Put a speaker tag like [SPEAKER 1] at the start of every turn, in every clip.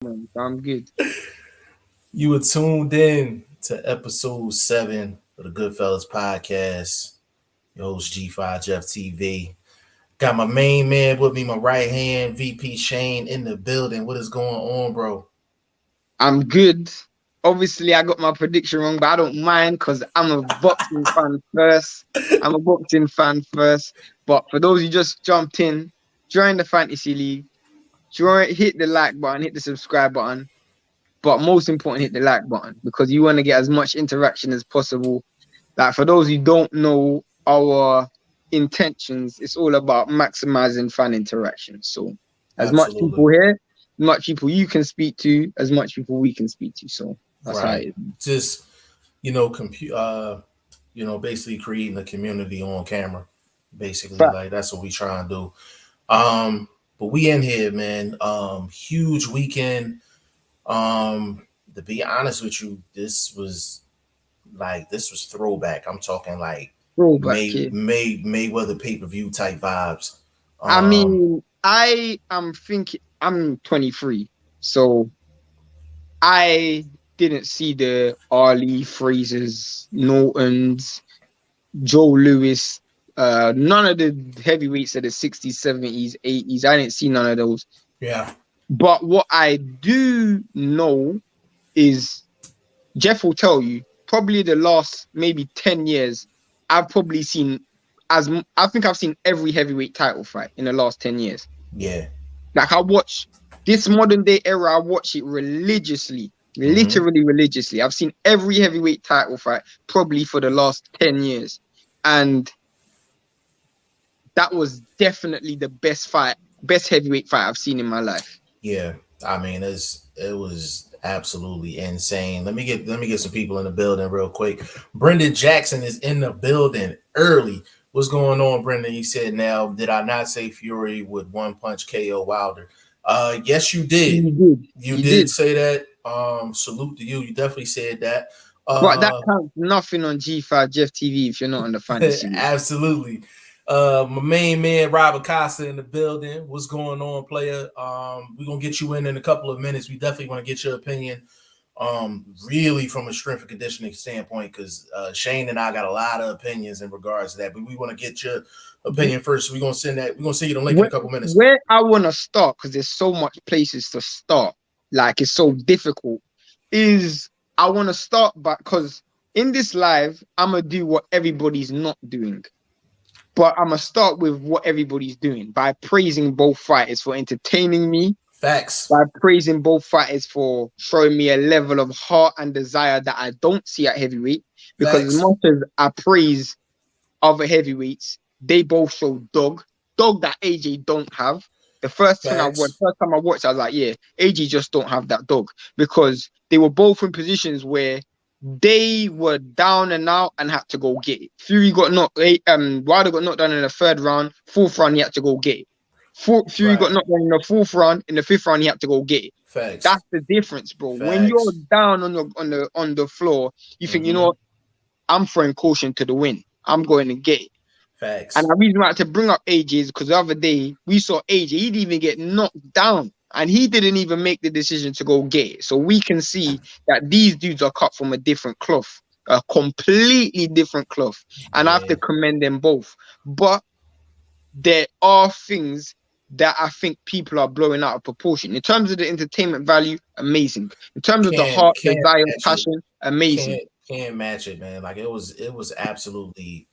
[SPEAKER 1] I'm good.
[SPEAKER 2] You were tuned in to episode 7 of the Goodfellas podcast. Your host G5 Jeff TV. Got my main man with me, my right hand, VP Shane in the building. What is going on, bro?
[SPEAKER 1] I'm good. Obviously, I got my prediction wrong, but I don't mind because I'm a boxing fan first. I'm a boxing fan first. But for those who just jumped in, join the fantasy league. Hit the like button, hit the subscribe button. But most important, hit the like button because you want to get as much interaction as possible. Like for those who don't know our intentions, it's all about maximizing fan interaction. So as much
[SPEAKER 2] Absolutely.
[SPEAKER 1] people here, as much people you can speak to, as much people we can speak to. So that's how it
[SPEAKER 2] Right.
[SPEAKER 1] is.
[SPEAKER 2] Just, basically creating a community on camera. Basically,
[SPEAKER 1] Fact.
[SPEAKER 2] like that's what we try and do. But we in here, man. Huge weekend. To be honest with you, this was throwback. I'm talking like
[SPEAKER 1] Throwback here.
[SPEAKER 2] Mayweather pay-per-view type vibes.
[SPEAKER 1] I
[SPEAKER 2] Um,
[SPEAKER 1] mean, I am thinking I'm 23, so I didn't see the Ali, Frasers, Nortons, Joe Lewis, none of the heavyweights of the 60s, 70s, 80s. I didn't see none of those.
[SPEAKER 2] yeah,
[SPEAKER 1] But what I do know is Jeff will tell you probably the last maybe 10 years, I've probably seen I think I've seen every heavyweight title fight in the last 10 years.
[SPEAKER 2] yeah.
[SPEAKER 1] Like I watch this modern day era, I watch it religiously,
[SPEAKER 2] Mm-hmm.
[SPEAKER 1] literally religiously. I've seen every heavyweight title fight probably for the last 10 years. And that was definitely the best heavyweight fight I've seen in my life.
[SPEAKER 2] Yeah, I mean it was absolutely insane. Let me get some people in the building real quick. Brendan Jackson is in the building early. What's going on, Brendan? He said, "Now, did I not say Fury would one punch KO Wilder?" Yes, you did.
[SPEAKER 1] You did.
[SPEAKER 2] You
[SPEAKER 1] You
[SPEAKER 2] did
[SPEAKER 1] did.
[SPEAKER 2] say that. Salute to you. You definitely said that.
[SPEAKER 1] But that
[SPEAKER 2] Uh,
[SPEAKER 1] counts nothing on G5 Jeff TV if you're not on the fantasy league.
[SPEAKER 2] absolutely. My main man Robert Costa in the building. What's going on, player? We're gonna get you in a couple of minutes. We definitely want to get your opinion, really from a strength and conditioning standpoint, because Shane and I got a lot of opinions in regards to that. But we want to get your opinion first. So we're gonna send you the link in a couple minutes.
[SPEAKER 1] Where I want to start, because there's so much places to start, like it's so difficult, is I want to start because in this live, I'm going to do what everybody's not doing. But I'm going to start with what everybody's doing by praising both fighters for entertaining me,
[SPEAKER 2] Facts.
[SPEAKER 1] by praising both fighters for showing me a level of heart and desire that I don't see at heavyweight. Because
[SPEAKER 2] Facts.
[SPEAKER 1] as much as I praise other heavyweights, they both show dog that AJ don't have. The first time I watched, I was like, yeah, AJ just don't have that dog, because they were both in positions where they were down and out and had to go get it. Fury got knocked. Wilder got knocked down in the third round. Fourth round, he had to go get it. Fury got knocked down in the fourth round. In the fifth round, he had to go get it.
[SPEAKER 2] Facts.
[SPEAKER 1] That's the difference, bro.
[SPEAKER 2] Facts.
[SPEAKER 1] When you're down on the floor, you think, you know what? I'm throwing caution to the wind. I'm going to get it.
[SPEAKER 2] Facts.
[SPEAKER 1] And the reason why I had to bring up AJ is because the other day we saw AJ. He didn't even get knocked down, and he didn't even make the decision to go get it. So we can see that these dudes are cut from a different cloth, a completely different cloth. And I have to commend them both. But there are things that I think people are blowing out of proportion. In terms of the entertainment value, amazing. In terms of the heart, desire, passion, amazing.
[SPEAKER 2] Can't match it, man. Like it was absolutely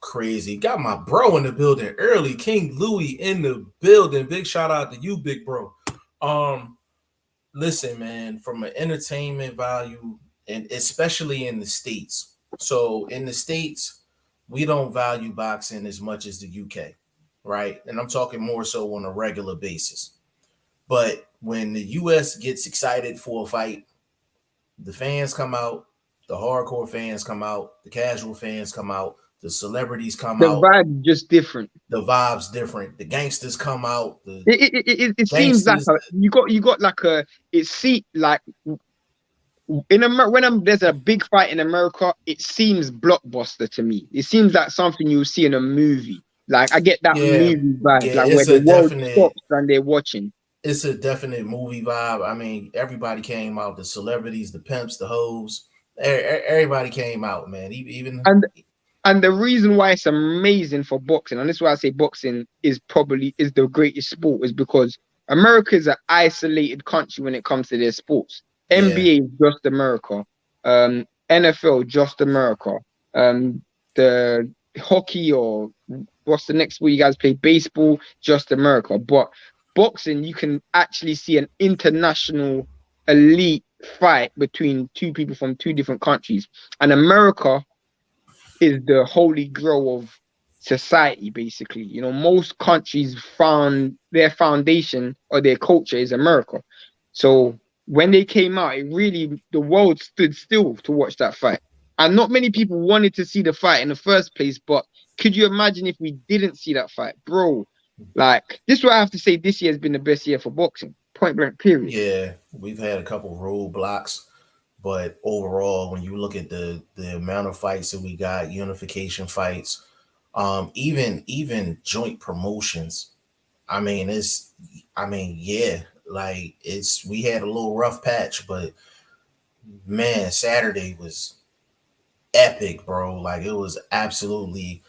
[SPEAKER 2] crazy. Got my bro in the building early. King Louis in the building. Big shout out to you, big bro. Listen, man, from an entertainment value, and especially in the States. So in the States, we don't value boxing as much as the UK, right? And I'm talking more so on a regular basis. But when the US gets excited for a fight, the fans come out, the hardcore fans come out, the casual fans come out, the celebrities come out.
[SPEAKER 1] The vibe just different.
[SPEAKER 2] The vibe's different. The gangsters come out.
[SPEAKER 1] It seems like you got like a like in America, there's a big fight in America, it seems blockbuster to me. It seems like something you see in a movie. Like I get that movie vibe, like where the world stops and they're watching.
[SPEAKER 2] it's a definite movie vibe. I mean, everybody came out, the celebrities, the pimps, the hoes, everybody came out, man. Even
[SPEAKER 1] And and the reason why it's amazing for boxing, and this is why I say boxing is the greatest sport, is because America is an isolated country when it comes to their sports.
[SPEAKER 2] yeah,
[SPEAKER 1] NBA is just America. NFL just America. The hockey, or what's the next sport you guys play? Baseball, just America. But boxing, you can actually see an international elite fight between two people from two different countries. And America is the holy grail of society, basically. You know, most countries found their foundation or their culture is America. So when they came out, it really, the world stood still to watch that fight. And not many people wanted to see the fight in the first place, but could you imagine if we didn't see that fight? Bro, like, this is what I have to say, this year has been the best year for boxing. Point blank, period.
[SPEAKER 2] yeah, we've had a couple roadblocks, but overall, when you look at the amount of fights that we got, unification fights, even joint promotions. I mean, yeah, like we had a little rough patch, but man, Saturday was epic, bro. Like it was absolutely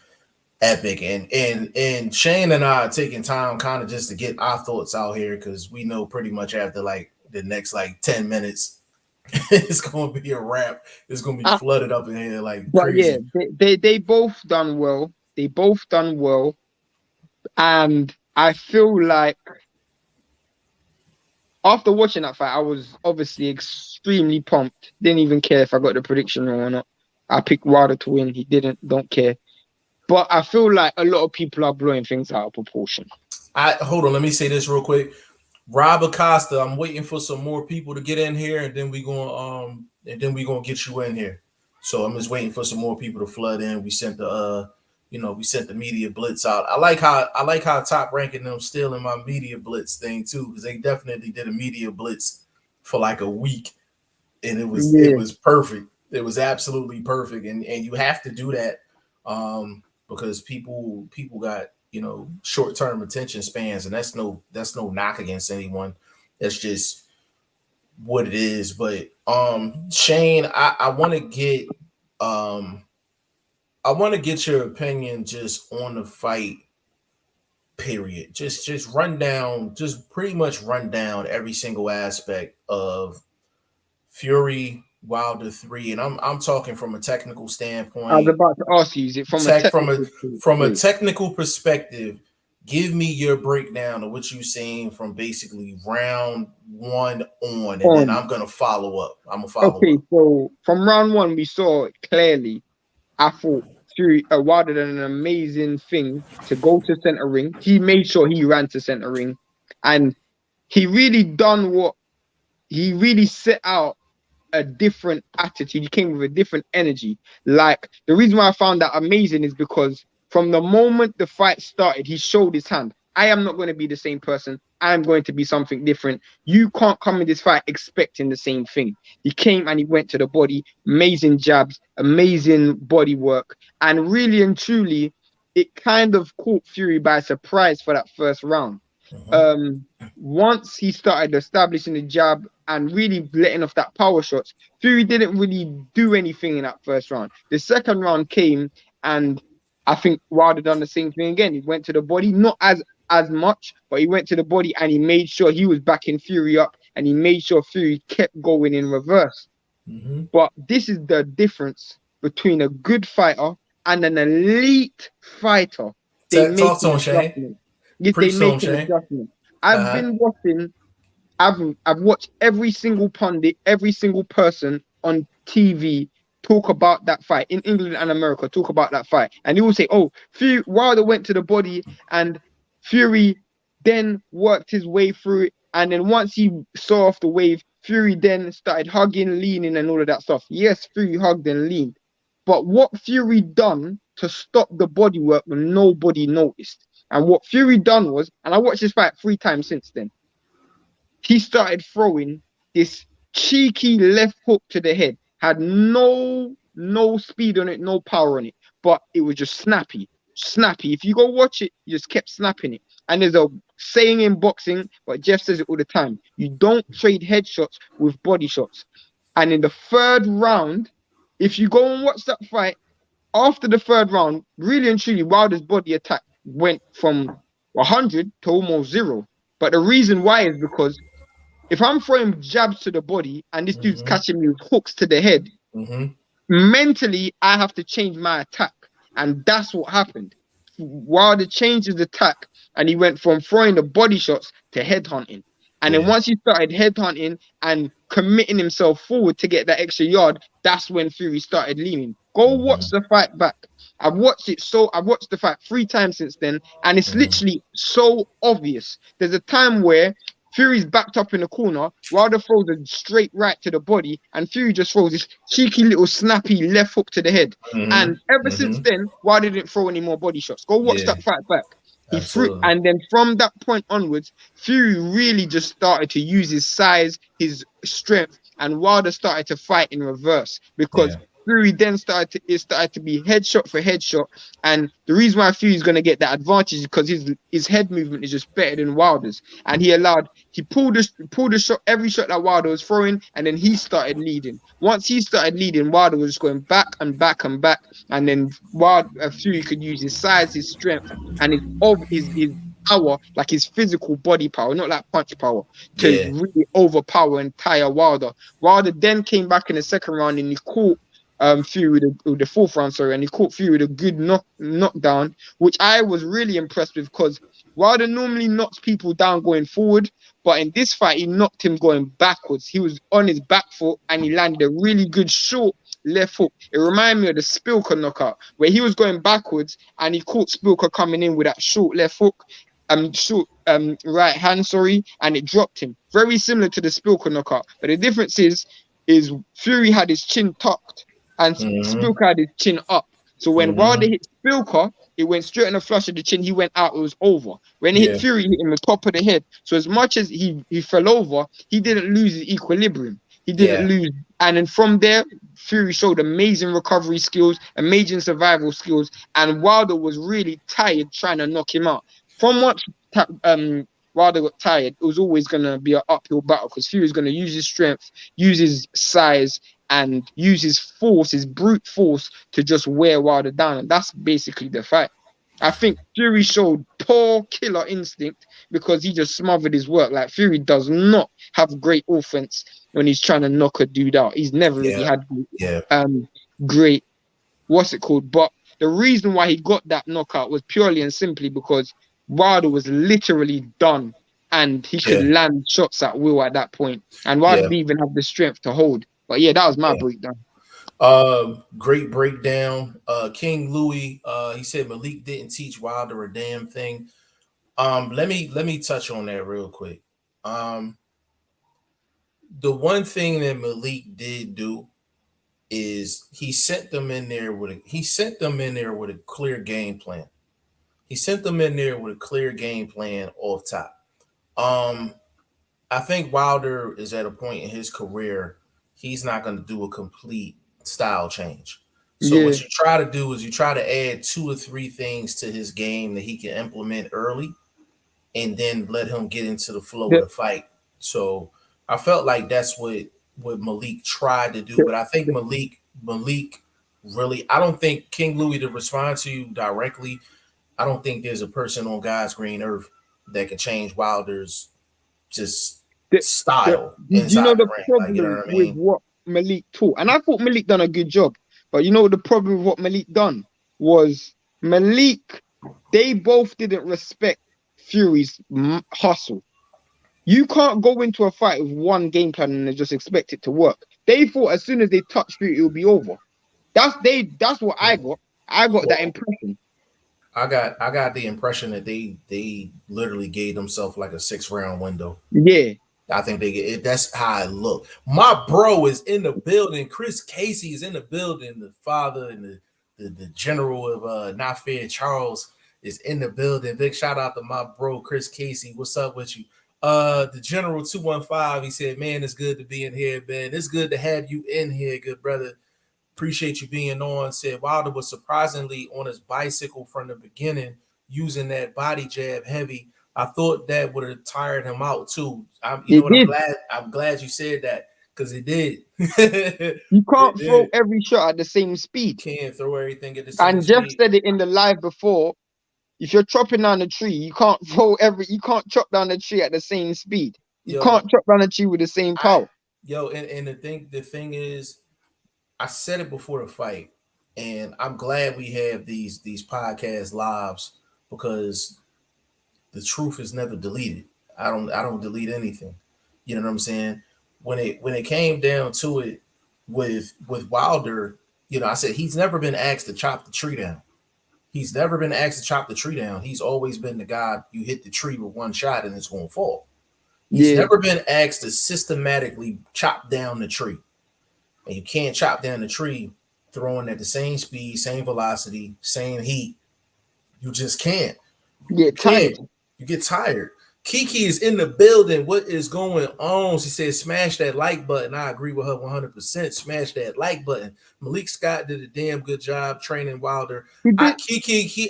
[SPEAKER 2] epic. And Shane and I are taking time kind of just to get our thoughts out here because we know pretty much after like the next like 10 minutes, it's gonna be a wrap. It's gonna be flooded up in here like
[SPEAKER 1] But yeah,
[SPEAKER 2] crazy.
[SPEAKER 1] they both done well. They both done well. And I feel like after watching that fight, I was obviously extremely pumped. Didn't even care if I got the prediction wrong or not. I picked Wilder to win. He didn't. Don't care. But I feel like a lot of people are blowing things out of proportion.
[SPEAKER 2] I hold on, let me say this real quick. Rob Acosta, I'm waiting for some more people to get in here, and then we gonna get you in here. So I'm just waiting for some more people to flood in. We sent the media blitz out. I like how Top Ranking them still in my media blitz thing too, because they definitely did a media blitz for like a week, and it
[SPEAKER 1] Yeah.
[SPEAKER 2] was perfect. It was absolutely perfect, and you have to do that because people got short term attention spans, and that's no knock against anyone. That's just what it is. But Shane, um I want to get your opinion just on the fight period. Just run down, just pretty much run down every single aspect of Fury Wilder 3, and I'm talking from a technical
[SPEAKER 1] I was
[SPEAKER 2] standpoint,
[SPEAKER 1] about to ask you, is it from a
[SPEAKER 2] tech from a
[SPEAKER 1] technical
[SPEAKER 2] from a
[SPEAKER 1] point?
[SPEAKER 2] technical perspective. Give me your breakdown of what you've seen from basically round one on, and then
[SPEAKER 1] On.
[SPEAKER 2] I'm gonna follow up. I'm gonna follow
[SPEAKER 1] Okay,
[SPEAKER 2] up.
[SPEAKER 1] so from round one, we saw clearly. I thought Fury Wilder did an amazing thing to go to center ring. He made sure he ran to center ring, and he really done what he really set out a different attitude. He came with a different energy. Like, the reason why I found that amazing is because from the moment the fight started, he showed his hand. I am not going to be the same person. I'm going to be something different. You can't come in this fight expecting the same thing. He came and he went to the body, amazing jabs, amazing body work, and really and truly, it kind of caught Fury by surprise for that first round.
[SPEAKER 2] Mhm.
[SPEAKER 1] um Once he started establishing the jab and really letting off that power shots, Fury didn't really do anything in that first round. The second round came, and I think Wilder done the same thing again. He went to the body, not as much, but he went to the body and he made sure he was backing Fury up, and he made sure Fury kept going in reverse.
[SPEAKER 2] Mhm.
[SPEAKER 1] But this is the difference between a good fighter and an elite fighter. They make
[SPEAKER 2] Talk to
[SPEAKER 1] an
[SPEAKER 2] him, Shane.
[SPEAKER 1] adjustment. Yes, they
[SPEAKER 2] Preach to him,
[SPEAKER 1] make an
[SPEAKER 2] Shane.
[SPEAKER 1] adjustment.
[SPEAKER 2] Uh
[SPEAKER 1] I've
[SPEAKER 2] huh.
[SPEAKER 1] been watching. I've watched every single pundit, every single person on TV talk about that fight in England and America. Talk about that fight, and they will say, "Oh, Fury Wilder went to the body, and Fury then worked his way through it, and then once he saw off the wave, Fury then started hugging, leaning, and all of that stuff." Yes, Fury hugged and leaned, but what Fury done to stop the body work when nobody noticed, and what Fury done was, and I watched this fight 3 times since then, he started throwing this cheeky left hook to the head. Had no speed on it, no power on it, but it was just snappy, snappy. If you go watch it, he just kept snapping it. And there's a saying in boxing, but Jeff says it all the time. You don't trade headshots with body shots. And in the third round, if you go and watch that fight, after the third round, really and truly, Wilder's body attack went from 100 to almost zero. But the reason why is because if I'm throwing jabs to the body and this dude's catching me with hooks to the head, mentally, I have to change my attack. And that's what happened. Wilder changed his attack and he went from throwing the body shots to headhunting. And then once he started headhunting and committing himself forward to get that extra yard, that's when Fury started leaning. Go watch the fight back. I've watched the fight 3 times since then, and it's literally so obvious. There's a time where Fury's backed up in the corner, Wilder throws a straight right to the body, and Fury just throws this cheeky little snappy left hook to the head. And ever since then, Wilder didn't throw any more body shots. Go watch that fight back. He threw, and then from that point onwards, Fury really just started to use his size, his strength, and Wilder started to fight in reverse because Fury then started to be headshot for headshot, and the reason why Fury's going to get that advantage is because his head movement is just better than Wilder's, and he pulled the shot, every shot that Wilder was throwing, and then he started leading. Once he started leading, Wilder was just going back and back and back, and then Fury could use his size, his strength, and his power, like his physical body power, not like punch power, to really overpower and tire Wilder. Wilder then came back in the second round and he caught Fury with the fourth round, and he caught Fury with a good knockdown, which I was really impressed with because Wilder normally knocks people down going forward, but in this fight he knocked him going backwards. He was on his back foot and he landed a really good short left hook. It reminded me of the Spilker knockout where he was going backwards and he caught Spilker coming in with that short left hook, short right hand, and it dropped him. Very similar to the Spilker knockout, but the difference is Fury had his chin tucked and Spilker had his chin up. So when Wilder hit Spilker, it went straight on the flush of the chin. He went out. It was over. When he hit Fury, he hit him the top of the head. So as much as he fell over, he didn't lose his equilibrium. He didn't lose. And then from there, Fury showed amazing recovery skills, amazing survival skills, and Wilder was really tired trying to knock him out. From what Wilder got tired, it was always going to be an uphill battle because Fury was going to use his strength, use his size, and use his force, his brute force, to just wear Wilder down. And that's basically the fight. I think Fury showed poor killer instinct because he just smothered his work. Like, Fury does not have great offense when he's trying to knock a dude out. He's never really had great, but the reason why he got that knockout was purely and simply because Wilder was literally done and he could land shots at will at that point. And Wilder didn't even have the strength to hold. But yeah, that was my breakdown.
[SPEAKER 2] Great breakdown. King Louis, he said Malik didn't teach Wilder a damn thing. Let me touch on that real quick. The one thing that Malik did do is he sent them in there with a clear game plan. He sent them in there with a clear game plan off top. I think Wilder is at a point in his career, he's not going to do a complete style change. So what you try to do is you try to add 2 or 3 things to his game that he can implement early and then let him get into the flow of the fight. So I felt like that's what Malik tried to do. But I think Malik really, I don't think, King Louis, to respond to you directly, I don't think there's a person on God's green earth that can change Wilder's just style.
[SPEAKER 1] You know the problem with what Malik taught, and I thought Malik done a good job, but you know the problem with what Malik done was they both didn't respect Fury's hustle. You can't go into a fight with one game plan and just expect it to work. They thought as soon as they touched Fury, it would be over. That's what I got. I got that impression.
[SPEAKER 2] I got the impression that they literally gave themselves like a 6-round window.
[SPEAKER 1] Yeah.
[SPEAKER 2] I think that's how it looked. My bro is in the building. Chris Casey is in the building. The father and the general of Not Fair Charles is in the building. Big shout out to my bro Chris Casey. What's up with you? The General 215, he said, man, it's good to be in here, man. It's good to have you in here, good brother. Appreciate you being on. Said Wilder was surprisingly on his bicycle from the beginning, using that body jab heavy. I thought that would have tired him out too. You know
[SPEAKER 1] It
[SPEAKER 2] what?
[SPEAKER 1] did.
[SPEAKER 2] I'm glad you said that because it did.
[SPEAKER 1] You
[SPEAKER 2] It
[SPEAKER 1] can't throw
[SPEAKER 2] did.
[SPEAKER 1] every shot at the same
[SPEAKER 2] You
[SPEAKER 1] speed.
[SPEAKER 2] can't throw everything at the same
[SPEAKER 1] And Jeff
[SPEAKER 2] speed.
[SPEAKER 1] said it in the live before. If you're chopping down a tree, you can't chop down the tree at the same speed. You
[SPEAKER 2] Yo,
[SPEAKER 1] can't chop down a tree with the same
[SPEAKER 2] I
[SPEAKER 1] power.
[SPEAKER 2] and the thing is, I said it before the fight, and I'm glad we have these podcast lives because the truth is never deleted. I don't delete anything. You know what I'm saying? When it came down to it with Wilder, I said he's never been asked to chop the tree down. He's never been asked to chop the tree down. He's always been the guy you hit the tree with one shot and it's going to fall. He's
[SPEAKER 1] Yeah,
[SPEAKER 2] never been asked to systematically chop down the tree. And you can't chop down the tree throwing at the same speed, same velocity, same heat. You just can't.
[SPEAKER 1] you
[SPEAKER 2] You
[SPEAKER 1] get
[SPEAKER 2] can't.
[SPEAKER 1] tired.
[SPEAKER 2] You get tired. Kiki is in the building. What is going on? She said, smash that like button. I agree with her 100%. Smash that like button. Malik Scott did a damn good job training Wilder.
[SPEAKER 1] He did.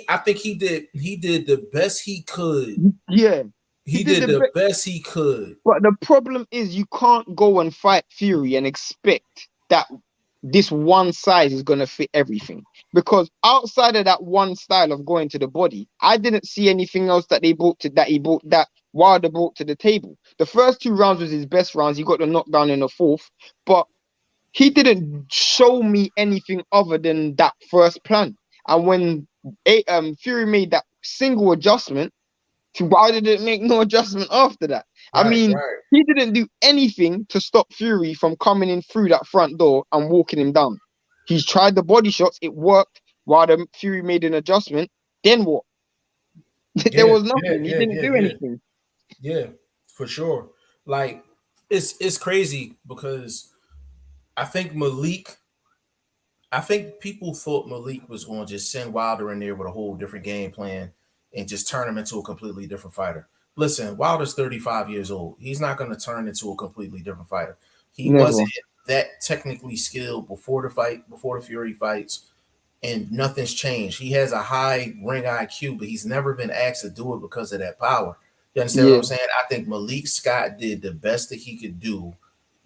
[SPEAKER 2] I think he did the best he could.
[SPEAKER 1] Yeah, he
[SPEAKER 2] He
[SPEAKER 1] did
[SPEAKER 2] did
[SPEAKER 1] the
[SPEAKER 2] the
[SPEAKER 1] best.
[SPEAKER 2] best he could.
[SPEAKER 1] But the problem is, you can't go and fight Fury and expect that this one size is going to fit everything. Because outside of that one style of going to the body, I didn't see anything else that that Wilder brought to the table. The first 2 rounds was his best rounds. He got the knockdown in the fourth, but he didn't show me anything other than that first plan. And when Fury made that single adjustment, why did it make no adjustment after that? I
[SPEAKER 2] Right,
[SPEAKER 1] mean,
[SPEAKER 2] right,
[SPEAKER 1] he didn't do anything to stop Fury from coming in through that front door and walking him down. He's tried the body shots, it worked. While the Fury made an adjustment, then what? There
[SPEAKER 2] yeah,
[SPEAKER 1] was
[SPEAKER 2] yeah,
[SPEAKER 1] nothing. He
[SPEAKER 2] yeah,
[SPEAKER 1] didn't
[SPEAKER 2] yeah,
[SPEAKER 1] do
[SPEAKER 2] yeah,
[SPEAKER 1] anything.
[SPEAKER 2] yeah, for sure. Like it's crazy because I think Malik. I think people thought Malik was going to just send Wilder in there with a whole different game plan and just turn him into a completely different fighter. Listen, Wilder's 35 years old. He's not going to turn into a completely different fighter. He
[SPEAKER 1] Never.
[SPEAKER 2] wasn't that technically skilled before the fight, before the Fury fights, and nothing's changed. He has a high ring IQ, but he's never been asked to do it because of that power. You understand what
[SPEAKER 1] Yeah.
[SPEAKER 2] I'm saying? I think Malik Scott did the best that he could do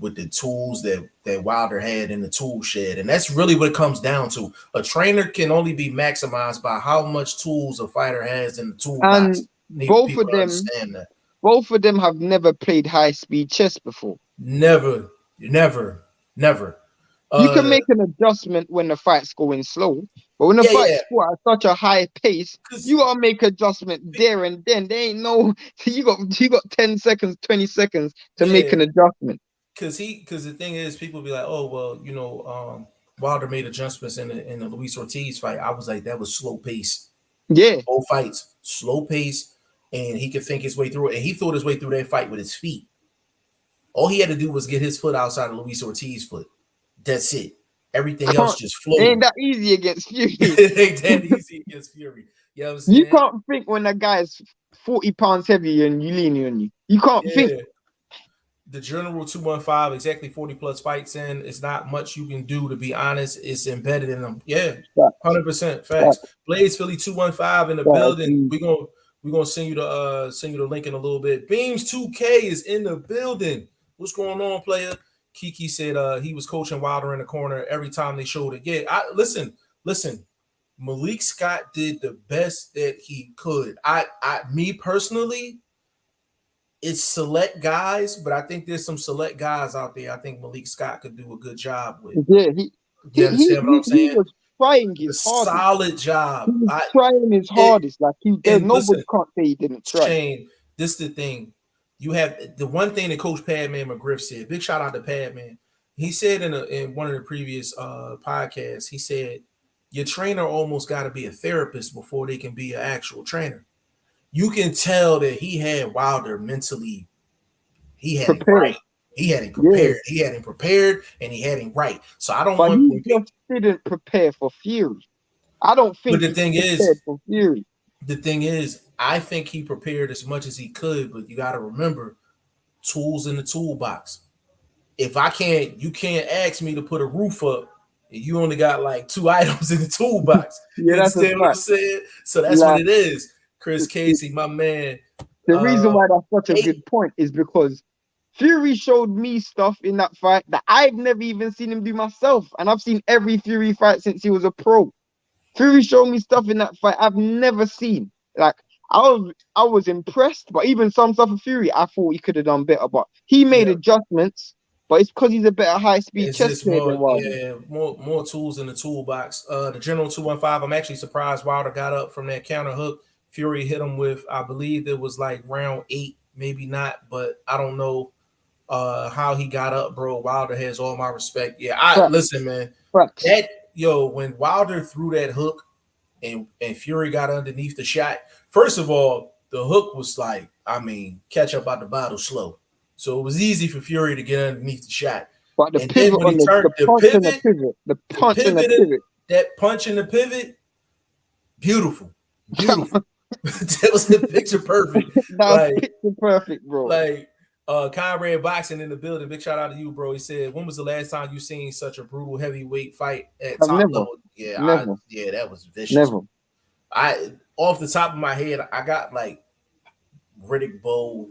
[SPEAKER 2] with the tools that Wilder had in the tool shed. And that's really what it comes down to. A trainer can only be maximized by how much tools a fighter has in the toolbox.
[SPEAKER 1] And
[SPEAKER 2] Need
[SPEAKER 1] both
[SPEAKER 2] people
[SPEAKER 1] of
[SPEAKER 2] to
[SPEAKER 1] them,
[SPEAKER 2] understand that.
[SPEAKER 1] both of them have never played high speed chess before.
[SPEAKER 2] Never, never, never.
[SPEAKER 1] You can
[SPEAKER 2] Uh
[SPEAKER 1] make an adjustment when the fight's going slow, but when the
[SPEAKER 2] yeah, yeah.
[SPEAKER 1] fight's fought at such a high pace,
[SPEAKER 2] Because
[SPEAKER 1] you gotta make adjustment there and then. There ain't no you got 10 seconds, 20 seconds to make
[SPEAKER 2] yeah,
[SPEAKER 1] an adjustment.
[SPEAKER 2] because the thing is, people be like, oh well, Wilder made adjustments in the Luis Ortiz fight. I was like, that was slow pace.
[SPEAKER 1] Yeah.
[SPEAKER 2] Both fights, slow pace, and he could think his way through it. And he thought his way through that fight with his feet. All he had to do was get his foot outside of Luis Ortiz's foot. That's it. Everything else just
[SPEAKER 1] It ain't
[SPEAKER 2] flowed.
[SPEAKER 1] that easy against Fury.
[SPEAKER 2] It ain't that easy against Fury. You know what I'm
[SPEAKER 1] You
[SPEAKER 2] saying?
[SPEAKER 1] can't think when a guy's 40 pounds heavier and you leaning on you. You can't think.
[SPEAKER 2] Yeah. The General 215, exactly 40 plus fights in. It's not much you can do, to be honest. It's embedded in them. Yeah, 100% facts. Blaze Philly 215 in the building. We're gonna send you the link in a little bit. Beams 2K is in the building. What's going on, player? Kiki said he was coaching Wilder in the corner every time they showed it. Yeah, listen. Malik Scott did the best that he could. Me personally, it's select guys, but I think there's some select guys out there I think Malik Scott could do a good job with.
[SPEAKER 1] Yeah,
[SPEAKER 2] You understand what I'm
[SPEAKER 1] he
[SPEAKER 2] saying?
[SPEAKER 1] was trying
[SPEAKER 2] A
[SPEAKER 1] his hardest.
[SPEAKER 2] solid
[SPEAKER 1] He
[SPEAKER 2] job.
[SPEAKER 1] was trying his hardest. Like there's nobody can't say he didn't try.
[SPEAKER 2] Shane, this is the thing. You have the one thing that Coach Padman McGriff said. Big shout out to Padman. He said in one of the previous podcasts, he said, your trainer almost got to be a therapist before they can be an actual trainer. You can tell that he had Wilder mentally. He had him right. He had him prepared. Yeah. He had him prepared, and he had him right. So I don't
[SPEAKER 1] but
[SPEAKER 2] want.
[SPEAKER 1] He just didn't prepare for Fury. I don't think.
[SPEAKER 2] But the thing is,
[SPEAKER 1] for Fury.
[SPEAKER 2] The thing is, I think he prepared as much as he could. But you got to remember, tools in the toolbox. If you can't ask me to put a roof up. You only got like 2 items in the toolbox.
[SPEAKER 1] Yeah,
[SPEAKER 2] you understand what I'm saying? So that's what it is. Chris Casey, my man.
[SPEAKER 1] The reason why that's such a
[SPEAKER 2] 8.
[SPEAKER 1] good point is because Fury showed me stuff in that fight that I've never even seen him do myself. And I've seen every Fury fight since he was a pro. Fury showed me stuff in that fight I've never seen. Like, I was impressed, but even some stuff of Fury, I thought he could have done better. But he made
[SPEAKER 2] Yeah.
[SPEAKER 1] adjustments, but it's because he's a better high-speed
[SPEAKER 2] It's
[SPEAKER 1] chess
[SPEAKER 2] just
[SPEAKER 1] player than
[SPEAKER 2] more,
[SPEAKER 1] Wilder.
[SPEAKER 2] yeah, more tools in the toolbox. The General 215, I'm actually surprised Wilder got up from that counter hook. Fury hit him with, I believe it was like round 8, maybe not, but I don't know how he got up, bro. Wilder has all my respect. Yeah,
[SPEAKER 1] Facts.
[SPEAKER 2] listen, man.
[SPEAKER 1] Facts.
[SPEAKER 2] When Wilder threw that hook and Fury got underneath the shot, first of all, the hook was like, I mean, catch up out the bottle slow. So it was easy for Fury to get underneath the shot.
[SPEAKER 1] But the
[SPEAKER 2] And then
[SPEAKER 1] pivot
[SPEAKER 2] when he
[SPEAKER 1] on
[SPEAKER 2] turned
[SPEAKER 1] the punch and the pivot, the punch and the pivot.
[SPEAKER 2] that punch and the pivot, beautiful. That was the picture perfect.
[SPEAKER 1] That was picture perfect, bro.
[SPEAKER 2] Like Conrad Boxing in the building. Big shout out to you, bro. He said, "When was the last time you seen such a brutal heavyweight fight at top level?" Yeah, that was vicious.
[SPEAKER 1] Never.
[SPEAKER 2] I off the top of my head, I got like Riddick Bowe,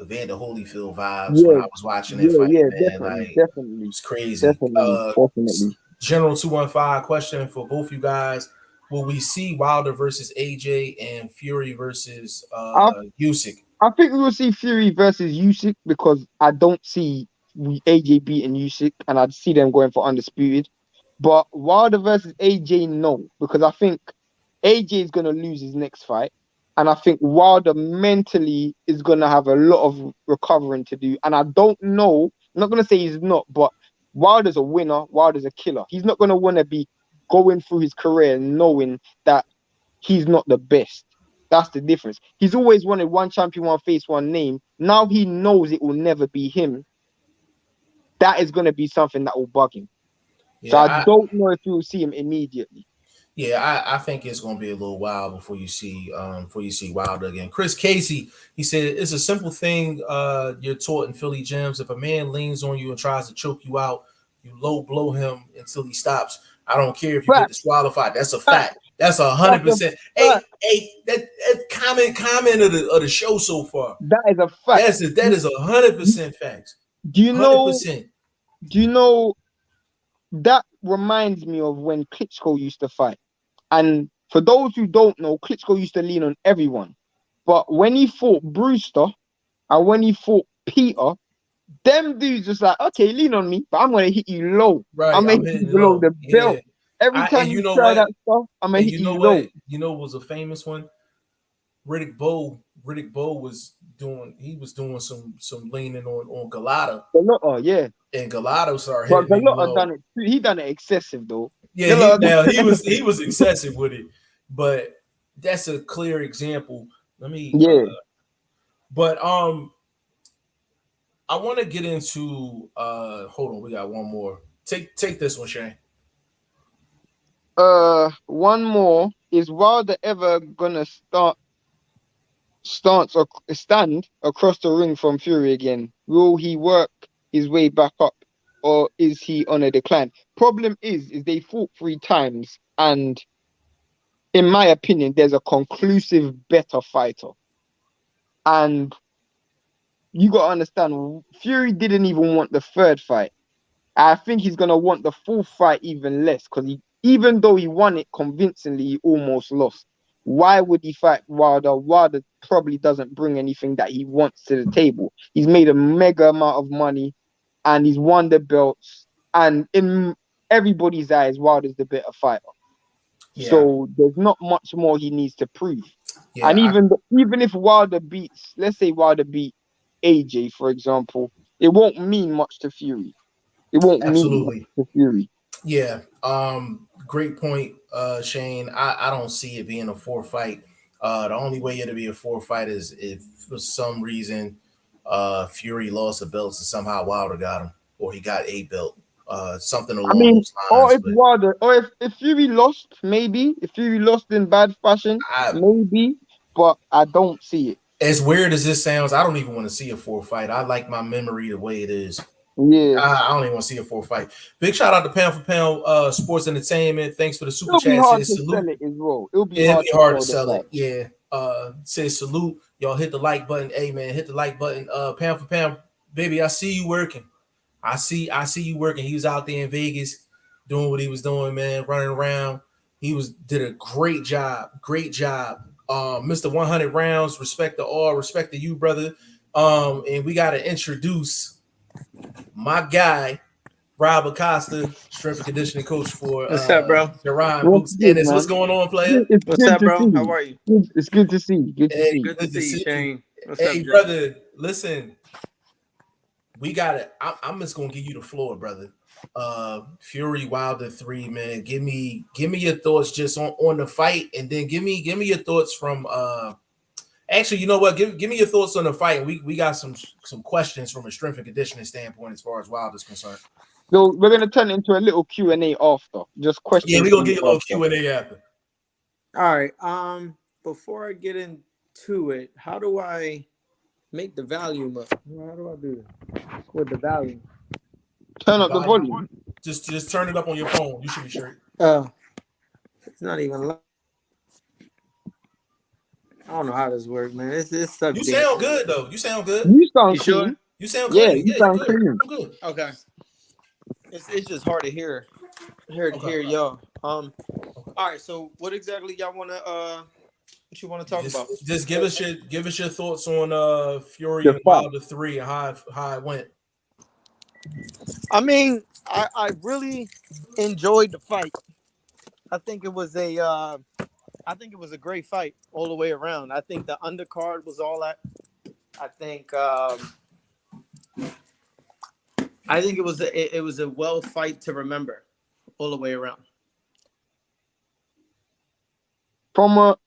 [SPEAKER 2] Evander Holyfield vibes when I was watching that fight.
[SPEAKER 1] Yeah,
[SPEAKER 2] Man.
[SPEAKER 1] definitely.
[SPEAKER 2] It's crazy.
[SPEAKER 1] Definitely.
[SPEAKER 2] General 215 question for both you guys: will we see Wilder versus AJ and Fury versus Usyk?
[SPEAKER 1] I think we will see Fury versus Usyk because I don't see AJ beating Usyk, and I'd see them going for undisputed. But Wilder versus AJ, no, because I think AJ is going to lose his next fight. And I think Wilder mentally is going to have a lot of recovering to do. And I don't know, I'm not going to say he's not, but Wilder's a winner. Wilder's a killer. He's not going to want to be going through his career knowing that he's not the best. That's the difference. He's always wanted one champion, one face, one name. Now he knows it will never be him. That is going to be something that will bug him. Yeah, so I don't know if you'll see him immediately.
[SPEAKER 2] Yeah, I think it's going to be a little while before you see Wilder again. Chris Casey, he said it's a simple thing you're taught in Philly gyms. If a man leans on you and tries to choke you out, you low blow him until he stops. I don't care if you get disqualified. That's a fact. That's 100%. Hey, that comment of the show so far.
[SPEAKER 1] That is a fact.
[SPEAKER 2] That is 100% facts.
[SPEAKER 1] Do you know? 100%. Do you know? That reminds me of when Klitschko used to fight. And for those who don't know, Klitschko used to lean on everyone. But when he fought Brewster and when he fought Peter, them dudes just like, okay, lean on me, but I'm going to hit you low.
[SPEAKER 2] Right,
[SPEAKER 1] I'm going to hit you below the belt. Every time you try that stuff, I'm going to hit you low.
[SPEAKER 2] You know what was a famous one? Riddick Bowe was doing some leaning on Galata.
[SPEAKER 1] Yeah.
[SPEAKER 2] And Galata started hitting
[SPEAKER 1] him low. Done it. He done it excessive though.
[SPEAKER 2] Yeah, he was excessive with it, but that's a clear example. Let me.
[SPEAKER 1] Yeah.
[SPEAKER 2] But I want to get into. Hold on, we got one more. Take this one, Shane.
[SPEAKER 1] One more. Is Wilder ever gonna stand across the ring from Fury again? Will he work his way back up, or is he on a decline? Problem is they fought 3 times, and in my opinion, there's a conclusive better fighter. And you got to understand, Fury didn't even want the 3rd fight. I think he's going to want the 4th fight even less, because even though he won it convincingly, he almost lost. Why would he fight Wilder? Wilder probably doesn't bring anything that he wants to the table. He's made a mega amount of money, and he's won the belts. And in everybody's eyes, Wilder's the better fighter. Yeah. So there's not much more he needs to prove. Yeah, and even if Wilder beats, let's say Wilder beat AJ, for example, it won't mean much to Fury. It won't mean much to Fury.
[SPEAKER 2] Yeah. Great point, Shane. I don't see it being a 4th fight. The only way it'll be a 4th fight is if for some reason Fury lost the belts and somehow Wilder got him, or he got a belt. Something along those lines.
[SPEAKER 1] Or if Fury lost, maybe. If Fury lost in bad fashion, maybe. But I don't see it.
[SPEAKER 2] As weird as this sounds, I don't even want to see a 4th fight. I like my memory the way it is.
[SPEAKER 1] Yeah,
[SPEAKER 2] I don't even want to see a 4th fight. Big shout out to Pound for Pound Sports Entertainment. Thanks for the super chat.
[SPEAKER 1] It'll be hard to sell it as well. It'll be hard to sell it.
[SPEAKER 2] Yeah. Say salute. Y'all hit the like button. Hey man, hit the like button. Pound for pound, baby. I see you working. I see you working. He was out there in Vegas doing what he was doing, man, running around. Did a great job. Great job. Mr. 100 rounds. Respect to all. Respect to you, brother. And we gotta introduce my guy, Rob Acosta, strength and conditioning coach for
[SPEAKER 3] What's up, bro?
[SPEAKER 2] Jerron
[SPEAKER 1] What's
[SPEAKER 2] Boots
[SPEAKER 1] good,
[SPEAKER 2] Ennis. What's
[SPEAKER 1] man?
[SPEAKER 2] going on, player?
[SPEAKER 1] It's
[SPEAKER 3] What's
[SPEAKER 1] good
[SPEAKER 3] up,
[SPEAKER 1] to
[SPEAKER 3] bro?
[SPEAKER 1] see
[SPEAKER 3] How
[SPEAKER 1] you.
[SPEAKER 3] are you?
[SPEAKER 1] It's good to see you. Good to
[SPEAKER 2] Hey,
[SPEAKER 1] see you.
[SPEAKER 3] Good to see you, Shane. What's up,
[SPEAKER 2] Hey,
[SPEAKER 3] Jay?
[SPEAKER 2] brother, listen, we got it. I'm just gonna give you the floor, brother. Fury Wilder 3, man. Give me your thoughts just on the fight, and then give me your thoughts from actually, you know what? Give me your thoughts on the fight. We got some questions from a strength and conditioning standpoint as far as Wilder's concerned.
[SPEAKER 1] So we're gonna turn it into a little Q&A after. Just
[SPEAKER 2] Yeah,
[SPEAKER 1] questions
[SPEAKER 2] we're
[SPEAKER 1] for
[SPEAKER 2] gonna
[SPEAKER 1] you
[SPEAKER 2] get you a little
[SPEAKER 1] after.
[SPEAKER 2] Q&A after.
[SPEAKER 3] All right. Before I get into it, how do I make the volume up? How do I do this with the volume?
[SPEAKER 1] Turn up the volume.
[SPEAKER 2] Just turn it up on your phone. You should be straight.
[SPEAKER 3] It's not even. I don't know how this works, man. It's such.
[SPEAKER 2] You sound good though. You sound good.
[SPEAKER 1] You sound
[SPEAKER 3] You sure?
[SPEAKER 1] clean.
[SPEAKER 2] You sound
[SPEAKER 1] Yeah,
[SPEAKER 2] clean.
[SPEAKER 1] you
[SPEAKER 2] Yeah, you
[SPEAKER 1] sound
[SPEAKER 2] good.
[SPEAKER 1] clean.
[SPEAKER 2] I'm good.
[SPEAKER 3] Okay. It's just hard to hear.
[SPEAKER 2] Okay.
[SPEAKER 3] Y'all. All right. So what exactly y'all wanna what you want to talk about?
[SPEAKER 2] Just give us your thoughts on Fury
[SPEAKER 1] The
[SPEAKER 2] and
[SPEAKER 1] fight.
[SPEAKER 2] Wilder 3 and how it went.
[SPEAKER 3] I mean, I really enjoyed the fight. I think it was a great fight all the way around. I think the undercard was all that. I think it was a well fight to remember all the way around.
[SPEAKER 1] From a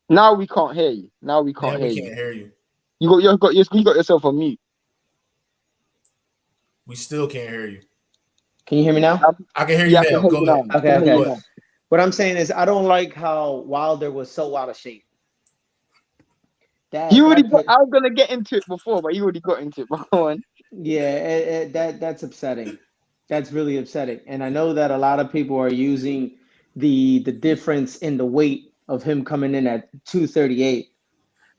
[SPEAKER 1] now we can't hear you. Now we can't
[SPEAKER 2] Yeah, we
[SPEAKER 1] hear
[SPEAKER 2] can't
[SPEAKER 1] you.
[SPEAKER 2] hear you.
[SPEAKER 1] You got yourself on mute.
[SPEAKER 2] We still can't hear you.
[SPEAKER 3] Can you hear me now?
[SPEAKER 2] I can hear you
[SPEAKER 1] Yeah, I can
[SPEAKER 2] now.
[SPEAKER 1] hear
[SPEAKER 2] Go
[SPEAKER 1] you
[SPEAKER 2] ahead.
[SPEAKER 1] now.
[SPEAKER 3] Okay,
[SPEAKER 1] I can hear you
[SPEAKER 3] okay.
[SPEAKER 1] now.
[SPEAKER 3] What I'm saying is, I don't like how Wilder was so out of shape.
[SPEAKER 1] I was gonna get into it before, but you already got into it. But go on.
[SPEAKER 3] Yeah, that's upsetting. That's really upsetting. And I know that a lot of people are using the difference in the weight of him coming in at 238.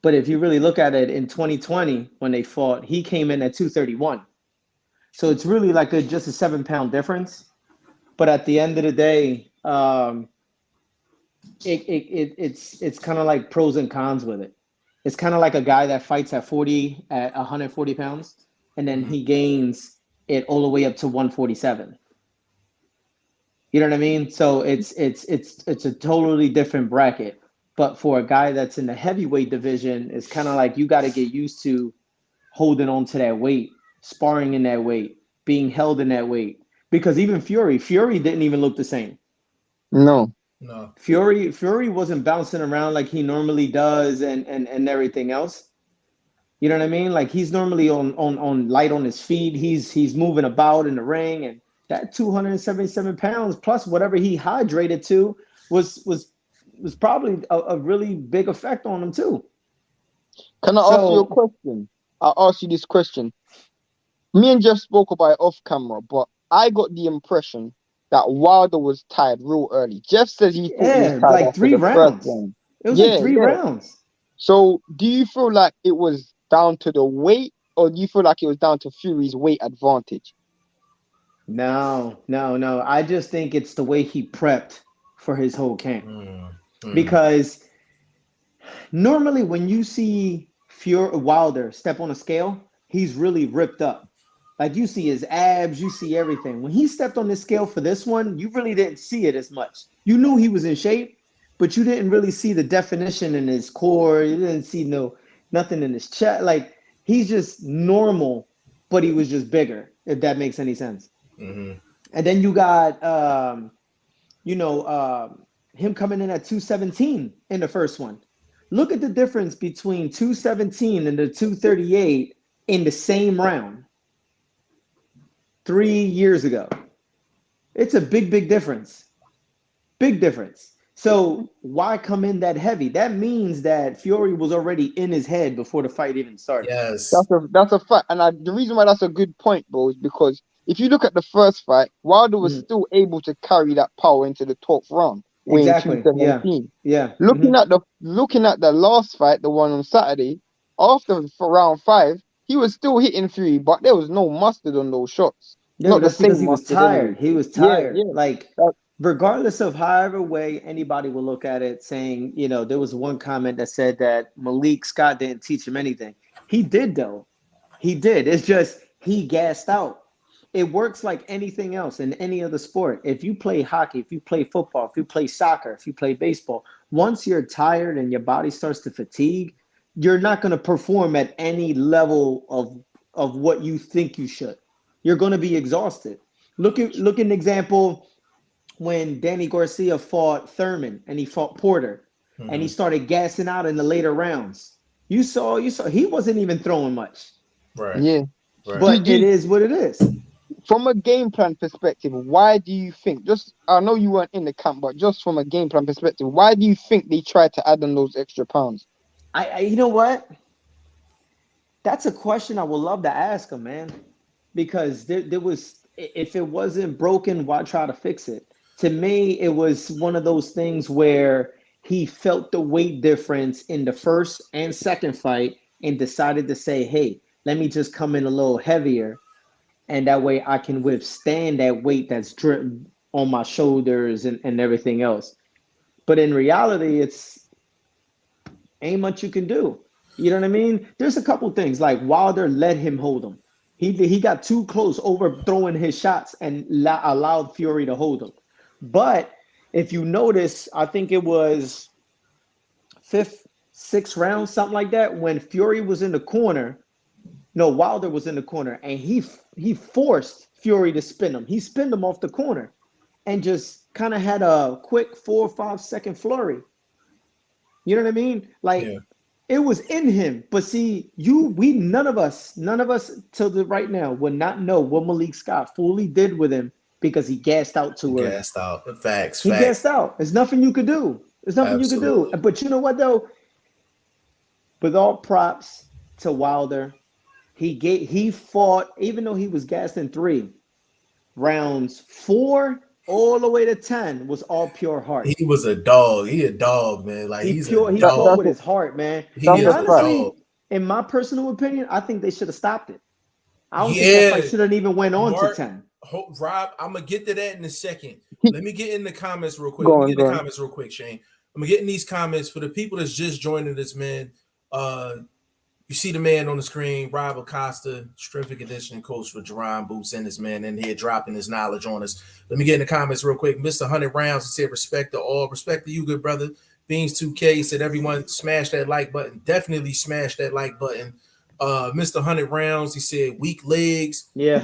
[SPEAKER 3] But if you really look at it in 2020 when they fought, he came in at 231. So it's really like just a 7-pound difference. But at the end of the day, it's kind of like pros and cons with it. It's kind of like a guy that fights at 140 pounds, and then he gains it all the way up to 147. You know what I mean? So it's a totally different bracket. But for a guy that's in the heavyweight division, it's kind of like you got to get used to holding on to that weight, sparring in that weight, being held in that weight. Because even Fury didn't even look the same.
[SPEAKER 1] No.
[SPEAKER 3] Fury wasn't bouncing around like he normally does and everything else. You know what I mean? Like he's normally on light on his feet. He's moving about in the ring, and that 277 pounds plus whatever he hydrated to was probably a really big effect on him too.
[SPEAKER 1] Can I ask you a question? I'll ask you this question. Me and Jeff spoke about it off camera, but I got the impression that Wilder was tired real early. Jeff says he thought he was tired
[SPEAKER 3] like
[SPEAKER 1] after
[SPEAKER 3] 3
[SPEAKER 1] the first
[SPEAKER 3] rounds.
[SPEAKER 1] round.
[SPEAKER 3] It was like 3 rounds.
[SPEAKER 1] So do you feel like it was down to the weight, or do you feel like it was down to Fury's weight advantage?
[SPEAKER 3] No. I just think it's the way he prepped for his whole camp. Because normally when you see Wilder step on a scale, he's really ripped up. Like you see his abs, you see everything. When he stepped on the scale for this one, you really didn't see it as much. You knew he was in shape, but you didn't really see the definition in his core. You didn't see nothing in his chest. Like he's just normal, but he was just bigger, if that makes any sense. And then you got him coming in at 217 in the first one. Look at the difference between 217 and the 238 in the same round 3 years ago. It's a big difference. Big difference. So why come in that heavy? That means that Fury was already in his head before the fight even started.
[SPEAKER 2] Yes.
[SPEAKER 1] That's a fact. And the reason why that's a good point, bro, is because if you look at the first fight, Wilder was
[SPEAKER 3] Mhm.
[SPEAKER 1] still able to carry that power into the 12th round, weighing
[SPEAKER 3] Exactly. Yeah.
[SPEAKER 1] 217.
[SPEAKER 3] Yeah.
[SPEAKER 1] Looking at the last fight, the one on Saturday, after for round 5, he was still hitting Fury, but there was no mustard on those shots.
[SPEAKER 3] Yeah, but
[SPEAKER 1] Not the
[SPEAKER 3] that's because
[SPEAKER 1] same
[SPEAKER 3] he was
[SPEAKER 1] mustard anyway.
[SPEAKER 3] tired. He was
[SPEAKER 1] Yeah,
[SPEAKER 3] tired.
[SPEAKER 1] yeah.
[SPEAKER 3] Like,
[SPEAKER 1] That,
[SPEAKER 3] regardless of however way anybody will look at it, saying, there was one comment that said that Malik Scott didn't teach him anything. He did, though. He did. It's just he gassed out. It works like anything else in any other sport. If you play hockey, if you play football, if you play soccer, if you play baseball, once you're tired and your body starts to fatigue, you're not going to perform at any level of what you think you should. You're going to be exhausted. Look at an example when Danny Garcia fought Thurman and he fought Porter and he started gassing out in the later rounds. You saw he wasn't even throwing much.
[SPEAKER 2] Right.
[SPEAKER 1] yeah.
[SPEAKER 2] Right.
[SPEAKER 3] But it
[SPEAKER 1] Do,
[SPEAKER 3] is what it is.
[SPEAKER 1] from a game plan perspective, why do you think, just I know you weren't in the camp, but just from a game plan perspective, why do you think they tried to add on those extra pounds?
[SPEAKER 3] I you know what? That's a question I would love to ask him, man. Because there was, if it wasn't broken, why try to fix it? To me, it was one of those things where he felt the weight difference in the first and second fight and decided to say, hey, let me just come in a little heavier. And that way I can withstand that weight that's dripping on my shoulders and everything else. But in reality, it's ain't much you can do. You know what I mean? There's a couple things like Wilder let him hold him. He got too close, overthrowing his shots and allowed Fury to hold him. But if you notice, I think it was fifth, sixth round, something like that, when Fury was in the corner. No, Wilder was in the corner, and he forced Fury to spin him. He spinned him off the corner, and just kind of had a quick 4 or 5 second flurry. You know what I mean? Like,
[SPEAKER 2] Yeah.
[SPEAKER 3] it was in him. But see, none of us till the right now would not know what Malik Scott fully did with him because he gassed out too early.
[SPEAKER 2] Gassed out. Facts.
[SPEAKER 3] He
[SPEAKER 2] Facts.
[SPEAKER 3] gassed out. There's nothing you could do. There's nothing you could do.
[SPEAKER 2] Absolutely.
[SPEAKER 3] But you know what though? With all props to Wilder, he fought, even though he was gassed in 3 rounds, 4 all the way to 10 was all pure heart.
[SPEAKER 2] He was a dog. He a dog, man. Like
[SPEAKER 3] He
[SPEAKER 2] he's a
[SPEAKER 3] fought
[SPEAKER 2] dog.
[SPEAKER 3] with his heart, man.
[SPEAKER 2] He
[SPEAKER 3] And
[SPEAKER 2] is
[SPEAKER 1] That's
[SPEAKER 2] a
[SPEAKER 1] a fact.
[SPEAKER 3] honestly,
[SPEAKER 2] dog.
[SPEAKER 3] in my personal opinion, I think they should have stopped it. I don't think
[SPEAKER 2] Yeah.
[SPEAKER 3] that fight should have even went on
[SPEAKER 2] Mark,
[SPEAKER 3] to 10.
[SPEAKER 2] Rob, I'm gonna get to that in a second. Let me get in the comments real quick.
[SPEAKER 1] Go on.
[SPEAKER 2] Comments real quick, Shane. I'm gonna get in these comments for the people that's just joining us, man. You see the man on the screen, Rob Acosta, strength and conditioning coach for Jerron Boots, and this man in here dropping his knowledge on us. Let me get in the comments real quick. Mr. 100 Rounds, he said, respect to all. Respect to you, good brother. Beans 2K said, everyone smash that like button. Definitely smash that like button. Mr. 100 Rounds, he said, weak legs.
[SPEAKER 3] Yeah.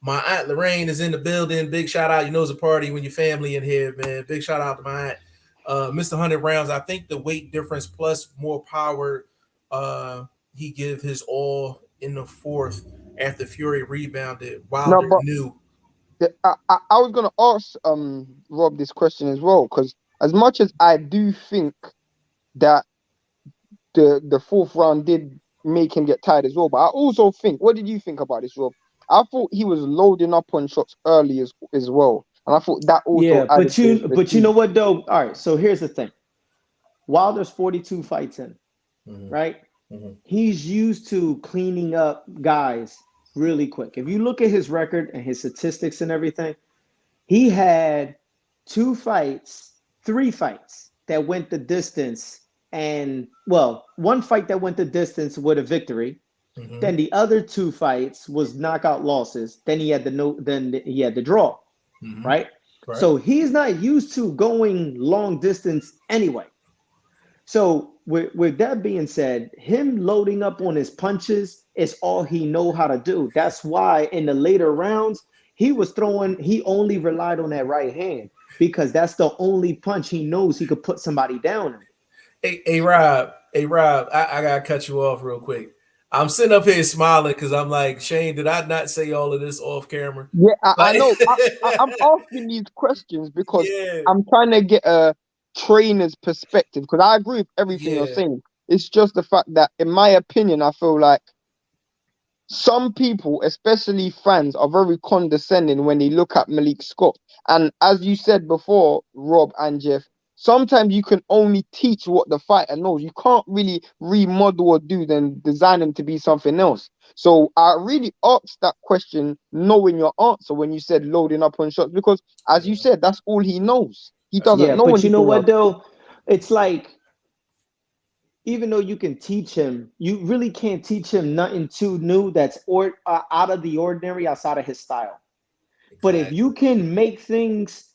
[SPEAKER 2] My aunt Lorraine is in the building. Big shout out. You know it's a party when your family in here, man. Big shout out to my aunt. Mr. 100 Rounds, I think the weight difference plus more power, he give his all in the 4th after Fury rebounded. Wilder knew.
[SPEAKER 1] I was gonna ask Rob this question as well, because as much as I do think that the 4th round did make him get tired as well, but I also think, what did you think about this, Rob? I thought he was loading up on shots early as well, and I thought that also added
[SPEAKER 3] but
[SPEAKER 1] to his
[SPEAKER 3] you know what though? All right, so here's the thing. Wilder's 42 fights in, right? He's used to cleaning up guys really quick. If you look at his record and his statistics and everything, he had 3 fights that went the distance, and one fight that went the distance with a victory. Then the other 2 fights was knockout losses. Then he had the draw, right? So he's not used to going long distance anyway. So with that being said, him loading up on his punches is all he know how to do. That's why in the later rounds, he only relied on that right hand because that's the only punch he knows he could put somebody down in.
[SPEAKER 2] Hey Rob, I gotta cut you off real quick. I'm sitting up here smiling because I'm like, Shane, did I not say all of this off camera?
[SPEAKER 1] Yeah, I know. I'm asking these questions because I'm trying to get a trainer's perspective, because I agree with everything you're saying. It's just the fact that, in my opinion, I feel like some people, especially fans, are very condescending when they look at Malik Scott. And as you said before, Rob and Jeff, sometimes you can only teach what the fighter knows. You can't really remodel or do then design him to be something else. So I really asked that question knowing your answer when you said loading up on shots, because as you said, that's all he knows. He doesn't
[SPEAKER 3] Yeah,
[SPEAKER 1] know
[SPEAKER 3] but you know
[SPEAKER 1] anything
[SPEAKER 3] what
[SPEAKER 1] else.
[SPEAKER 3] though? It's like, even though you can teach him, you really can't teach him nothing too new that's out of the ordinary outside of his style. But if you
[SPEAKER 2] Exactly.
[SPEAKER 3] can make things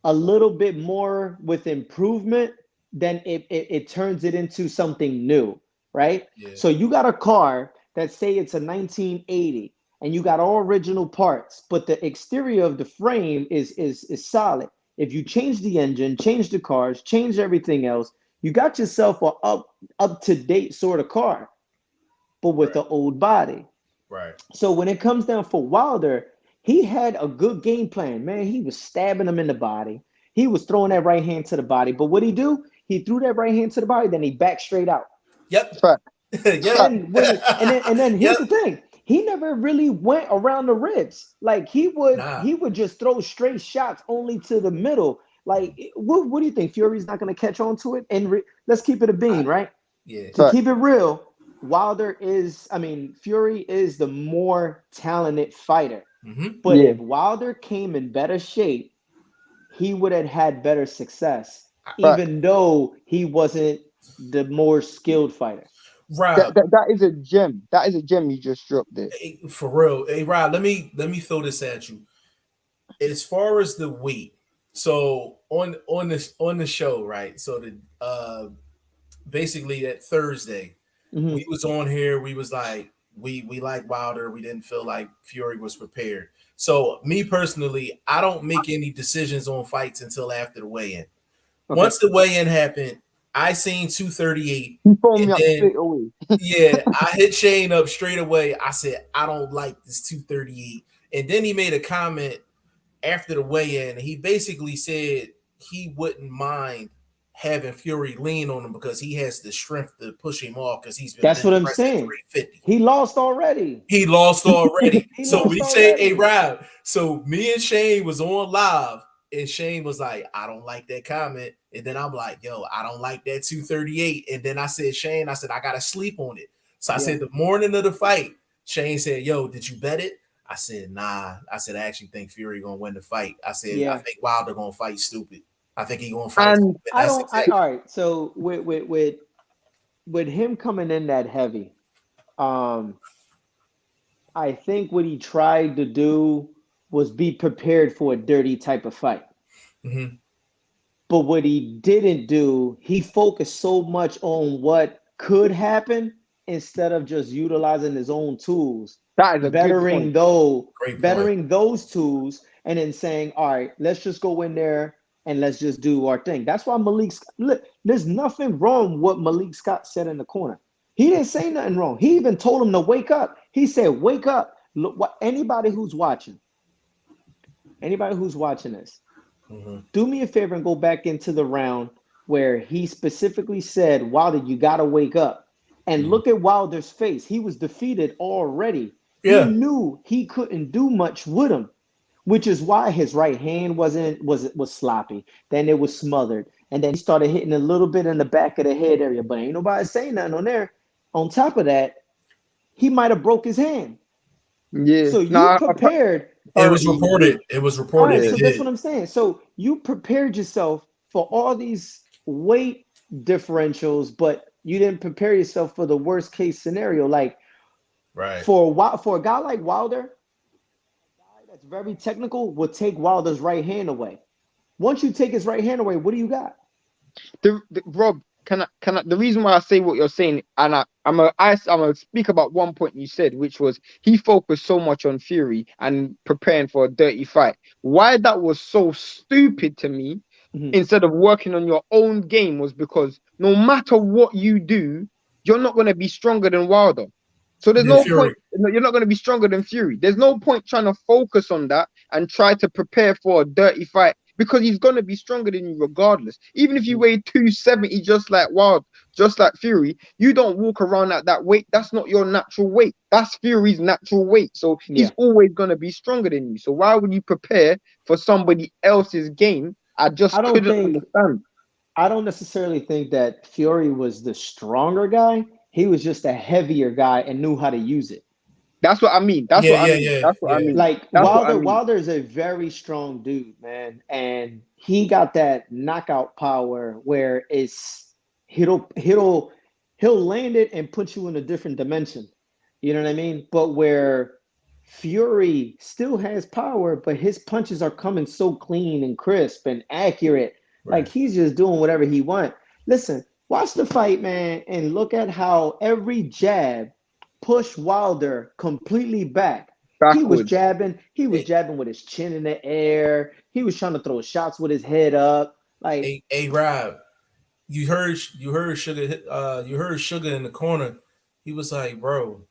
[SPEAKER 3] a little bit more with improvement, then it turns it into something new, right?
[SPEAKER 2] Yeah.
[SPEAKER 3] So you got a car that say it's a 1980 and you got all original parts, but the exterior of the frame is solid. If you change the engine, change the cars, change everything else, you got yourself a up to date sort of car, but with
[SPEAKER 2] Right.
[SPEAKER 3] an old body.
[SPEAKER 2] Right.
[SPEAKER 3] So when it comes down for Wilder, he had a good game plan, man. He was stabbing him in the body. He was throwing that right hand to the body. But what he do? He threw that right hand to the body, then he backed straight out.
[SPEAKER 2] Yep.
[SPEAKER 1] Fact,
[SPEAKER 2] Yep.
[SPEAKER 1] fact.
[SPEAKER 3] And then
[SPEAKER 2] Yep.
[SPEAKER 3] here's the thing. He never really went around the ribs. Like he would
[SPEAKER 2] Nah.
[SPEAKER 3] he would just throw straight shots only to the middle. Like what do you think? Fury's not going to catch on to it? And let's keep it a bean, right?
[SPEAKER 2] Yeah.
[SPEAKER 3] To
[SPEAKER 1] Fact.
[SPEAKER 3] keep it real, Fury is the more talented fighter.
[SPEAKER 2] Mm-hmm.
[SPEAKER 3] But
[SPEAKER 1] Yeah.
[SPEAKER 3] if Wilder came in better shape, he would have had better success,
[SPEAKER 1] Fact.
[SPEAKER 3] even though he wasn't the more skilled fighter.
[SPEAKER 2] Rob,
[SPEAKER 1] That is a gem. That is a gem you just dropped there.
[SPEAKER 2] for real. Hey, Rob, let me throw this at you. As far as the weight, so on the show, right? So the basically that Thursday,
[SPEAKER 3] Mm-hmm.
[SPEAKER 2] we was on here. We was like, we like Wilder. We didn't feel like Fury was prepared. So me personally, I don't make any decisions on fights until after the weigh-in.
[SPEAKER 3] Okay.
[SPEAKER 2] Once the weigh-in happened, I seen 238,
[SPEAKER 1] He phoned
[SPEAKER 2] and
[SPEAKER 1] me up
[SPEAKER 2] then
[SPEAKER 1] straight away.
[SPEAKER 2] yeah, I hit Shane up straight away. I said, I don't like this 238. And then he made a comment after the weigh-in. He basically said he wouldn't mind having Fury lean on him because he has the strength to push him off because he's been
[SPEAKER 3] That's
[SPEAKER 2] bench
[SPEAKER 3] what I'm
[SPEAKER 2] pressing
[SPEAKER 3] saying.
[SPEAKER 2] 350.
[SPEAKER 3] He lost already.
[SPEAKER 2] He lost already.
[SPEAKER 3] He
[SPEAKER 2] So
[SPEAKER 3] lost
[SPEAKER 2] we say, hey,
[SPEAKER 3] already.
[SPEAKER 2] Rob. So me and Shane was on live, and Shane was like, I don't like that comment. And then I'm like, yo, I don't like that 238. And then I said, Shane, I said, I got to sleep on it. So I
[SPEAKER 3] Yeah.
[SPEAKER 2] said, the morning of the fight, Shane said, yo, did you bet it? I said, nah. I said, I actually think Fury going to win the fight. I said, I
[SPEAKER 3] Yeah.
[SPEAKER 2] think Wilder going to fight stupid. I think he going to fight
[SPEAKER 1] And
[SPEAKER 2] stupid.
[SPEAKER 3] I
[SPEAKER 2] That's
[SPEAKER 3] don't.
[SPEAKER 2] exactly.
[SPEAKER 3] All right. So with him coming in that heavy, I think what he tried to do was be prepared for a dirty type of fight.
[SPEAKER 2] Mm-hmm.
[SPEAKER 3] But what he didn't do, he focused so much on what could happen instead of just utilizing his own tools,
[SPEAKER 1] that is a good
[SPEAKER 3] bettering
[SPEAKER 1] point.
[SPEAKER 3] those,
[SPEAKER 2] Great point.
[SPEAKER 3] bettering those tools, and then saying, "All right, let's just go in there and let's just do our thing." That's why look, there's nothing wrong with what Malik Scott said in the corner. He didn't say nothing wrong. He even told him to wake up. He said, "Wake up!" Look, what anybody who's watching this,
[SPEAKER 2] Mm-hmm.
[SPEAKER 3] do me a favor and go back into the round where he specifically said, Wilder, you got to wake up. And look at Wilder's face. He was defeated already. He
[SPEAKER 2] Yeah.
[SPEAKER 3] knew he couldn't do much with him, which is why his right hand was sloppy. Then it was smothered. And then he started hitting a little bit in the back of the head area. But ain't nobody saying nothing on there. On top of that, he might have broke his hand.
[SPEAKER 1] Yeah.
[SPEAKER 3] So you
[SPEAKER 1] Nah,
[SPEAKER 3] prepared.
[SPEAKER 2] It was
[SPEAKER 1] apparently he
[SPEAKER 2] reported.
[SPEAKER 1] did.
[SPEAKER 2] It was
[SPEAKER 3] All
[SPEAKER 2] reported.
[SPEAKER 3] right,
[SPEAKER 2] He
[SPEAKER 3] so
[SPEAKER 1] Yeah.
[SPEAKER 3] that's
[SPEAKER 2] did.
[SPEAKER 3] what I'm saying. So you prepared yourself for all these weight differentials, but you didn't prepare yourself for the worst case scenario. Like
[SPEAKER 2] Right.
[SPEAKER 3] for a guy like Wilder, a guy that's very technical will take Wilder's right hand away. Once you take his right hand away, what do you got?
[SPEAKER 1] Rob, can I, the reason why I say what you're saying, and I'm gonna speak about one point you said, which was he focused so much on Fury and preparing for a dirty fight. Why that was so stupid to me,
[SPEAKER 3] Mhm.
[SPEAKER 1] instead of working on your own game, was because no matter what you do, you're not gonna be stronger than Wilder. So there's
[SPEAKER 2] Then
[SPEAKER 1] no
[SPEAKER 2] Fury.
[SPEAKER 1] point. You're not going to be stronger than Fury. There's no point trying to focus on that and try to prepare for a dirty fight because he's gonna be stronger than you regardless. Even if you weigh 270, just like Fury, you don't walk around at that weight. That's not your natural weight. That's Fury's natural weight. So he's always gonna be stronger than you. So why would you prepare for somebody else's game? I couldn't understand.
[SPEAKER 3] I don't necessarily think that Fury was the stronger guy. He was just a heavier guy and knew how to use it.
[SPEAKER 1] That's what I mean. That's what I mean.
[SPEAKER 3] Like Wilder is a very strong dude, man, and he got that knockout power where he'll land it and put you in a different dimension. You know what I mean? But where Fury still has power, but his punches are coming so clean and crisp and accurate. Right. Like he's just doing whatever he wants. Listen, watch the fight, man, and look at how every jab pushed Wilder completely back. Backwards. He was jabbing with his chin in the air. He was trying to throw shots with his head up. Like,
[SPEAKER 2] hey Rob, you heard Sugar in the corner. He was like, bro,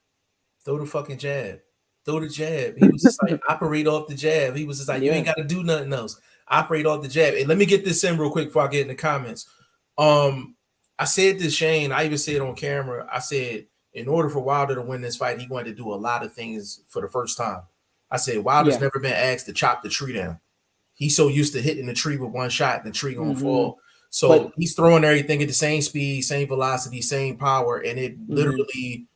[SPEAKER 2] throw the fucking jab. Throw the jab. He was just like, operate off the jab. He was just like, you ain't got to do nothing else. Operate off the jab. And let me get this in real quick before I get in the comments. I said to Shane, I even said on camera, I said, in order for Wilder to win this fight, he wanted to do a lot of things for the first time. I said, Wilder's never been asked to chop the tree down. He's so used to hitting the tree with one shot and the tree gonna fall. So he's throwing everything at the same speed, same velocity, same power, and it literally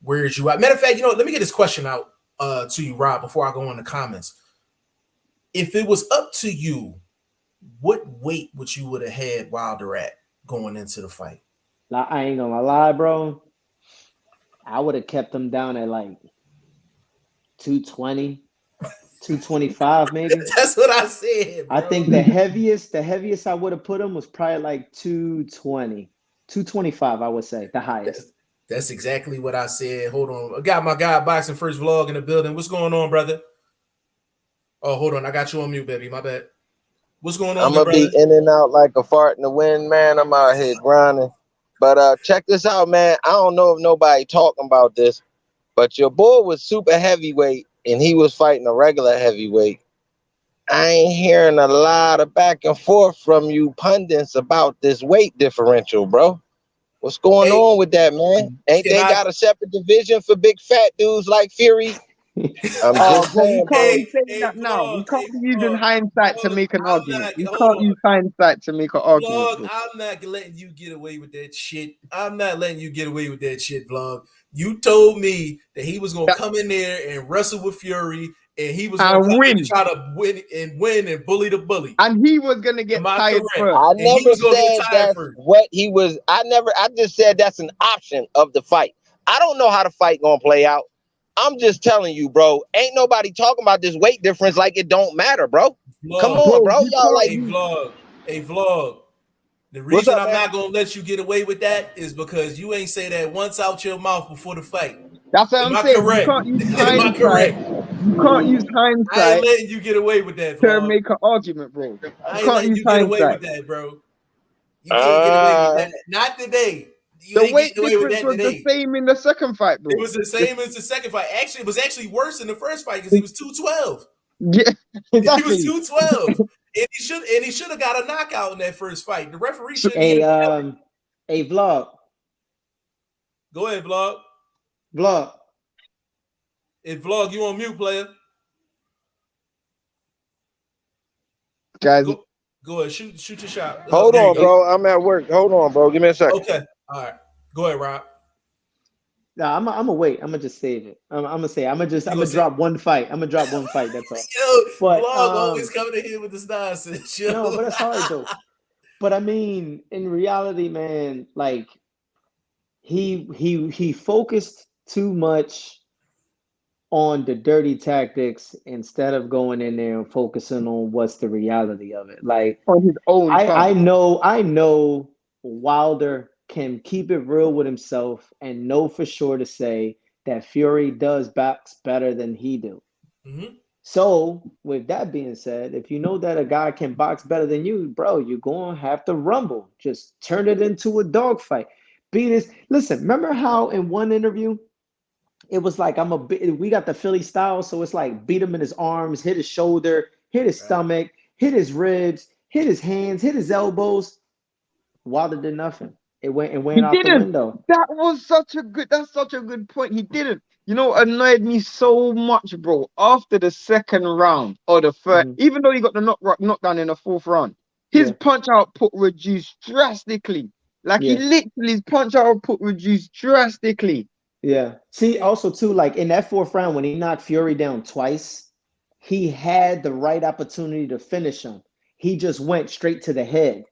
[SPEAKER 2] wears you out. Matter of fact, let me get this question out to you, Rob, before I go in the comments. If it was up to you, what weight would you have had Wilder at going into the fight?
[SPEAKER 3] I ain't gonna lie, bro. I would have kept him down at like 220, 225 maybe.
[SPEAKER 2] That's what I said, bro.
[SPEAKER 3] I think the heaviest I would have put him was probably like 220, 225, I would say, the highest.
[SPEAKER 2] That's exactly what I said. Hold on. I got my guy BoxingFirst Vlog in the building. What's going on, brother? Oh, hold on. I got you on mute, baby. My bad. What's going on,
[SPEAKER 4] I'm going to be in and out like a fart in the wind, man. I'm out here grinding. But check this out, man. I don't know if nobody talking about this, but your boy was super heavyweight and he was fighting a regular heavyweight. I ain't hearing a lot of back and forth from you pundits about this weight differential, bro. What's going on with that, man? Ain't they got a separate division for big fat dudes like Fury?
[SPEAKER 1] I'm just saying, you can't be saying that now. You can't be using hindsight to make an argument. You can't use hindsight to make an argument.
[SPEAKER 2] Vlog, I'm not letting you get away with that shit. I'm not letting you get away with that shit, Vlog. You told me that he was going to come in there and wrestle with Fury, and he was going to try to win and bully the bully.
[SPEAKER 1] And he was going to get tired first.
[SPEAKER 4] I never said that's what he was. I just said that's an option of the fight. I don't know how the fight going to play out. I'm just telling you, bro. Ain't nobody talking about this weight difference like it don't matter, bro.
[SPEAKER 2] Vlog,
[SPEAKER 4] come on, bro. Y'all like
[SPEAKER 2] Vlog. The reason I'm not gonna let you get away with that is because you ain't say that once out your mouth before the fight.
[SPEAKER 1] That's what I'm saying.
[SPEAKER 2] Correct?
[SPEAKER 1] You can't use hindsight. You can't use hindsight.
[SPEAKER 2] I ain't letting you get away with that,
[SPEAKER 1] Vlog. To make an argument, bro.
[SPEAKER 2] I ain't letting you get away with that, bro. You can't get away with that. Not today.
[SPEAKER 1] The weight difference was the same in the second fight, bro.
[SPEAKER 2] It was the same as the second fight. Actually, it was actually worse in the first fight because he was 212.
[SPEAKER 1] Yeah, exactly.
[SPEAKER 2] He was 212, and he should have got a knockout in that first fight. The referee should.
[SPEAKER 3] Hey, Vlog.
[SPEAKER 2] Go ahead, Vlog. Hey, Vlog, you on mute, player?
[SPEAKER 1] Guys,
[SPEAKER 2] go ahead, shoot your shot.
[SPEAKER 4] Hold on, bro. I'm at work. Hold on, bro. Give me a second.
[SPEAKER 2] Okay. All right, go ahead, Rob.
[SPEAKER 3] No, I'm gonna wait. I'm gonna just save it. I'm gonna drop one fight. I'm gonna drop one fight. That's all.
[SPEAKER 2] Yo, but Vlog always coming in here with this nonsense. Yo.
[SPEAKER 3] No, but that's hard though. But I mean, in reality, man, like he focused too much on the dirty tactics instead of going in there and focusing on what's the reality of it. Like
[SPEAKER 1] on his own.
[SPEAKER 3] I know Wilder can keep it real with himself and know for sure to say that Fury does box better than he do.
[SPEAKER 2] Mm-hmm.
[SPEAKER 3] So with that being said, if you know that a guy can box better than you, bro, you're going to have to rumble. Just turn it into a dogfight. Listen, remember how in one interview, it was like, we got the Philly style. So it's like beat him in his arms, hit his shoulder, hit his stomach, hit his ribs, hit his hands, hit his elbows. Wilder did nothing. It went
[SPEAKER 1] He
[SPEAKER 3] out the
[SPEAKER 1] didn't.
[SPEAKER 3] window.
[SPEAKER 1] That's such a good point. He didn't. You know what annoyed me so much, bro? After the second round or the third, even though he got the knockdown in the fourth round, his punch output reduced drastically. Like he literally, his punch output reduced drastically.
[SPEAKER 3] Yeah. See, also too, like in that fourth round when he knocked Fury down twice, he had the right opportunity to finish him. He just went straight to the head,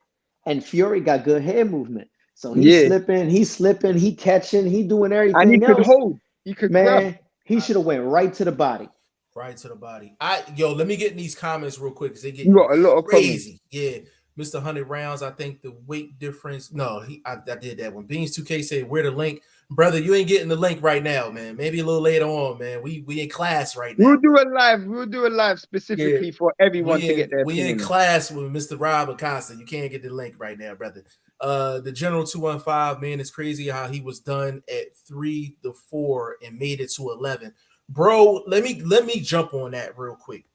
[SPEAKER 3] and Fury got good head movement. So he's slipping, he catching, he doing everything
[SPEAKER 1] And he could
[SPEAKER 3] else.
[SPEAKER 1] hold. He could grab.
[SPEAKER 3] Man, he should have went right to the body.
[SPEAKER 2] Right to the body. Let me get in these comments real quick because they get
[SPEAKER 1] You got a lot of
[SPEAKER 2] crazy. Yeah. Mr. 100 Rounds, I think the weight difference. No, I did that one. Beans 2K said, where the link? Brother, you ain't getting the link right now, man. Maybe a little later on, man. We in class right now.
[SPEAKER 1] We'll do a live specifically for everyone to get their opinion.
[SPEAKER 2] We in class with Mr. Rob Acosta. You can't get the link right now, brother. The General 215, man, it's crazy how he was done at 3-4 and made it to 11. Bro, let me jump on that real quick.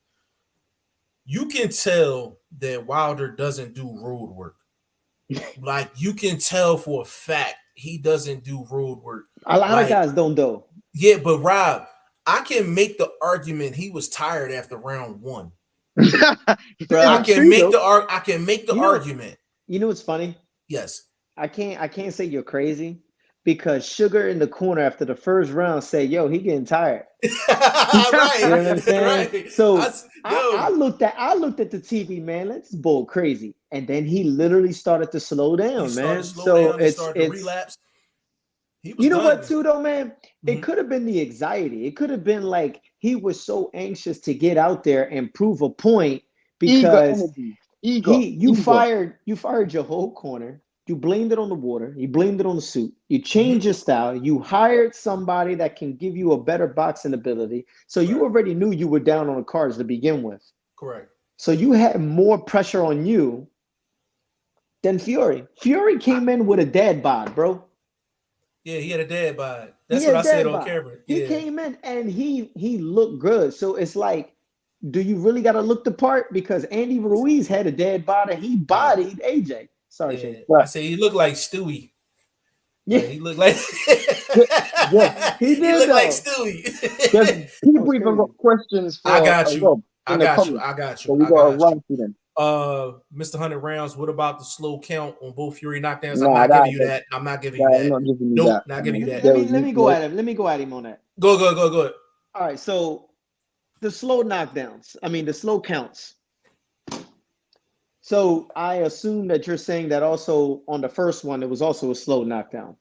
[SPEAKER 2] You can tell that Wilder doesn't do road work. Like, you can tell for a fact he doesn't do road work.
[SPEAKER 3] A lot of guys don't though.
[SPEAKER 2] Yeah, but Rob, I can make the argument he was tired after round 1.
[SPEAKER 3] Bro,
[SPEAKER 2] I can make the argument.
[SPEAKER 3] You know what's funny?
[SPEAKER 2] Yes.
[SPEAKER 3] I can't say you're crazy because Sugar in the corner after the first round said, yo, he getting tired.
[SPEAKER 2] Right.
[SPEAKER 3] You know what I'm saying?
[SPEAKER 2] Right.
[SPEAKER 3] So I looked at the TV, man. Let's bull crazy. And then he literally started to slow down, man. It's
[SPEAKER 2] relapse.
[SPEAKER 3] You know what, too, though, man? It could have been the anxiety. It could have been like he was so anxious to get out there and prove a point because you fired your whole corner. You blamed it on the water. You blamed it on the suit. You changed your style. You hired somebody that can give you a better boxing ability. So you already knew you were down on the cards to begin with.
[SPEAKER 2] Correct.
[SPEAKER 3] So you had more pressure on you than Fury. Fury came in with a dad bod, bro.
[SPEAKER 2] Yeah, he had a dad bod. That's what I said on camera.
[SPEAKER 3] He came in and he looked good. So it's like, do you really got to look the part? Because Andy Ruiz had a dad bod and he bodied AJ. Sorry, Shane.
[SPEAKER 2] I say he looked like Stewie. Yeah, he looked like
[SPEAKER 3] he did.
[SPEAKER 2] He looked like Stewie.
[SPEAKER 1] People even got questions for
[SPEAKER 2] I got you.
[SPEAKER 1] So we got to run through them.
[SPEAKER 2] Mr. 100 Rounds, what about the slow count on both Fury knockdowns? I'm not giving you that. I'm not giving you that.
[SPEAKER 1] I'm not giving you
[SPEAKER 2] nope,
[SPEAKER 1] that.
[SPEAKER 2] Not giving you that.
[SPEAKER 3] Let me go at him. Let me go at him on that.
[SPEAKER 2] Go.
[SPEAKER 3] All right, so the slow knockdowns. I mean, the slow counts. So I assume that you're saying that also on the first one, it was also a slow knockdown.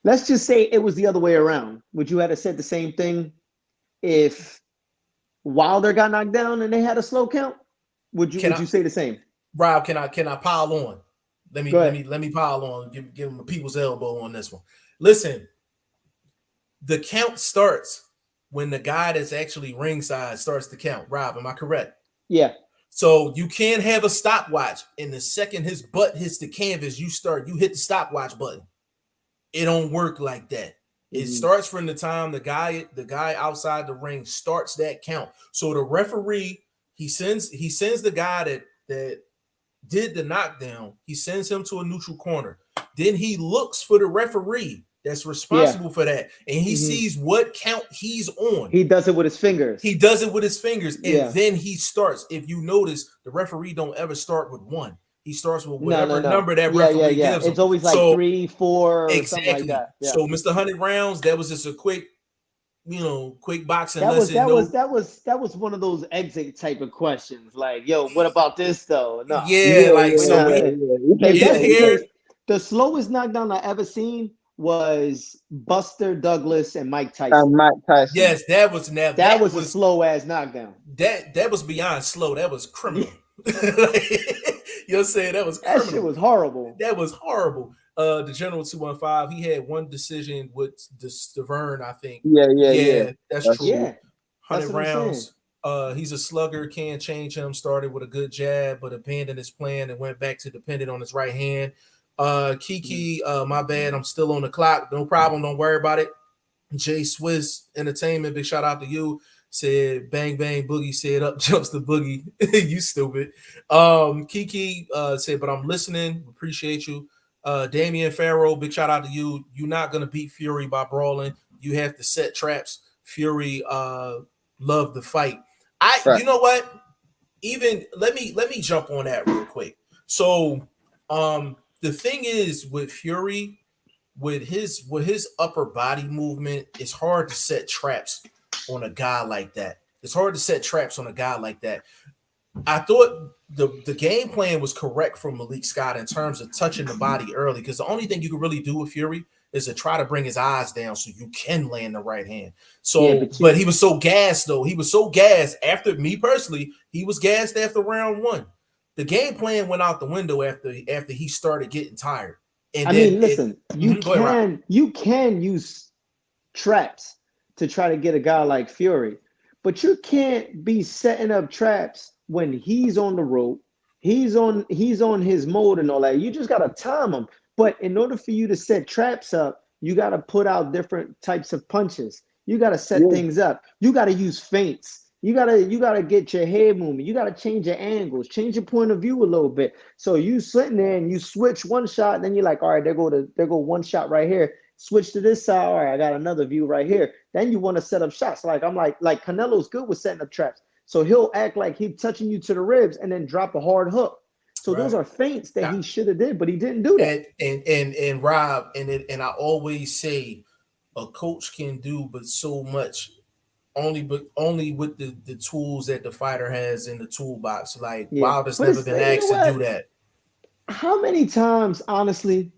[SPEAKER 3] Let's just say it was the other way around. Would you have said the same thing if Wilder got knocked down and they had a slow count? Would you say the same?
[SPEAKER 2] Rob, can I pile on? Let me pile on. Give him a people's elbow on this one. Listen, the count starts when the guy that's actually ringside starts to count. Rob, am I correct?
[SPEAKER 3] Yeah.
[SPEAKER 2] So you can't have a stopwatch. And the second his butt hits the canvas, you hit the stopwatch button. It don't work like that. It starts from the time the guy outside the ring starts that count. So the referee, he sends the guy that did the knockdown, he sends him to a neutral corner. Then he looks for the referee that's responsible for that, and he sees what count he's on.
[SPEAKER 3] He does it with his fingers.
[SPEAKER 2] And then he starts. If you notice, the referee don't ever start with 1. He starts with whatever number that referee gives him.
[SPEAKER 3] It's always like 3, 4, exactly. Something like that. Yeah.
[SPEAKER 2] So Mr. 100 Rounds, that was just a quick boxing lesson.
[SPEAKER 3] That was one of those exit type of questions. Like, yo, what about this though? No. The slowest knockdown I ever seen was Buster Douglas and Mike Tyson.
[SPEAKER 2] Yes, that was
[SPEAKER 3] a slow ass knockdown.
[SPEAKER 2] That was beyond slow. That was criminal. You're saying that was criminal.
[SPEAKER 3] That shit was horrible.
[SPEAKER 2] That was horrible. The General 215, he had one decision with the Stavern, I think. Yeah. That's true.
[SPEAKER 3] Yeah.
[SPEAKER 2] 100 Rounds. He's a slugger, can't change him. Started with a good jab, but abandoned his plan and went back to dependent on his right hand. Kiki, my bad. I'm still on the clock. No problem. Don't worry about it. Jay Swiss Entertainment, big shout out to you. said bang bang boogie said up jumps the boogie. You stupid. Kiki said, but I'm listening. Appreciate you. Damian Farrow, big shout out to you. You're not gonna beat Fury by brawling. You have to set traps. Fury loved the fight.
[SPEAKER 1] Right.
[SPEAKER 2] You know what? Even let me jump on that real quick. So the thing is with Fury, with his upper body movement, it's hard to set traps on a guy like that. It's hard to set traps on a guy like that. I thought the game plan was correct from Malik Scott in terms of touching the body early, because the only thing you can really do with Fury is to try to bring his eyes down so you can land the right hand. So, but he was so gassed though. He was so gassed after me personally. He was gassed after round 1. The game plan went out the window after he started getting tired. And
[SPEAKER 3] I mean, listen, you can use traps to try to get a guy like Fury, but you can't be setting up traps when he's on the rope, he's on his mode and all that. You just gotta time him. But in order for you to set traps up, you gotta put out different types of punches. You gotta set things up. You gotta use feints. You gotta get your head movement. You gotta change your angles, change your point of view a little bit. So you sitting there and you switch one shot, and then you're like, all right, there go one shot right here. Switch to this side. All right, I got another view right here. Then you want to set up shots. Like Canelo's good with setting up traps. So he'll act like he's touching you to the ribs and then drop a hard hook. So those are feints that he should have did, but he didn't do that.
[SPEAKER 2] And Rob, and I always say a coach can do but so much, only with the tools that the fighter has in the toolbox. Like Wilder's never been asked to do that.
[SPEAKER 3] How many times, honestly,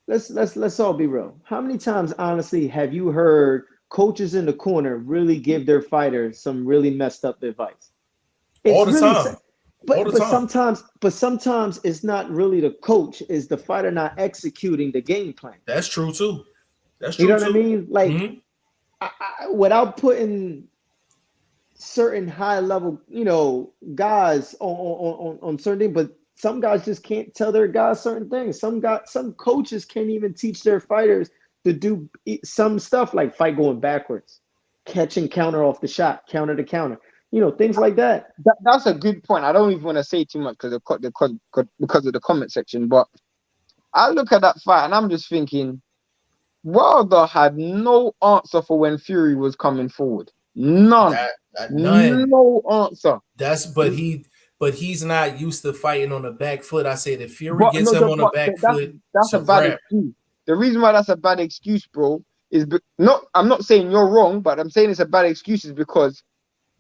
[SPEAKER 3] let's all be real. How many times, honestly, have you heard coaches in the corner really give their fighters some really messed up advice?
[SPEAKER 2] All the time.
[SPEAKER 3] But sometimes it's not really the coach, it's the fighter not executing the game plan.
[SPEAKER 2] That's true too. You
[SPEAKER 3] know what I mean? Like, without putting certain high level, guys on certain things, but some guys just can't tell their guys certain things. Some coaches can't even teach their fighters to do some stuff like fight going backwards, catch and counter off the shot, counter to counter, things like that.
[SPEAKER 1] That's a good point. I don't even want to say too much because of the comment section, but I look at that fight and I'm just thinking, Wilder had no answer for when Fury was coming forward. None. No answer.
[SPEAKER 2] But he's not used to fighting on the back foot. I say if Fury gets him on the back foot,
[SPEAKER 1] that's a bad excuse. The reason why that's a bad excuse, bro, is I'm not saying you're wrong, but I'm saying it's a bad excuse is because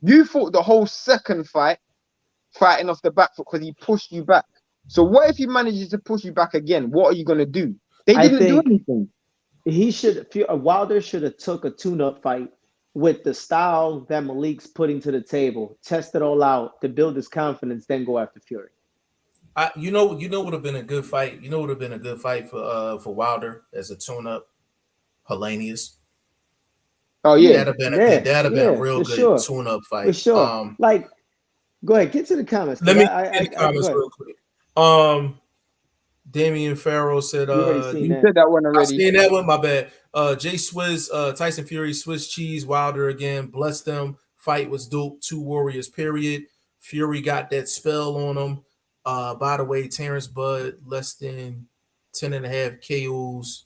[SPEAKER 1] you fought the whole second fight fighting off the back foot because he pushed you back. So what if he manages to push you back again? What are you gonna do? They didn't do anything.
[SPEAKER 3] Wilder should have took a tune-up fight with the style that Malik's putting to the table, test it all out to build his confidence, then go after Fury.
[SPEAKER 2] You know would have been a good fight. Would have been a good fight for Wilder as a tune-up. Hellenius.
[SPEAKER 1] Oh yeah,
[SPEAKER 2] that'd have been a real good tune-up fight.
[SPEAKER 3] For sure. Go ahead, get to the comments.
[SPEAKER 2] Let me get the comments real quick. Damian Farrow said,
[SPEAKER 1] you said that one already.
[SPEAKER 2] I've seen that one, my bad. Jay Swizz, Tyson Fury, Swiss cheese, Wilder again. Bless them. Fight was dope. 2 warriors, period. Fury got that spell on him. By the way, Terrence Bud, less than 10.5 KOs.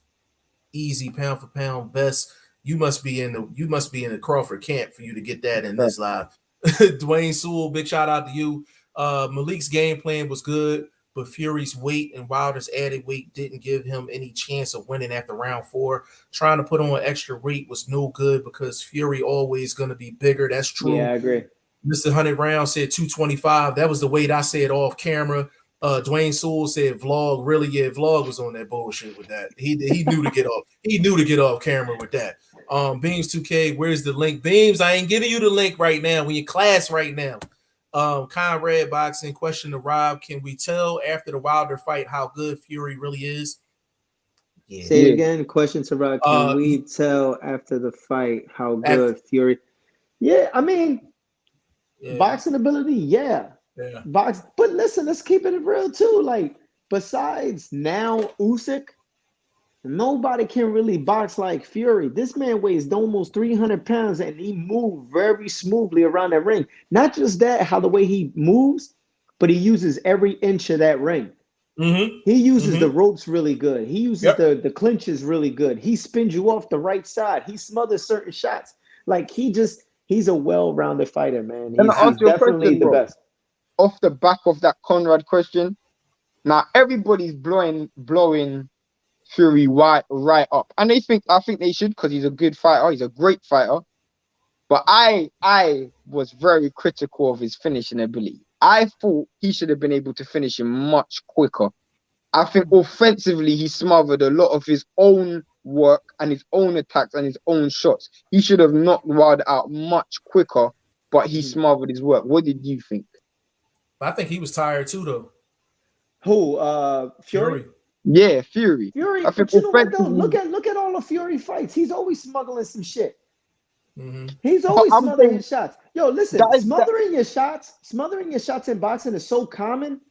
[SPEAKER 2] Easy pound for pound best. You must be in the Crawford camp for you to get that in this live. Dwayne Sewell, big shout out to you. Malik's game plan was good, but Fury's weight and Wilder's added weight didn't give him any chance of winning after round 4. Trying to put on extra weight was no good because Fury always going to be bigger. That's true.
[SPEAKER 3] Yeah, I agree.
[SPEAKER 2] Mr. 100 Round said 225. That was the weight I said off camera. Dwayne Sewell said vlog. Really, yeah, vlog was on that bullshit with that. He knew to get off. He knew to get off camera with that. Beams 2K, where's the link? Beams, I ain't giving you the link right now. We in class right now. Conrad Boxing, question to Rob. Can we tell after the Wilder fight how good Fury really is?
[SPEAKER 3] Yeah. Say it again. Question to Rob. Can we tell after the fight how good Fury? Yeah, I mean, boxing ability, yeah. But listen, let's keep it real too. Like, besides now Usyk, Nobody can really box like Fury. This man weighs almost 300 pounds and he moved very smoothly around that ring. Not just that, how the way he moves, but he uses every inch of that ring. He uses the ropes really good. He uses the clinches really good. He spins you off the right side. He smothers certain shots. Like he's a well-rounded fighter, man.
[SPEAKER 1] Can I
[SPEAKER 3] He's
[SPEAKER 1] ask you a
[SPEAKER 3] definitely
[SPEAKER 1] question,
[SPEAKER 3] the
[SPEAKER 1] bro?
[SPEAKER 3] best.
[SPEAKER 1] Off the back of that Conrad question, now everybody's blowing Fury right up, and I think they should, because he's a good fighter. He's a great fighter. But I was very critical of his finishing ability. I thought he should have been able to finish him much quicker. I think offensively he smothered a lot of his own work and his own attacks and his own shots. He should have knocked Wilder out much quicker, but he smothered his work. What did you think?
[SPEAKER 2] I think he was tired too, though.
[SPEAKER 3] Who? Fury?
[SPEAKER 1] Yeah, Fury.
[SPEAKER 3] Fury.
[SPEAKER 1] I think
[SPEAKER 3] But you know what though?
[SPEAKER 1] offensively,
[SPEAKER 3] Look at all the Fury fights. He's always smuggling some shit.
[SPEAKER 2] Mm-hmm.
[SPEAKER 3] He's always
[SPEAKER 1] I'm
[SPEAKER 3] smothering
[SPEAKER 1] saying,
[SPEAKER 3] his shots. Yo, listen, smothering your shots in boxing is so common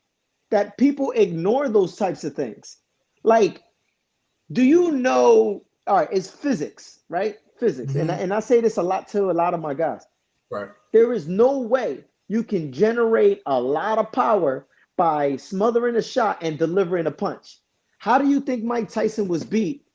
[SPEAKER 3] that people ignore those types of things. Like, do you know? All right, it's physics, right? Physics, and I say this a lot to a lot of my guys.
[SPEAKER 2] Right.
[SPEAKER 3] There is no way you can generate a lot of power by smothering a shot and delivering a punch. How do you think Mike Tyson was beat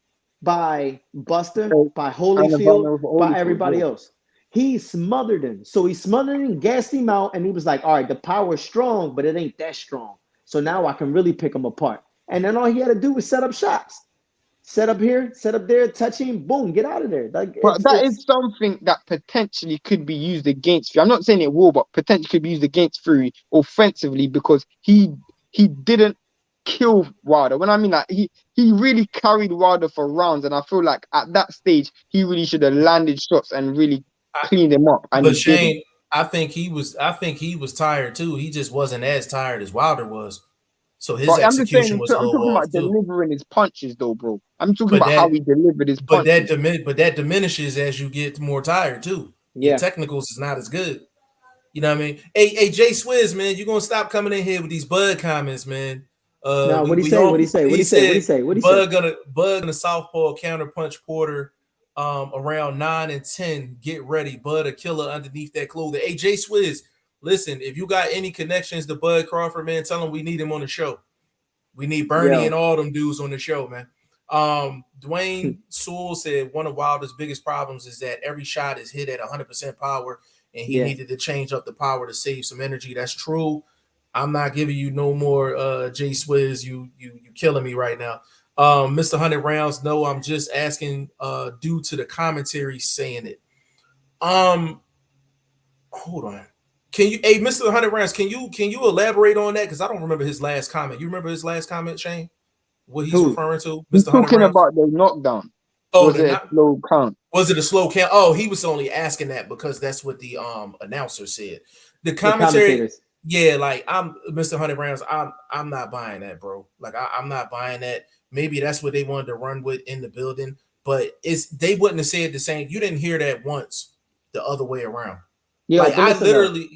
[SPEAKER 3] by Buster, by Holyfield, by everybody else? He smothered him. So he smothered him, gassed him out, and he was like, all right, the power's strong, but it ain't that strong. So now I can really pick him apart. And then all he had to do was set up shots. Set up here, set up there, touch him, boom, get out of there. Like,
[SPEAKER 1] but that is something that potentially could be used against Fury. I'm not saying it will, but potentially could be used against Fury offensively, because he didn't kill Wilder. When I mean that, he really carried Wilder for rounds, and I feel like at that stage he really should have landed shots and really cleaned him up. And
[SPEAKER 2] but Shane, I think he was tired too. He just wasn't as tired as Wilder was. So his execution was a little
[SPEAKER 1] I'm talking
[SPEAKER 2] off
[SPEAKER 1] about
[SPEAKER 2] too.
[SPEAKER 1] delivering his punches, though, bro. I'm talking about how he delivered his punches.
[SPEAKER 2] But that diminishes as you get more tired too.
[SPEAKER 3] Yeah,
[SPEAKER 2] your technicals is not as good. You know what I mean? Hey, Jay Swizz, man, you gonna stop coming in here with these Bud comments, man?
[SPEAKER 3] No, what he say?
[SPEAKER 2] Bud gonna southpaw counter punch Porter around 9 and 10. Get ready, Bud a killer underneath that clothing. Hey, Jay Swizz, listen, if you got any connections to Bud Crawford, man, tell him we need him on the show. We need Bernie and all them dudes on the show, man. Dwayne Sewell said one of Wilder's biggest problems is that every shot is hit at 100% power, and he needed to change up the power to save some energy. That's true. I'm not giving you no more Jay Swizz. You killing me right now. Mr. 100 Rounds, no, I'm just asking due to the commentary saying it. Hold on. Can you, Mr. 100 Rounds, can you elaborate on that? Because I don't remember his last comment. You remember his last comment, Shane? What he's referring to?
[SPEAKER 1] He's
[SPEAKER 2] Mr. 100
[SPEAKER 1] talking
[SPEAKER 2] Rounds?
[SPEAKER 1] about the knockdown.
[SPEAKER 2] Oh,
[SPEAKER 1] was it a slow count?
[SPEAKER 2] Was it a slow count? Oh, he was only asking that because that's what the announcer said. The commentary, yeah, like I'm Mr. 100 Rounds. I'm not buying that, bro. Like I'm not buying that. Maybe that's what they wanted to run with in the building, but they wouldn't have said the same. You didn't hear that once the other way around. Yeah, like I literally,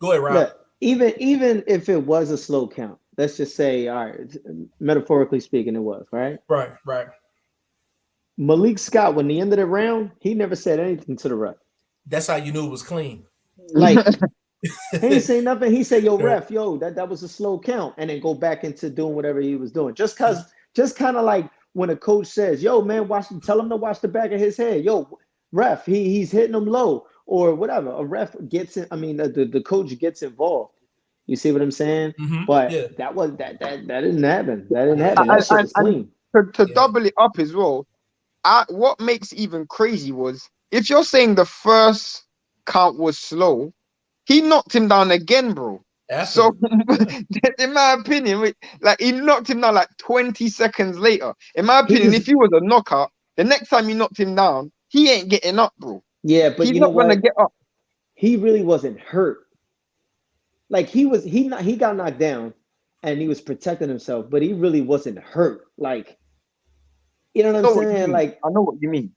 [SPEAKER 2] go ahead, Rob.
[SPEAKER 3] Look, even if it was a slow count, let's just say, all right, metaphorically speaking, it was, right?
[SPEAKER 2] Right.
[SPEAKER 3] Malik Scott, when the end of the round, he never said anything to the ref.
[SPEAKER 2] That's how you knew it was clean.
[SPEAKER 3] Like, he didn't say nothing. He said, yo, ref, that was a slow count, and then go back into doing whatever he was doing. Just kind of like when a coach says, yo, man, tell him to watch the back of his head. Yo, ref, he's hitting him low or whatever. A ref gets in, the coach gets involved. You see what I'm saying?
[SPEAKER 2] Mm-hmm.
[SPEAKER 3] But that didn't happen. That didn't happen. That shit was clean.
[SPEAKER 1] To double it up as well, what makes it even crazy was, if you're saying the first count was slow, he knocked him down again, bro. So, in my opinion, like he knocked him down like 20 seconds later. In my opinion, if he was a knockout, the next time he knocked him down, he ain't getting up, bro.
[SPEAKER 3] Yeah, but
[SPEAKER 1] he's not gonna get up.
[SPEAKER 3] He really wasn't hurt. Like he got knocked down, and he was protecting himself, but he really wasn't hurt. Like, you know what I'm saying? Like,
[SPEAKER 1] I know what you mean.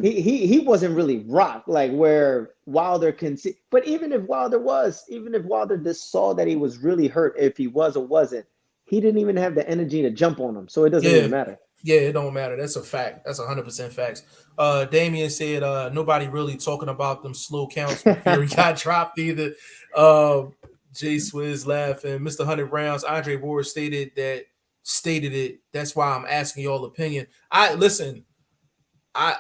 [SPEAKER 3] He wasn't really rocked, like where Wilder can see. But even if Wilder just saw that he was really hurt, if he was or wasn't, he didn't even have the energy to jump on him. So it doesn't even matter.
[SPEAKER 2] Yeah, it don't matter. That's a fact. That's 100% facts. Damien said nobody really talking about them slow counts when Fury got dropped either. Jay Swizz laughing. Mr. 100 Rounds. Andre Ward stated it. That's why I'm asking y'all opinion. I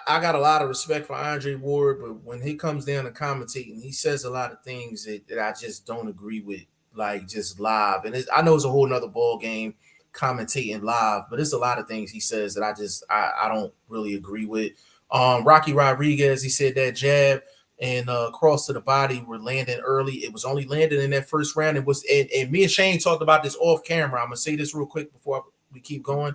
[SPEAKER 2] got a lot of respect for Andre Ward, but when he comes down to commentating, he says a lot of things that I just don't agree with, like just live. And I know it's a whole nother ball game commentating live, but it's a lot of things he says that I don't really agree with. Rocky Rodriguez, he said that jab and cross to the body were landing early. It was only landing in that first round. It was, and me and Shane talked about this off camera. I'm gonna say this real quick before we keep going.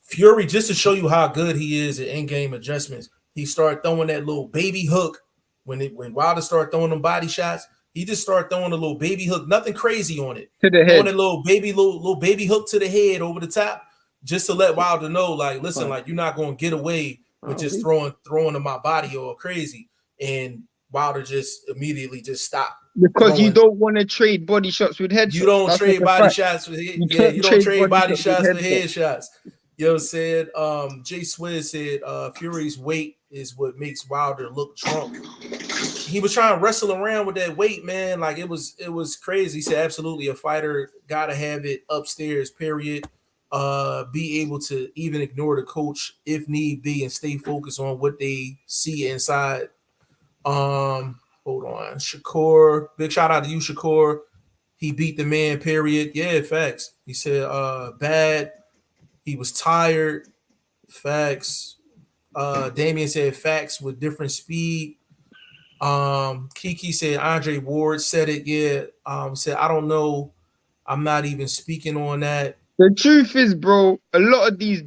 [SPEAKER 2] Fury, just to show you how good he is at in-game adjustments, he started throwing that little baby hook when Wilder started throwing them body shots. He just started throwing a little baby hook, nothing crazy on it.
[SPEAKER 1] To the
[SPEAKER 2] throwing
[SPEAKER 1] head.
[SPEAKER 2] a little baby hook to the head over the top, just to let Wilder know, like, listen, like you're not going to get away with just throwing to my body or crazy. And Wilder just immediately just stopped.
[SPEAKER 1] Because you don't want to trade body shots with headshots.
[SPEAKER 2] You don't trade body shots with you don't trade body shots with headshots. You know what I'm saying? Jay Swizz said Fury's weight is what makes Wilder look drunk. He was trying to wrestle around with that weight, man. Like it was crazy. He said absolutely a fighter gotta have it upstairs, period. Be able to even ignore the coach if need be and stay focused on what they see inside. Hold on. Shakur, big shout out to you, Shakur. He beat the man, period. Yeah, facts. He said bad. He was tired. Facts. Damien said facts with different speed. Kiki said Andre Ward said it. Yeah. Said I don't know. I'm not even speaking on that.
[SPEAKER 1] The truth is, bro, a lot of these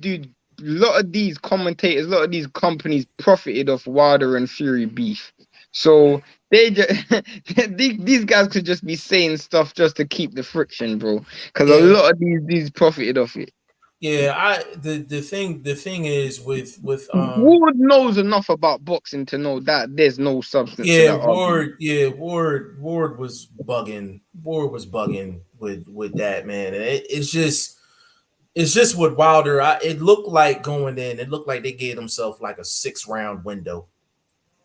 [SPEAKER 1] commentators, a lot of these companies profited off Wilder and Fury beef. So they just these guys could just be saying stuff just to keep the friction, bro. Because a lot of these profited off it.
[SPEAKER 2] Yeah, the thing is with
[SPEAKER 1] Ward knows enough about boxing to know that there's no substance to that argument.
[SPEAKER 2] Ward was bugging. Ward was bugging with that, man. And it's just with Wilder. It looked like going in. It looked like they gave themselves like a 6-round window.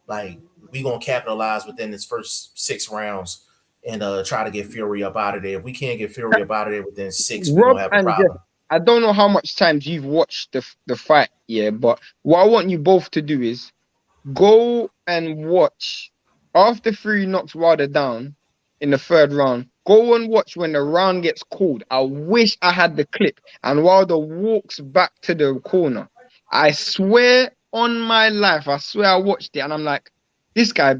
[SPEAKER 2] Like we gonna capitalize within this first 6 rounds and try to get Fury up out of there. If we can't get Fury up out of there within 6, we gonna have a problem.
[SPEAKER 1] I don't know how much times you've watched the fight, yeah, but what I want you both to do is go and watch after Fury knocks Wilder down in the 3rd round. Go and watch when the round gets called. I wish I had the clip. And Wilder walks back to the corner. I swear on my life, I swear I watched it and I'm like, this guy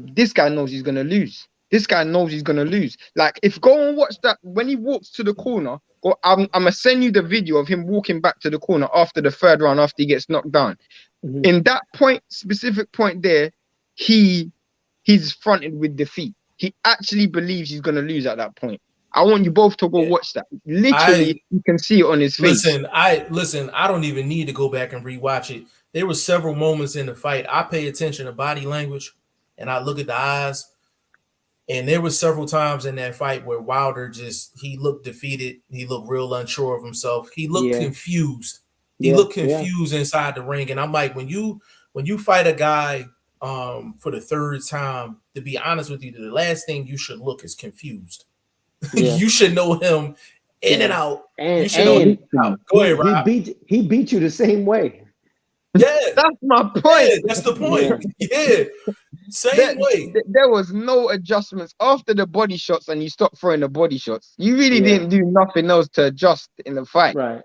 [SPEAKER 1] knows he's gonna lose. This guy knows he's gonna lose. Like, if go and watch that when he walks to the corner. I'm gonna send you the video of him walking back to the corner after the 3rd round after he gets knocked down. Mm-hmm. In that specific point there, he's fronted with defeat. He actually believes he's gonna lose at that point. I want you both to go watch that. Literally, you can see it on his face.
[SPEAKER 2] I don't even need to go back and rewatch it. There were several moments in the fight. I pay attention to body language and I look at the eyes. And there were several times in that fight where Wilder he looked defeated. He looked real unsure of himself. He looked confused. He looked confused inside the ring. And I'm like, when you fight a guy for the 3rd time, to be honest with you, the last thing you should look is confused. Yeah. You should know him in and out.
[SPEAKER 3] And,
[SPEAKER 2] you should know him out. Go ahead, Rob.
[SPEAKER 3] He beat you the same way.
[SPEAKER 2] Yeah,
[SPEAKER 1] that's my point.
[SPEAKER 2] Yeah, that's the point. Yeah. Same way.
[SPEAKER 1] There was no adjustments after the body shots, and you stopped throwing the body shots. You really didn't do nothing else to adjust in the fight.
[SPEAKER 3] Right.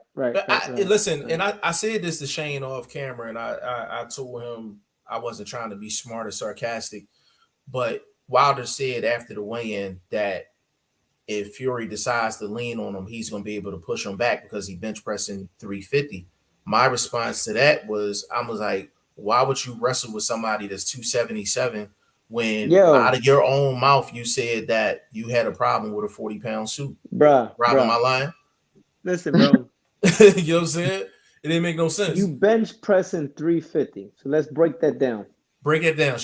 [SPEAKER 2] Listen, and I said this to Shane off camera, and I told him I wasn't trying to be smart or sarcastic, but Wilder said after the weigh-in that if Fury decides to lean on him, he's going to be able to push him back because he bench pressing 350. My response to that was, I was like, why would you wrestle with somebody that's 277 when out of your own mouth you said that you had a problem with a 40-pound suit?
[SPEAKER 3] Rob,
[SPEAKER 2] am I lying?
[SPEAKER 3] Listen, bro.
[SPEAKER 2] You know what I'm saying? It didn't make no sense.
[SPEAKER 3] You bench pressing 350. So let's break that down.
[SPEAKER 2] Break it down,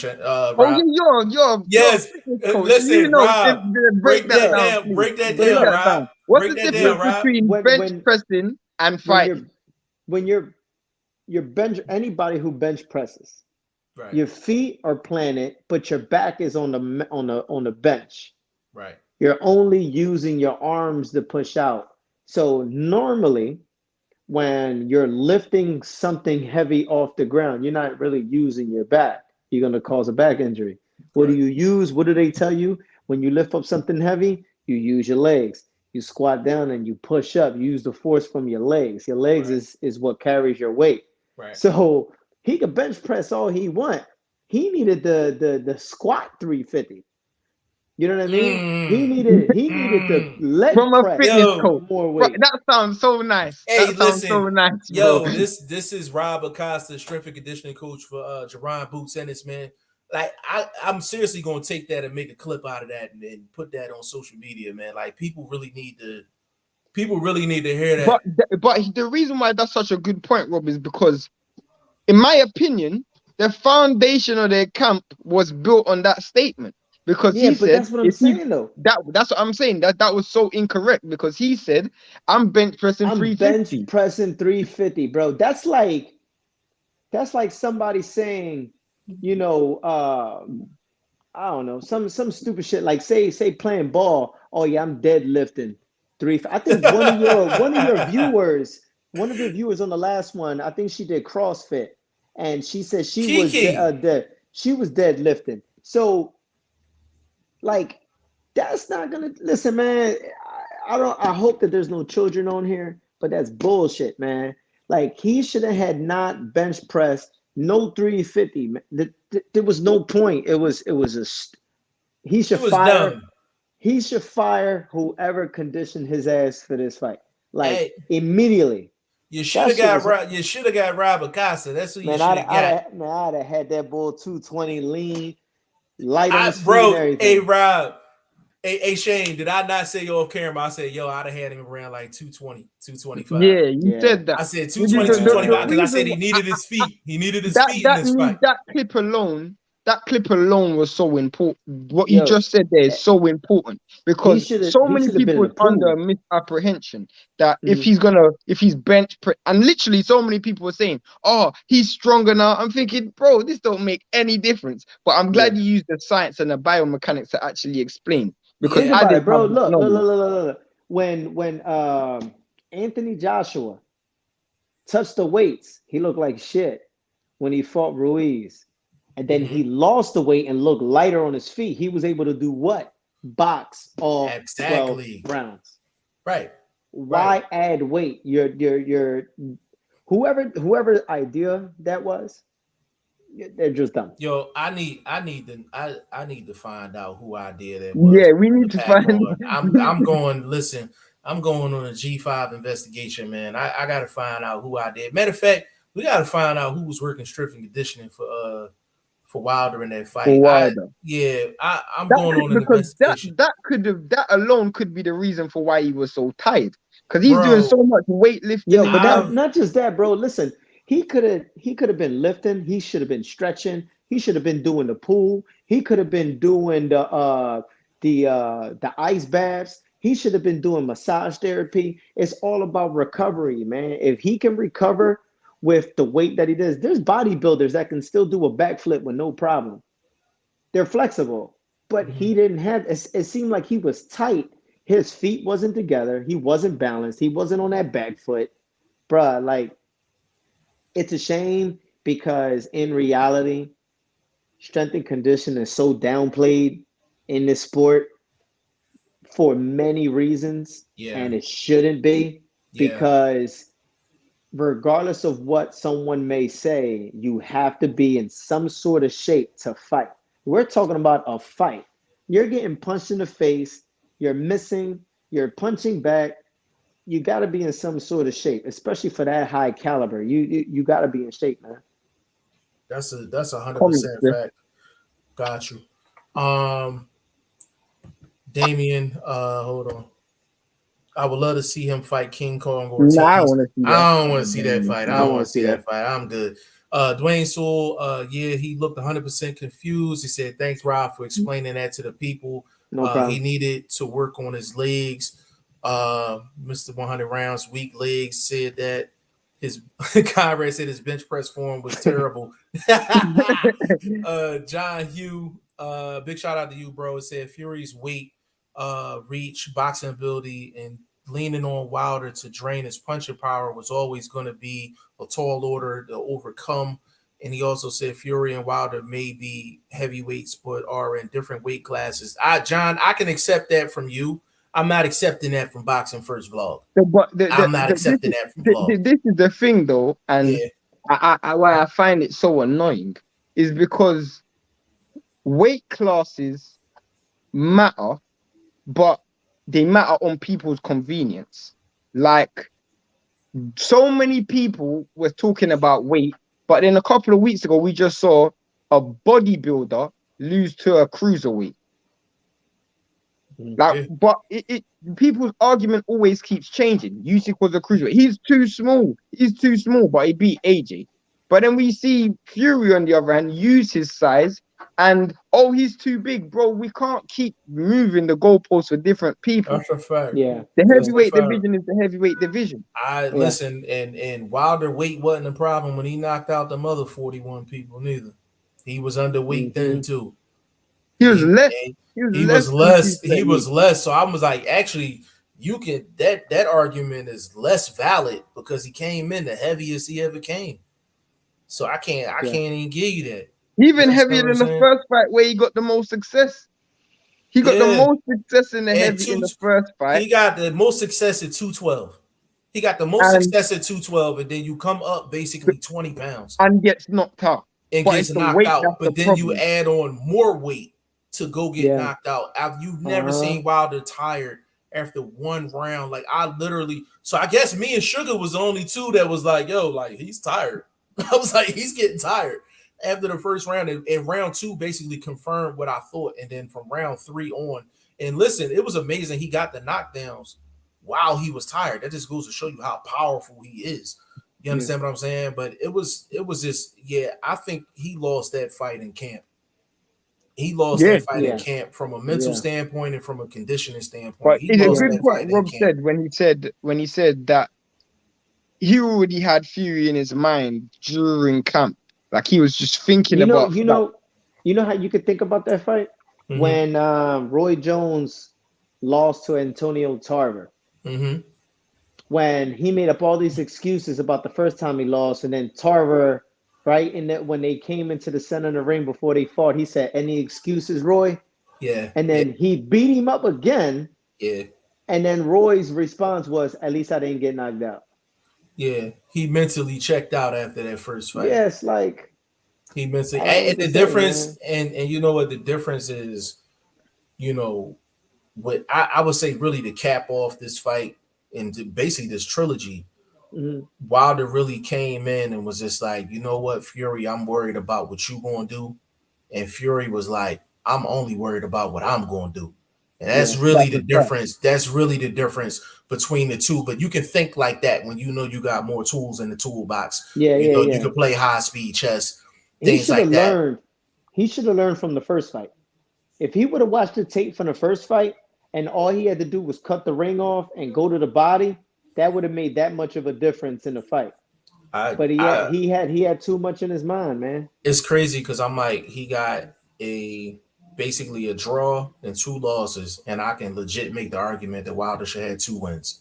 [SPEAKER 2] Rob.
[SPEAKER 1] You're
[SPEAKER 2] yes. Listen,
[SPEAKER 1] you know,
[SPEAKER 2] Rob. Break that down. Break that down, Rob.
[SPEAKER 1] What's the difference between bench pressing and fighting?
[SPEAKER 3] When you're anybody who bench presses,
[SPEAKER 2] Right.
[SPEAKER 3] your feet are planted, but your back is on the bench.
[SPEAKER 2] Right.
[SPEAKER 3] You're only using your arms to push out. So normally, when you're lifting something heavy off the ground, you're not really using your back. You're going to cause a back injury. What do you use? What do they tell you? When you lift up something heavy, you use your legs. You squat down and you push up. You use the force from your legs. Your legs is what carries your weight.
[SPEAKER 2] Right.
[SPEAKER 3] So he could bench press all he want. He needed the squat 350. You know what I mean? He needed the leg
[SPEAKER 1] From a
[SPEAKER 3] press.
[SPEAKER 1] fitness
[SPEAKER 2] Yo,
[SPEAKER 1] coach.
[SPEAKER 3] More
[SPEAKER 1] Right,
[SPEAKER 3] weight.
[SPEAKER 1] that sounds so nice.
[SPEAKER 2] hey,
[SPEAKER 1] That sounds so
[SPEAKER 2] listen,
[SPEAKER 1] nice, bro.
[SPEAKER 2] yo, this is Rob Acosta, strength and conditioning coach for Jerron Boots Ennis, man. Like I'm seriously gonna take that and make a clip out of that and put that on social media, man. Like people really need to hear that.
[SPEAKER 1] But the reason why that's such a good point, Rob, is because, in my opinion, the foundation of their camp was built on that statement. Because
[SPEAKER 3] Yeah,
[SPEAKER 1] he
[SPEAKER 3] but
[SPEAKER 1] said,
[SPEAKER 3] that's what I'm saying though.
[SPEAKER 1] that's what I'm saying. That was so incorrect, because he said, I'm bench pressing
[SPEAKER 3] I'm bench
[SPEAKER 1] 350.
[SPEAKER 3] pressing 350, bro. That's like somebody saying, I don't know, some stupid shit. Like say playing ball. Oh yeah, I'm deadlifting 3. I think one of your viewers on the last one, I think she did CrossFit, and she said she was
[SPEAKER 2] Kiki.
[SPEAKER 3] she was deadlifting. So like that's not gonna listen, man. I hope that there's no children on here, but that's bullshit, man. Like he should have had not bench pressed no 350. There was no point. It was he should
[SPEAKER 2] It was
[SPEAKER 3] fire.
[SPEAKER 2] dumb.
[SPEAKER 3] He should fire whoever conditioned his ass for this fight. Like
[SPEAKER 2] Hey,
[SPEAKER 3] immediately.
[SPEAKER 2] you should have got Rob Acosta. That's who you should have got.
[SPEAKER 3] I'd have had that bull 220 lean, light on his feet and
[SPEAKER 2] Bro,
[SPEAKER 3] everything.
[SPEAKER 2] hey Rob. Hey Shane, did I not say off camera? I said, yo, I'd have had him around like 220, 225.
[SPEAKER 1] Yeah, you said that.
[SPEAKER 2] I said
[SPEAKER 1] The
[SPEAKER 2] 220, 225 because I said he
[SPEAKER 1] reason
[SPEAKER 2] needed his feet. He needed his feet in this fight.
[SPEAKER 1] that clip alone was so important. What you
[SPEAKER 3] Yo,
[SPEAKER 1] just said there is so important, because so many
[SPEAKER 3] been in
[SPEAKER 1] people
[SPEAKER 3] the
[SPEAKER 1] are under
[SPEAKER 3] pool.
[SPEAKER 1] misapprehension that if he's bench press, and literally so many people are saying, oh, he's stronger now. I'm thinking, bro, this don't make any difference. But I'm glad you used the science and the biomechanics to actually explain, because
[SPEAKER 3] Think
[SPEAKER 1] I
[SPEAKER 3] about it,
[SPEAKER 1] didn't
[SPEAKER 3] bro.
[SPEAKER 1] have that knowledge.
[SPEAKER 3] Look. When Anthony Joshua touched the weights, he looked like shit when he fought Ruiz. And then he lost the weight and looked lighter on his feet. He was able to do what? Box all 12 rounds.
[SPEAKER 2] Right.
[SPEAKER 3] Why add weight? Your whoever idea that was, they're just dumb.
[SPEAKER 2] Yo, I need to find out who idea that was.
[SPEAKER 1] Yeah, we need to find.
[SPEAKER 2] I'm going. Listen, I'm going on a G5 investigation, man. I got to find out who I did. Matter of fact, we got to find out who was working strength and conditioning for Wilder in that fight. I'm going on an investigation.
[SPEAKER 1] That alone could be the reason for why he was so tired, because he's doing so much weightlifting.
[SPEAKER 3] Yo, but not just that, bro. Listen, he could have been lifting. He should have been stretching. He should have been doing the pool. He could have been doing the ice baths. He should have been doing massage therapy. It's all about recovery, man. If he can recover with the weight that he does, there's bodybuilders that can still do a backflip with no problem. They're flexible, but he didn't have. It seemed like he was tight. His feet wasn't together. He wasn't balanced. He wasn't on that back foot, bruh. Like, it's a shame, because in reality, strength and conditioning is so downplayed in this sport for many reasons, and it shouldn't be, because regardless of what someone may say, you have to be in some sort of shape to fight. We're talking about a fight. You're getting punched in the face. You're missing. You're punching back. You got to be in some sort of shape, especially for that high caliber. You got to be in shape, man.
[SPEAKER 2] That's 100% fact. Got you. Damien, hold on. I would love to see him fight King Kong Ortiz.
[SPEAKER 1] Nah, I don't
[SPEAKER 2] want to see that fight. I don't want to see that fight. I'm good. Dwayne Sewell, he looked 100% confused. He said, thanks, Rob, for explaining that to the people.
[SPEAKER 3] No problem.
[SPEAKER 2] He needed to work on his legs. Mr. 100 Rounds, weak legs, said that his Conrad said his bench press form was terrible. John Hugh, big shout out to you, bro. It said Fury's weight, reach, boxing ability, and leaning on Wilder to drain his punching power was always going to be a tall order to overcome. And he also said Fury and Wilder may be heavyweights, but are in different weight classes. John, I can accept that from you. I'm not accepting that from Boxing First Vlog. I'm not accepting that from Vlog.
[SPEAKER 1] This is the thing, though, and why I find it so annoying is because weight classes matter, but they matter on people's convenience. Like, so many people were talking about weight, but then a couple of weeks ago, we just saw a bodybuilder lose to a cruiserweight. Like, but people's argument always keeps changing. Usyk was a cruiserweight. He's too small. He's too small, but he beat AJ. But then we see Fury on the other hand use his size, and oh, he's too big, bro. We can't keep moving the goalposts for different people.
[SPEAKER 2] That's a fact.
[SPEAKER 3] Yeah,
[SPEAKER 1] the heavyweight division is the heavyweight division.
[SPEAKER 2] Listen, and Wilder weight wasn't a problem when he knocked out the other 41 people. Neither he was underweight then too.
[SPEAKER 1] He was less.
[SPEAKER 2] He was less. So I was like, actually, you can that argument is less valid because he came in the heaviest he ever came. So I can't even give you that.
[SPEAKER 1] Even heavier than the first fight where he got the most success. He got the most success in the heavy in the first fight.
[SPEAKER 2] He got the most success at 212. He got the most success at 212, and then you come up basically 20 pounds
[SPEAKER 1] and gets knocked out.
[SPEAKER 2] And gets knocked out, but then you add on more weight to go get knocked out. You've never seen Wilder tired after one round. Like I literally, so I guess me and Sugar was the only two that was like, yo, like he's tired. I was like, he's getting tired after the first round. And round two basically confirmed what I thought. And then from round 3 on, and listen, it was amazing. He got the knockdowns while he was tired. That just goes to show you how powerful he is. You understand what I'm saying? But it was just, I think he lost that fight in camp. He lost that fight in camp from a mental standpoint and from a conditioning standpoint.
[SPEAKER 1] But it's a good point Rob said when he said that he already had Fury in his mind during camp. Like he was just thinking about.
[SPEAKER 3] You know how you could think about that fight when Roy Jones lost to Antonio Tarver. When he made up all these excuses about the first time he lost, and then Tarver, right, and that when they came into the center of the ring before they fought, he said, "Any excuses, Roy?" Yeah. And then he beat him up again. Yeah. And then Roy's response was, "At least I didn't get knocked out."
[SPEAKER 2] Yeah, he mentally checked out after that first fight.
[SPEAKER 3] Yes, like
[SPEAKER 2] he mentally, and the difference, and you know what the difference is, you know, what I would say really to cap off this fight and basically this trilogy, Wilder really came in and was just like, you know what, Fury, I'm worried about what you gonna do, and Fury was like, I'm only worried about what I'm gonna do. And that's really the difference. That's really the difference between the two. But you can think like that when you know you got more tools in the toolbox. You can play high speed chess, things like that.
[SPEAKER 3] He should have learned from the first fight. If he would have watched the tape from the first fight and all he had to do was cut the ring off and go to the body, that would have made that much of a difference in the fight. But he had too much in his mind, man.
[SPEAKER 2] It's crazy because I'm like, he got basically a draw and 2 losses, and I can legit make the argument that Wilder should have 2 wins.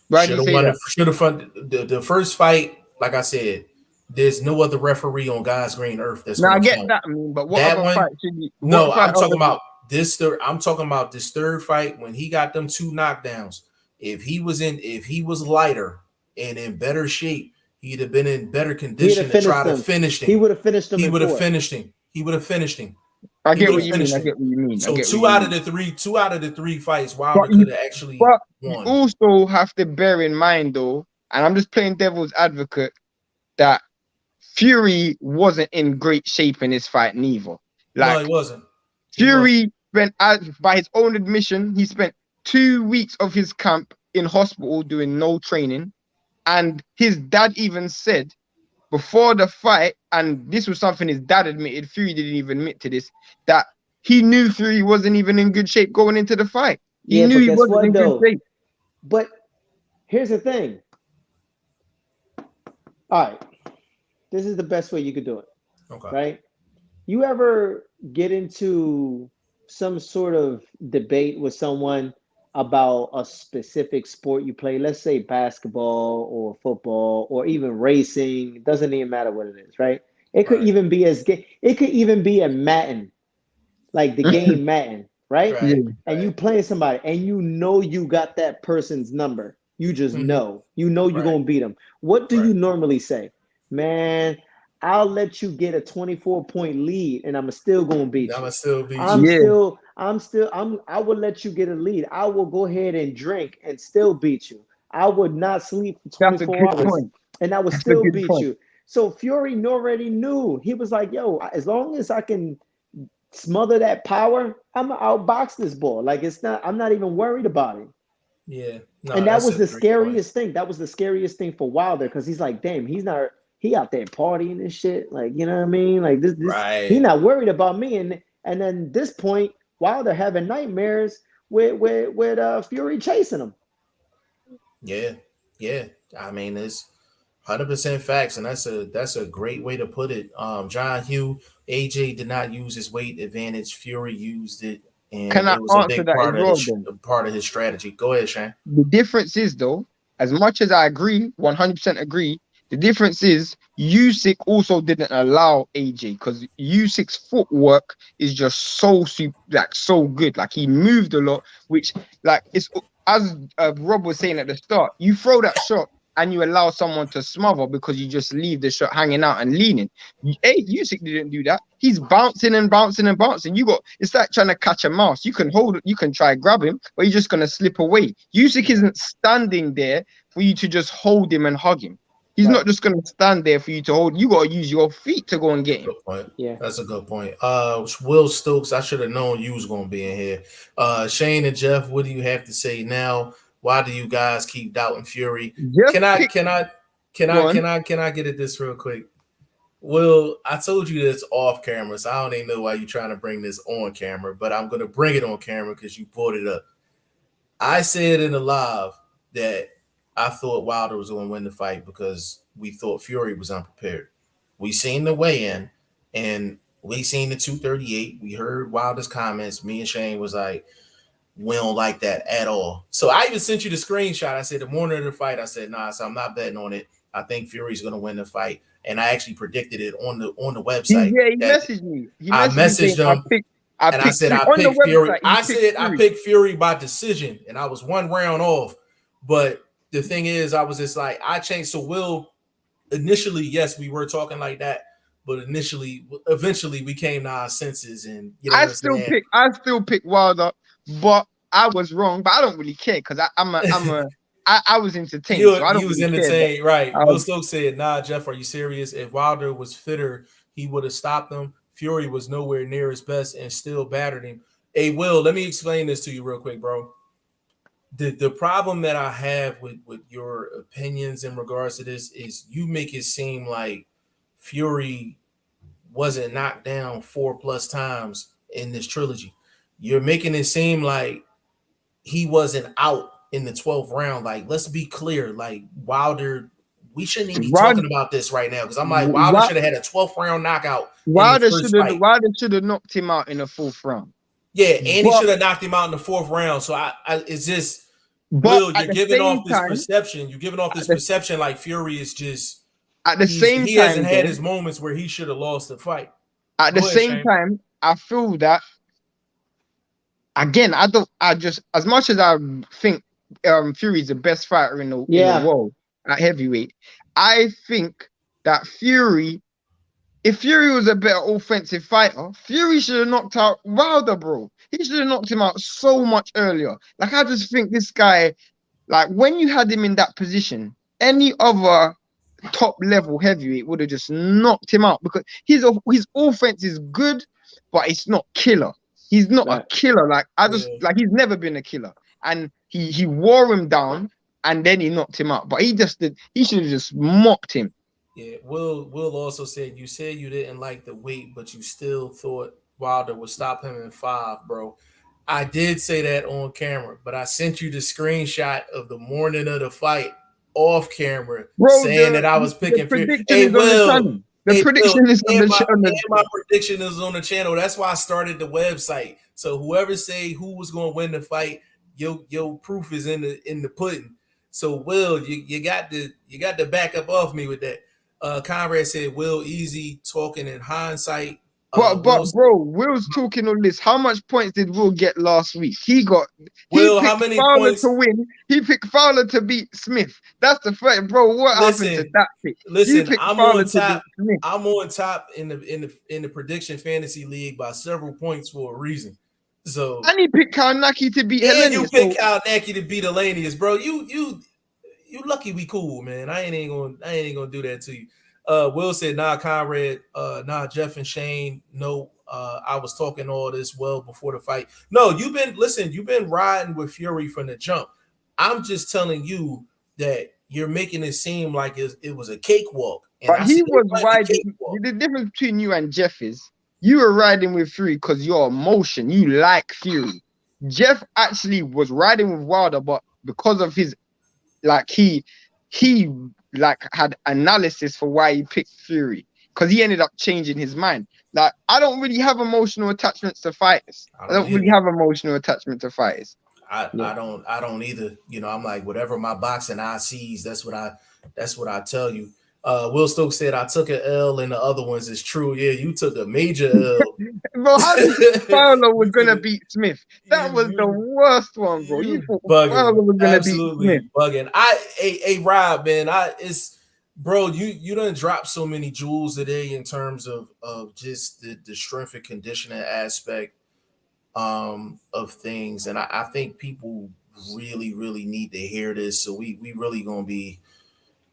[SPEAKER 1] Right?
[SPEAKER 2] Should have funded the first fight. Like I said, there's no other referee on God's green earth that's.
[SPEAKER 1] Now I get that, but what other fight should you?
[SPEAKER 2] No, I'm talking about this third. I'm talking about this third fight when he got them 2 knockdowns. If he was lighter and in better shape, he'd have been in better condition to try to finish him.
[SPEAKER 3] He would have finished him.
[SPEAKER 2] He would have finished him.
[SPEAKER 1] I get what you mean.
[SPEAKER 2] So 2 out of the 3 fights, Wilder could have actually won.
[SPEAKER 1] You also have to bear in mind, though, and I'm just playing devil's advocate, that Fury wasn't in great shape in this fight neither.
[SPEAKER 2] No, he wasn't.
[SPEAKER 1] Fury spent, by his own admission, he spent 2 weeks of his camp in hospital doing no training, and his dad even said before the fight, and this was something his dad admitted, Fury didn't even admit to this, that he knew Fury wasn't even in good shape going into the fight. He knew he wasn't in good shape.
[SPEAKER 3] But here's the thing. All right, this is the best way you could do it.
[SPEAKER 2] Okay.
[SPEAKER 3] Right? You ever get into some sort of debate with someone about a specific sport you play? Let's say basketball or football or even racing. It doesn't even matter what it is, right? It could
[SPEAKER 2] Right.
[SPEAKER 3] even be it could even be a Madden, like the game Madden, right?
[SPEAKER 2] Right.
[SPEAKER 3] And you playing somebody and you know you got that person's number. You just know. You know you're
[SPEAKER 2] Right.
[SPEAKER 3] gonna beat them. What do
[SPEAKER 2] Right.
[SPEAKER 3] you normally say? Man, I'll let you get a 24-point lead and I'm still gonna beat you.
[SPEAKER 2] I'ma still beat
[SPEAKER 3] I'm
[SPEAKER 2] you.
[SPEAKER 3] I will let you get a lead. I will go ahead and drink and still beat you. I would not sleep for
[SPEAKER 1] That's a
[SPEAKER 3] 24
[SPEAKER 1] good
[SPEAKER 3] hours
[SPEAKER 1] point.
[SPEAKER 3] and I would
[SPEAKER 1] That's a
[SPEAKER 3] still
[SPEAKER 1] good
[SPEAKER 3] beat
[SPEAKER 1] point.
[SPEAKER 3] you. So Fury already knew. He was like, yo, as long as I can smother that power, I'm gonna outbox this ball. Like I'm not even worried about it.
[SPEAKER 2] Yeah. No,
[SPEAKER 3] And that
[SPEAKER 2] that's
[SPEAKER 3] was
[SPEAKER 2] a
[SPEAKER 3] the
[SPEAKER 2] great point.
[SPEAKER 3] scariest thing. That was the scariest thing for Wilder because he's like, damn, he out there partying and shit. Like, you know what I mean? Like this he
[SPEAKER 2] Right.
[SPEAKER 3] not worried about me. And then this point, Wilder having nightmares with Fury chasing him.
[SPEAKER 2] Yeah. Yeah. I mean, it's 100% facts, and that's a great way to put it. John Hugh, AJ did not use his weight advantage. Fury used it,
[SPEAKER 1] Can
[SPEAKER 2] and
[SPEAKER 1] I
[SPEAKER 2] it was a
[SPEAKER 1] answer
[SPEAKER 2] big
[SPEAKER 1] that as
[SPEAKER 2] part of
[SPEAKER 1] well, though?
[SPEAKER 2] his strategy. Go ahead, Shane.
[SPEAKER 1] The difference is, though, as much as I agree, 100% agree, the difference is Usyk also didn't allow AJ because Usyk's footwork is just so good. Like he moved a lot, which like it's as Rob was saying at the start. You throw that shot and you allow someone to smother because you just leave the shot hanging out and leaning. Hey, Usyk didn't do that. He's bouncing and bouncing and bouncing. It's like trying to catch a mouse. You can hold it, you can try grab him, but he's just gonna slip away. Usyk isn't standing there for you to just hold him and hug him. He's not just gonna stand there for you to hold. You gotta use your feet to go and get him.
[SPEAKER 2] Good point.
[SPEAKER 3] Yeah.
[SPEAKER 2] That's a good point. Will Stokes, I should have known you was gonna be in here. Shane and Jeff, what do you have to say now? Why do you guys keep doubting Fury?
[SPEAKER 1] Just
[SPEAKER 2] Can I
[SPEAKER 1] pick
[SPEAKER 2] can I can
[SPEAKER 1] Go
[SPEAKER 2] I
[SPEAKER 1] on.
[SPEAKER 2] can I get at this real quick? Will, I told you this off camera, so I don't even know why you're trying to bring this on camera, but I'm gonna bring it on camera because you brought it up. I said in the live that I thought Wilder was going to win the fight because we thought Fury was unprepared. We seen the weigh-in and we seen the 238. We heard Wilder's comments. Me and Shane was like, we don't like that at all. So I even sent you the screenshot. I said the morning of the fight, I said, nah, so I'm not betting on it. I think Fury's going to win the fight. And I actually predicted it on the website.
[SPEAKER 1] He messaged me. He
[SPEAKER 2] I
[SPEAKER 1] messaged me
[SPEAKER 2] messaged
[SPEAKER 1] saying,
[SPEAKER 2] him
[SPEAKER 1] I
[SPEAKER 2] and I
[SPEAKER 1] picked
[SPEAKER 2] said
[SPEAKER 1] Fury.
[SPEAKER 2] I
[SPEAKER 1] On the
[SPEAKER 2] picked Fury.
[SPEAKER 1] website, he
[SPEAKER 2] I
[SPEAKER 1] picked
[SPEAKER 2] said I
[SPEAKER 1] Fury.
[SPEAKER 2] picked Fury by decision, and I was one round off. But the thing is, I was just like, I changed. So Will, initially, yes, we were talking like that, but eventually, we came to our senses, and you know what I'm saying.
[SPEAKER 1] I still pick Wilder, but I was wrong. But I don't really care because I was entertained, so I
[SPEAKER 2] He
[SPEAKER 1] don't
[SPEAKER 2] was
[SPEAKER 1] really care. But
[SPEAKER 2] entertained, right? Will Stokes said, "Nah, Jeff, are you serious? If Wilder was fitter, he would have stopped him. Fury was nowhere near his best and still battered him." Hey, Will, let me explain this to you real quick, bro. The problem that I have with your opinions in regards to this is you make it seem like Fury wasn't knocked down 4+ times in this trilogy. You're making it seem like he wasn't out in the 12th round. Like, let's be clear. Like, Wilder, we shouldn't even be talking about this right now because I'm like, Wilder should have had a 12th round knockout in the first fight.
[SPEAKER 1] Wilder should have knocked him out in the 4th round.
[SPEAKER 2] Yeah, and he should have knocked him out in the 4th round. So it's just, Will, you're giving off this perception. You're giving off this perception like Fury is just
[SPEAKER 1] at the same time.
[SPEAKER 2] He hasn't had his moments where he should have lost the fight.
[SPEAKER 1] At the same time, I feel that again. As much as I think Fury is the best fighter in the world at heavyweight, I think that if Fury was a better offensive fighter, Fury should have knocked out Wilder, bro. He should have knocked him out so much earlier. Like, I just think this guy, like, when you had him in that position, any other top level heavyweight would have just knocked him out because his offense is good, but it's not killer. He's not a killer. Like, he's never been a killer. And he wore him down and then he knocked him out. But he should have just mocked him.
[SPEAKER 2] Yeah, Will also said you didn't like the weight, but you still thought Wilder would stop him in 5, bro. I did say that on camera, but I sent you the screenshot of the morning of the fight off camera
[SPEAKER 1] Bro,
[SPEAKER 2] saying that I was
[SPEAKER 1] the
[SPEAKER 2] picking Fury.
[SPEAKER 1] prediction
[SPEAKER 2] Hey,
[SPEAKER 1] is on the
[SPEAKER 2] Will.
[SPEAKER 1] channel. The
[SPEAKER 2] Hey, Will.
[SPEAKER 1] prediction is on
[SPEAKER 2] And
[SPEAKER 1] the channel.
[SPEAKER 2] my prediction is on the channel. That's why I started the website. So whoever say who was going to win the fight, your proof is in the pudding. So Will, you got to back up off me with that. Conrad said Will easy talking in hindsight.
[SPEAKER 1] But bro, Will's talking all this. How much points did Will get last week? He
[SPEAKER 2] how
[SPEAKER 1] picked
[SPEAKER 2] many
[SPEAKER 1] Fowler
[SPEAKER 2] points?
[SPEAKER 1] to win. He picked Fowler to beat Smith. That's the first, bro. What happened to that pick? He picked
[SPEAKER 2] I'm
[SPEAKER 1] Fowler
[SPEAKER 2] on
[SPEAKER 1] to
[SPEAKER 2] top.
[SPEAKER 1] beat Smith.
[SPEAKER 2] I'm on top in the prediction fantasy league by several points for a reason. So
[SPEAKER 1] And he picked Karnacki to beat
[SPEAKER 2] and you
[SPEAKER 1] Hellenius.
[SPEAKER 2] pick Kyle Naki to beat Elanius, bro. You lucky we cool, man. I ain't gonna do that to you. Will said, nah, Conrad, nah, Jeff and Shane. No, I was talking all this well before the fight. No, you've been riding with Fury from the jump. I'm just telling you that you're making it seem like it was a cakewalk. And
[SPEAKER 1] But
[SPEAKER 2] I
[SPEAKER 1] he
[SPEAKER 2] said
[SPEAKER 1] was riding. The difference between you and Jeff is you were riding with Fury because your emotion. You like Fury. Jeff actually was riding with Wilder, but because of his he like had analysis for why he picked Fury because he ended up changing his mind. Like I don't really have emotional attachments to fighters. I don't really have emotional attachment to fighters.
[SPEAKER 2] I don't either. You know, I'm like whatever my boxing eye sees, that's what I tell you. Will Stokes said I took an L and the other ones is true. Yeah, you took a major L.
[SPEAKER 1] Bro, how did you think Fowler was gonna beat Smith? That was the worst one, bro. You thought Fowler was gonna beat Smith.
[SPEAKER 2] Bugging. Rob, man, bro, you done dropped so many jewels today in terms of just the strength and conditioning aspect of things, and I think people really need to hear this. So we really gonna be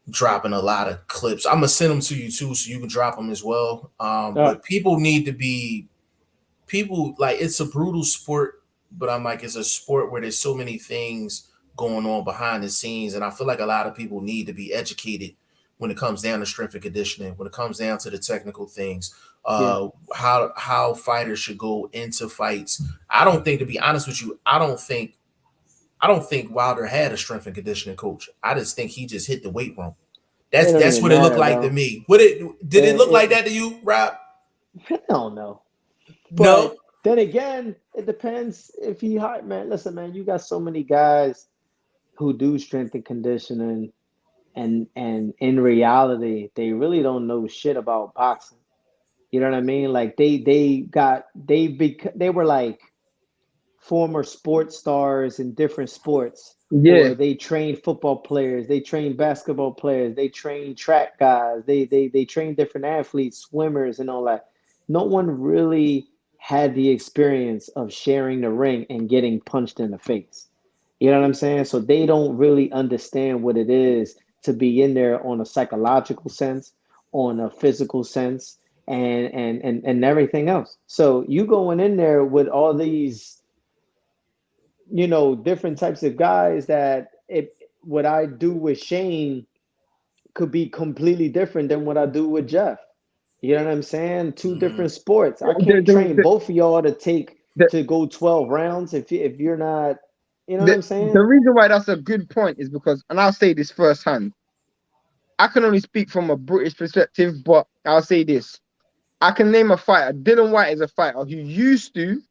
[SPEAKER 2] dropping a lot of clips. I'm gonna send them to you too, so you can drop them as well. But people need to be like it's a brutal sport, but I'm like it's a sport where there's so many things going on behind the scenes, and I feel like a lot of people need to be educated when it comes down to strength and conditioning, when it comes down to the technical things, how fighters should go into fights. I don't think, to be honest with you, I don't think Wilder had a strength and conditioning coach. I just think he just hit the weight room. That's what it looked like to me. Did it look like that to you, Rob?
[SPEAKER 3] Hell no.
[SPEAKER 2] No.
[SPEAKER 3] Then again, it depends if he hot, man. Listen, man, you got so many guys who do strength and conditioning, and in reality, they really don't know shit about boxing. You know what I mean? Like they were like former sports stars in different sports.
[SPEAKER 1] Yeah.
[SPEAKER 3] Or they train football players, they train basketball players, they train track guys, they train different athletes, swimmers, and all that. No one really had the experience of sharing the ring and getting punched in the face. You know what I'm saying? So they don't really understand what it is to be in there on a psychological sense, on a physical sense, and everything else. So you going in there with all these, different types of guys that what I do with Shane could be completely different than what I do with Jeff. You know what I'm saying? Two different sports. I can't train both of y'all to go 12 rounds if you're not, you know what I'm saying?
[SPEAKER 1] The reason why that's a good point is because, and I'll say this firsthand, I can only speak from a British perspective, but I'll say this. I can name a fighter. Dylan White is a fighter who used to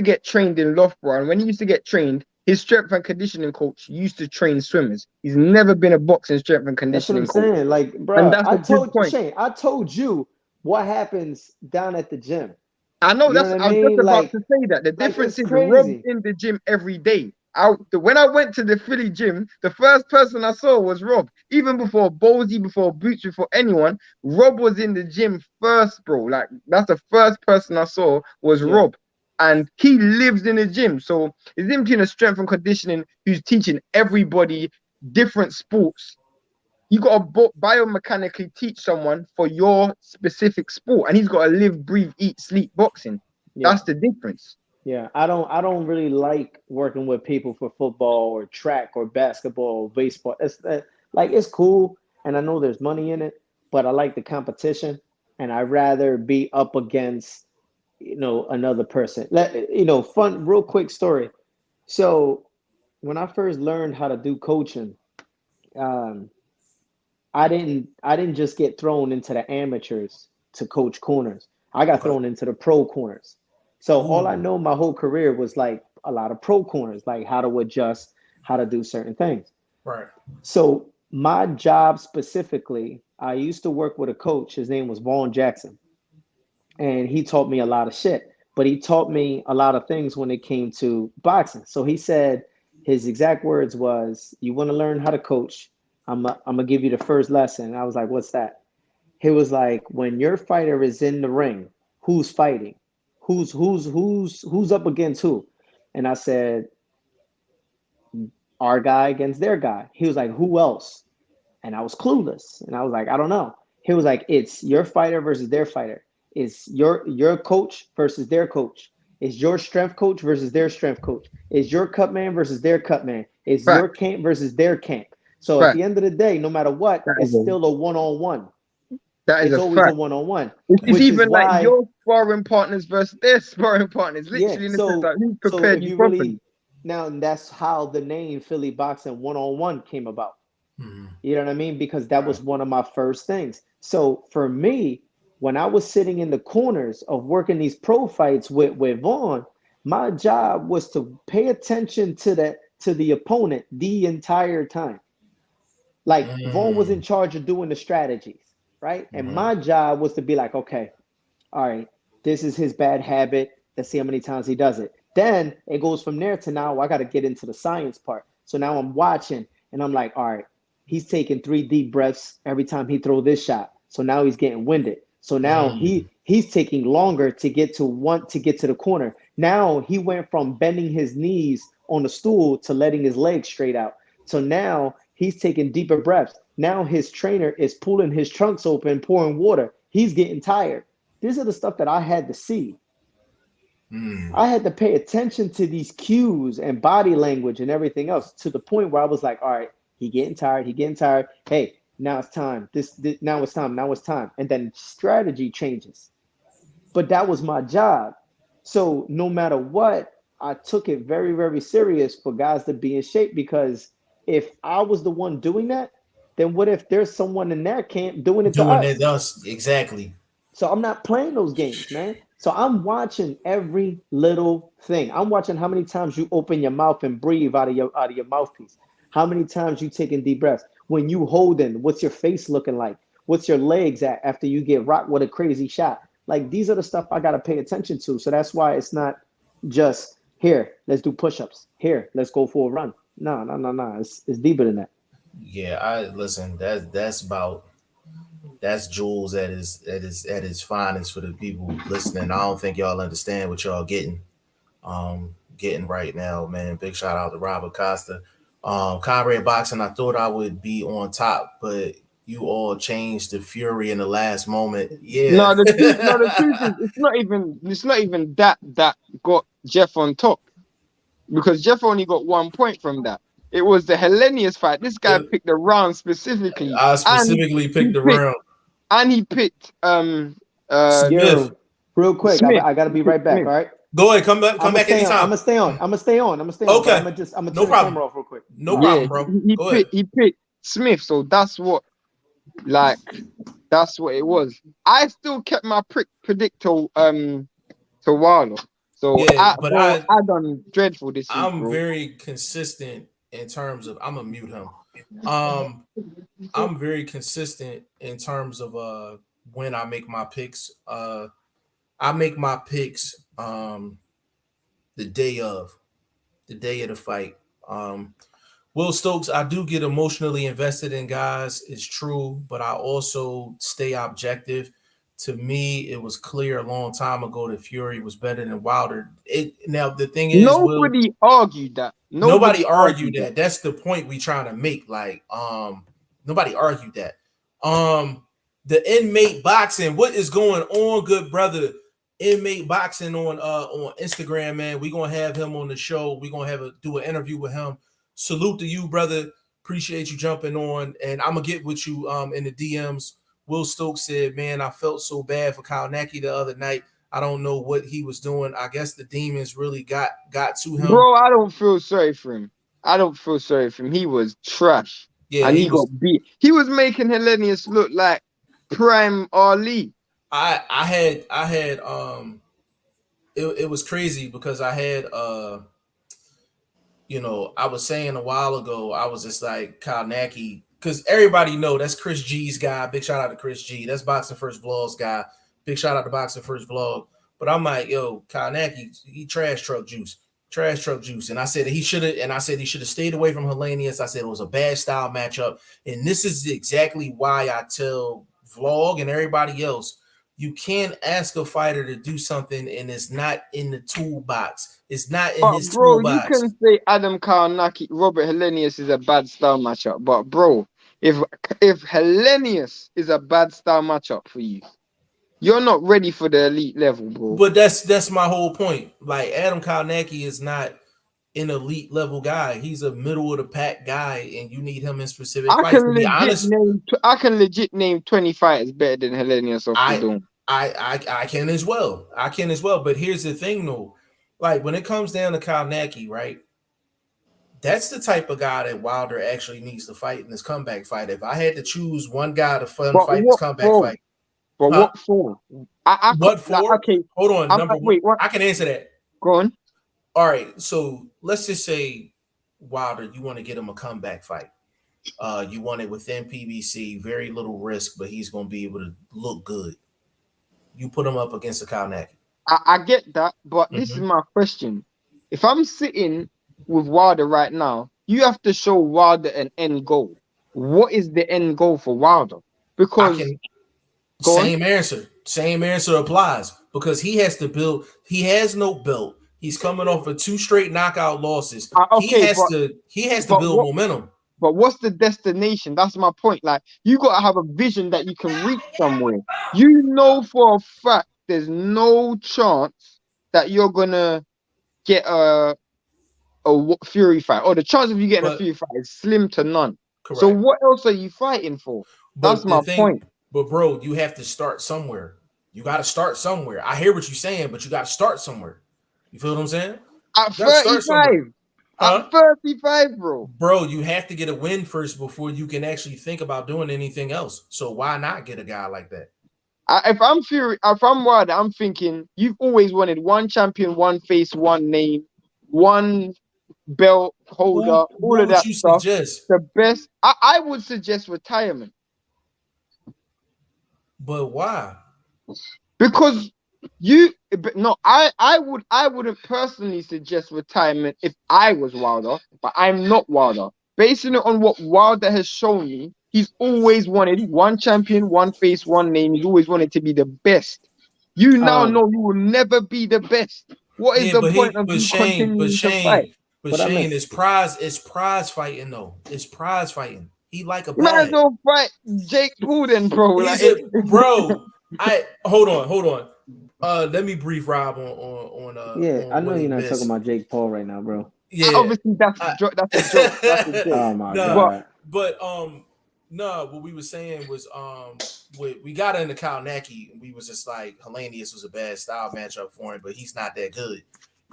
[SPEAKER 1] get trained in Loughborough, and when he used to get trained, his strength and conditioning coach used to train swimmers. He's never been a boxing strength and conditioning
[SPEAKER 3] That's what I'm
[SPEAKER 1] coach.
[SPEAKER 3] saying. Like, bro,
[SPEAKER 1] And that's a good point.
[SPEAKER 3] Shane, I told you what happens down at the gym.
[SPEAKER 1] I know,
[SPEAKER 3] You know what
[SPEAKER 1] I was just about to say that. The difference is Rob's in the gym every day. When I went to the Philly gym, the first person I saw was Rob. Even before Bosey, before Boots, before anyone, Rob was in the gym first, bro. Like, that's the first person I saw was Rob. And he lives in the gym. So it's him between a strength and conditioning who's teaching everybody different sports. You got to biomechanically teach someone for your specific sport, and he's got to live, breathe, eat, sleep boxing. That's the difference.
[SPEAKER 3] Yeah, I don't really like working with people for football or track or basketball or baseball. It's cool, and I know there's money in it, but I like the competition, and I'd rather be up against another person. Fun, real quick story. So when I first learned how to do coaching, I didn't just get thrown into the amateurs to coach corners. I got thrown into the pro corners. So all I know my whole career was like a lot of pro corners, like how to adjust, how to do certain things.
[SPEAKER 2] Right.
[SPEAKER 3] So my job specifically, I used to work with a coach. His name was Vaughn Jackson, and he taught me a lot of shit. But he taught me a lot of things when it came to boxing. So he said his exact words was, "You want to learn how to coach? I'm gonna give you the first lesson." And I was like, "What's that?" He was like, "When your fighter is in the ring, who's fighting? Who's up against who?" And I said, "Our guy against their guy." He was like, "Who else?" And I was clueless. And I was like, "I don't know." He was like, "It's your fighter versus their fighter. It's your coach versus their coach. It's your strength coach versus their strength coach. It's your cut man versus their cut man. It's
[SPEAKER 1] Fact,
[SPEAKER 3] your camp versus their camp." So at
[SPEAKER 1] fact.
[SPEAKER 3] the end of the day, no matter what,
[SPEAKER 1] That is
[SPEAKER 3] it's still a one-on-one.
[SPEAKER 1] a
[SPEAKER 3] It's always a
[SPEAKER 1] fact.
[SPEAKER 3] one-on-one,
[SPEAKER 1] It's
[SPEAKER 3] which is
[SPEAKER 1] even like
[SPEAKER 3] why,
[SPEAKER 1] your sparring partners versus their sparring partners,
[SPEAKER 3] yeah.
[SPEAKER 1] literally in the sense
[SPEAKER 3] So
[SPEAKER 1] that who
[SPEAKER 3] so
[SPEAKER 1] prepared
[SPEAKER 3] if
[SPEAKER 1] you
[SPEAKER 3] you
[SPEAKER 1] properly.
[SPEAKER 3] really now, and that's how the name Philly Boxing One-on-One came about.
[SPEAKER 2] Mm-hmm.
[SPEAKER 3] You know what I mean? Because that
[SPEAKER 2] Right.
[SPEAKER 3] was one of my first things. So for me, when I was sitting in the corners of working these pro fights with Vaughn, my job was to pay attention to the opponent the entire time. Like Vaughn was in charge of doing the strategies, right? And
[SPEAKER 2] Mm-hmm.
[SPEAKER 3] my job was to be like, okay, all right, this is his bad habit. Let's see how many times he does it. Then it goes from there to now I got to get into the science part. So now I'm watching and I'm like, all right, he's taking 3 deep breaths every time he throw this shot. So now he's getting winded. So now he's taking longer to get to the corner. Now he went from bending his knees on the stool to letting his legs straight out. So now he's taking deeper breaths. Now his trainer is pulling his trunks open, pouring water. He's getting tired. These are the stuff that I had to see.
[SPEAKER 2] Mm.
[SPEAKER 3] I had to pay attention to these cues and body language and everything else to the point where I was like, all right, he getting tired. He getting tired. Hey, now it's time. This now it's time. Now it's time. And then strategy changes. But that was my job. So no matter what, I took it very, very serious for guys to be in shape because if I was the one doing that, then what if there's someone in their camp doing it to
[SPEAKER 2] Doing it
[SPEAKER 3] us?
[SPEAKER 2] us exactly.
[SPEAKER 3] So I'm not playing those games, man. So I'm watching every little thing. I'm watching how many times you open your mouth and breathe out of your mouthpiece. How many times you taking deep breaths. When you holding, what's your face looking like? What's your legs at after you get rocked with a crazy shot? Like these are the stuff I gotta pay attention to. So that's why it's not just here, let's do push-ups. Here, let's go for a run. No, no, no, no. It's deeper than that.
[SPEAKER 2] Yeah, I listen. That's Jules at his finest for the people listening. I don't think y'all understand what y'all getting right now, man. Big shout out to Robert Costa. Conrad Boxing, I thought I would be on top, but you all changed the fury in the last moment. Yeah.
[SPEAKER 1] No, the truth is, it's not even that got Jeff on top because Jeff only got 1 point from that. It was the Hellenius fight. This guy picked the round specifically,
[SPEAKER 2] I
[SPEAKER 1] and
[SPEAKER 2] specifically
[SPEAKER 1] he
[SPEAKER 2] picked the
[SPEAKER 1] picked
[SPEAKER 2] round.
[SPEAKER 1] Smith.
[SPEAKER 2] Smith.
[SPEAKER 3] Yo, real quick, I gotta
[SPEAKER 1] He
[SPEAKER 3] be
[SPEAKER 1] picked
[SPEAKER 3] right back.
[SPEAKER 1] Smith.
[SPEAKER 3] All right.
[SPEAKER 2] Go ahead, come
[SPEAKER 3] I'm gonna
[SPEAKER 2] back
[SPEAKER 3] stay on. I'm
[SPEAKER 2] anytime.
[SPEAKER 3] gonna stay on. I'm gonna stay on. I'm gonna stay on. But
[SPEAKER 2] Okay,
[SPEAKER 3] I'm gonna
[SPEAKER 2] no
[SPEAKER 3] turn the
[SPEAKER 2] problem.
[SPEAKER 3] camera off real quick.
[SPEAKER 2] No
[SPEAKER 3] All right.
[SPEAKER 1] Yeah,
[SPEAKER 2] problem, bro.
[SPEAKER 1] he
[SPEAKER 2] Go ahead.
[SPEAKER 1] picked Smith. So like that's what it was. I still kept my predictor to Wilder. So
[SPEAKER 2] Yeah, but
[SPEAKER 1] I done dreadful this week,
[SPEAKER 2] I'm
[SPEAKER 1] bro.
[SPEAKER 2] very consistent in terms of I'm gonna mute him. Um, I'm very consistent in terms of when I make my picks. I make my picks the day of the fight. Will Stokes, I do get emotionally invested in guys, it's true, but I also stay objective. To me, it was clear a long time ago that Fury was better than Wilder. It now the thing is, Will,
[SPEAKER 1] Nobody argued that.
[SPEAKER 2] nobody
[SPEAKER 1] Nobody
[SPEAKER 2] argued
[SPEAKER 1] argued that.
[SPEAKER 2] that. That's the point we trying to make. Like, nobody argued that. The inmate boxing, what is going on, good brother? Inmate boxing on Instagram, man. We gonna have him on the show. We gonna do an interview with him. Salute to you, brother. Appreciate you jumping on, and I'm gonna get with you in the DMs. Will Stokes said, "Man, I felt so bad for Kyle Naki the other night. I don't know what he was doing. I guess the demons really got to him."
[SPEAKER 1] Bro, I don't feel sorry for him. I don't feel sorry for him. He was trash.
[SPEAKER 2] Yeah,
[SPEAKER 1] and he got beat. He was making Hellenius look like prime Ali.
[SPEAKER 2] I had it was crazy because I had you know, I was saying a while ago, I was just like Kyle Naki, because everybody know that's Chris G's guy. Big shout out to Chris G. That's Boxing First Vlog's guy. Big shout out to Boxing First Vlog. But I'm like, yo, Kyle Naki, he trash truck juice. And I said he should have stayed away from Hellenius. I said it was a bad style matchup. And this is exactly why I tell Vlog and everybody else, you can't ask a fighter to do something and it's not in the toolbox. It's not in his
[SPEAKER 1] bro,
[SPEAKER 2] toolbox.
[SPEAKER 1] you can say Adam Karnaki, Robert Hellenius is a bad style matchup. But bro, if Hellenius is a bad style matchup for you, you're not ready for the elite level, bro.
[SPEAKER 2] But that's my whole point. Like Adam Karnaki is not an elite level guy. He's a middle of the pack guy, and you need him in specific fights. To be honest,
[SPEAKER 1] I can legit name 20 fighters better than Hellenius off the dome.
[SPEAKER 2] I can as well. But here's the thing, though. Like when it comes down to Karnaki, right? That's the type of guy that Wilder actually needs to fight in this comeback fight. If I had to choose one guy to fight this comeback fight,
[SPEAKER 1] but what for?
[SPEAKER 2] What for?
[SPEAKER 1] Like, okay,
[SPEAKER 2] hold on. Number
[SPEAKER 1] wait,
[SPEAKER 2] one, I can answer that.
[SPEAKER 1] Go on.
[SPEAKER 2] All right, so let's just say Wilder, you want to get him a comeback fight. You want it within PBC, very little risk, but he's going to be able to look good. You put him up against a Karnaki.
[SPEAKER 1] I get that, but this is my question. If I'm sitting with Wilder right now, you have to show Wilder an end goal. What is the end goal for Wilder? Because
[SPEAKER 2] same answer applies, because he has to build. He has no belt. He's coming off of 2 straight knockout losses. He has to build momentum.
[SPEAKER 1] But what's the destination? That's my point. Like, you got to have a vision that you can reach somewhere. You know for a fact there's no chance that you're gonna get a Fury fight, or the chance of you getting a Fury fight is slim to none. Correct. So what else are you fighting for? That's my point.
[SPEAKER 2] But bro, you have to start somewhere. You got to start somewhere. I hear what you're saying, but you got to start somewhere. You feel what I'm saying?
[SPEAKER 1] At 35. At 35, bro.
[SPEAKER 2] Bro, you have to get a win first before you can actually think about doing anything else. So why not get a guy like that?
[SPEAKER 1] If I'm Wilder, I'm thinking you've always wanted one champion, one face, one name, one belt holder, all of that stuff.
[SPEAKER 2] Suggest?
[SPEAKER 1] The best. I would suggest retirement.
[SPEAKER 2] But why?
[SPEAKER 1] Because I wouldn't personally suggest retirement if I was Wilder, but I'm not Wilder. Basing it on what Wilder has shown me, he's always wanted one champion, one face, one name. He's always wanted to be the best. You now know you will never be the best. What is the point of you continuing to fight?
[SPEAKER 2] But Shane, it's prize fighting though. It's prize fighting. He like a bag.
[SPEAKER 1] Man, don't fight Jake Paul then, bro.
[SPEAKER 2] Bro, hold on. Let me brief Rob on
[SPEAKER 3] I know you're not talking about Jake Paul right now, bro.
[SPEAKER 1] Yeah, obviously that's a joke. That's a joke.
[SPEAKER 3] Oh my god.
[SPEAKER 2] But what we were saying was we got into Kyle Naki and we was just like Hellenius was a bad style matchup for him, but he's not that good.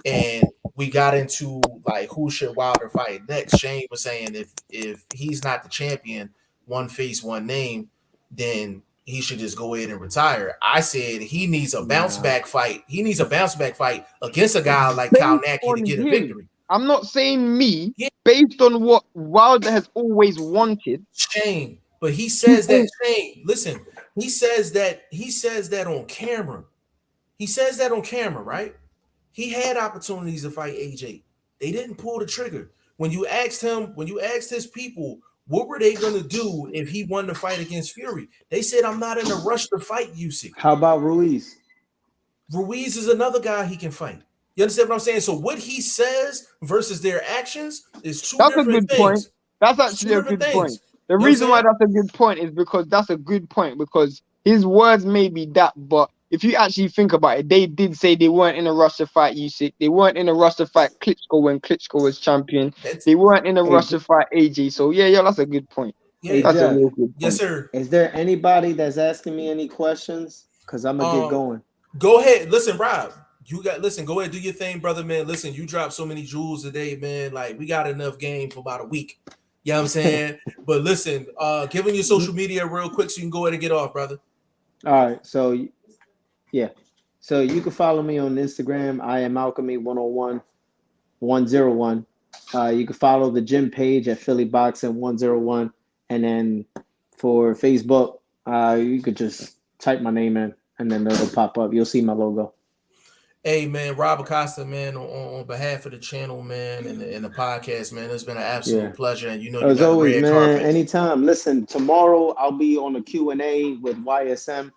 [SPEAKER 2] And we got into like who should Wilder fight next. Shane was saying if he's not the champion, one face, one name, then he should just go ahead and retire. I said he needs a bounce back fight. He needs a bounce back fight against a guy like Kyle Naki to get a victory.
[SPEAKER 1] I'm not saying me, based on what Wilder has always wanted.
[SPEAKER 2] Shane, but he says that. Shane, listen, he says that on camera. He says that on camera, right? He had opportunities to fight AJ. They didn't pull the trigger. When you asked his people, what were they going to do if he won the fight against Fury? They said, I'm not in a rush to fight Usyk.
[SPEAKER 3] How about Ruiz?
[SPEAKER 2] Ruiz is another guy he can fight. You understand what I'm saying? So what he says versus their actions is two different things.
[SPEAKER 1] Point. That's actually a good point. The reason why that's a good point is because that's a good point, because his words may be that, but if you actually think about it, they did say they weren't in a rush to fight Usyk. They weren't in a rush to fight Klitschko when Klitschko was champion. They weren't in a rush to fight AJ. So yeah, that's a good point.
[SPEAKER 2] Yeah,
[SPEAKER 1] that's a real good point.
[SPEAKER 2] Yes, sir.
[SPEAKER 3] Is there anybody that's asking me any questions? Because I'm gonna get going.
[SPEAKER 2] Go ahead. Listen, Rob. Go ahead, do your thing, brother, man. Listen, you dropped so many jewels today, man. Like, we got enough game for about a week. You know what I'm saying? But listen, give them your social media real quick so you can go ahead and get off, brother.
[SPEAKER 3] All right. So yeah. So you can follow me on Instagram. I am Alchemy 101 101. You can follow the gym page at Philly Boxing 101. And then for Facebook, you could just type my name in and then it'll pop up. You'll see my logo.
[SPEAKER 2] Hey man, Rob Acosta, man, on behalf of the channel, man, and the podcast, man, it's been an absolute pleasure. And you know, you
[SPEAKER 3] As
[SPEAKER 2] got
[SPEAKER 3] always,
[SPEAKER 2] the red
[SPEAKER 3] man,
[SPEAKER 2] carpet.
[SPEAKER 3] anytime. Listen, tomorrow I'll be on a Q&A with YSM.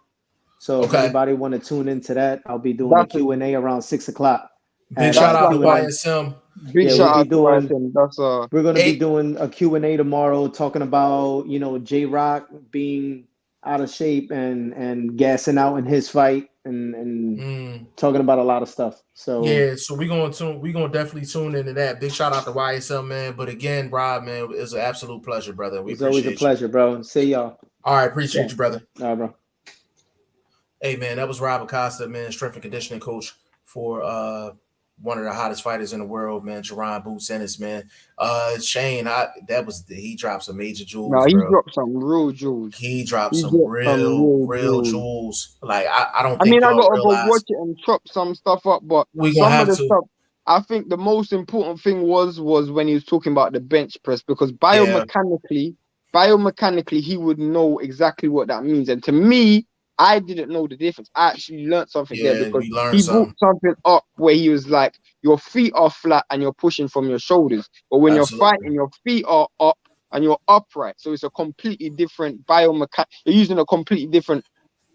[SPEAKER 3] So if anybody want to tune into that, I'll be doing a Q&A around 6 o'clock.
[SPEAKER 2] Big shout out to YSM.
[SPEAKER 1] Big shout out to YSM.
[SPEAKER 3] We're going to be doing a Q&A tomorrow talking about, you know, J-Rock being out of shape and gassing out in his fight and talking about a lot of stuff. So
[SPEAKER 2] yeah, so we're gonna definitely tune into that. Big shout out to YSL, man. But again, Rob, man, it's an absolute pleasure, brother.
[SPEAKER 3] It's always a pleasure, bro. See y'all.
[SPEAKER 2] All right, appreciate you, brother.
[SPEAKER 3] All right, bro.
[SPEAKER 2] Hey man, that was Rob Acosta, man, strength and conditioning coach for one of the hottest fighters in the world, man, Jerron Boots Ennis, man. Shane, he dropped some major jewels.
[SPEAKER 1] No, he dropped some real jewels.
[SPEAKER 2] He dropped some real jewels. Like I don't think
[SPEAKER 1] I gotta
[SPEAKER 2] realize.
[SPEAKER 1] go watch it and chop some stuff up, but some of the stuff. I think the most important thing was when he was talking about the bench press, because biomechanically, he would know exactly what that means. And to me, I didn't know the difference. I actually learned something there because he brought something up where he was like, your feet are flat and you're pushing from your shoulders. But when you're fighting, your feet are up and you're upright. So it's a completely different biomechanic. You're using a completely different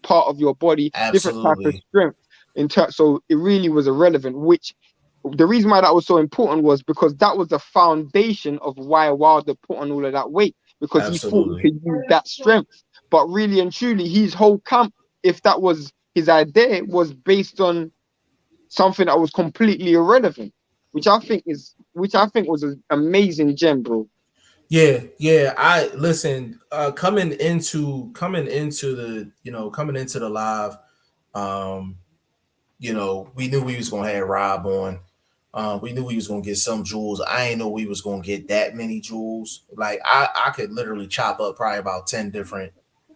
[SPEAKER 1] part of your body, different type of strength. So it really was irrelevant, which the reason why that was so important was because that was the foundation of why Wilder put on all of that weight, because he thought he could use that strength. But really and truly, his whole camp, if that was his idea, was based on something that was completely irrelevant, which I think was an amazing gem, bro.
[SPEAKER 2] Yeah. I listen. Coming into the live, we knew we was gonna have Rob on. We knew we was gonna get some jewels. I ain't know we was gonna get that many jewels. Like I could literally chop up probably about 10 different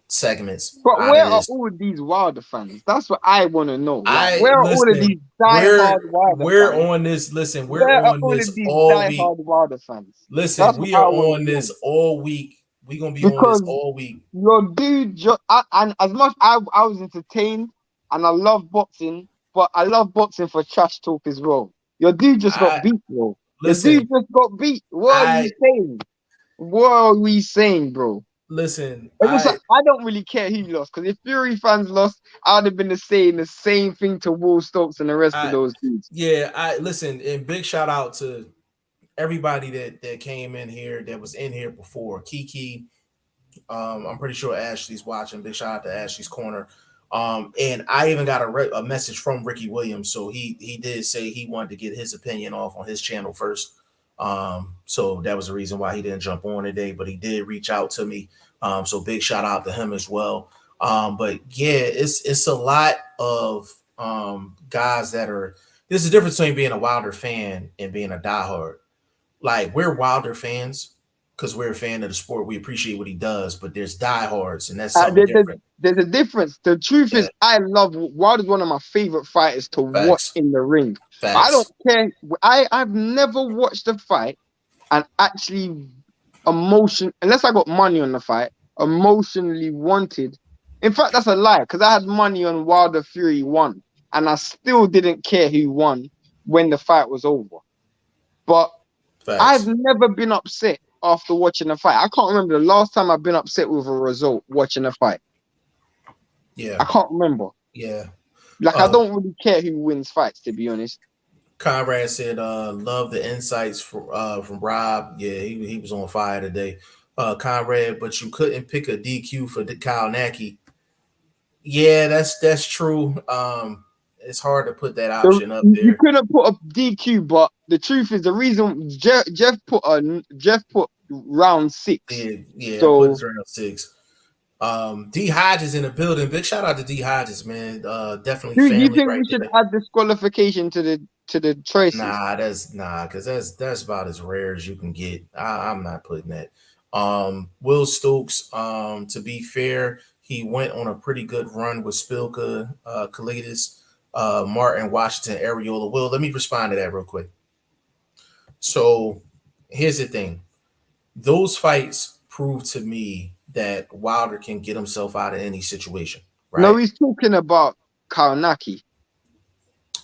[SPEAKER 2] segments.
[SPEAKER 1] But where are all of these Wilder fans? That's what I want to know. Like, where are all of these diehard Wilder fans?
[SPEAKER 2] We're on this. Listen, we're on this all week.
[SPEAKER 1] Wilder fans?
[SPEAKER 2] Listen, we are on this all week. We're gonna be on this all week.
[SPEAKER 1] Your dude, and as much I was entertained and I love boxing, but I love boxing for trash talk as well. Your dude just got beat, bro. Your dude just got beat. What are you saying? What are we saying, bro?
[SPEAKER 2] Listen,
[SPEAKER 1] I don't really care who lost, because if Fury fans lost, I'd have been saying the same thing to Will Stokes and the rest of those dudes.
[SPEAKER 2] Yeah, listen, and big shout out to everybody that came in here, that was in here before. Kiki, I'm pretty sure Ashley's watching. Big shout out to Ashley's Corner. And I even got a message from Ricky Williams, so he did say he wanted to get his opinion off on his channel first. So that was the reason why he didn't jump on today, but he did reach out to me. So big shout out to him as well. But yeah, it's a lot of guys that are. There's a difference between being a Wilder fan and being a diehard. Like, we're Wilder fans because we're a fan of the sport. We appreciate what he does, but there's diehards, and that's something different.
[SPEAKER 1] There's a difference. The truth is, I love Wilder's one of my favorite fighters to watch in the ring. I don't care. I've never watched a fight and actually unless I got money on the fight, emotionally wanted. In fact, that's a lie, because I had money on Wilder Fury 1 and I still didn't care who won when the fight was over. But I've never been upset after watching a fight. I can't remember the last time I've been upset with a result watching a fight.
[SPEAKER 2] Yeah,
[SPEAKER 1] I can't remember.
[SPEAKER 2] Yeah,
[SPEAKER 1] like I don't really care who wins fights, to be honest.
[SPEAKER 2] Conrad said, "Love the insights from Rob. Yeah, he was on fire today, Conrad. But you couldn't pick a DQ for Kyle Naki. Yeah, that's true. It's hard to put that option up there.
[SPEAKER 1] You couldn't put a DQ, but the truth is, the reason Jeff put round 6.
[SPEAKER 2] Yeah,
[SPEAKER 1] so
[SPEAKER 2] put round 6. D Hodges in the building. Big shout out to D Hodges, man. Definitely.
[SPEAKER 1] Do you think we should add disqualification to to the choices.
[SPEAKER 2] Because that's about as rare as you can get. I'm not putting that. Will Stokes, to be fair, he went on a pretty good run with Spilka, Kalidas, Martin, Washington, Areola. Will, let me respond to that real quick. So here's the thing. Those fights prove to me that Wilder can get himself out of any situation, right?
[SPEAKER 1] No, he's talking about Kaunaki.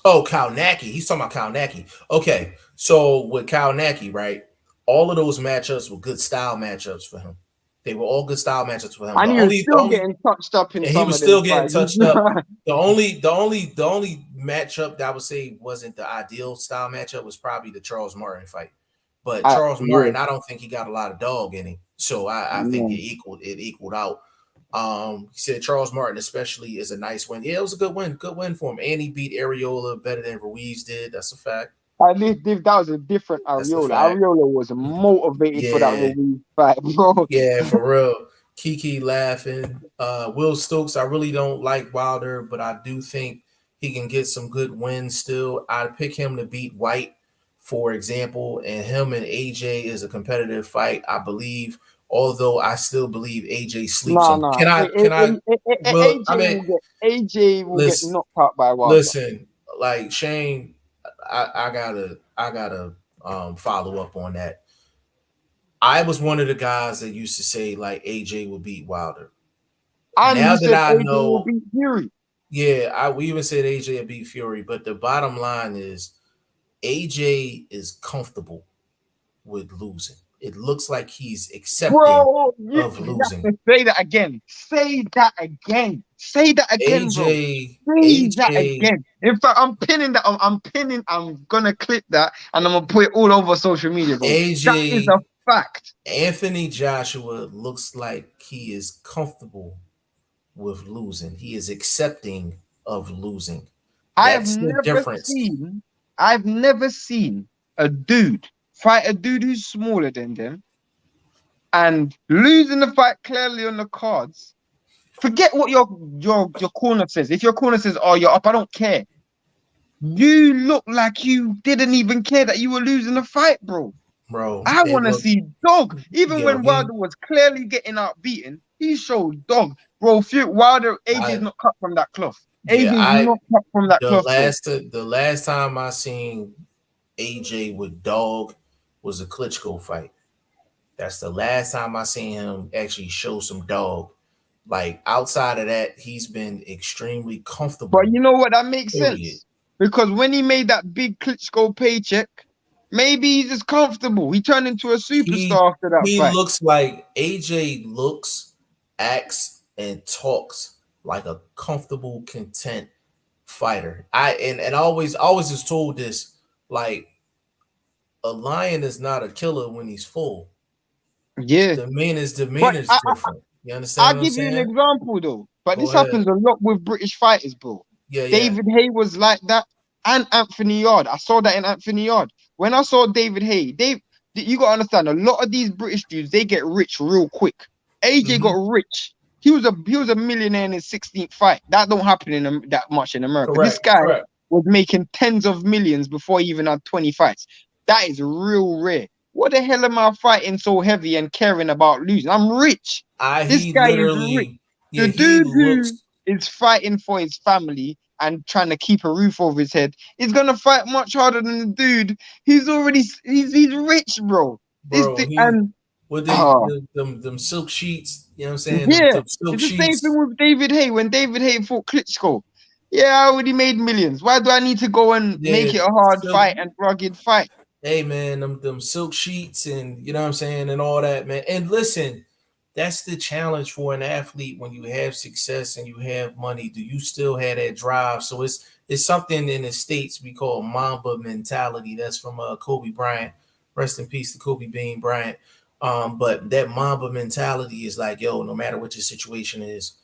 [SPEAKER 2] Oh, Kaunaki. He's talking about Kaunaki. Okay, so with Kaunaki, right? All of those matchups were good style matchups for him. They were all good style matchups for him.
[SPEAKER 1] And he was still getting touched up in
[SPEAKER 2] and
[SPEAKER 1] some
[SPEAKER 2] he was
[SPEAKER 1] of
[SPEAKER 2] still
[SPEAKER 1] them
[SPEAKER 2] getting
[SPEAKER 1] fights.
[SPEAKER 2] touched up. The only matchup that I would say wasn't the ideal style matchup was probably the Charles Martin fight. But Charles Martin, I don't think he got a lot of dog in him, so I think it equaled out. He said Charles Martin especially is a nice win. Yeah, it was a good win for him. And he beat Areola better than Ruiz did. That's a fact.
[SPEAKER 1] At least that was a different Areola. Areola was motivated for that Ruiz fight, bro.
[SPEAKER 2] Yeah, for real. Kiki laughing. Will Stokes, I really don't like Wilder, but I do think he can get some good wins still. I'd pick him to beat White, for example, and him and AJ is a competitive fight, I believe. Although I still believe AJ sleeps him. Can I?
[SPEAKER 1] AJ will get knocked out by Wilder.
[SPEAKER 2] Listen, like Shane, I gotta follow up on that. I was one of the guys that used to say like AJ would beat Wilder.
[SPEAKER 1] And now that I AJ know, will beat Fury.
[SPEAKER 2] Yeah, we even said AJ would beat Fury, but the bottom line is AJ is comfortable with losing. It looks like he's accepting of losing.
[SPEAKER 1] Say that again. Say that again. Say that again, bro. Say that again. In fact, I'm pinning that. I'm gonna clip that and I'm gonna put it all over social media, bro.
[SPEAKER 2] AJ,
[SPEAKER 1] that is a fact.
[SPEAKER 2] Anthony Joshua looks like he is comfortable with losing. He is accepting of losing. That's the difference.
[SPEAKER 1] I've never seen a dude fight a dude who's smaller than them and losing the fight clearly on the cards. Forget what your corner says. If your corner says, "Oh, you're up," I don't care. You look like you didn't even care that you were losing the fight, bro. I want to see dog. Even when Wilder was clearly getting outbeaten, he showed dog, bro. Wilder, AJ's not cut from that cloth. AJ's not cut from that cloth.
[SPEAKER 2] The last time I seen AJ with dog was a Klitschko fight. That's the last time I seen him actually show some dog. Like outside of that, he's been extremely comfortable.
[SPEAKER 1] But you know what? That makes sense. Because when he made that big Klitschko paycheck, maybe he's just comfortable. He turned into a superstar after that fight.
[SPEAKER 2] He looks like AJ looks, acts, and talks like a comfortable, content fighter. I always was told this, like, a lion is not a killer when he's full.
[SPEAKER 1] Yeah.
[SPEAKER 2] Demeanor is different. You understand?
[SPEAKER 1] I'll give you an example though. But this happens a lot with British fighters, bro.
[SPEAKER 2] Yeah,
[SPEAKER 1] David Haye was like that. And Anthony Yard. I saw that in Anthony Yard. When I saw David Haye, you gotta understand, a lot of these British dudes, they get rich real quick. AJ got rich. He was a millionaire in his 16th fight. That don't happen that much in America. This guy was making tens of millions before he even had 20 fights. That is real rare. What the hell am I fighting so heavy and caring about losing? I'm rich. This guy is rich. The dude who is fighting for his family and trying to keep a roof over his head is gonna fight much harder than the dude who's already he's rich, bro.
[SPEAKER 2] Them silk sheets, you know what I'm saying?
[SPEAKER 1] Yeah, it's the same thing with David Haye. When David Haye fought Klitschko, I already made millions. Why do I need to go and make it a hard fight and rugged fight?
[SPEAKER 2] Hey man, them silk sheets and you know what I'm saying and all that, man. And listen, that's the challenge for an athlete when you have success and you have money. Do you still have that drive? So it's something in the States we call Mamba mentality. That's from Kobe Bryant. Rest in peace to Kobe Bean Bryant. But that Mamba mentality is like, yo, no matter what your situation is,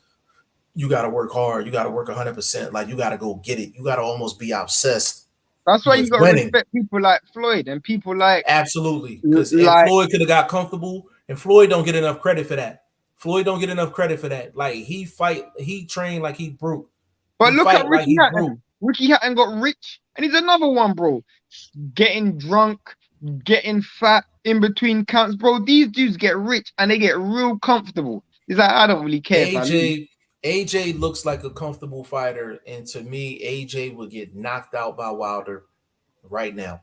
[SPEAKER 2] you got to work hard. You got to work 100%. Like you got to go get it. You got to almost be obsessed.
[SPEAKER 1] That's why you got to respect people like Floyd and people like...
[SPEAKER 2] Absolutely. Because Floyd could have got comfortable, and Floyd don't get enough credit for that. Like he trained like he broke.
[SPEAKER 1] But look at Ricky Hatton. Ricky Hatton got rich, and he's another one, bro. Getting drunk, getting fat in between counts, bro. These dudes get rich and they get real comfortable. It's like I don't really care if I lose.
[SPEAKER 2] AJ looks like a comfortable fighter, and to me, AJ would get knocked out by Wilder right now.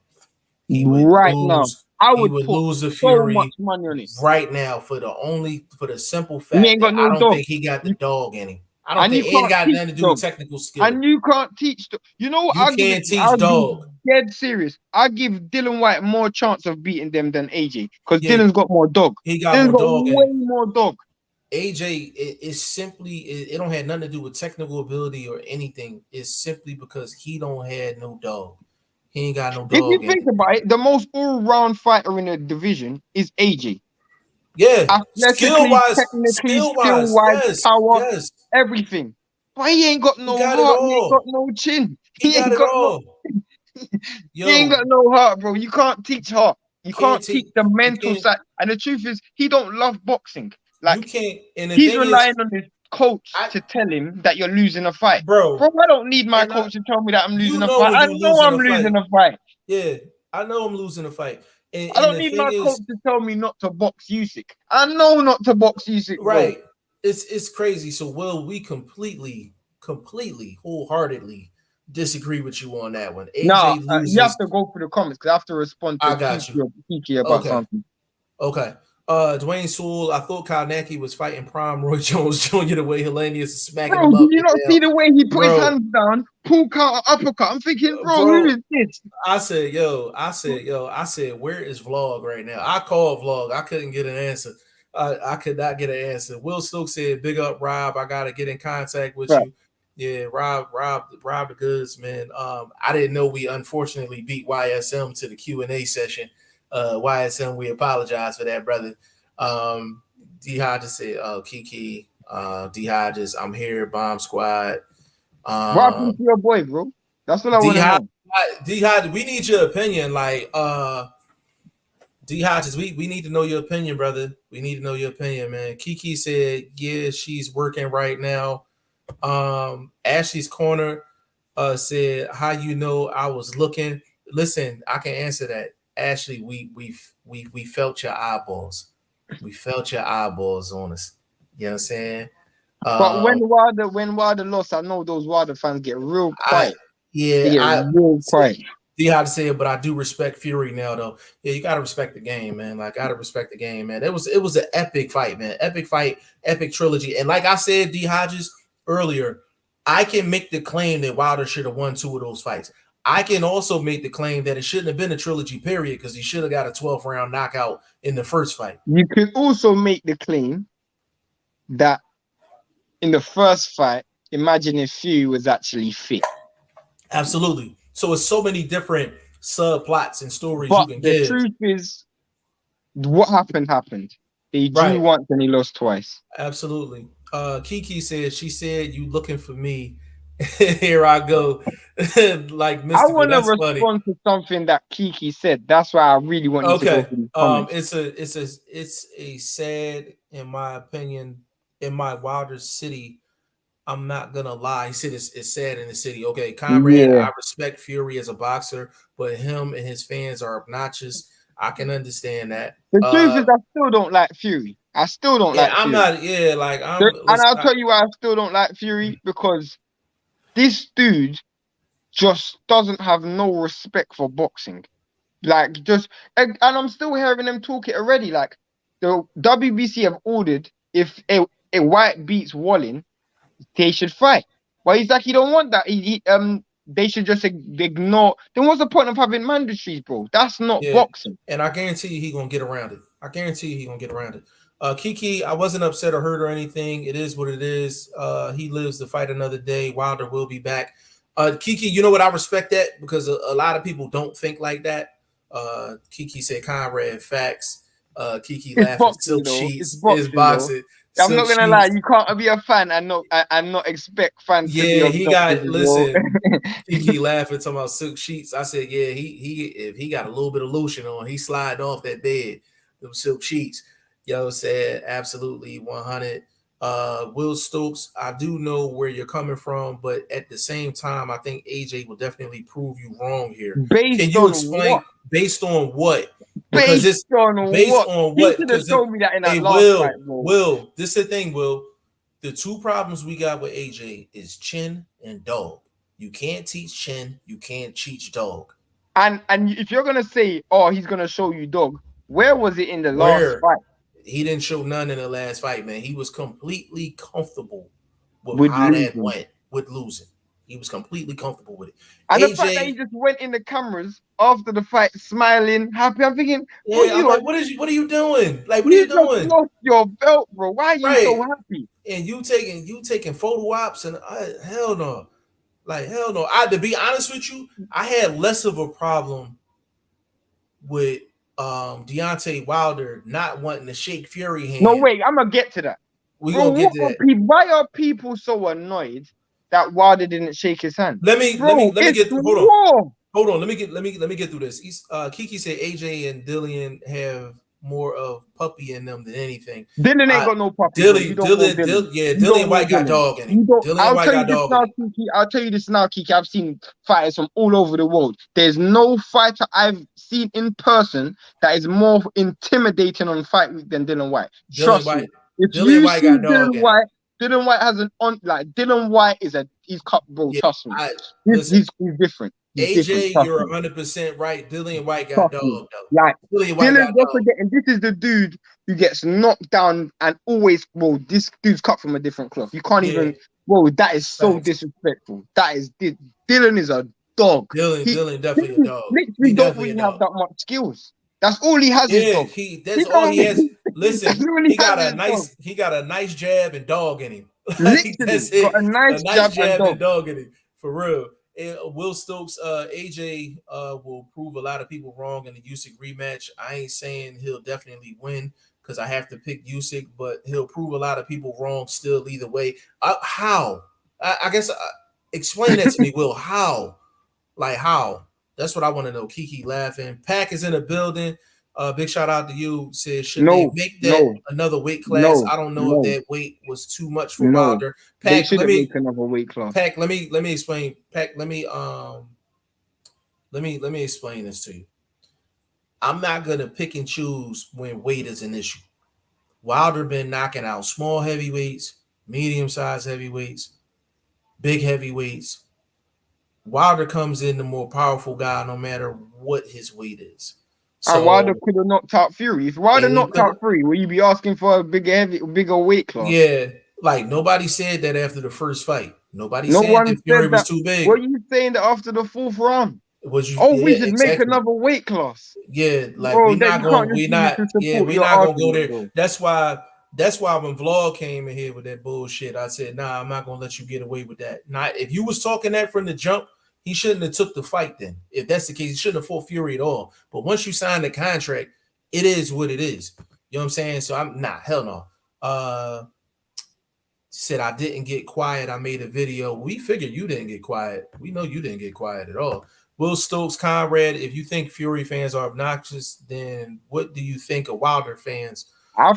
[SPEAKER 2] He would
[SPEAKER 1] Right now,
[SPEAKER 2] lose.
[SPEAKER 1] I
[SPEAKER 2] He
[SPEAKER 1] would
[SPEAKER 2] would
[SPEAKER 1] put
[SPEAKER 2] lose the
[SPEAKER 1] so much
[SPEAKER 2] Fury
[SPEAKER 1] money on it.
[SPEAKER 2] right now for the simple
[SPEAKER 1] He
[SPEAKER 2] fact
[SPEAKER 1] ain't
[SPEAKER 2] that
[SPEAKER 1] got
[SPEAKER 2] I
[SPEAKER 1] no
[SPEAKER 2] don't
[SPEAKER 1] dog.
[SPEAKER 2] think he got the dog in him. I don't
[SPEAKER 1] And you
[SPEAKER 2] think it ain't
[SPEAKER 1] can't
[SPEAKER 2] got
[SPEAKER 1] teach
[SPEAKER 2] nothing to do with
[SPEAKER 1] dog.
[SPEAKER 2] technical skill.
[SPEAKER 1] And you can't teach. You know what?
[SPEAKER 2] You can't teach
[SPEAKER 1] I'll
[SPEAKER 2] dog.
[SPEAKER 1] be dead serious. I give Dylan White more chance of beating them than AJ because
[SPEAKER 2] Yeah,
[SPEAKER 1] Dylan's got more dog.
[SPEAKER 2] he got
[SPEAKER 1] Dylan's
[SPEAKER 2] more
[SPEAKER 1] got
[SPEAKER 2] dog in
[SPEAKER 1] way
[SPEAKER 2] him.
[SPEAKER 1] more dog.
[SPEAKER 2] AJ is simply it don't have nothing to do with technical ability or anything. It's simply because he don't have no dog. He ain't got no
[SPEAKER 1] If you
[SPEAKER 2] dog in
[SPEAKER 1] think
[SPEAKER 2] him.
[SPEAKER 1] about it, the most all-round fighter in the division is AJ.
[SPEAKER 2] Yeah,
[SPEAKER 1] Athletically, technically,
[SPEAKER 2] skill wise,
[SPEAKER 1] skill-wise,
[SPEAKER 2] yes,
[SPEAKER 1] power,
[SPEAKER 2] yes.
[SPEAKER 1] everything. But he ain't got
[SPEAKER 2] He
[SPEAKER 1] no
[SPEAKER 2] got it
[SPEAKER 1] heart. He ain't got
[SPEAKER 2] all.
[SPEAKER 1] no chin.
[SPEAKER 2] He
[SPEAKER 1] He
[SPEAKER 2] got
[SPEAKER 1] ain't
[SPEAKER 2] it
[SPEAKER 1] got no.
[SPEAKER 2] all.
[SPEAKER 1] He ain't got
[SPEAKER 2] Yo,
[SPEAKER 1] no heart, bro. You can't teach heart. You
[SPEAKER 2] can't
[SPEAKER 1] can't teach
[SPEAKER 2] teach.
[SPEAKER 1] the
[SPEAKER 2] You
[SPEAKER 1] mental
[SPEAKER 2] can't.
[SPEAKER 1] side. And the truth is, he don't love boxing.
[SPEAKER 2] You
[SPEAKER 1] Like
[SPEAKER 2] can't. And the
[SPEAKER 1] he's
[SPEAKER 2] thing is,
[SPEAKER 1] relying on his coach
[SPEAKER 2] I
[SPEAKER 1] to tell him that you're losing a fight.
[SPEAKER 2] bro,
[SPEAKER 1] Bro, I don't need my
[SPEAKER 2] and
[SPEAKER 1] coach to tell me that I'm
[SPEAKER 2] you
[SPEAKER 1] losing a
[SPEAKER 2] know
[SPEAKER 1] fight.
[SPEAKER 2] when
[SPEAKER 1] I
[SPEAKER 2] you're
[SPEAKER 1] know
[SPEAKER 2] losing
[SPEAKER 1] I'm
[SPEAKER 2] a fight.
[SPEAKER 1] losing a fight.
[SPEAKER 2] Yeah, I know I'm losing a fight.
[SPEAKER 1] I
[SPEAKER 2] And
[SPEAKER 1] don't
[SPEAKER 2] the
[SPEAKER 1] need
[SPEAKER 2] thing
[SPEAKER 1] my coach
[SPEAKER 2] is,
[SPEAKER 1] to tell me not to box Usyk. I know not to box Usyk, bro.
[SPEAKER 2] right? It's crazy. So, Will, we completely, wholeheartedly disagree with you on that one.
[SPEAKER 1] Now,
[SPEAKER 2] AJ
[SPEAKER 1] you have
[SPEAKER 2] loses.
[SPEAKER 1] to go through the comments because I have to respond
[SPEAKER 2] I
[SPEAKER 1] to
[SPEAKER 2] got you.
[SPEAKER 1] Kiki about
[SPEAKER 2] Okay.
[SPEAKER 1] something.
[SPEAKER 2] Okay. Dwayne Sewell, I thought Kalnacki was fighting Prime Roy Jones Jr. the way Hellenius is smacking
[SPEAKER 1] Bro,
[SPEAKER 2] him
[SPEAKER 1] did
[SPEAKER 2] up
[SPEAKER 1] you
[SPEAKER 2] and
[SPEAKER 1] not
[SPEAKER 2] down.
[SPEAKER 1] see the way he put his
[SPEAKER 2] Bro,
[SPEAKER 1] hands down, pull counter, uppercut? I'm thinking, bro, who
[SPEAKER 2] bro,
[SPEAKER 1] is this?
[SPEAKER 2] I said, where is Vlog right now? I called Vlog. I couldn't get an answer. I could not get an answer. Will Stokes said, big up, Rob. I got to get in contact with
[SPEAKER 1] Right.
[SPEAKER 2] you. Yeah, Rob the goods, man. I didn't know we unfortunately beat YSM to the Q&A session. YSM, we apologize for that, brother. D Hodges said, Kiki, D Hodges, I'm here, Bomb Squad.
[SPEAKER 1] What happened to your boy, bro? That's what I want to know.
[SPEAKER 2] D Hodges, we need your opinion. Like D Hodges, we need to know your opinion, brother. We need to know your opinion, man. Kiki said, yeah, she's working right now. Ashley's Corner said, how you know I was looking? Listen, I can answer that. Ashley, we felt your eyeballs. We felt your eyeballs on us. You know what I'm saying?
[SPEAKER 1] But when Wilder lost, I know those Wilder fans get real quiet. They get real quiet.
[SPEAKER 2] See how to say it, but I do respect Fury now, though. Yeah, you gotta respect the game, man. Like, gotta respect the game, man. It was an epic fight, man. Epic fight, epic trilogy. And like I said, D Hodges earlier, I can make the claim that Wilder should have won 2 of those fights. I can also make the claim that it shouldn't have been a trilogy, period, because he should have got a 12th round knockout in the first fight.
[SPEAKER 1] You could also make the claim that in the first fight, imagine if Fury was actually fit.
[SPEAKER 2] Absolutely. So it's so many different subplots and stories
[SPEAKER 1] but
[SPEAKER 2] you can
[SPEAKER 1] the
[SPEAKER 2] give.
[SPEAKER 1] Truth is, what happened. He drew once and he lost twice.
[SPEAKER 2] Absolutely. Kiki says, she said, you looking for me. Here I go. Like Mystical.
[SPEAKER 1] I want to respond to something that Kiki said. That's why I really want you to go through the comments.
[SPEAKER 2] It's a sad, in my opinion, in my Wilder city. I'm not gonna lie. He said it's sad in the city. Okay, Conrad, I respect Fury as a boxer, but him and his fans are obnoxious. I can understand that.
[SPEAKER 1] The truth is, I still don't like Fury. I still don't like Fury.
[SPEAKER 2] I'm not. Yeah, like
[SPEAKER 1] and I'll tell you why I still don't like Fury, because this dude just doesn't have no respect for boxing. Like, and I'm still hearing them talk it already. Like, the WBC have ordered if a white beats Wallin, they should fight. Well, he's like, he don't want that. They should just ignore. Then what's the point of having mandatories, bro? That's not boxing.
[SPEAKER 2] And I guarantee you, he gonna get around it. Kiki, I wasn't upset or hurt or anything. It is what it is. He lives to fight another day. Wilder will be back. Kiki, you know what? I respect that, because a lot of people don't think like that. Kiki said, Conrad, facts. Kiki laughing. Silk sheets is boxing.
[SPEAKER 1] I'm not gonna lie, you can't be a fan and not expect fans to be.
[SPEAKER 2] Yeah, he got Kiki laughing talking about silk sheets. I said, yeah, if he got a little bit of lotion on, he sliding off that bed. Them silk sheets. Yo said absolutely 100. Will Stokes, I do know where you're coming from, but at the same time, I think AJ will definitely prove you wrong here. Can
[SPEAKER 1] Based
[SPEAKER 2] you
[SPEAKER 1] on
[SPEAKER 2] explain
[SPEAKER 1] what?
[SPEAKER 2] based on what? Because
[SPEAKER 1] Based
[SPEAKER 2] it's
[SPEAKER 1] on
[SPEAKER 2] based
[SPEAKER 1] what?
[SPEAKER 2] on
[SPEAKER 1] He
[SPEAKER 2] what?
[SPEAKER 1] should have
[SPEAKER 2] Because
[SPEAKER 1] told me that in that
[SPEAKER 2] hey,
[SPEAKER 1] last fight, bro.
[SPEAKER 2] Will, this is the thing, Will. The two problems we got with AJ is chin and dog. You can't teach chin, you can't teach dog.
[SPEAKER 1] And if you're gonna say, oh, he's gonna show you dog, where was it in the last
[SPEAKER 2] Where
[SPEAKER 1] fight?
[SPEAKER 2] he didn't show none in the last fight, man. He was completely comfortable with
[SPEAKER 1] With
[SPEAKER 2] how that
[SPEAKER 1] losing.
[SPEAKER 2] went with losing. He was completely comfortable with it.
[SPEAKER 1] And the fact that he
[SPEAKER 2] AJ,
[SPEAKER 1] just went in the cameras after the fight, smiling, happy. I'm thinking,
[SPEAKER 2] yeah, I'm like, what are you doing? Like, what are
[SPEAKER 1] you
[SPEAKER 2] you
[SPEAKER 1] just
[SPEAKER 2] doing?
[SPEAKER 1] lost your belt, bro. Why are you so
[SPEAKER 2] Right.
[SPEAKER 1] happy?
[SPEAKER 2] And you taking photo ops and hell no. Like, hell no. To be honest with you, I had less of a problem with Deontay Wilder not wanting to shake Fury hand.
[SPEAKER 1] No, wait, I'm gonna get to that.
[SPEAKER 2] We
[SPEAKER 1] Bro,
[SPEAKER 2] gonna get to that.
[SPEAKER 1] why are people so annoyed that Wilder didn't shake his hand?
[SPEAKER 2] Let me get hold on. Let me get through this. Kiki said AJ and Dillian have more of puppy in them than anything.
[SPEAKER 1] Dylan ain't got no puppy.
[SPEAKER 2] Dillian White got dog in him.
[SPEAKER 1] I'll tell you this now, Kiki. I'll tell you this now, Kiki. I've seen fighters from all over the world. There's no fighter I've seen in person that is more intimidating on fight week than Dylan White. Trust me. If
[SPEAKER 2] Dylan White got dog in him.
[SPEAKER 1] Dylan White has Dylan White he's cut, bro.
[SPEAKER 2] Yeah,
[SPEAKER 1] trust me. He's different.
[SPEAKER 2] AJ, you're 100% right. Dillian White got dog though.
[SPEAKER 1] Like
[SPEAKER 2] Dylan,
[SPEAKER 1] forgetting this is the dude who gets knocked down and always, bro. This dude's cut from a different cloth. You can't even, bro. That is so disrespectful. Dylan is a dog.
[SPEAKER 2] Dylan definitely a dog.
[SPEAKER 1] Literally don't really have that much skills. That's all he has is dog.
[SPEAKER 2] That's all he has. Listen, he got a nice jab and dog in him. That's it.
[SPEAKER 1] Got a nice jab and
[SPEAKER 2] dog in him. For real. Will Stokes, AJ will prove a lot of people wrong in the Usyk rematch. I ain't saying he'll definitely win because I have to pick Usyk, but he'll prove a lot of people wrong still either way. How? I guess explain that to me, Will. How? Like how? That's what I want to know. Kiki laughing. Pack is in the building. Big shout out to you. Says should they make that another weight class? I don't know if that weight was too much for Wilder. Pack,
[SPEAKER 1] let me make another weight class.
[SPEAKER 2] Pack, let me explain. Pack, let me explain this to you. I'm not gonna pick and choose when weight is an issue. Wilder been knocking out small heavyweights, medium-sized heavyweights, big heavyweights. Wilder comes in the more powerful guy no matter what his weight is.
[SPEAKER 1] So, and Wilder could have knocked out Fury. If Wilder knocked out Fury, will you be asking for a bigger weight class?
[SPEAKER 2] Yeah, like nobody said that after the first fight. Nobody said that Fury was too big.
[SPEAKER 1] Were you saying that after the fourth round? We should make another weight class.
[SPEAKER 2] Yeah, like bro, we're not gonna go there. Bro. That's why when Vlog came in here with that bullshit, I said, nah, I'm not gonna let you get away with that. Not if you was talking that from the jump, he shouldn't have took the fight then. If that's the case, he shouldn't have fought Fury at all. But once you sign the contract, it is what it is. You know what I'm saying? So I'm hell no. Said I didn't get quiet. I made a video. We figured you didn't get quiet. We know you didn't get quiet at all. Will Stokes, Conrad, if you think Fury fans are obnoxious, then what do you think of Wilder fans?
[SPEAKER 1] I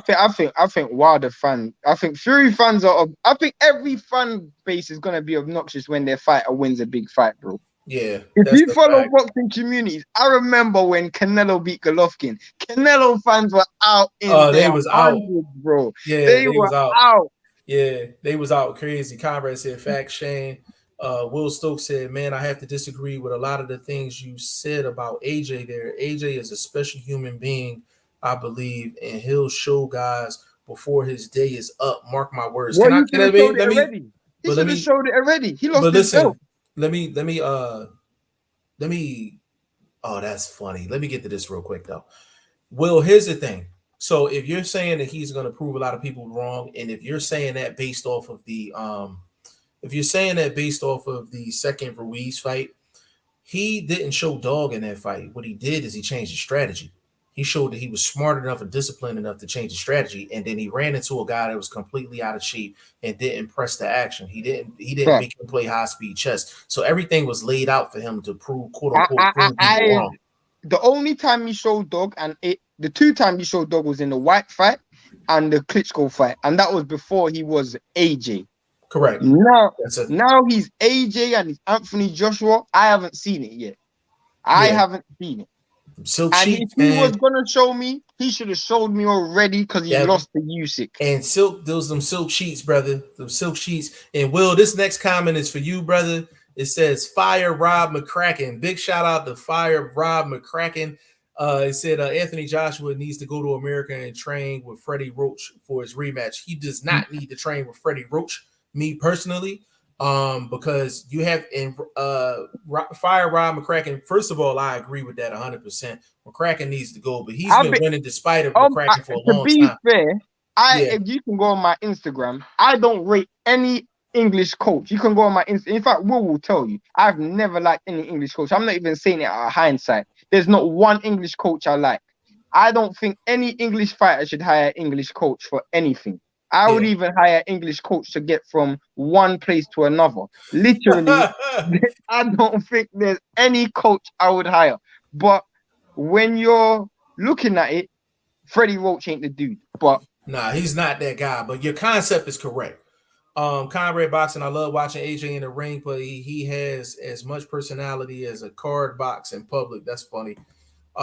[SPEAKER 1] think Wilder fans. I think Fury fans are. I think every fan base is gonna be obnoxious when their fighter wins a big fight, bro.
[SPEAKER 2] Yeah.
[SPEAKER 1] If you follow boxing communities, I remember when Canelo beat Golovkin. Canelo fans were out in
[SPEAKER 2] they was out,
[SPEAKER 1] bro.
[SPEAKER 2] Yeah,
[SPEAKER 1] they were out.
[SPEAKER 2] Yeah, they was out crazy. Conrad said, "Fact, Shane." Will Stokes said, "Man, I have to disagree with a lot of the things you said about AJ there. AJ is a special human being, I believe, and he'll show guys before his day is up. Mark my words."
[SPEAKER 1] Well, he should have showed it already. He lost his belt.
[SPEAKER 2] Let me. Oh, that's funny. Let me get to this real quick though. Will, here's the thing. So if you're saying that he's going to prove a lot of people wrong, and if you're saying that based off of the second Ruiz fight, he didn't show dog in that fight. What he did is he changed his strategy. He showed that he was smart enough and disciplined enough to change his strategy, and then he ran into a guy that was completely out of shape and didn't press the action. He didn't make him play high speed chess. So everything was laid out for him to prove, quote unquote, prove people wrong.
[SPEAKER 1] The only time he showed dog, and the two times he showed dog was in the White fight and the Klitschko fight, and that was before he was AJ.
[SPEAKER 2] Correct.
[SPEAKER 1] Now he's AJ and he's Anthony Joshua. I haven't seen it yet. I haven't seen it.
[SPEAKER 2] Silk
[SPEAKER 1] and
[SPEAKER 2] Sheets,
[SPEAKER 1] if he was gonna show me, he should have showed me already because he lost to Usyk.
[SPEAKER 2] And them silk sheets, brother. Them silk sheets. And Will, this next comment is for you, brother. It says Fire Rob McCracken. Big shout out to Fire Rob McCracken. It said Anthony Joshua needs to go to America and train with Freddie Roach for his rematch. He does not need to train with Freddie Roach, me personally. Because you have in Fire Rob McCracken. First of all, I agree with that 100%. McCracken needs to go, but he's been winning despite of McCracken for a long time. To be
[SPEAKER 1] fair, if you can go on my Instagram, I don't rate any English coach. You can go on my Instagram. In fact, will tell you, I've never liked any English coach. I'm not even saying it out of hindsight. There's not one English coach I like. I don't think any English fighter should hire English coach for anything. I would even hire English coach to get from one place to another. Literally, I don't think there's any coach I would hire. But when you're looking at it, Freddie Roach ain't the dude. But
[SPEAKER 2] nah, he's not that guy. But your concept is correct. Conrad Boxing, I love watching AJ in the ring, but he has as much personality as a card box in public. That's funny.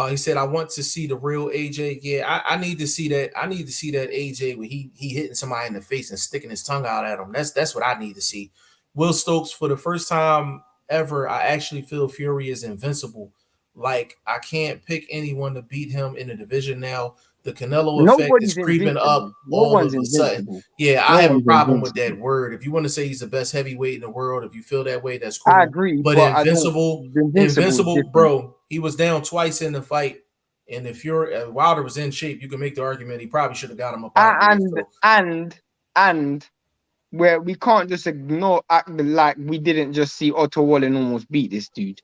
[SPEAKER 2] He said, I want to see the real AJ. Yeah, I need to see that. I need to see that AJ when he hitting somebody in the face and sticking his tongue out at him. That's what I need to see. Will Stokes, for the first time ever, I actually feel Fury is invincible. Like, I can't pick anyone to beat him in the division now. The Canelo effect is creeping up all of a sudden. Yeah, I have a problem with that word. If you want to say he's the best heavyweight in the world, if you feel that way, that's cool.
[SPEAKER 1] I agree.
[SPEAKER 2] But invincible, bro. He was down twice in the fight, and if Wilder was in shape, you can make the argument he probably should have got him up.
[SPEAKER 1] And where we can't just act like we didn't just see Otto Wallen almost beat this dude.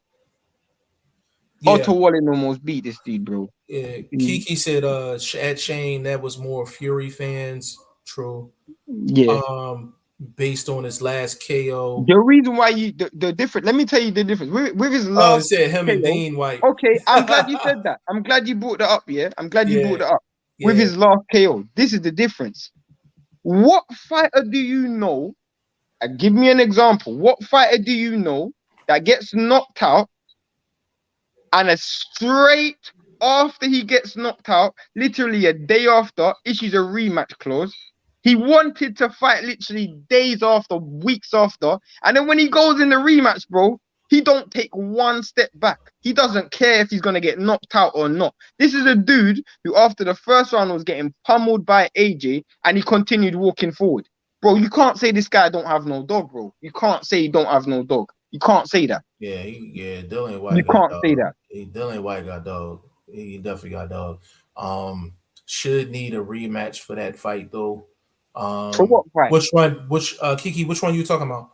[SPEAKER 1] Yeah. Otto Wallen almost beat this dude, bro.
[SPEAKER 2] Yeah, Kiki said at Shane that was more Fury fans. True.
[SPEAKER 1] Yeah.
[SPEAKER 2] Based on his last KO.
[SPEAKER 1] The reason why the difference. Let me tell you the difference with his last.
[SPEAKER 2] Oh, it said him KO, and Dean White.
[SPEAKER 1] Okay, I'm glad you said that. I'm glad you brought that up. Yeah, I'm glad you brought that up. With his last KO, this is the difference. What fighter do you know? Give me an example. What fighter do you know that gets knocked out and a straight after he gets knocked out, literally a day after, issues a rematch clause? He wanted to fight literally days after, weeks after. And then when he goes in the rematch, bro, he don't take one step back. He doesn't care if he's going to get knocked out or not. This is a dude who after the first round was getting pummeled by AJ and he continued walking forward. Bro, you can't say this guy don't have no dog, bro. You can't say he don't have no dog. You can't say that.
[SPEAKER 2] Yeah, Dylan White.
[SPEAKER 1] You can't say that.
[SPEAKER 2] Dylan White got dog. He definitely got dog. Should need a rematch for that fight, though.
[SPEAKER 1] For what fight?
[SPEAKER 2] Which one? Kiki? Which one you talking about?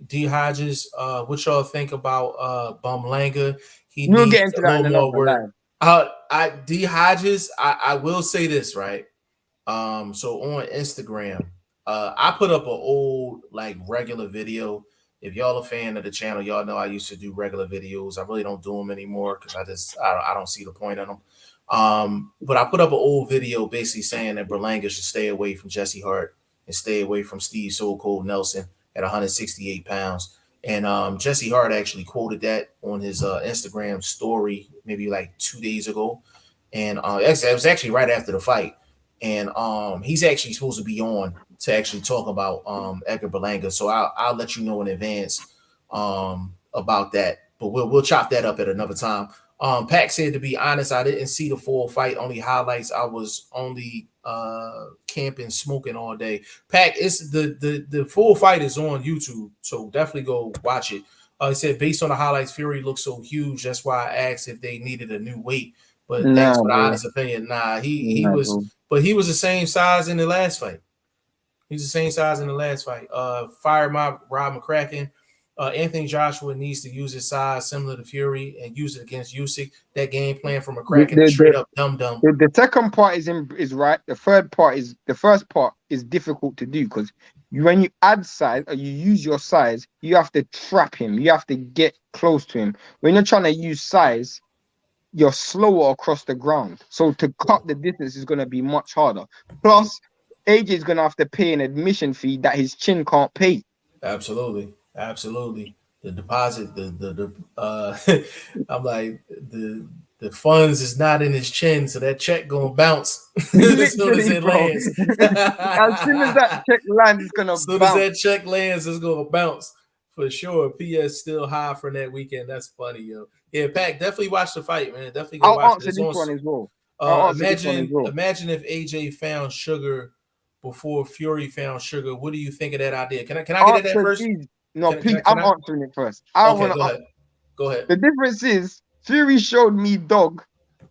[SPEAKER 2] D Hodges. What y'all think about Bumlanga?
[SPEAKER 1] We'll get into that in another live.
[SPEAKER 2] D Hodges. I will say this, right? So on Instagram, I put up an old regular video. If y'all a fan of the channel, y'all know I used to do regular videos. I really don't do them anymore because I don't see the point in them. But I put up an old video basically saying that Berlanga should stay away from Jesse Hart and stay away from Steve So Cold Nelson at 168 pounds. And Jesse Hart actually quoted that on his Instagram story maybe 2 days ago. And it was actually right after the fight. And he's actually supposed to be on to actually talk about Edgar Berlanga. So I'll let you know in advance about that. But we'll chop that up at another time. Pac said, to be honest, I didn't see the full fight, only highlights. I was only camping, smoking all day. Pac, it's the full fight is on YouTube, so definitely go watch it. He said, based on the highlights, Fury looks so huge. That's why I asked if they needed a new weight. But thanks for the honest opinion. He was, bro. But he was the same size in the last fight. He's the same size in the last fight. Fire Rob McCracken. Anthony Joshua needs to use his size similar to Fury and use it against Usyk. That game plan from McCracken straight up dumb.
[SPEAKER 1] The second part is right. The first part is difficult to do because when you add size or you use your size, you have to trap him. You have to get close to him. When you're trying to use size, you're slower across the ground. So to cut the distance is going to be much harder. Plus, AJ is going to have to pay an admission fee that his chin can't pay.
[SPEAKER 2] Absolutely, absolutely. The deposit, I'm like the funds is not in his chin, so that check gonna bounce as soon as
[SPEAKER 1] Literally,
[SPEAKER 2] it
[SPEAKER 1] bro.
[SPEAKER 2] lands.
[SPEAKER 1] As soon as that check lands, it's going to
[SPEAKER 2] As soon as
[SPEAKER 1] bounce.
[SPEAKER 2] that check lands, it's gonna bounce for sure. PS still high from that weekend. That's funny, yo. Yeah, Pac, definitely watch the fight, man. Definitely go
[SPEAKER 1] I'll
[SPEAKER 2] watch it.
[SPEAKER 1] answer
[SPEAKER 2] It's
[SPEAKER 1] this
[SPEAKER 2] on.
[SPEAKER 1] one as well. I'll answer this one as well.
[SPEAKER 2] Imagine if AJ found Sugar before Fury found Sugar. What do you think of that idea? Can I get at that first?
[SPEAKER 1] No, please, I'm answering it first.
[SPEAKER 2] Okay, go ahead.
[SPEAKER 1] The difference is Fury showed me dog,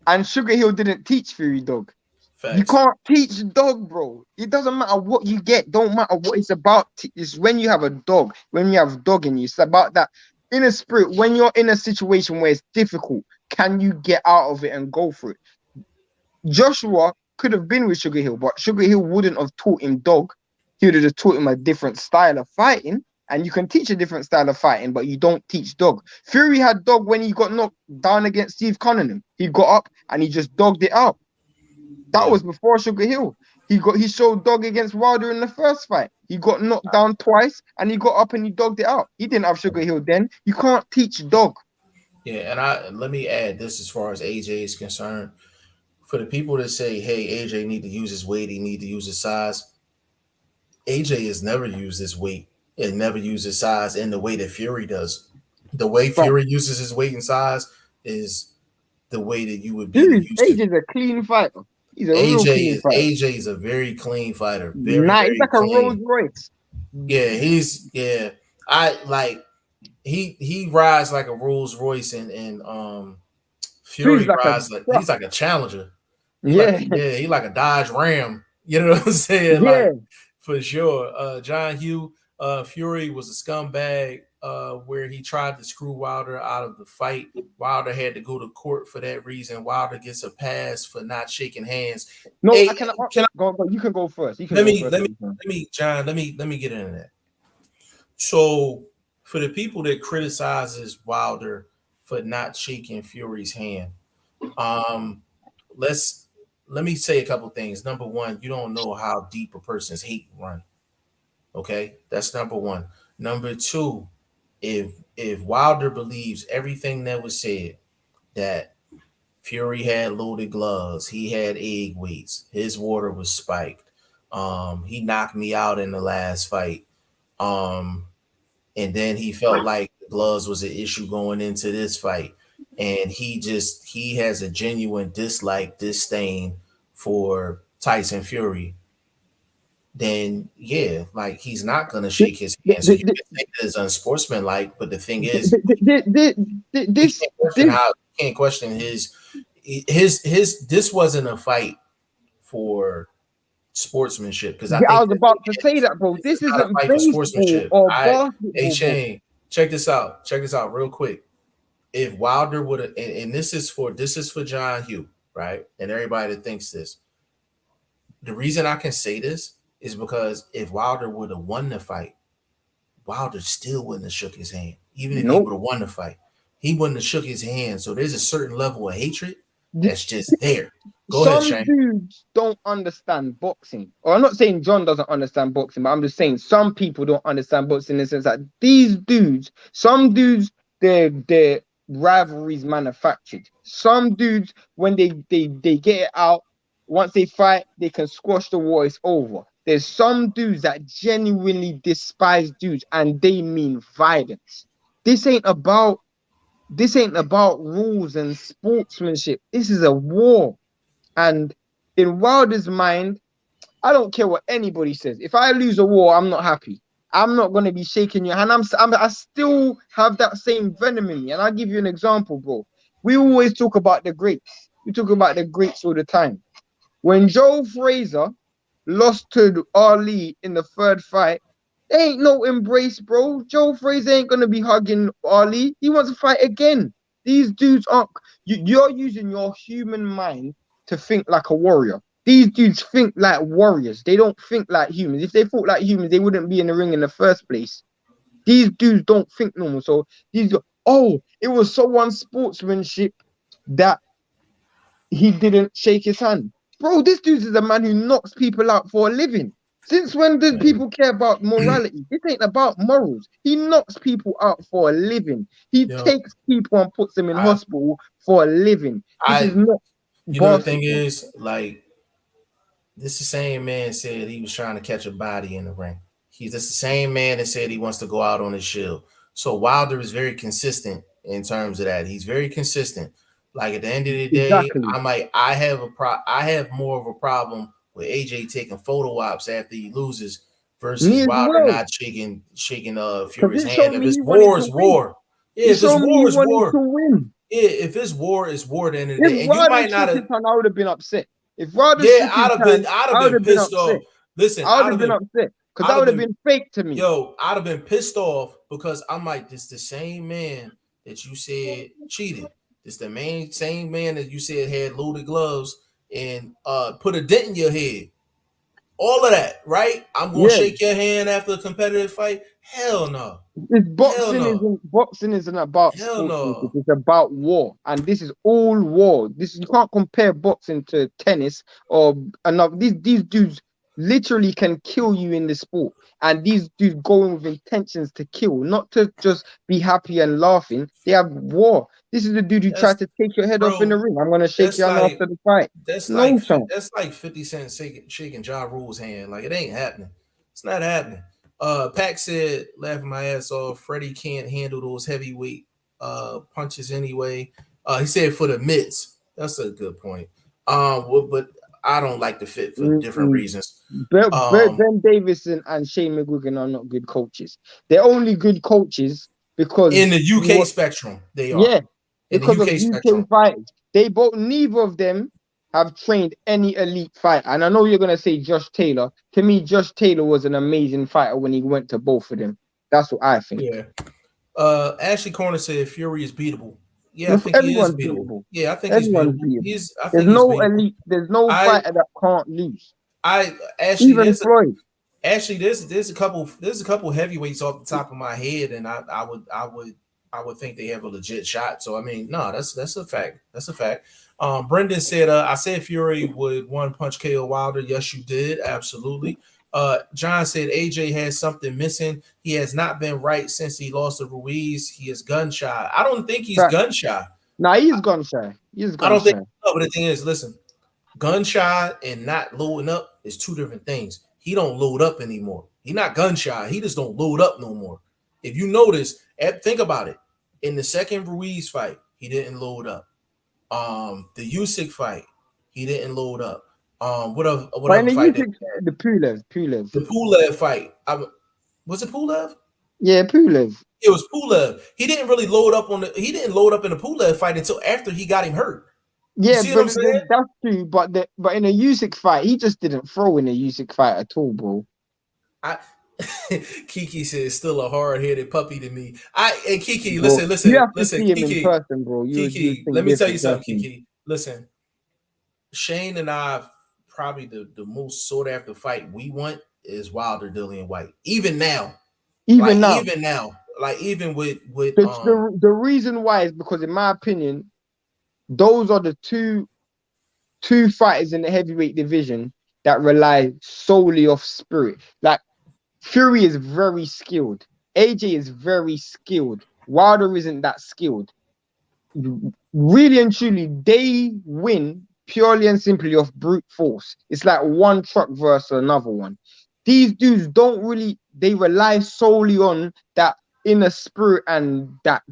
[SPEAKER 1] and Sugar Hill didn't teach Fury dog.
[SPEAKER 2] Facts.
[SPEAKER 1] You can't teach dog, bro. It doesn't matter what you get. Don't matter what it's about. It's when you have a dog, when you have dog in you. It's about that inner spirit. When you're in a situation where it's difficult, can you get out of it and go for it? Joshua could have been with Sugar Hill, but Sugar Hill wouldn't have taught him dog. He would have just taught him a different style of fighting. And you can teach a different style of fighting, but you don't teach dog. Fury had dog when he got knocked down against Steve Cunningham. He got up and he just dogged it out. That was before Sugar Hill. He showed dog against Wilder in the first fight. He got knocked down twice and he got up and he dogged it out. He didn't have Sugar Hill then. You can't teach dog.
[SPEAKER 2] Yeah, and let me add this as far as AJ is concerned. For the people that say, hey, AJ need to use his weight, he need to use his size. AJ has never used his weight and never used his size in the way that Fury does. The way Fury uses his weight and size is the way that you would be used to.
[SPEAKER 1] AJ's a clean fighter. He's a real clean fighter.
[SPEAKER 2] AJ is a very clean fighter.
[SPEAKER 1] He's like a Rolls Royce.
[SPEAKER 2] Yeah, he rides like a Rolls Royce and Fury rides he's like a Challenger. He like a Dodge Ram. You know what I'm saying?
[SPEAKER 1] Yeah.
[SPEAKER 2] Like, for sure. John Hugh, Fury was a scumbag where he tried to screw Wilder out of the fight. Wilder had to go to court for that reason. Wilder gets a pass for not shaking hands.
[SPEAKER 1] No, hey, can I go? You can go first. Let me
[SPEAKER 2] get into that. So for the people that criticizes Wilder for not shaking Fury's hand, let me say a couple things. Number one, you don't know how deep a person's hate run. Okay, that's number one. Number two, if Wilder believes everything that was said, that Fury had loaded gloves, he had egg weights, his water was spiked, he knocked me out in the last fight, and then he felt like the gloves was an issue going into this fight, and he has a genuine disdain for Tyson Fury, then yeah, like he's not gonna shake his hand. So you can think that it's unsportsmanlike, but the thing is, you can't question his. This wasn't a fight for sportsmanship, because I
[SPEAKER 1] was about to say that, bro. This isn't a fight for sportsmanship.
[SPEAKER 2] Hey Shane, check this out real quick. If Wilder would have, and this is for John Hugh, right? And everybody that thinks this, the reason I can say this is because if Wilder would have won the fight, Wilder still wouldn't have shook his hand. Even if he would have won the fight, he wouldn't have shook his hand. So there's a certain level of hatred that's just there. Go ahead, Shane.
[SPEAKER 1] Some dudes don't understand boxing. Or I'm not saying John doesn't understand boxing, but I'm just saying some people don't understand boxing in the sense that some dudes, their rivalries manufactured. Some dudes, when they get it out, once they fight, they can squash the war. It's over. There's some dudes that genuinely despise dudes, and they mean violence. This ain't about rules and sportsmanship. This is a war. And in Wilder's mind, I don't care what anybody says. If I lose a war, I'm not happy. I'm not going to be shaking your hand. I still have that same venom in me. And I'll give you an example, bro. We always talk about the greats. We talk about the greats all the time. When Joe Frazier lost to Ali in the third fight, there ain't no embrace, bro. Joe Frazier ain't going to be hugging Ali. He wants to fight again. These dudes aren't... You're using your human mind to think like a warrior. These dudes think like warriors. They don't think like humans. If they thought like humans, they wouldn't be in the ring in the first place. These dudes don't think normal. So it was so unsportsmanship that he didn't shake his hand. Bro, this dude is a man who knocks people out for a living. Since when did people care about morality? This ain't about morals. He knocks people out for a living. He takes people and puts them in hospital for a living. This is not
[SPEAKER 2] you know, the thing is, like, this the same man said he was trying to catch a body in the ring. He's the same man that said he wants to go out on his shield. So Wilder is very consistent in terms of that. He's very consistent. Like, at the end of the day, I have more of a problem with AJ taking photo ops after he loses versus Wilder not shaking Fury's hand. If it's war, it's war. Yeah, if it's war, it's war. Yeah, if it's war, it's war at the end of the day. And you might not have.
[SPEAKER 1] I would have been upset. If Wilder,
[SPEAKER 2] I'd have been pissed off. Listen,
[SPEAKER 1] I would have been upset because that would have been fake to me.
[SPEAKER 2] Yo, I'd have been pissed off because I'm like, this the same man that you said cheated. This the same man that you said had loaded gloves and put a dent in your head. All of that, right? I'm gonna shake your hand after a competitive fight. Hell no.
[SPEAKER 1] Boxing isn't about sports. It's about war, and this is all war. You can't compare boxing to tennis or another. These dudes literally can kill you in the sport, and these dudes go in with intentions to kill, not to just be happy and laughing. They have war. This is the dude who tried to take your head off in the ring. I'm gonna shake your hand after the fight.
[SPEAKER 2] That's like 50 Cent shaking Ja Rule's hand. Like, it ain't happening. It's not happening. Pac said, laughing my ass off, Freddie can't handle those heavyweight punches anyway. He said for the mitts. That's a good point. But I don't like the fit for different reasons.
[SPEAKER 1] Ben Davison and Shane McGuigan are not good coaches. They're only good coaches because
[SPEAKER 2] in the UK spectrum, they are.
[SPEAKER 1] Yeah, because of UK fighters. Neither of them have trained any elite fighter. And I know you're gonna say Josh Taylor. To me, Josh Taylor was an amazing fighter when he went to both of them. That's what I think.
[SPEAKER 2] Yeah. Ashley Corner said Fury is beatable. Yeah, I think he is beatable. Yeah, I think
[SPEAKER 1] everyone's
[SPEAKER 2] he's beatable.
[SPEAKER 1] There's no elite. There's no fighter that can't lose. Even Floyd.
[SPEAKER 2] Actually, there's a couple heavyweights off the top of my head, and I would think they have a legit shot. So I mean, no, that's a fact. That's a fact. Brendan said, I said Fury would one punch KO Wilder. Yes, you did, absolutely. John said AJ has something missing. He has not been right since he lost to Ruiz. He is gun shy. I don't think he's gun shy.
[SPEAKER 1] No, he's gun shy.
[SPEAKER 2] I don't think. No, but the thing is, listen, gun shy and not loading up is two different things. He don't load up anymore. He's not gun shy. He just don't load up no more. If you notice, think about it. In the second Ruiz fight, he didn't load up. The Usyk fight, he didn't load up. What other fight?
[SPEAKER 1] The Pulev.
[SPEAKER 2] The Pulev fight. Was it Pulev?
[SPEAKER 1] Yeah, Pulev.
[SPEAKER 2] It was Pulev. He didn't really load up he didn't load up in the Pulev fight until after he got him hurt.
[SPEAKER 1] Yeah, but that's true. But in a Usyk fight, he just didn't throw in a Usyk fight at all, bro.
[SPEAKER 2] Kiki says still a hard-headed puppy to me. And Kiki, bro, listen.
[SPEAKER 1] You have to see him in person, bro.
[SPEAKER 2] Kiki, let me tell you something, Kiki. Listen, Shane and I, probably the most sought after fight we want is Wilder, Dillian White. Even now. Even with
[SPEAKER 1] the reason why is because, in my opinion, those are the two fighters in the heavyweight division that rely solely off spirit. Like, Fury is very skilled. AJ is very skilled. Wilder isn't that skilled. Really and truly, they win purely and simply off brute force. It's like one truck versus another one. These dudes they rely solely on that inner spirit and that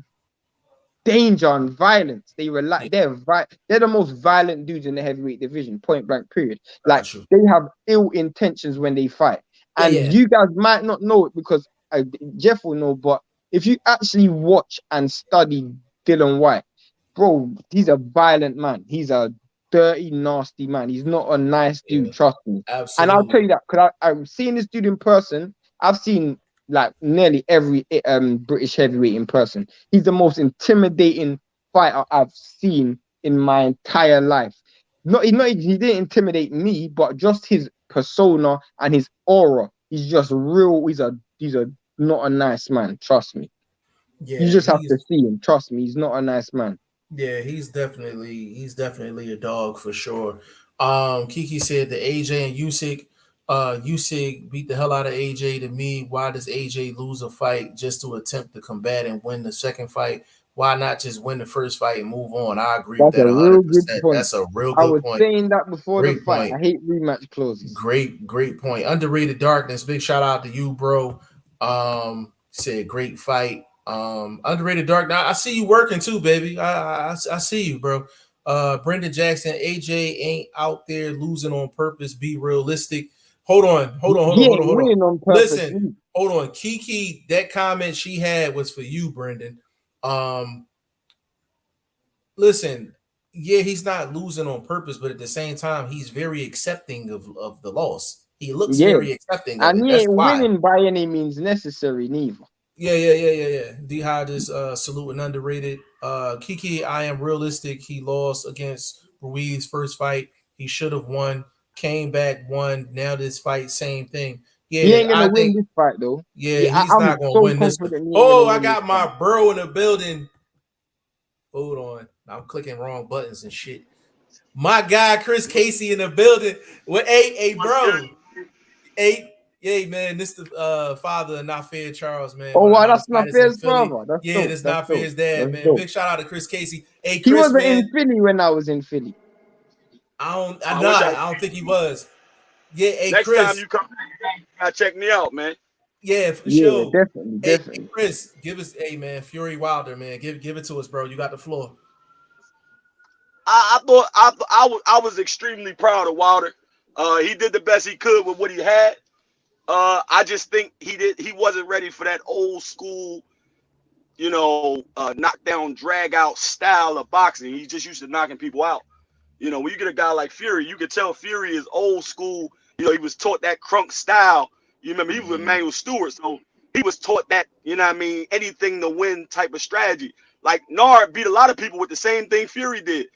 [SPEAKER 1] danger and violence. They're the most violent dudes in the heavyweight division, point blank period. Like, they have ill intentions when they fight. And you guys might not know it because Jeff will know, but if you actually watch and study Dillian White, bro, he's a violent man. He's a dirty, nasty man. He's not a nice dude, trust me.
[SPEAKER 2] Absolutely.
[SPEAKER 1] And I'll tell you that because I've seen this dude in person. I've seen like nearly every British heavyweight in person. He's the most intimidating fighter I've seen in my entire life. He didn't intimidate me, but just his persona and his aura. He's just real. He's not a nice man. Trust me. Yeah, you just have to see him. Trust me, he's not a nice man.
[SPEAKER 2] Yeah, he's definitely a dog for sure. Kiki said the AJ and Usyk beat the hell out of AJ. To me, why does AJ lose a fight just to attempt to combat and win the second fight? Why not just win the first fight and move on? I agree with
[SPEAKER 1] That's
[SPEAKER 2] that
[SPEAKER 1] a real good
[SPEAKER 2] 100%.
[SPEAKER 1] point.
[SPEAKER 2] That's a real
[SPEAKER 1] I
[SPEAKER 2] good
[SPEAKER 1] was
[SPEAKER 2] point.
[SPEAKER 1] saying that before the
[SPEAKER 2] Great
[SPEAKER 1] fight.
[SPEAKER 2] point.
[SPEAKER 1] I hate rematch clauses.
[SPEAKER 2] Great point. Underrated Darkness. Big shout out to you, bro. Said great fight. Underrated Dark. Now I see you working too, baby. I see you, bro. Brendan Jackson, AJ ain't out there losing on purpose. Be realistic. Hold on.
[SPEAKER 1] He ain't winning on purpose.
[SPEAKER 2] Listen, hold on. Kiki, that comment she had was for you, Brendan. Listen, yeah, he's not losing on purpose, but at the same time, he's very accepting of the loss. He looks very accepting of
[SPEAKER 1] And
[SPEAKER 2] it.
[SPEAKER 1] he
[SPEAKER 2] That's
[SPEAKER 1] ain't
[SPEAKER 2] why.
[SPEAKER 1] winning by any means necessary, neither.
[SPEAKER 2] Yeah. D-Hod is salute and underrated. Kiki, I am realistic. He lost against Ruiz first fight. He should have won. Came back, won. Now this fight, same thing. Yeah,
[SPEAKER 1] He ain't gonna
[SPEAKER 2] I
[SPEAKER 1] win
[SPEAKER 2] think.
[SPEAKER 1] this fight though.
[SPEAKER 2] Yeah, he's
[SPEAKER 1] I'm
[SPEAKER 2] not gonna
[SPEAKER 1] so
[SPEAKER 2] win this one.
[SPEAKER 1] confident he ain't
[SPEAKER 2] Oh,
[SPEAKER 1] gonna
[SPEAKER 2] I
[SPEAKER 1] win this
[SPEAKER 2] got my
[SPEAKER 1] fight.
[SPEAKER 2] bro in the building. Hold on, I'm clicking wrong buttons and shit. My guy Chris Casey in the building. Well, hey, bro. Hey, man, this the father of Not Fair Charles, man.
[SPEAKER 1] Oh
[SPEAKER 2] One of the
[SPEAKER 1] wow,
[SPEAKER 2] hottest
[SPEAKER 1] that's not
[SPEAKER 2] fighters in
[SPEAKER 1] fair's
[SPEAKER 2] Philly.
[SPEAKER 1] brother. That's
[SPEAKER 2] Yeah,
[SPEAKER 1] dope.
[SPEAKER 2] this
[SPEAKER 1] That's
[SPEAKER 2] Not
[SPEAKER 1] dope.
[SPEAKER 2] Fair's dad,
[SPEAKER 1] That's
[SPEAKER 2] man.
[SPEAKER 1] dope.
[SPEAKER 2] Big shout out to Chris Casey. Hey,
[SPEAKER 1] He
[SPEAKER 2] Chris,
[SPEAKER 1] wasn't
[SPEAKER 2] man.
[SPEAKER 1] in Philly when I was in Philly.
[SPEAKER 2] I don't think he was. Yeah, hey,
[SPEAKER 5] Next time
[SPEAKER 2] Chris.
[SPEAKER 5] you come, check me out, man.
[SPEAKER 2] Yeah, for
[SPEAKER 1] Yeah,
[SPEAKER 2] sure. Hey,
[SPEAKER 1] definitely.
[SPEAKER 2] Chris, give us, hey, man, Fury Wilder, man. Give it to us, bro. You got the floor.
[SPEAKER 5] I thought I was extremely proud of Wilder. He did the best he could with what he had. I just think he wasn't ready for that old school, knockdown, drag out style of boxing. He's just used to knocking people out. When you get a guy like Fury, you could tell Fury is old school. He was taught that crunk style. You remember he was with Manuel Stewart, so he was taught that, anything to win type of strategy. Like Nard beat a lot of people with the same thing Fury did.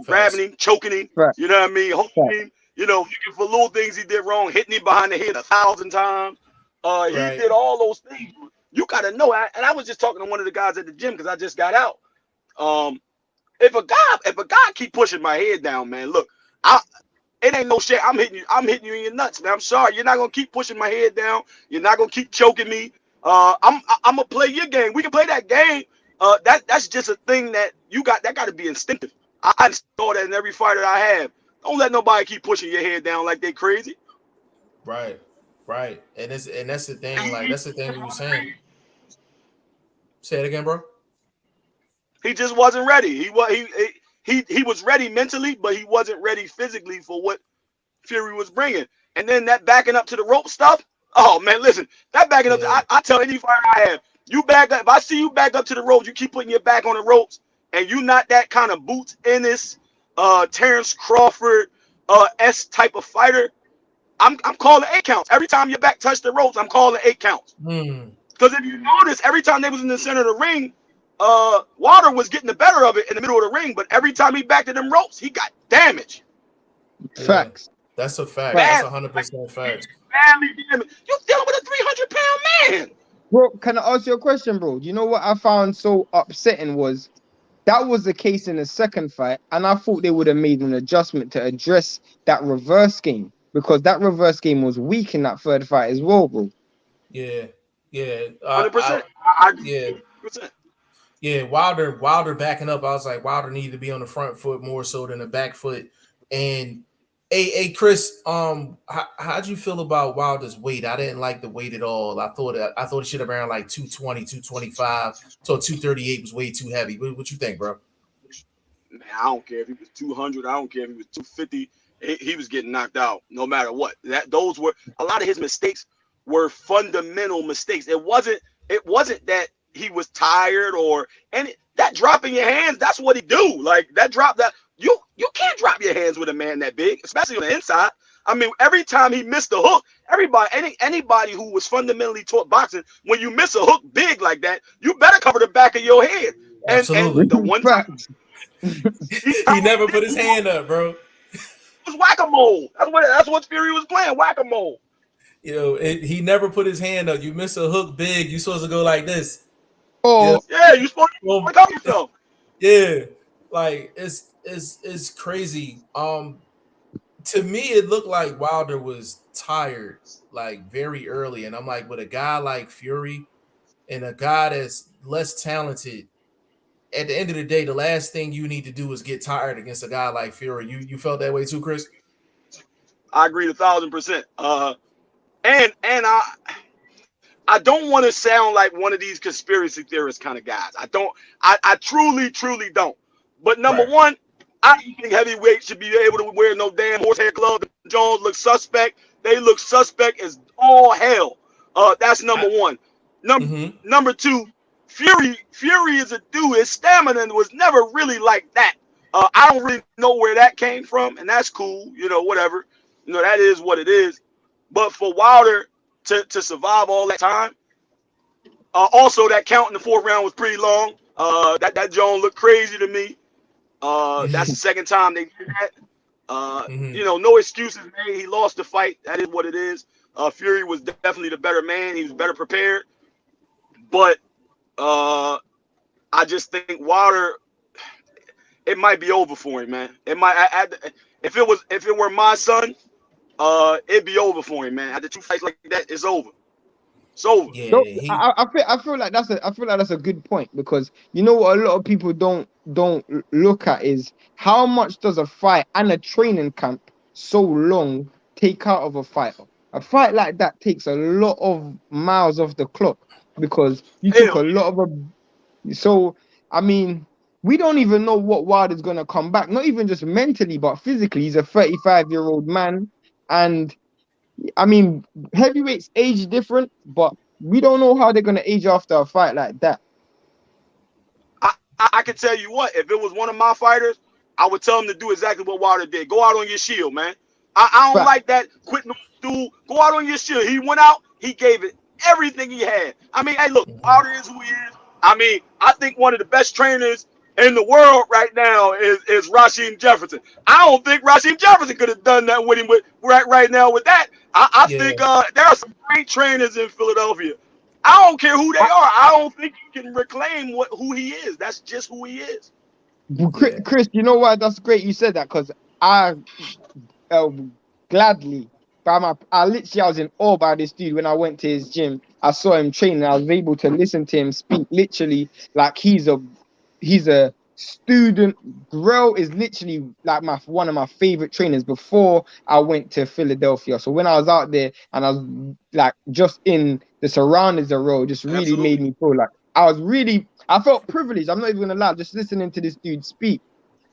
[SPEAKER 5] Grabbing him, choking him,
[SPEAKER 1] Right.
[SPEAKER 5] holding him, looking for little things he did wrong, hitting him behind the head 1,000 times. He did all those things. You got to know. And I was just talking to one of the guys at the gym because I just got out. If a guy keep pushing my head down, man, look, it ain't no shit. I'm hitting you in your nuts, man. I'm sorry. You're not gonna keep pushing my head down. You're not gonna keep choking me. I'm gonna play your game. We can play that game. That's just a thing that got to be instinctive. I saw that in every fight that I have. Don't let nobody keep pushing your head down like they crazy.
[SPEAKER 2] Right. And that's the thing. Like that's the thing we were saying. Say it again, bro.
[SPEAKER 5] He just wasn't ready. He was ready mentally, but he wasn't ready physically for what Fury was bringing. And then that backing up to the rope stuff. Oh man, listen, that backing up. I tell any fighter I have, you back up. If I see you back up to the ropes, you keep putting your back on the ropes, and you not that kind of Boots Ennis, Terrence Crawford, S type of fighter. I'm calling 8 counts every time your back touch the ropes. I'm calling 8 counts. Because if you notice, every time they was in the center of the ring, Wilder was getting the better of it in the middle of the ring, but every time he backed to them ropes, he got damaged.
[SPEAKER 1] Facts.
[SPEAKER 2] That's a fact. That's 100% fact.
[SPEAKER 5] Badly damaged. You're dealing with a 300-pound man.
[SPEAKER 1] Bro, can I ask you a question, bro? You know what I found so upsetting was that was the case in the second fight, and I thought they would have made an adjustment to address that reverse game because that reverse game was weak in that third fight as well, bro.
[SPEAKER 2] Yeah.
[SPEAKER 5] 100%.
[SPEAKER 2] Yeah, Wilder backing up. I was like, Wilder needed to be on the front foot more so than the back foot. And hey, Chris, how'd you feel about Wilder's weight? I didn't like the weight at all. I thought it should have been around like 220, 225. So 238 was way too heavy. What you think, bro?
[SPEAKER 5] Man, I don't care if he was 200. I don't care if he was 250. He was getting knocked out no matter what. Those were a lot of his mistakes were fundamental mistakes. It wasn't that he was tired that drop in your hands. That's what he do. Like that drop that you can't drop your hands with a man that big, especially on the inside. I mean, every time he missed the hook, anybody who was fundamentally taught boxing, when you miss a hook big like that, you better cover the back of your head.
[SPEAKER 2] Absolutely.
[SPEAKER 5] And the one time
[SPEAKER 2] he never put his hand up, bro.
[SPEAKER 5] It was whack-a-mole. That's what Fury was playing, whack-a-mole.
[SPEAKER 2] He never put his hand up. You miss a hook big, you supposed to go like this.
[SPEAKER 1] Oh,
[SPEAKER 5] yeah, you supposed to cover yourself.
[SPEAKER 2] Yeah. Like it's crazy. To me, it looked like Wilder was tired, like very early, and I'm like, with a guy like Fury and a guy that's less talented, at the end of the day, the last thing you need to do is get tired against a guy like Fury. You felt that way too, Chris?
[SPEAKER 5] I agree 1,000%. And I don't want to sound like one of these conspiracy theorist kind of guys. I truly don't. But number one, I don't think heavyweights should be able to wear no damn horsehair gloves. Jones look suspect. They look suspect as all hell. That's number one. Number two, Fury is a dude. His stamina was never really like that. I don't really know where that came from, and that's cool. You know, whatever. You know, that is what it is. But for Wilder to survive all that time, also that count in the fourth round was pretty long. That Jones looked crazy to me. That's the second time they did that. You know, no excuses made. He lost the fight. That is what it is. Fury was definitely the better man. He was better prepared. But I just think Wilder, it might be over for him, man. It might. If it were my son, it'd be over for him, man. After two fights like that, it's over. It's over.
[SPEAKER 2] Yeah,
[SPEAKER 1] So, I feel like that's a good point, because you know what a lot of people don't look at is how much does a fight and a training camp so long take out of a fighter. A fight like that takes a lot of miles off the clock, because you took a lot of so I mean, we don't even know what Wilder's gonna come back, not even just mentally but physically. He's a 35-year-old man, and I mean, heavyweights age different, but we don't know how they're gonna age after a fight like that.
[SPEAKER 5] I can tell you what, if it was one of my fighters, I would tell him to do exactly what Wilder did. Go out on your shield, man. I don't like that quit no dude. Go out on your shield. He went out, he gave it everything he had. I mean, hey, look, Wilder is who he is. I mean, I think one of the best trainers in the world right now is Rasheem Jefferson. I don't think Rasheem Jefferson could have done that with him right now with that. I think there are some great trainers in Philadelphia. I don't care who they are. I don't think you can reclaim who he is. That's just who he is.
[SPEAKER 1] Chris, you know what? That's great you said that, because I gladly, I was in awe by this dude when I went to his gym. I saw him train, and I was able to listen to him speak literally like he's a student. Grill is literally like one of my favorite trainers before I went to Philadelphia. So when I was out there and I was like just in the surroundings of Row, just really made me feel like I felt privileged. I'm not even gonna lie, just listening to this dude speak.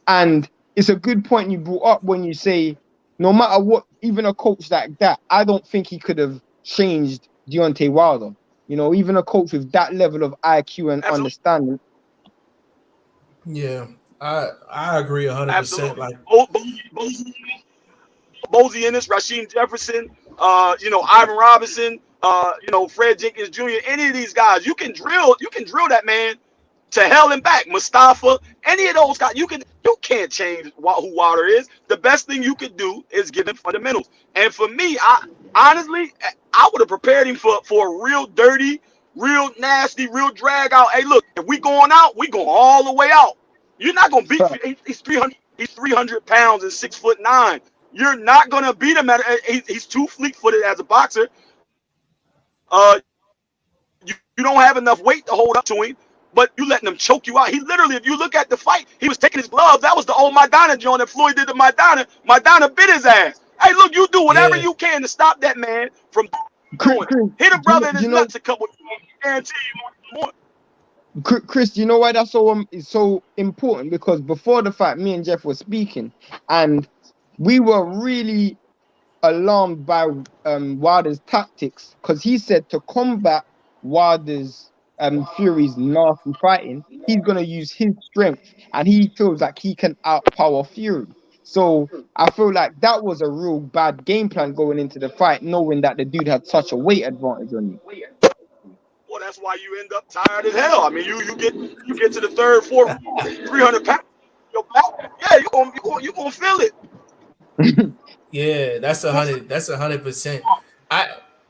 [SPEAKER 1] And it's a good point you brought up when you say, no matter what, even a coach like that, I don't think he could have changed Deontay Wilder. You know, even a coach with that level of IQ and understanding.
[SPEAKER 2] Yeah, I agree 100%. Like
[SPEAKER 5] Bozy Ennis, Rasheem Jefferson, you know, Ivan Robinson, you know, Fred Jenkins Jr., any of these guys, you can drill that man to hell and back. Mustafa, any of those guys, you can't change who Wilder is. The best thing you could do is give him fundamentals. And for me, I honestly would have prepared him for a real dirty, real nasty, real drag out. Hey, look, if we going out, we going all the way out. You're not gonna beat. He's 300 pounds and 6'9". You're not gonna beat him he's too fleet-footed as a boxer. You don't have enough weight to hold up to him, but you letting him choke you out. He literally, if you look at the fight, he was taking his gloves. That was the old Maidana joint that Floyd did to Maidana. Maidana bit his ass. Hey, look, you do whatever you can to stop that man from doing. Hit a brother in his nuts a couple of times. Guarantee you more.
[SPEAKER 1] Chris, you know why that's so important? Because before the fight, me and Jeff were speaking, and we were really alarmed by Wilder's tactics, because he said to combat Wilder's Fury's nasty fighting, he's gonna use his strength, and he feels like he can outpower Fury. So I feel like that was a real bad game plan going into the fight, knowing that the dude had such a weight advantage on you.
[SPEAKER 5] Well, that's why you end up tired as hell. I mean, you get to the third, fourth, 300 pounds. Your back, yeah, you gonna feel it.
[SPEAKER 2] Yeah, that's 100. That's 100%.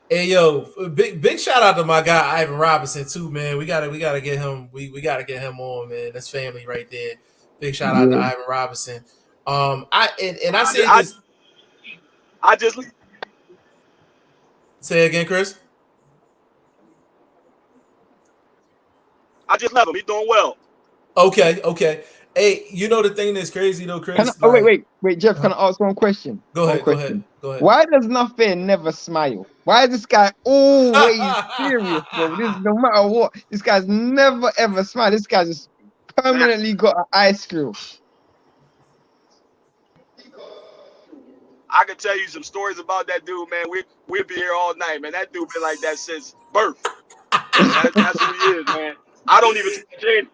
[SPEAKER 2] Hey yo, big shout out to my guy Ivan Robinson too, man. We gotta get him. We gotta get him on, man. That's family right there. Big shout out to Ivan Robinson. I say this.
[SPEAKER 5] I just
[SPEAKER 2] say again, Chris.
[SPEAKER 5] I just love him. He's doing well.
[SPEAKER 2] Okay. Hey, you know the thing that's crazy though, Chris?
[SPEAKER 1] Wait, Jeff, can I ask one question?
[SPEAKER 2] Go ahead.
[SPEAKER 1] Why does nothing never smile? Why is this guy always serious, bro? No matter what, this guy's never ever smile. This guy's just permanently got an eye screw.
[SPEAKER 5] I can tell you some stories about that dude, man. We'll be here all night, man. That dude been like that since birth. That's who he is, man. I don't even change.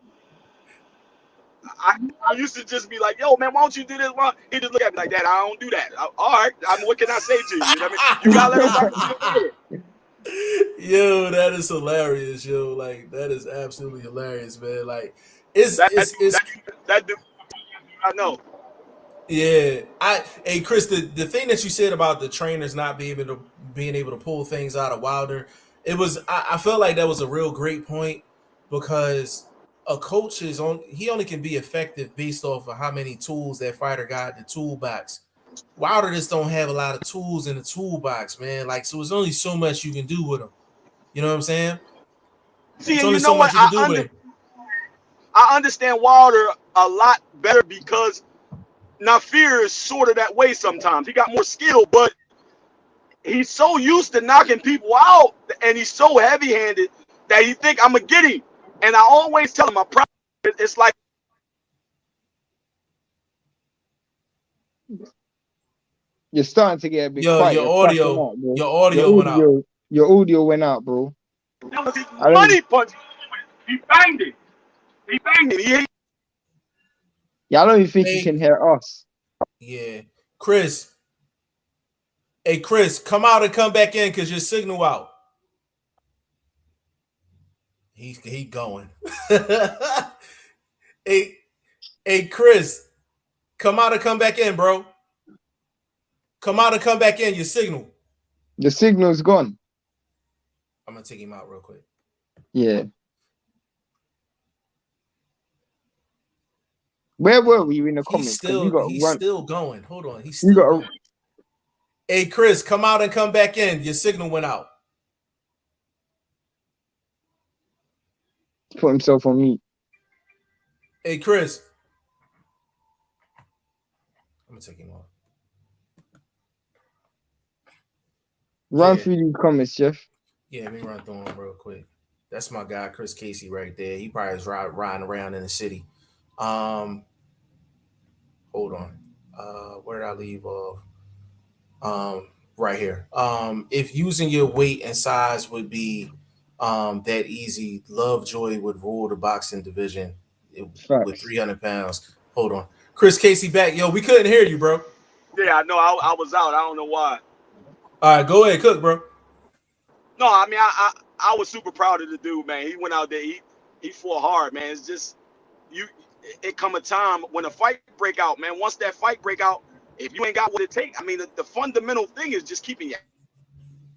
[SPEAKER 5] I used to just be like, yo, man, why don't you do this? Why? He just look at me like that. I don't do that. All right. What can I say to you? You know what I mean? You gotta let him.
[SPEAKER 2] Yo, that is hilarious, yo. Like, that is absolutely hilarious, man. Like, it's
[SPEAKER 5] that dude. I know.
[SPEAKER 2] Yeah. Hey, Chris, the thing that you said about the trainers not being able to pull things out of Wilder, I felt like that was a real great point, because a coach he only can be effective based off of how many tools that fighter got in the toolbox. Wilder just don't have a lot of tools in the toolbox, man. Like, so there's only so much you can do with him. You know what I'm saying?
[SPEAKER 5] See, and you know what? I understand Wilder a lot better, because now Fear is sort of that way sometimes. He got more skill, but he's so used to knocking people out, and he's so heavy-handed that he think I'm gonna get him. And I always tell him, it's like
[SPEAKER 1] you're starting to get a bit quiet.
[SPEAKER 2] Your audio went out.
[SPEAKER 1] Your audio went out, bro.
[SPEAKER 5] That was his money punch. He banged it.
[SPEAKER 1] Yeah, I don't even think he can hear us.
[SPEAKER 2] Yeah. Chris. Hey, Chris, come out and come back in, because your signal out. He going. Hey, Chris, come out and come back in, bro. Come out and come back in. Your signal.
[SPEAKER 1] The signal's gone.
[SPEAKER 2] I'm gonna take him out real quick.
[SPEAKER 1] Yeah. Where were we in the comments?
[SPEAKER 2] He's still going. Hold on. He's still going. Hey, Chris, come out and come back in. Your signal went out.
[SPEAKER 1] Put himself on mute.
[SPEAKER 2] Hey, Chris. I'm gonna take him off.
[SPEAKER 1] Run through these comments, Jeff.
[SPEAKER 2] Yeah, let me run through them real quick. That's my guy, Chris Casey, right there. He probably is riding around in the city. Hold on. Where did I leave off? Right here. If using your weight and size would be that easy, Lovejoy would rule the boxing division with 300 pounds. Hold on. Chris Casey back. Yo, we couldn't hear you, bro.
[SPEAKER 5] Yeah, I know. I was out. I don't know why.
[SPEAKER 2] All right, go ahead, cook, bro.
[SPEAKER 5] No, I mean, I was super proud of the dude, man. He went out there. He fought hard, man. It's just it come a time when a fight break out, man. Once that fight break out, if you ain't got what it takes, I mean, the fundamental thing is just keeping your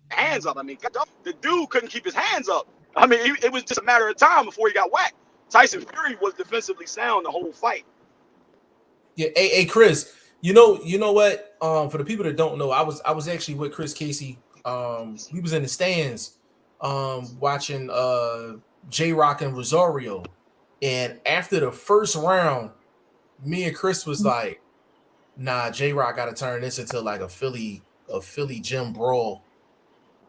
[SPEAKER 5] hands up. I mean, the dude couldn't keep his hands up. I mean, it was just a matter of time before he got whacked. Tyson Fury was defensively sound the whole fight.
[SPEAKER 2] Yeah, hey, Chris. You know what? For the people that don't know, I was actually with Chris Casey. We was in the stands watching J-Rock and Rosario. And after the first round, me and Chris was like, nah, J-Rock got to turn this into like a Philly gym brawl.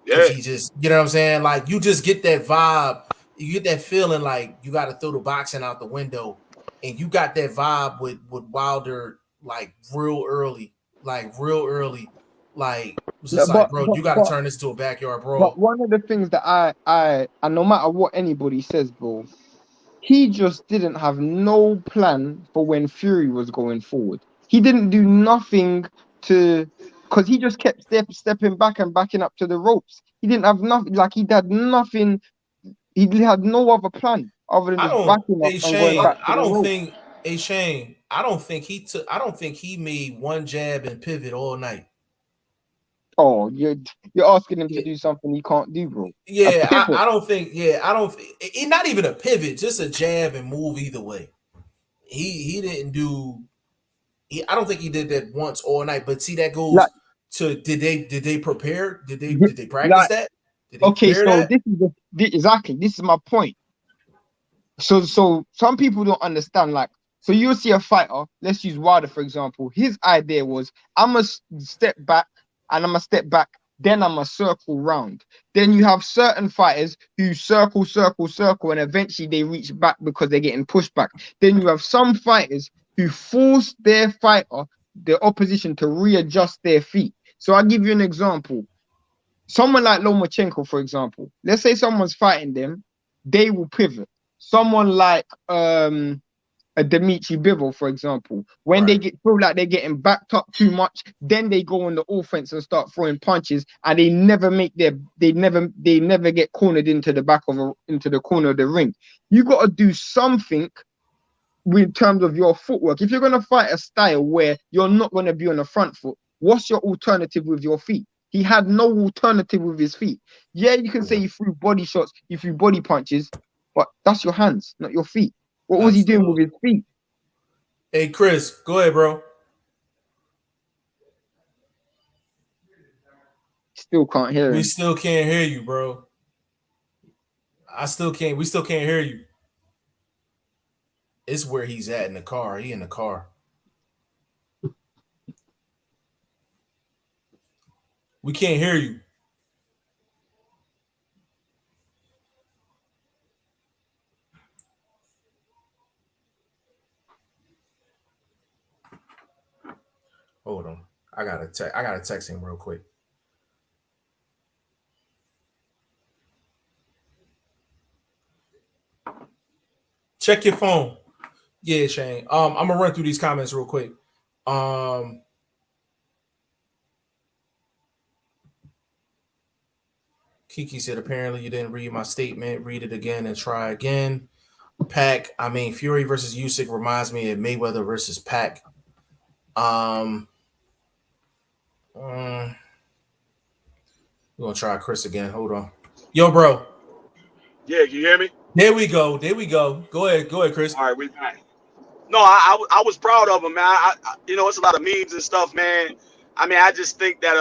[SPEAKER 5] Yeah.
[SPEAKER 2] He just, you know what I'm saying? Like, you just get that vibe. You get that feeling like you got to throw the boxing out the window. And you got that vibe with Wilder, like real early. Like, it was just bro, you got to turn this to a backyard brawl.
[SPEAKER 1] But one of the things that I no matter what anybody says, bro, he just didn't have no plan for when Fury was going forward. He didn't do nothing because he just kept stepping back and backing up to the ropes. He didn't have nothing, like he had nothing. He had no other plan other than just backing up and going back to the ropes.
[SPEAKER 2] Shane, I don't think he made one jab and pivot all night.
[SPEAKER 1] Oh, you're asking him to do something he can't do, bro.
[SPEAKER 2] Yeah, I don't think. Not even a pivot, just a jab and move either way. he didn't do. I don't think he did that once all night. But see, that goes
[SPEAKER 1] Like,
[SPEAKER 2] to did they prepare? Did
[SPEAKER 1] yeah,
[SPEAKER 2] they practice
[SPEAKER 1] like,
[SPEAKER 2] that? Did they
[SPEAKER 1] okay,
[SPEAKER 2] prepare
[SPEAKER 1] so
[SPEAKER 2] that?
[SPEAKER 1] exactly this is my point. So some people don't understand. Like, so you'll see a fighter. Let's use Wilder for example. His idea was, I'm gonna step back and I'm gonna step back. Then I'm a circle round. Then you have certain fighters who circle, circle, circle, and eventually they reach back because they're getting pushed back. Then you have some fighters who force their fighter, the opposition, to readjust their feet. So I'll give you an example. Someone like Lomachenko, for example. Let's say someone's fighting them, they will pivot. Someone like a Dimitri Bivol, for example, when they feel like they're getting backed up too much, then they go on the offense and start throwing punches, and they never get cornered into the corner of the ring. You got to do something in terms of your footwork. If you're going to fight a style where you're not going to be on the front foot, what's your alternative with your feet? He had no alternative with his feet. Yeah, you can say he threw body shots, he threw body punches, but that's your hands, not your feet. What was he doing with his feet?
[SPEAKER 2] Hey, Chris, go ahead, bro.
[SPEAKER 1] Still can't hear him.
[SPEAKER 2] We still can't hear you, bro. We still can't hear you. It's where he's at in the car. He in the car. We can't hear you. Hold on. I gotta text him real quick. Check your phone. Yeah, Shane. I'm gonna run through these comments real quick. Kiki said, apparently you didn't read my statement. Read it again and try again. Fury versus Usyk reminds me of Mayweather versus Pac. We're gonna try Chris again. Hold on. Yo, bro.
[SPEAKER 5] Yeah, can you hear me?
[SPEAKER 2] There we go. Go ahead, Chris.
[SPEAKER 5] All right, we back. No, I was proud of him, man. It's a lot of memes and stuff, man. I mean, I just think that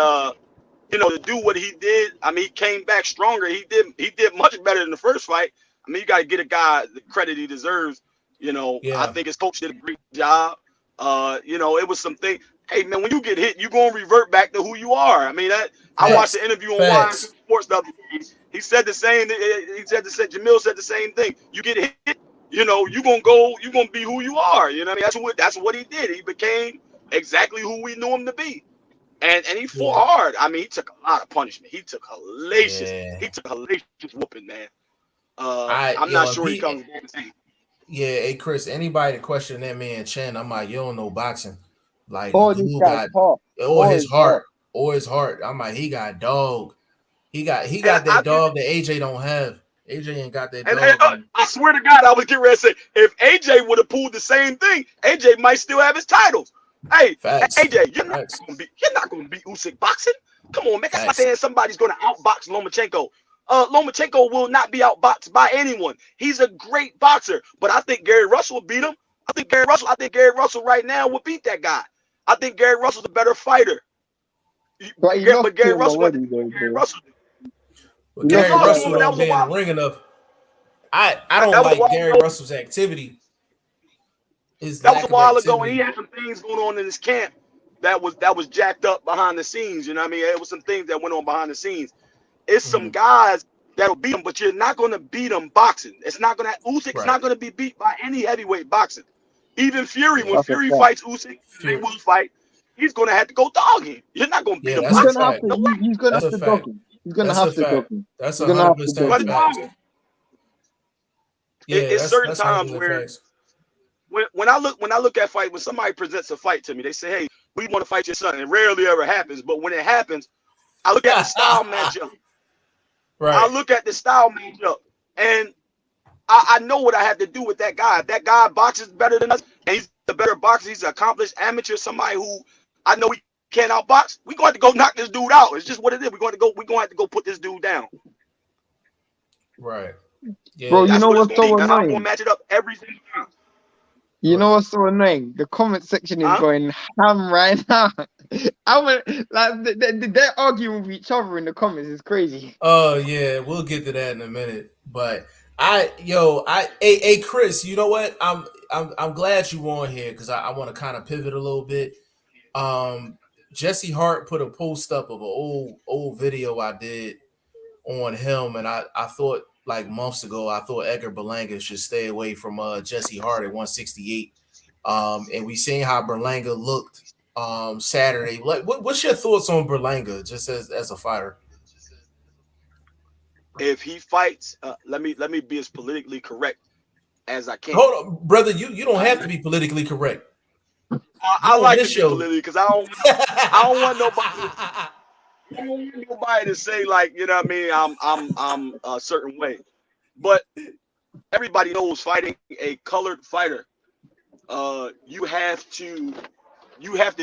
[SPEAKER 5] to do what he did, I mean, he came back stronger. He did much better than the first fight. I mean, you got to get a guy the credit he deserves. I think his coach did a great job. It was something. Hey, man, when you get hit, you're going to revert back to who you are. I mean, I watched the interview on Wire Sports the other day. He said the same. Jamil said the same thing. You get hit, you're going to be who you are. You know what I mean? That's what he did. He became exactly who we knew him to be. And he fought hard. I mean, he took a lot of punishment. He took hellacious whooping, man. I'm not sure he comes back the same.
[SPEAKER 2] Yeah, hey Chris, anybody to question that man Chen, I'm like, you don't know boxing. Like,
[SPEAKER 1] His
[SPEAKER 2] heart. I'm like, he got dog. He got that dog that AJ don't have. AJ ain't got that dog.
[SPEAKER 5] And I swear to God, I was getting ready to say, if AJ would have pulled the same thing, AJ might still have his titles. Hey,
[SPEAKER 2] Facts.
[SPEAKER 5] AJ, you're not gonna beat Usyk boxing. Come on, man. That's like saying somebody's gonna outbox Lomachenko. Lomachenko will not be outboxed by anyone. He's a great boxer, but I think Gary Russell will beat him. I think Gary Russell right now will beat that guy. I think Gary Russell's a better fighter.
[SPEAKER 1] But
[SPEAKER 5] Gary Russell
[SPEAKER 2] Gary Russell don't be in the ring enough. I don't like Gary Russell's activity.
[SPEAKER 5] That was a while ago, and he had some things going on in his camp that was jacked up behind the scenes. You know what I mean? It was some things that went on behind the scenes. It's some guys that'll beat him, but you're not going to beat him boxing. Usyk's not going to be beat by any heavyweight boxing. Even Fury, when Fury fights Usyk, they will fight. He's going to have to go dog him. You're not going to beat him boxing.
[SPEAKER 1] He's going to have to dog him. He's going to have to dog him.
[SPEAKER 2] That's 100% fact.
[SPEAKER 5] It's certain times where when I look at fight, when somebody presents a fight to me, they say, hey, we want to fight your son. It rarely ever happens, but when it happens, I look at the style matchup.
[SPEAKER 2] Right.
[SPEAKER 5] I look at the style matchup, and I know what I have to do with that guy. If that guy boxes better than us, and he's a better boxer, he's an accomplished amateur, somebody who I know we can't outbox, we're going to go knock this dude out. It's just what it is. We're going to have to go put this dude down.
[SPEAKER 2] Right. Yeah.
[SPEAKER 1] Bro, you know what's so annoying?
[SPEAKER 5] I'm going to match it up every single time.
[SPEAKER 1] You know what's so annoying? The comment section is going ham right now. I would like they're arguing with each other in the comments. It's crazy.
[SPEAKER 2] Oh yeah, we'll get to that in a minute. But hey Chris, you know what? I'm glad you on here because I want to kind of pivot a little bit. Jesse Hart put a post up of an old video I did on him, and I thought like months ago I thought Edgar Berlanga should stay away from Jesse Hart at 168. And we seen how Berlanga looked Saturday. Like, what's your thoughts on Berlanga just as a fighter?
[SPEAKER 5] If he fights, let me be as politically correct as I can.
[SPEAKER 2] Hold on, brother. You don't have to be politically correct.
[SPEAKER 5] I like to be politically because I don't want nobody. I don't want nobody to say like, you know what I mean, I'm a certain way. But everybody knows fighting a colored fighter, you have to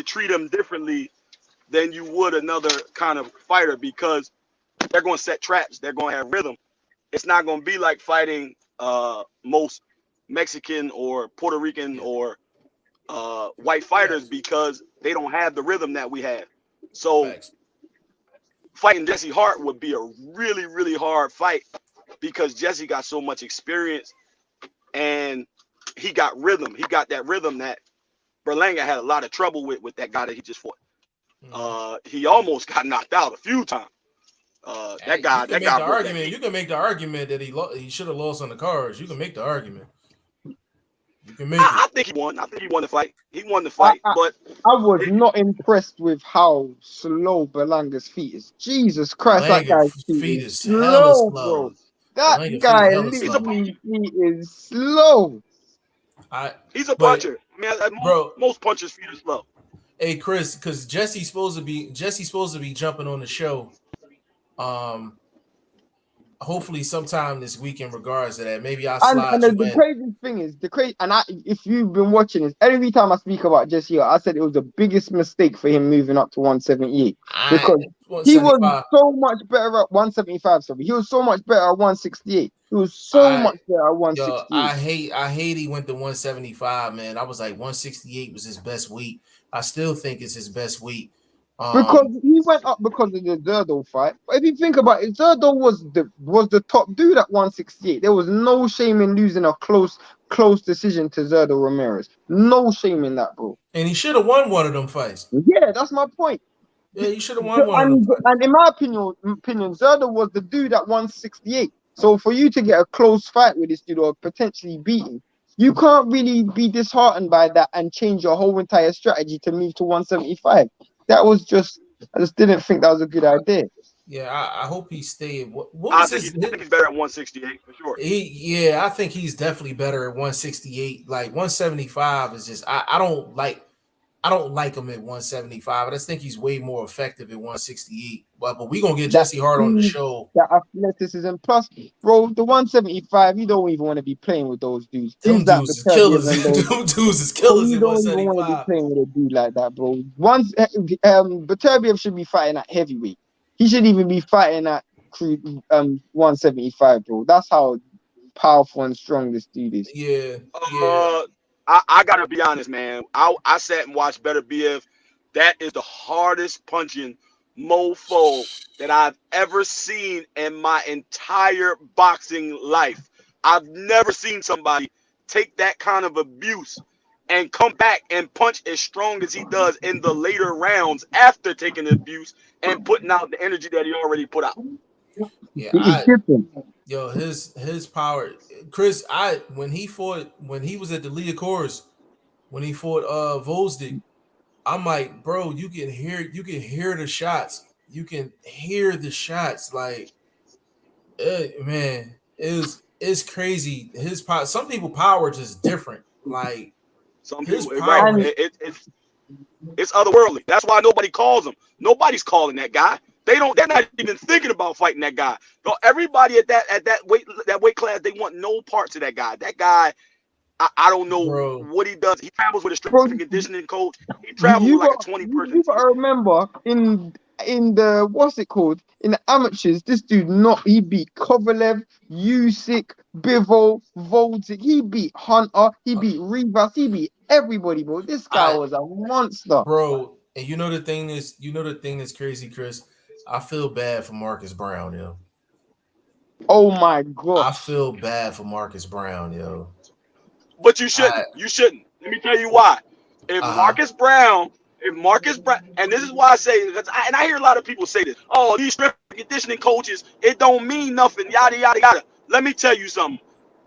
[SPEAKER 5] treat them differently than you would another kind of fighter because they're going to set traps. They're going to have rhythm. It's not going to be like fighting most Mexican or Puerto Rican or white fighters because they don't have the rhythm that we have. So fighting Jesse Hart would be a really, really hard fight because Jesse got so much experience and he got rhythm. He got that rhythm that Berlanga had a lot of trouble with that guy that he just fought. He almost got knocked out a few times. You
[SPEAKER 2] can make the argument that he should have lost on the cards. You can make the argument. You can make
[SPEAKER 5] I think he won. I think he won the fight. He won the fight, but
[SPEAKER 1] I was not impressed with how slow Berlanga's feet is. Jesus Christ, that guy's feet is slow, bro. That guy literally is slow.
[SPEAKER 5] He's a puncher. Most punchers' feet are slow.
[SPEAKER 2] Hey Chris, because Jesse's supposed to be jumping on the show. Hopefully sometime this week in regards to that. Maybe I'll slide you in.
[SPEAKER 1] The crazy thing is, if you've been watching this, every time I speak about Jesse, I said it was the biggest mistake for him moving up to 178 because he was so much better at 175. Sorry, he was so much better at 168. He was so much better at 168.
[SPEAKER 2] I hate he went to 175, man. I was like 168 was his best weight. I still think it's his best weight.
[SPEAKER 1] Because he went up because of the Zerdo fight. But if you think about it, Zerdo was the top dude at 168. There was no shame in losing a close decision to Zerdo Ramirez. No shame in that, bro.
[SPEAKER 2] And he should have won one of them fights.
[SPEAKER 1] Yeah, that's my point.
[SPEAKER 2] Yeah, he should have won one of them fights.
[SPEAKER 1] And in my opinion, Zerdo was the dude at 168. So for you to get a close fight with this dude or potentially beat him, you can't really be disheartened by that and change your whole entire strategy to move to 175. I just didn't think that was a good idea.
[SPEAKER 2] Yeah, I hope he stayed.
[SPEAKER 5] I think he's better at 168 for sure.
[SPEAKER 2] I think he's definitely better at 168. Like 175 is just I don't like him at 175. I just think he's way more effective at 168. But we're gonna get Jesse Hart on the show.
[SPEAKER 1] That athleticism plus, bro, the 175, you don't even want to be playing with those dudes.
[SPEAKER 2] Them dudes is killers. Them dudes is killers at 175. You don't even want to be
[SPEAKER 1] playing with a dude like that, bro. Beterbiev should be fighting at heavyweight. He shouldn't even be fighting at 175, bro. That's how powerful and strong this dude is.
[SPEAKER 2] Yeah.
[SPEAKER 5] I gotta be honest, man. I sat and watched Beterbiev. That is the hardest punching mofo that I've ever seen in my entire boxing life. I've never seen somebody take that kind of abuse and come back and punch as strong as he does in the later rounds after taking the abuse and putting out the energy that he already put out.
[SPEAKER 2] Yeah, his power, Chris. When he was at the Leah Course, when he fought Volzdik, I'm like, bro, you can hear the shots. You can hear the shots. Like, man, it's crazy. His power. Some people power just different. Like
[SPEAKER 5] some people, it's otherworldly. That's why nobody calls him. Nobody's calling that guy. They're not even thinking about fighting that guy. No, everybody at that weight class, they want no parts of that guy. That guy, I don't know what he does. He travels with a strength and conditioning coach. He travels with like a 20-person.
[SPEAKER 1] You gotta remember, in the what's it called? In the amateurs, this dude he beat Kovalev, Usyk, Bivol, Voltic, he beat Hunter, he beat Rivas, he beat everybody, bro. This guy was a monster.
[SPEAKER 2] Bro, and you know the thing that's crazy, Chris. I feel bad for Marcus Brown, yo.
[SPEAKER 1] Oh my
[SPEAKER 2] I
[SPEAKER 1] gosh.
[SPEAKER 2] feel bad for Marcus Brown, yo.
[SPEAKER 5] But you shouldn't. You shouldn't. Let me tell you why. If Marcus Brown, and this is why I say, and I hear a lot of people say this, oh, these strength and conditioning coaches, it don't mean nothing, yada, yada, yada. Let me tell you something.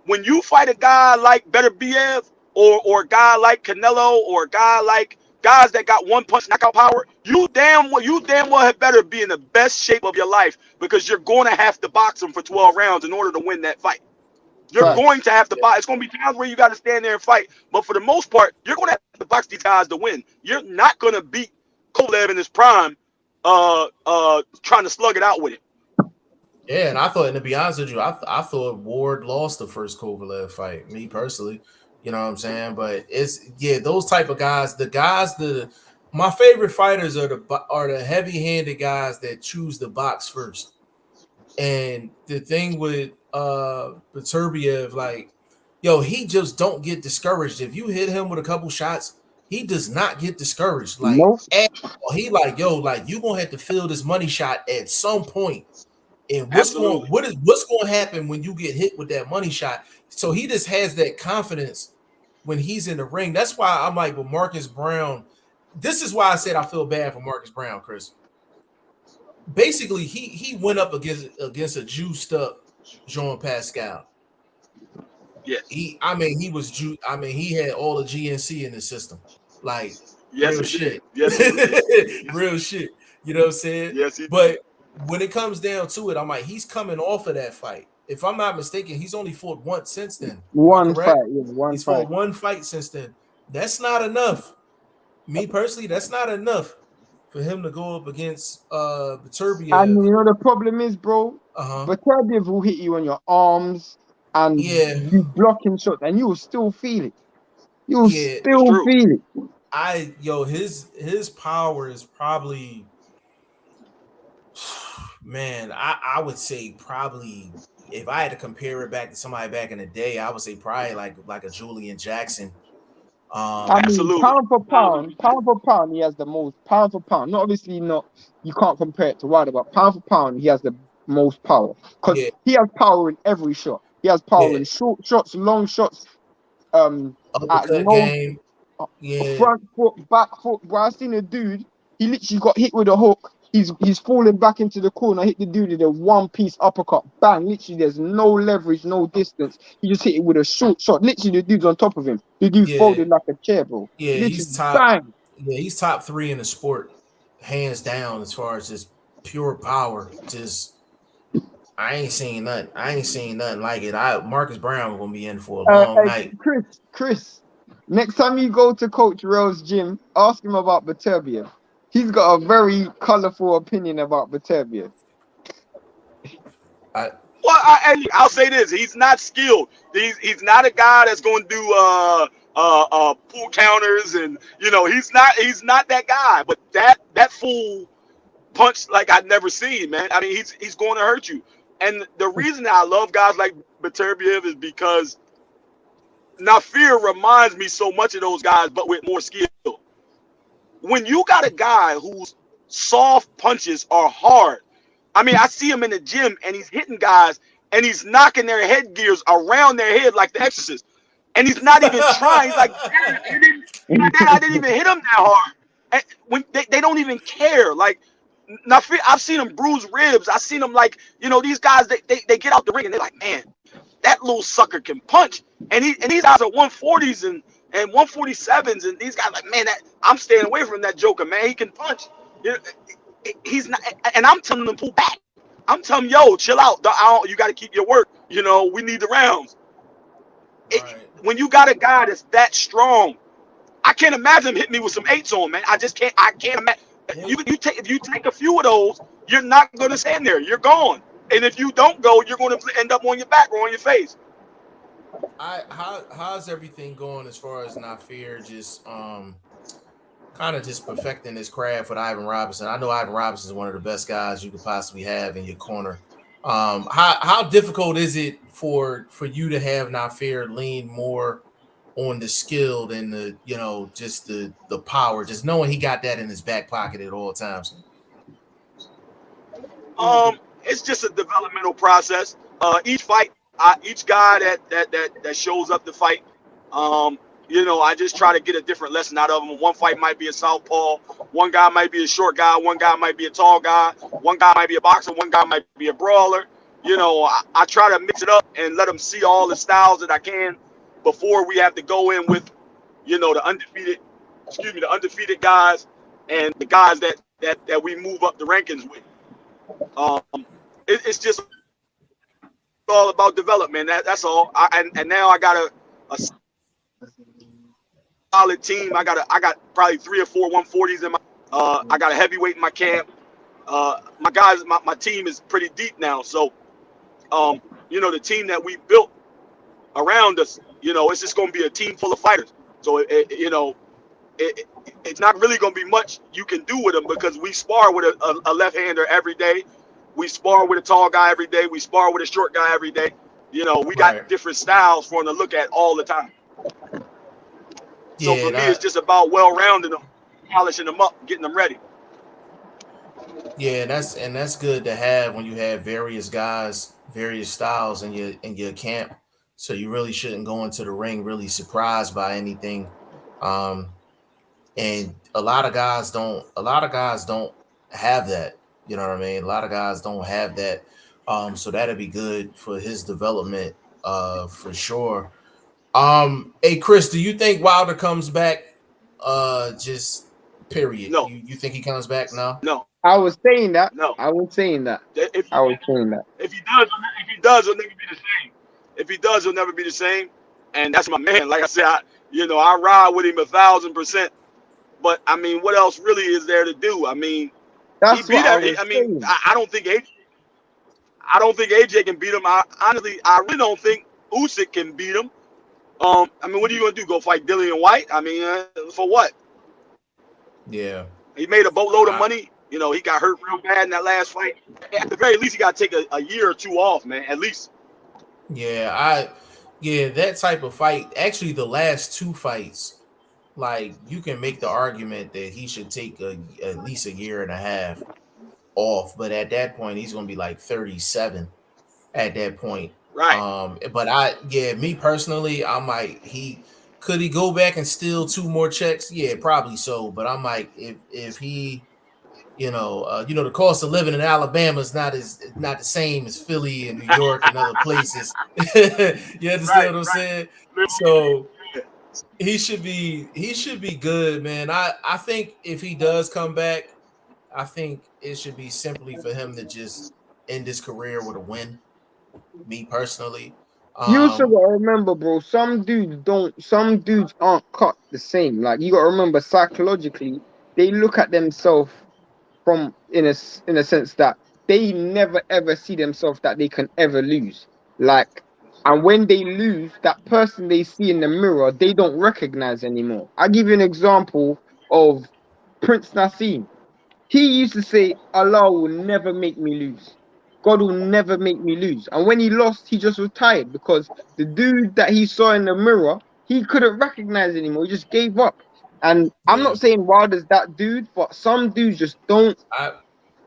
[SPEAKER 5] When you fight a guy like Better BF or a guy like Canelo or a guy like guys that got one punch knockout power, you damn well had better be in the best shape of your life because you're going to have to box them for 12 rounds in order to win that fight. You're going to have to box. It's going to be times where you got to stand there and fight. But for the most part, you're going to have to box these guys to win. You're not going to beat Kovalev in his prime trying to slug it out with him.
[SPEAKER 2] Yeah, and I thought, and to be honest with you, I thought Ward lost the first Kovalev fight, me personally. You know what I'm saying? But those type of guys, my favorite fighters are the heavy-handed guys that choose the box first. And the thing with Beterbiev, like, yo, he just don't get discouraged. If you hit him with a couple shots, he does not get discouraged. Like, he like, yo, like, you gonna have to feel this money shot at some point. And what's going to happen when you get hit with that money shot? So he just has that confidence when he's in the ring. That's why I'm like, with Marcus Brown, this is why I said I feel bad for Marcus Brown, Chris. Basically, he went up against a juiced up Jean Pascal.
[SPEAKER 5] Yes.
[SPEAKER 2] He had all the GNC in the system. Like, real shit.
[SPEAKER 5] Yes,
[SPEAKER 2] real shit. You know what I'm saying?
[SPEAKER 5] Yes,
[SPEAKER 2] but when it comes down to it, I'm like, he's coming off of that fight. If I'm not mistaken, he's only fought once since then.
[SPEAKER 1] One fight.
[SPEAKER 2] He's fought one fight since then. That's not enough. Me personally, that's not enough for him to go up against Beterbiev.
[SPEAKER 1] And you know the problem is, bro, Beterbiev will hit you on your arms and you blocking shots, and you will still feel it. You will still feel it.
[SPEAKER 2] His power is probably, man, I would say probably, if I had to compare it back to somebody back in the day, I would say probably like a Julian Jackson.
[SPEAKER 1] Absolutely. Pound for pound, he has the most. Pound for pound, you can't compare it to Wilder, but pound for pound, he has the most power because he has power in every shot. He has power in short shots, long shots,
[SPEAKER 2] uppercut game,
[SPEAKER 1] front foot, back foot. Bro, I seen a dude. He literally got hit with a hook. He's falling back into the corner. Hit the dude with a one-piece uppercut. Bang! Literally, there's no leverage, no distance. He just hit it with a short shot. Literally, the dude's on top of him. The dude folded like a chair, bro.
[SPEAKER 2] Yeah,
[SPEAKER 1] literally,
[SPEAKER 2] he's top. Bang. Yeah, he's top 3 in the sport, hands down, as far as just pure power. Just, I ain't seen nothing like it. Marcus Brown gonna be in for a long night.
[SPEAKER 1] Chris, next time you go to Coach Rell's gym, ask him about Beterbiev. He's got a very colorful opinion about Beterbiev.
[SPEAKER 5] I'll say this: he's not skilled. He's not a guy that's going to do pull counters, and he's not that guy. But that full punch, like I've never seen, man. I mean, he's going to hurt you. And the reason that I love guys like Beterbiev is because Nafir reminds me so much of those guys, but with more skill. When you got a guy whose soft punches are hard, I mean, I see him in the gym and he's hitting guys and he's knocking their headgears around their head like the Exorcist, and he's not even trying. He's like, I didn't even hit him that hard. And when they don't even care. Like, I've seen him bruise ribs. I've seen him, like, these guys, they get out the ring and they're like, man, that little sucker can punch. And these guys are 140s and 147s, and these guys like, man, I'm staying away from that joker, man. He can punch. He's not, and I'm telling them pull back. I'm telling them, yo, chill out. You got to keep your work. We need the rounds. When you got a guy that's that strong, I can't imagine him hitting me with some 8s on, man. I can't imagine. If you take a few of those, you're not going to stand there. You're gone. And if you don't go, you're going to end up on your back or on your face.
[SPEAKER 2] How's everything going as far as Nafir just kind of just perfecting his craft with Ivan Robinson. I know Ivan Robinson is one of the best guys you could possibly have in your corner. How difficult is it for you to have Nafair lean more on the skill than the, you know, just the power, just knowing he got that in his back pocket at all times?
[SPEAKER 5] It's just a developmental process. Each fight, each guy that shows up to fight, you know, I just try to get a different lesson out of them. One fight might be a southpaw, one guy might be a short guy, one guy might be a tall guy, one guy might be a boxer, one guy might be a brawler. You know, I try to mix it up and let them see all the styles that I can before we have to go in with, you know, the undefeated guys and the guys that we move up the rankings with. It's just all about development. That's all. And now I got a solid team. I got probably 3 or 4 140s in my. I got a heavyweight in my camp. My guys, my team is pretty deep now. So, you know, the team that we built around us, you know, it's just going to be a team full of fighters. So, you know, it's not really going to be much you can do with them because we spar with a left-hander every day. We spar with a tall guy every day. We spar with a short guy every day. You know, we got different styles for them to look at all the time. So for me, it's just about well-rounding them, polishing them up, getting them ready.
[SPEAKER 2] Yeah, that's good to have when you have various guys, various styles in your camp. So you really shouldn't go into the ring really surprised by anything. And a lot of guys don't have that. You know what I mean? A lot of guys don't have that. So that'd be good for his development, for sure. Hey Chris, do you think Wilder comes back? Just period.
[SPEAKER 5] No.
[SPEAKER 2] You think he comes back now?
[SPEAKER 5] No.
[SPEAKER 1] I was saying that.
[SPEAKER 5] No.
[SPEAKER 1] I was saying that.
[SPEAKER 5] If he does, he'll never be the same. If he does, he'll never be the same. And that's my man. Like I said, I ride with him 1,000%. But I mean, what else really is there to do? I mean,
[SPEAKER 1] that's
[SPEAKER 5] he beat
[SPEAKER 1] what
[SPEAKER 5] him. I mean, I don't think AJ can beat him. I really don't think Usyk can beat him. I mean, what are you gonna do? Go fight Dillian White? I mean, for what?
[SPEAKER 2] Yeah.
[SPEAKER 5] He made a boatload of money. You know, he got hurt real bad in that last fight. At the very least, he got to take a year or 2 off, man. At least.
[SPEAKER 2] Yeah, that type of fight. Actually, the last 2 fights, like you can make the argument that he should take at least a year and a half off. But at that point, he's gonna be like 37. At that point,
[SPEAKER 5] right?
[SPEAKER 2] But me personally, I'm like, could he go back and steal 2 more checks? Yeah, probably so. But I'm like, if he, you know, the cost of living in Alabama is not the same as Philly and New York and other places. You understand what I'm saying? So he should be good, man. I think if he does come back, I think it should be simply for him to just end his career with a win. Me personally.
[SPEAKER 1] You also gotta remember, bro, some dudes aren't cut the same. Like you gotta remember psychologically, they look at themselves from in a sense that they never ever see themselves that they can ever lose. Like, and when they lose, that person they see in the mirror, they don't recognize anymore. I'll give you an example of Prince Nassim. He used to say, Allah will never make me lose. God will never make me lose. And when he lost, he just retired because the dude that he saw in the mirror, he couldn't recognize anymore. He just gave up. And I'm not saying Wilder's that dude, but some dudes just don't.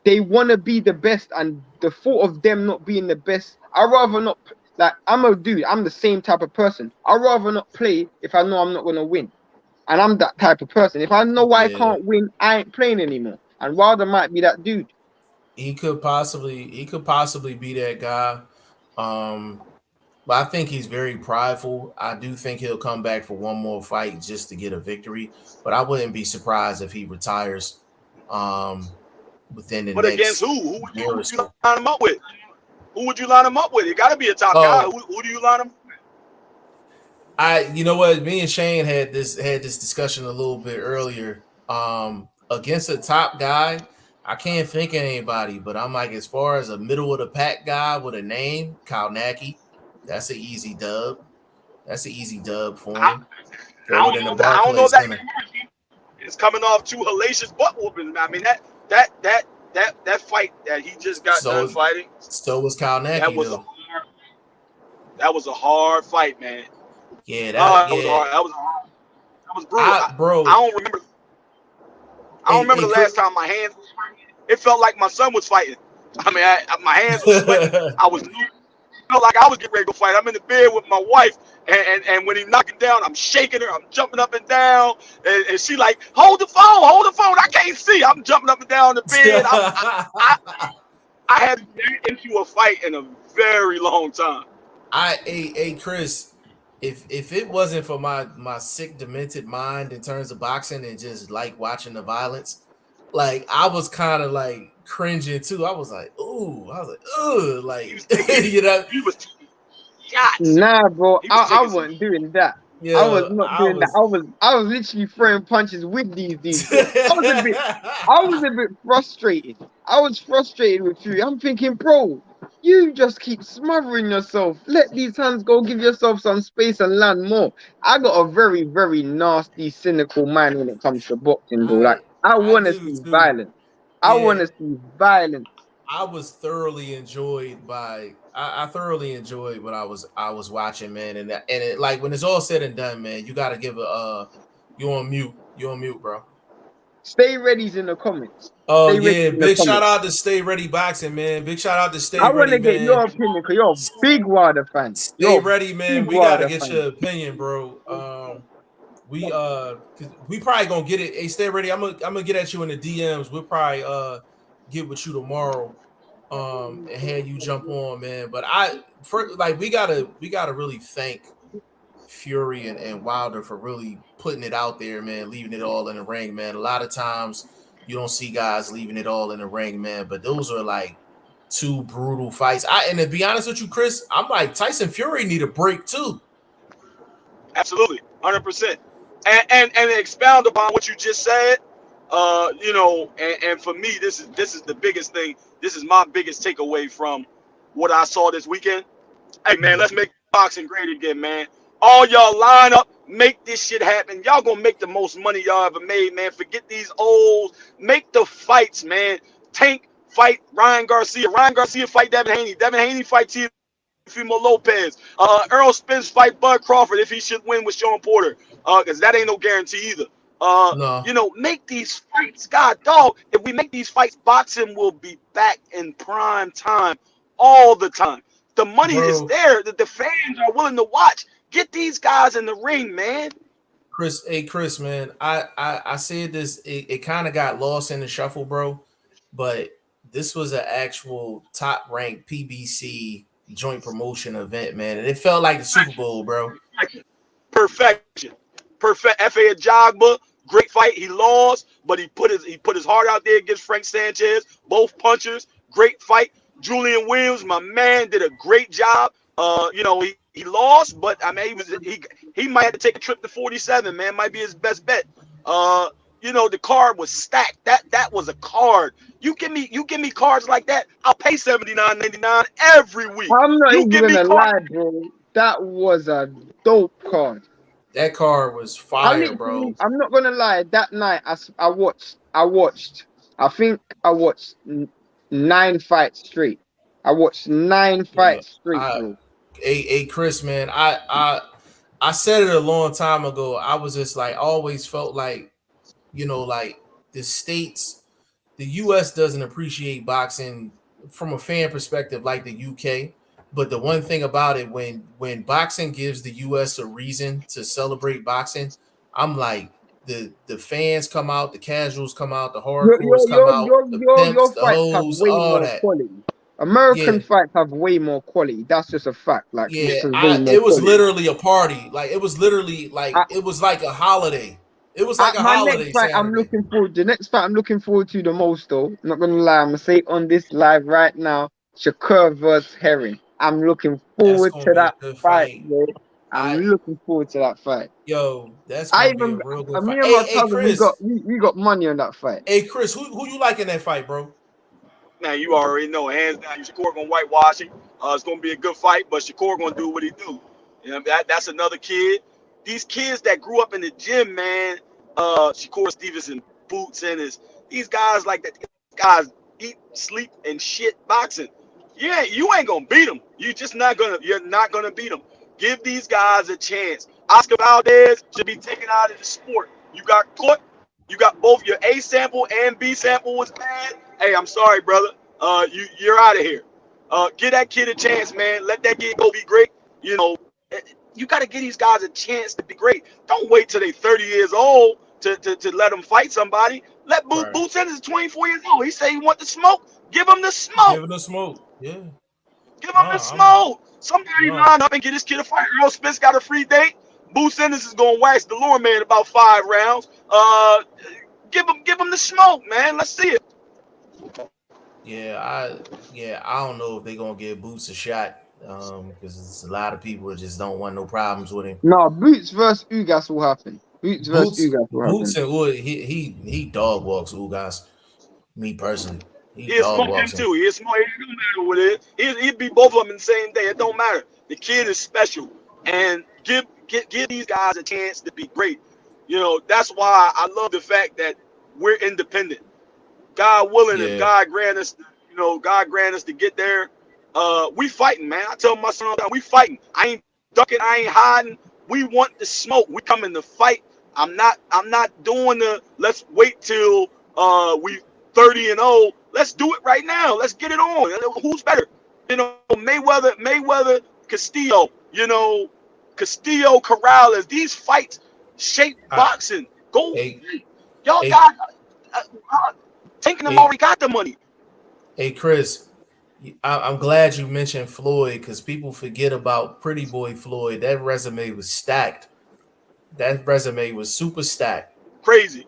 [SPEAKER 1] They want to be the best, and the thought of them not being the best, I'd rather not. Like, I'm a dude. I'm the same type of person. I'd rather not play if I know I'm not going to win. And I'm that type of person. If I know I can't win, I ain't playing anymore. And Wilder might be that dude.
[SPEAKER 2] He could possibly be that guy. But I think he's very prideful. I do think he'll come back for one more fight just to get a victory. But I wouldn't be surprised if he retires within the next.
[SPEAKER 5] Against who? Who would you line him up with? Who would you line him up with? It got to be a top guy. Who do you line him with?
[SPEAKER 2] You know what? Me and Shane had this discussion a little bit earlier. Against a top guy, I can't think of anybody, but I'm like, as far as a middle of the pack guy with a name, Kalnacki, that's an easy dub. That's an easy dub for him.
[SPEAKER 5] I don't know that. is coming off 2 hellacious butt whoopings. I mean, that fight that he just got done fighting.
[SPEAKER 2] So was Kyle Naki,
[SPEAKER 5] that was a hard fight, man.
[SPEAKER 2] Yeah,
[SPEAKER 5] that was brutal.
[SPEAKER 2] Bro,
[SPEAKER 5] I don't remember. I don't remember the last time my hands was fighting. It felt like my son was fighting. I mean, my hands were sweating. Felt like I was getting ready to go fight. I'm in the bed with my wife, and when he knocked it down, I'm shaking her. I'm jumping up and down, and she like, hold the phone. I can't see. I'm jumping up and down in the bed. I haven't been into a fight in a very long time.
[SPEAKER 2] Hey, Chris, if it wasn't for my sick, demented mind in terms of boxing and just like watching the violence, like I was kind of like cringing too. I was like, ooh, like you know.
[SPEAKER 5] He was shots.
[SPEAKER 1] Nah, bro, I wasn't doing that.
[SPEAKER 2] Yeah,
[SPEAKER 1] I was not doing that. I was literally throwing punches with these dudes. I was a bit frustrated. I was frustrated with you. I'm thinking, bro, you just keep smothering yourself. Let these hands go. Give yourself some space and land more. I got a very, very nasty, cynical mind when it comes to boxing, bro. Like I want to see violence. I want to see violence.
[SPEAKER 2] I was thoroughly enjoyed by. I thoroughly enjoyed what I was watching, man, and it, like when it's all said and done, man, you got to give you on mute, bro.
[SPEAKER 1] Stay ready's in the comments.
[SPEAKER 2] Oh yeah, big shout out to Stay Ready Boxing, man. Big shout out to Stay Ready.
[SPEAKER 1] I want to get your opinion because you're a big Wilder fan.
[SPEAKER 2] Stay ready, man. We gotta get your opinion, bro. We probably gonna get it. Hey, Stay Ready. I'm gonna get at you in the DMs. We'll probably get with you tomorrow. And have you jump on, man. But we gotta really thank Fury and Wilder for really putting it out there, man, leaving it all in the ring, man. A lot of times you don't see guys leaving it all in the ring, man, but those are like 2 brutal fights. And to be honest with you, Chris, I'm like Tyson Fury need a break too.
[SPEAKER 5] Absolutely, 100%. And expound upon what you just said. You know, and for me, this is the biggest thing. This is my biggest takeaway from what I saw this weekend. Hey, man, let's make boxing great again, man. All y'all line up, make this shit happen. Y'all gonna make the most money y'all ever made, man. Forget these old. Make the fights, man. Tank fight Ryan Garcia. Ryan Garcia fight Devin Haney. Devin Haney fight Teofimo Lopez. Errol Spence fight Bud Crawford if he should win with Sean Porter. Because that ain't no guarantee either.
[SPEAKER 2] No.
[SPEAKER 5] You know, make these fights. God, dog, if we make these fights, boxing will be back in prime time all the time. The money is there. That the fans are willing to watch. Get these guys in the ring, man.
[SPEAKER 2] Chris, man, I said this. It kind of got lost in the shuffle, bro. But this was an actual top-ranked PBC joint promotion event, man, and it felt like the Super Bowl, bro.
[SPEAKER 5] Perfection. F.A. Ajagba, great fight. He lost, but he put his heart out there against Frank Sanchez. Both punchers, great fight. Julian Williams, my man, did a great job. You know, he lost, but I mean, he might have to take a trip to 47. Man, might be his best bet. You know, the card was stacked. That was a card. You give me cards like that, I'll pay $79.99 every week.
[SPEAKER 1] I'm not even gonna lie, bro. That was a dope card.
[SPEAKER 2] That card was fire, bro.
[SPEAKER 1] I'm not gonna lie. That night, I watched. I think I watched 9 fights straight. I watched 9 fights straight, bro.
[SPEAKER 2] Hey, Chris, man. I said it a long time ago. I was just like, always felt like, you know, like the U.S. doesn't appreciate boxing from a fan perspective like the UK. But the one thing about it, when boxing gives the U.S. a reason to celebrate boxing, I'm like, the fans come out, the casuals come out, the hardcores come out, the pimps, the hoes, all that.
[SPEAKER 1] Quality. American fights have way more quality. That's just a fact. Like,
[SPEAKER 2] it was literally a party. Like, it was literally like it was like a holiday. It was like a holiday.
[SPEAKER 1] Next fight, the next fight I'm looking forward to the most, though. I'm not gonna lie, I'm gonna say it on this live right now. Shakur versus Herring. I'm looking forward to that fight, bro. I'm looking forward to that fight.
[SPEAKER 2] Yo, that's gonna be a real good fight.
[SPEAKER 1] Hey, Chris, we got money on that fight.
[SPEAKER 2] Hey, Chris, who you like in that fight, bro?
[SPEAKER 5] Now you already know, hands down, Shakur gonna whitewash him. It's gonna be a good fight, but Shakur gonna do what he do. You know, that's another kid. These kids that grew up in the gym, man, Shakur Stevenson, Boots Ennis, these guys like that. These guys eat, sleep, and shit boxing. Yeah, you ain't gonna beat them. You're not gonna beat them. Give these guys a chance. Oscar Valdez should be taken out of the sport. You got caught. You got both your A sample and B sample was bad. Hey, I'm sorry, brother. You're out of here. Give that kid a chance, man. Let that kid go be great. You know, you got to give these guys a chance to be great. Don't wait till they're 30 years old to let them fight somebody. Let Boots Ennis is 24 years old. He say he want the smoke. Give him the smoke.
[SPEAKER 2] Give him the smoke. Yeah.
[SPEAKER 5] Give him the smoke. Somebody line up and get this kid a fight. Earl Spence got a free date. Boots Ennis is gonna wax the Lure Man about 5 rounds. Give him the smoke, man. Let's see it.
[SPEAKER 2] Yeah, I don't know if they're gonna give Boots a shot. Because a lot of people just don't want no problems with him.
[SPEAKER 1] No, Boots versus Ugas will happen. Boots versus Ugas will happen.
[SPEAKER 2] Boots and Wood, he dog walks Ugas. Me personally,
[SPEAKER 5] he'll smoke him too. He'll smoke. It don't matter what it is. He'll beat both of them in the same day. It don't matter. The kid is special, and give these guys a chance to be great. You know, that's why I love the fact that we're independent. God willing, if God grant us, God grant us to get there. We fighting, man. I tell my son all the time, we fighting. I ain't ducking, I ain't hiding. We want the smoke. We coming to fight. I'm not doing the let's wait till we 30-0. Let's do it right now. Let's get it on. Who's better? Mayweather, Castillo, Castillo, Corrales. These fights shape boxing. Go. Y'all got taking them already got the money.
[SPEAKER 2] Hey Chris, I'm glad you mentioned Floyd because people forget about Pretty Boy Floyd. That resume was stacked. That resume was super stacked.
[SPEAKER 5] Crazy.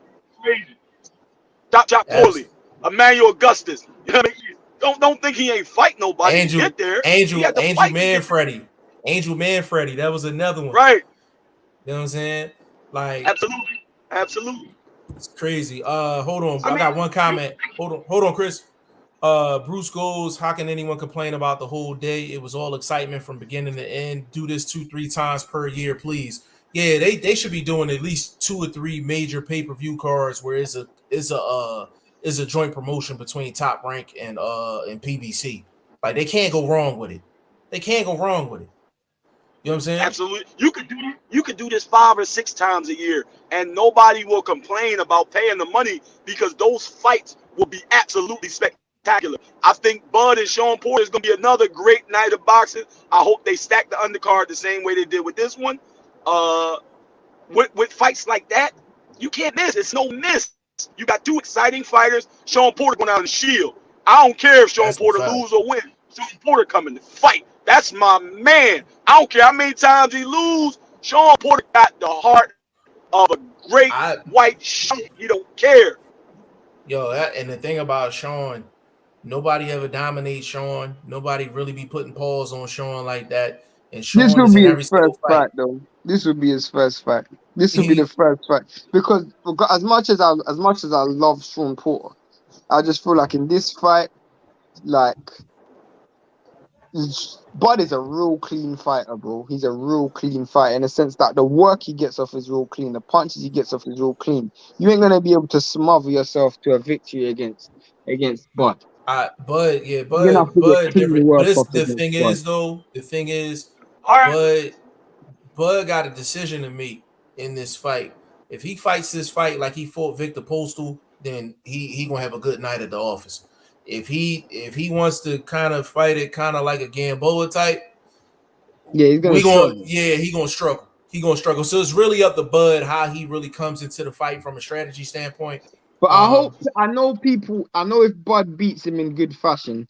[SPEAKER 5] Chop Corley, Emmanuel Augustus. You know what I mean? Don't think he ain't fight nobody. Get there.
[SPEAKER 2] Angel Manfredi. Angel Manfredi. That was another one.
[SPEAKER 5] Right.
[SPEAKER 2] You know what I'm saying? Like
[SPEAKER 5] absolutely.
[SPEAKER 2] It's crazy. Hold on. I got one comment. Hold on, Chris. Bruce goes, how can anyone complain about the whole day? It was all excitement from beginning to end. Do this 2-3 times per year, please. Yeah, they should be doing at least 2 or 3 major pay-per-view cards where it's a joint promotion between Top Rank and PBC. Like they can't go wrong with it. You know what I'm saying?
[SPEAKER 5] Absolutely. You could do this 5 or 6 times a year and nobody will complain about paying the money because those fights will be absolutely spectacular. I think Bud and Sean Porter is going to be another great night of boxing. I hope they stack the undercard the same way they did with this one. With fights like that, you can't miss. It's no miss. You got 2 exciting fighters. Sean Porter going out in the Shield. I don't care if Sean Porter lose or win. Sean Porter coming to fight. That's my man. I don't care how many times he lose. Sean Porter got the heart of a great white shark. He don't care.
[SPEAKER 2] Yo, and the thing about Sean, nobody ever dominates Sean. Nobody really be putting paws on Sean like that. And Sean
[SPEAKER 1] this will be his first fight, though. This will be his first fight. This will be the first fight because as much as I love Sean Porter, I just feel like in this fight, like Bud is a real clean fighter, bro. He's a real clean fighter in the sense that the work he gets off is real clean, the punches he gets off is real clean. You ain't gonna be able to smother yourself to a victory against Bud.
[SPEAKER 2] Bud. The thing is, Bud got a decision to make in this fight. If he fights this fight like he fought Victor Postal, then he gonna have a good night at the office. If he wants to kind of fight it kind of like a Gamboa type,
[SPEAKER 1] he's gonna
[SPEAKER 2] struggle. He gonna struggle. So it's really up to Bud how he really comes into the fight from a strategy standpoint.
[SPEAKER 1] But I know if Bud beats him in good fashion,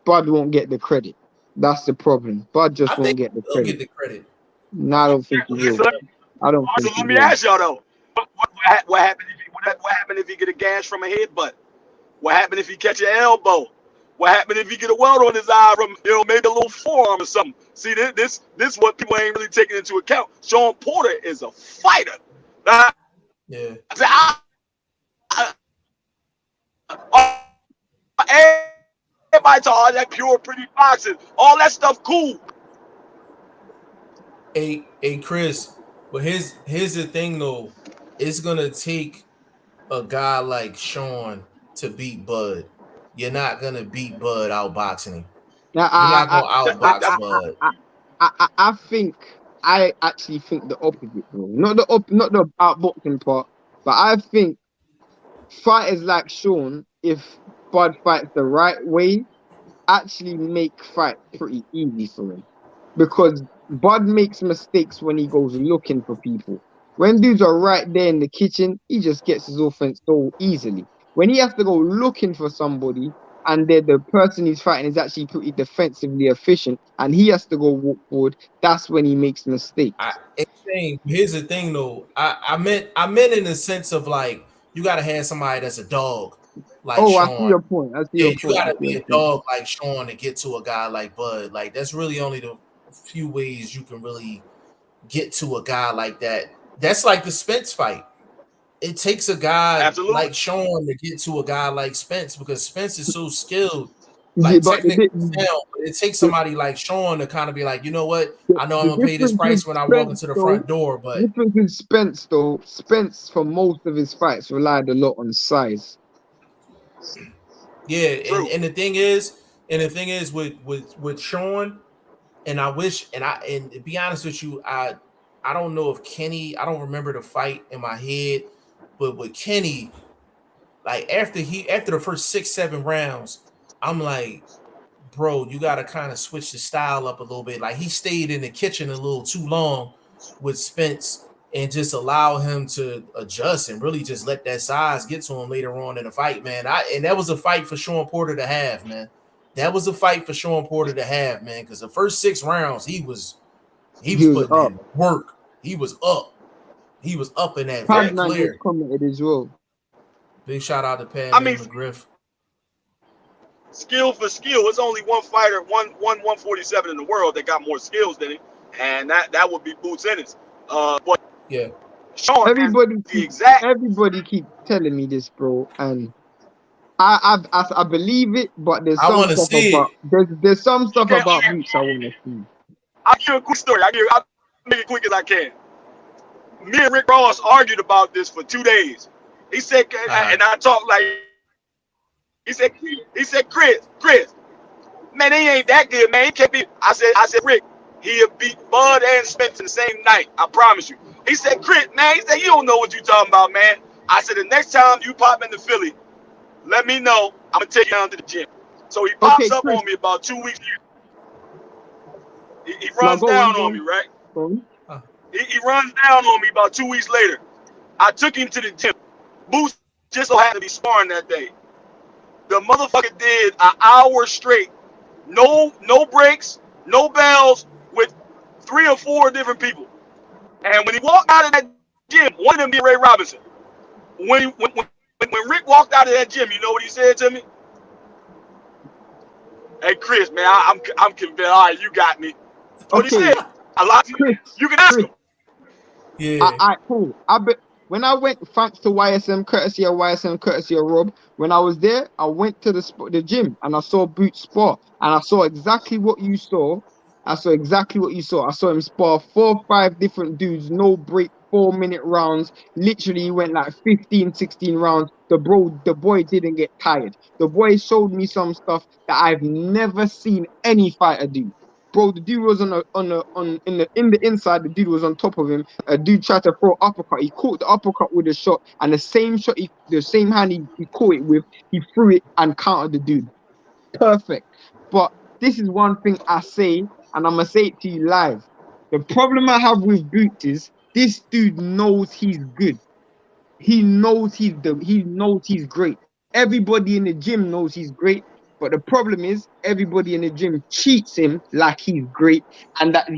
[SPEAKER 1] Bud won't get the credit. That's the problem. Bud just won't get the credit.
[SPEAKER 2] Get the credit.
[SPEAKER 1] No, I don't think he will.
[SPEAKER 5] Let me ask y'all though. What happened if he get a gash from a headbutt? What happened if he catch an elbow? What happened if he get a welt on his eye from maybe a little forearm or something? See, this is what people ain't really taking into account. Sean Porter is a fighter.
[SPEAKER 2] Yeah.
[SPEAKER 5] Everybody talk all that pure, pretty boxing, all that stuff, cool.
[SPEAKER 2] Hey, Chris, but here's the thing though. it's gonna take a guy like Sean to beat Bud. You're not gonna beat Bud outboxing him.
[SPEAKER 1] Now,
[SPEAKER 2] You're not gonna
[SPEAKER 1] I,
[SPEAKER 2] outbox
[SPEAKER 1] I,
[SPEAKER 2] Bud.
[SPEAKER 1] I think I actually think the opposite, bro. Not the outboxing part, but I think fighters like Sean, if Bud fights the right way, actually make fight pretty easy for him. Because Bud makes mistakes when he goes looking for people. When dudes are right there in the kitchen, he just gets his offense so easily. When he has to go looking for somebody and the person he's fighting is actually pretty defensively efficient and he has to go walk forward, that's when he makes mistakes.
[SPEAKER 2] Here's the thing though. I meant in the sense of like you gotta have somebody that's a dog like
[SPEAKER 1] Oh, I see
[SPEAKER 2] Sean.
[SPEAKER 1] your point. I see
[SPEAKER 2] Yeah,
[SPEAKER 1] your
[SPEAKER 2] you
[SPEAKER 1] point. I
[SPEAKER 2] gotta
[SPEAKER 1] see
[SPEAKER 2] be
[SPEAKER 1] your
[SPEAKER 2] a
[SPEAKER 1] point.
[SPEAKER 2] dog like Sean to get to a guy like Bud. Like that's really only the few ways you can really get to a guy like that. That's like the Spence fight. It takes a guy
[SPEAKER 5] Absolutely.
[SPEAKER 2] like Sean to get to a guy like Spence because Spence is so skilled,
[SPEAKER 1] Yeah,
[SPEAKER 2] like
[SPEAKER 1] but
[SPEAKER 2] technically sound. But it takes somebody like Sean to kind of be like, you know what? I know I'm
[SPEAKER 1] the
[SPEAKER 2] gonna pay this
[SPEAKER 1] difference with
[SPEAKER 2] price when I walk
[SPEAKER 1] Spence
[SPEAKER 2] into the
[SPEAKER 1] though,
[SPEAKER 2] front door, but
[SPEAKER 1] difference with Spence though, Spence for most of his fights relied a lot on size.
[SPEAKER 2] yeah,
[SPEAKER 5] True.
[SPEAKER 2] and the thing is with Sean, and I wish, and to be honest with you, I don't know if Kenny, I don't remember the fight in my head, but with Kenny, like after the first 6-7 rounds, I'm like, bro, you got to kind of switch the style up a little bit. Like he stayed in the kitchen a little too long with Spence and just allow him to adjust and really just let that size get to him later on in the fight, man. And that was a fight for Sean Porter to have, man. That was a fight for Sean Porter to have, man, because the first 6 rounds he was
[SPEAKER 1] He was
[SPEAKER 2] putting
[SPEAKER 1] up.
[SPEAKER 2] in work. He was up. He was up in that very
[SPEAKER 1] Padman just
[SPEAKER 2] clear.
[SPEAKER 1] commented as well.
[SPEAKER 2] Big shout out to
[SPEAKER 5] I
[SPEAKER 2] Padman
[SPEAKER 5] mean,
[SPEAKER 2] McGriff.
[SPEAKER 5] skill for skill, it's only one fighter, 147 in the world that got more skills than him, and that would be Boots Ennis. But
[SPEAKER 2] Yeah.
[SPEAKER 5] Sean has the exact.
[SPEAKER 1] Everybody keep telling me this, bro, and I believe it, but there's
[SPEAKER 2] I
[SPEAKER 1] some
[SPEAKER 2] want to
[SPEAKER 1] stuff
[SPEAKER 2] see
[SPEAKER 1] about
[SPEAKER 2] it.
[SPEAKER 1] there's some stuff
[SPEAKER 5] Okay,
[SPEAKER 1] about Boots I want to see.
[SPEAKER 5] I'll give you a quick story. I'll make it quick as I can. Me and Rick Ross argued about this for 2 days. He said, and I talked like, he said, Chris, man, he ain't that good, man. He can't be. I said, Rick, he'll beat Bud and Spence in the same night. I promise you. He said, Chris, man, he said, you don't know what you talking about, man. I said, the next time you pop into Philly, let me know. I'm gonna take you down to the gym. So he pops
[SPEAKER 1] Okay,
[SPEAKER 5] up
[SPEAKER 1] Chris.
[SPEAKER 5] on me about 2 weeks later. He
[SPEAKER 1] Now
[SPEAKER 5] runs
[SPEAKER 1] go
[SPEAKER 5] down
[SPEAKER 1] on,
[SPEAKER 5] on me, right?
[SPEAKER 1] go on.
[SPEAKER 5] He runs down on me about 2 weeks later. I took him to the gym. Boots just so happened to be sparring that day. The motherfucker did an hour straight. No breaks, no bells, with 3 or 4 different people. And when he walked out of that gym, one of them being Ray Robinson. When Rick walked out of that gym, you know what he said to me? Hey Chris, man, I'm convinced. All right, you got me. What he said? A lot.
[SPEAKER 1] Chris,
[SPEAKER 5] You can ask him.
[SPEAKER 2] Yeah.
[SPEAKER 1] Cool. When I went, thanks to YSM, courtesy of Rob. When I was there, I went to the gym and I saw Boots spar, and I saw exactly what you saw. I saw him spar 4 or 5 different dudes, no break, 4-minute rounds. Literally, he went like 15, 16 rounds. The boy didn't get tired. The boy showed me some stuff that I've never seen any fighter do. Bro, the dude was in the inside. The dude was on top of him. A dude tried to throw uppercut. He caught the uppercut with a shot, and the same shot, the same hand he caught it with, he threw it and countered the dude. Perfect. But this is one thing I say, and I'm gonna say it to you live. The problem I have with Boots is this dude knows he's good. He knows he knows he's great. Everybody in the gym knows he's great. But the problem is everybody in the gym cheats him like he's great and that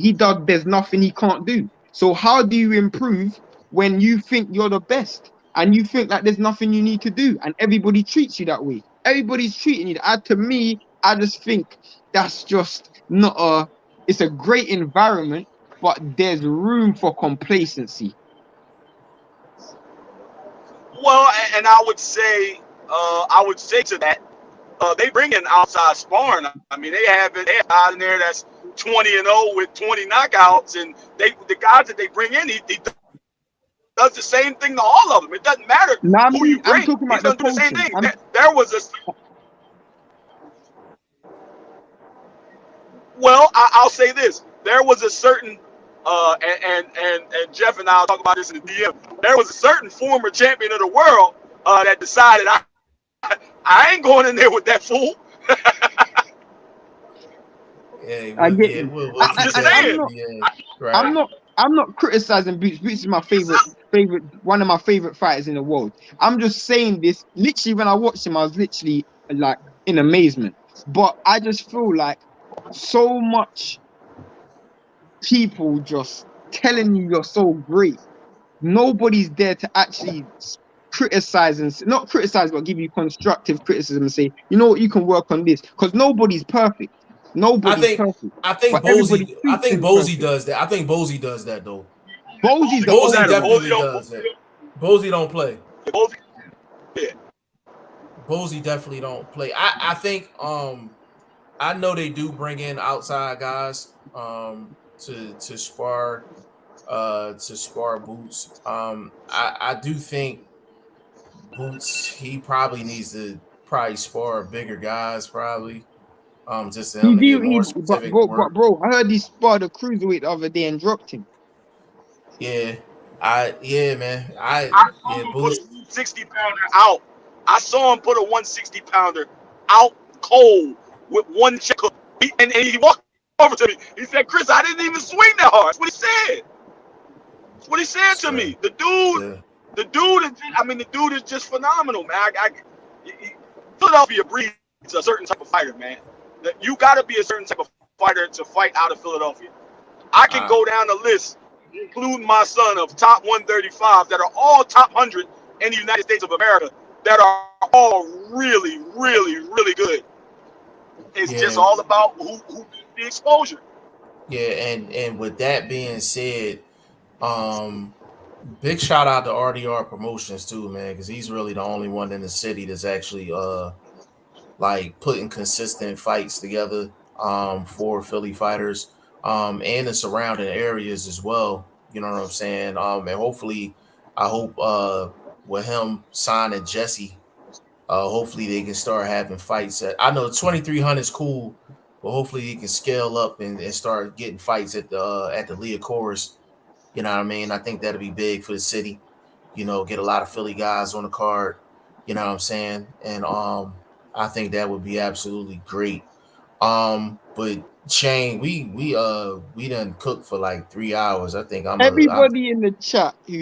[SPEAKER 1] there's nothing he can't do. So how do you improve when you think you're the best and you think that there's nothing you need to do and everybody treats you that way? Everybody's treating you. To me, I just think that's just not it's a great environment, but there's room for complacency.
[SPEAKER 5] Well, and I would say to that, they bring in outside sparring. I mean, they have out in there that's 20-0 with 20 knockouts, and the guys that they bring in, he does the same thing to all of them. It doesn't matter
[SPEAKER 1] Nah,
[SPEAKER 5] who you
[SPEAKER 1] I'm
[SPEAKER 5] bring.
[SPEAKER 1] talking
[SPEAKER 5] He's
[SPEAKER 1] about the
[SPEAKER 5] gonna do the same
[SPEAKER 1] coaching.
[SPEAKER 5] thing. There was a well, I'll say this. There was a certain and Jeff and I'll talk about this in the DM. There was a certain former champion of the world that decided I ain't going in there with that fool.
[SPEAKER 2] Yeah,
[SPEAKER 1] I get
[SPEAKER 2] yeah,
[SPEAKER 1] you.
[SPEAKER 2] we'll
[SPEAKER 5] I'm
[SPEAKER 2] keep
[SPEAKER 5] just
[SPEAKER 2] that.
[SPEAKER 1] I'm
[SPEAKER 5] saying.
[SPEAKER 1] not.
[SPEAKER 2] Yeah, right.
[SPEAKER 1] I'm not criticizing Boots. Boots is my favorite, one of my favorite fighters in the world. I'm just saying this. Literally, when I watched him, I was literally like in amazement. But I just feel like so much people just telling you you're so great. Nobody's there to actually criticize and not criticize, but give you constructive criticism and say, you know what, you can work on this. Because nobody's perfect.
[SPEAKER 2] I
[SPEAKER 1] Nobody's
[SPEAKER 2] think
[SPEAKER 1] perfect.
[SPEAKER 2] I think
[SPEAKER 1] But everybody
[SPEAKER 2] Bozy I
[SPEAKER 1] treats
[SPEAKER 2] think
[SPEAKER 1] him
[SPEAKER 2] Bozy
[SPEAKER 1] perfect.
[SPEAKER 2] does that. I think Bozy does that though.
[SPEAKER 1] Bosey's the
[SPEAKER 5] Goes
[SPEAKER 2] Bozy
[SPEAKER 5] at him.
[SPEAKER 1] only one.
[SPEAKER 5] Bozy
[SPEAKER 2] definitely
[SPEAKER 5] don't.
[SPEAKER 2] does that. Bozy don't play.
[SPEAKER 5] Bozy, yeah.
[SPEAKER 2] Bozy definitely don't play. I think I know they do bring in outside guys to spar Boots. I do think Boots he probably needs to spar bigger guys probably just for him to get more specific work.
[SPEAKER 1] But bro, I heard he sparred a cruiserweight the other day and dropped him.
[SPEAKER 2] Yeah, man.
[SPEAKER 5] I saw
[SPEAKER 2] Yeah,
[SPEAKER 5] him put a
[SPEAKER 2] Boots.
[SPEAKER 5] 160 pounder out. I saw him put a 160 pounder out cold with one check. And he walked over to me. He said, "Chris, I didn't even swing that hard." That's what he said. That's what he said to
[SPEAKER 2] So,
[SPEAKER 5] me. The dude,
[SPEAKER 2] yeah.
[SPEAKER 5] the dude is just phenomenal, man. Philadelphia breeds a certain type of fighter, man. You got to be a certain type of fighter to fight out of Philadelphia. I can go down the list, including my son, of top 135 that are all top 100 in the United States of America that are all really, really, really good. It's just
[SPEAKER 2] Yeah,
[SPEAKER 5] all about who gets the exposure.
[SPEAKER 2] yeah, and with that being said, big shout out to RDR Promotions too, man, because he's really the only one in the city that's actually like putting consistent fights together for Philly fighters and the surrounding areas as well. You know what I'm saying? And hopefully, I hope with him signing Jesse, hopefully they can start having fights. I know 2300 is cool, but hopefully he can scale up and start getting fights at the Leah Chorus. You know what I mean? I think that'll be big for the city. You know, get a lot of Philly guys on the card. You know what I'm saying? And I think that would be absolutely great. But Shane, we done cooked for like 3 hours. I think I'm
[SPEAKER 1] Everybody in the chat who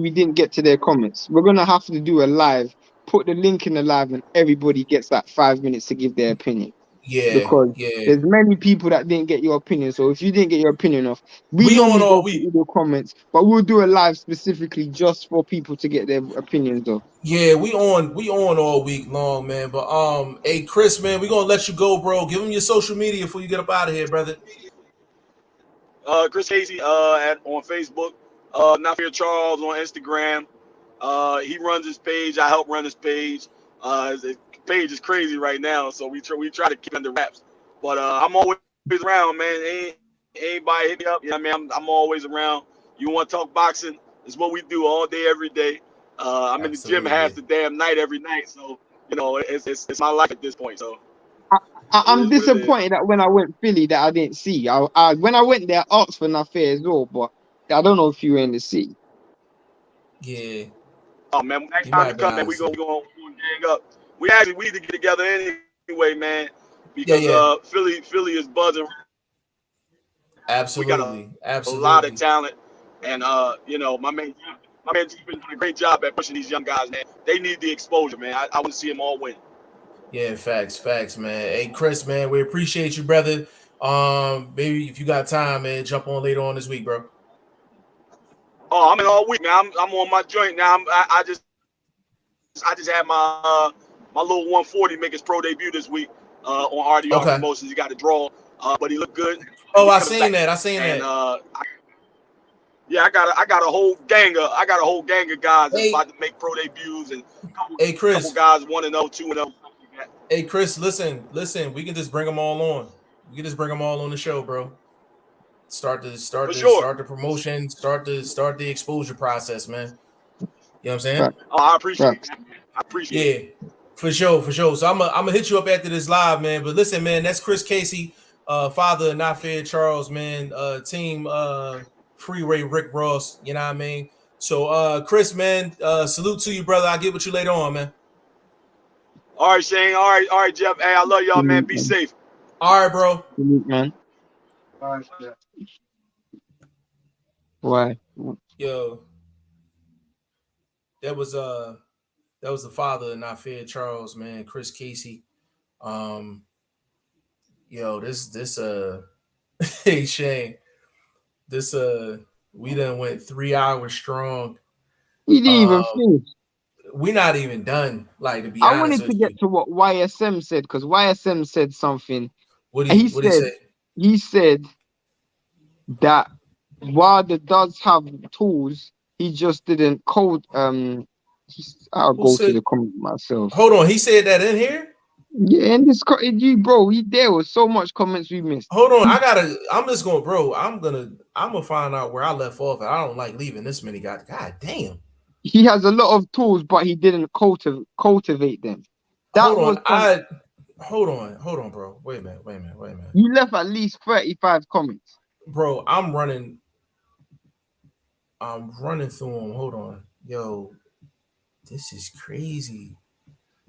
[SPEAKER 1] we didn't get to their comments, we're gonna have to do a live. Put the link in the live, and everybody gets that 5 minutes to give their opinion.
[SPEAKER 2] yeah,
[SPEAKER 1] Because
[SPEAKER 2] yeah.
[SPEAKER 1] there's many people that didn't get your opinion. So if you didn't get your opinion off, we
[SPEAKER 2] We on
[SPEAKER 1] normally
[SPEAKER 2] all
[SPEAKER 1] go through
[SPEAKER 2] week.
[SPEAKER 1] all the comments, but we'll do a live specifically just for people to get their opinions off.
[SPEAKER 2] Yeah, we on all week long, man. But hey Chris, man, we gonna let you go, bro. Give him your social media before you get up out of here, brother.
[SPEAKER 5] Chris Casey on Facebook. Not Fear Charles on Instagram. He runs his page. I help run his page. His page is crazy right now, so we try to keep it under wraps. But I'm always around, man. Anybody hit me up? You know what I mean? I'm always around. You want to talk boxing? It's what we do all day, every day. I'm in the gym half
[SPEAKER 2] Absolutely.
[SPEAKER 5] the damn night every night, so you know it's my life at this point. So it
[SPEAKER 1] I'm
[SPEAKER 5] is what it is.
[SPEAKER 1] disappointed that when I went Philly that I didn't see. When I went there, I asked for Nafair as well, but I don't know if you were in the city.
[SPEAKER 2] Yeah,
[SPEAKER 5] Oh man, next
[SPEAKER 2] he
[SPEAKER 5] time
[SPEAKER 2] might
[SPEAKER 5] you
[SPEAKER 2] have been
[SPEAKER 5] come, man, we
[SPEAKER 2] honest.
[SPEAKER 5] gonna gang up. We need to get together anyway, man,
[SPEAKER 2] Yeah,
[SPEAKER 5] because
[SPEAKER 2] yeah.
[SPEAKER 5] Philly is buzzing. We got
[SPEAKER 2] Absolutely.
[SPEAKER 5] a lot of
[SPEAKER 2] Absolutely.
[SPEAKER 5] talent, and you know, my man's been doing a great job at pushing these young guys, man. They need the exposure, man. I want to see them all win.
[SPEAKER 2] Yeah, facts, man. Hey, Chris, man, we appreciate you, brother. Maybe if you got time, man, jump on later on this week, bro.
[SPEAKER 5] Oh, I'm in all week, man. I'm on my joint now. I just had my little 140 make his pro debut this week on RDR
[SPEAKER 2] Okay.
[SPEAKER 5] Promotions. He got a draw, but he looked good.
[SPEAKER 2] Oh,
[SPEAKER 5] He
[SPEAKER 2] I
[SPEAKER 5] coming
[SPEAKER 2] seen
[SPEAKER 5] back.
[SPEAKER 2] that. I seen
[SPEAKER 5] And
[SPEAKER 2] that.
[SPEAKER 5] yeah, I got a whole gang of guys that's
[SPEAKER 2] Hey,
[SPEAKER 5] about to make pro debuts, and
[SPEAKER 2] hey,
[SPEAKER 5] a couple
[SPEAKER 2] Chris.
[SPEAKER 5] guys 1-0, 2-0.
[SPEAKER 2] Hey, Chris. Listen. We can just bring them all on. We can just bring them all on the show, bro. Start
[SPEAKER 5] For sure.
[SPEAKER 2] the promotion, start the exposure process, man. You know what I'm saying?
[SPEAKER 1] Right.
[SPEAKER 5] Oh, I appreciate
[SPEAKER 1] Right.
[SPEAKER 5] it. I appreciate it.
[SPEAKER 2] Yeah, for sure. So I'm gonna hit you up after this live, man. But listen, man, that's Chris Casey, father of Not Fair Charles, man. Team Freeway Rick Ross. You know what I mean? So Chris, man, salute to you, brother. I'll get with you later on, man.
[SPEAKER 5] All right, Shane. All right, Jeff. Hey, I love y'all, man. Be safe.
[SPEAKER 2] All right, bro.
[SPEAKER 1] Man. All right. Yeah. Why?
[SPEAKER 2] Yo, that was the father of Not Fair Charles, man, Chris Casey. Yo, this hey Shane, this we done went 3 hours strong.
[SPEAKER 1] He didn't even finish.
[SPEAKER 2] We not even done. Like, to be
[SPEAKER 1] I
[SPEAKER 2] honest
[SPEAKER 1] wanted to
[SPEAKER 2] with
[SPEAKER 1] get
[SPEAKER 2] you.
[SPEAKER 1] to what YSM said, because YSM said something.
[SPEAKER 2] What
[SPEAKER 1] He
[SPEAKER 2] he say?
[SPEAKER 1] He said that while the does have tools, he just didn't code. I'll
[SPEAKER 2] Who
[SPEAKER 1] go to
[SPEAKER 2] said?
[SPEAKER 1] the comment myself.
[SPEAKER 2] Hold on, he said that in here.
[SPEAKER 1] Yeah, and this you, bro, there was so much comments we missed.
[SPEAKER 2] Hold on, I'm just going, bro. I'm gonna find out where I left off. I don't like leaving this many guys. God damn.
[SPEAKER 1] He has a lot of tools, but he didn't cultivate them. That
[SPEAKER 2] Hold
[SPEAKER 1] was
[SPEAKER 2] on, hold on, bro. Wait a minute.
[SPEAKER 1] You left at least 35 comments.
[SPEAKER 2] Bro, I'm running through them. Hold on. Yo, this is crazy.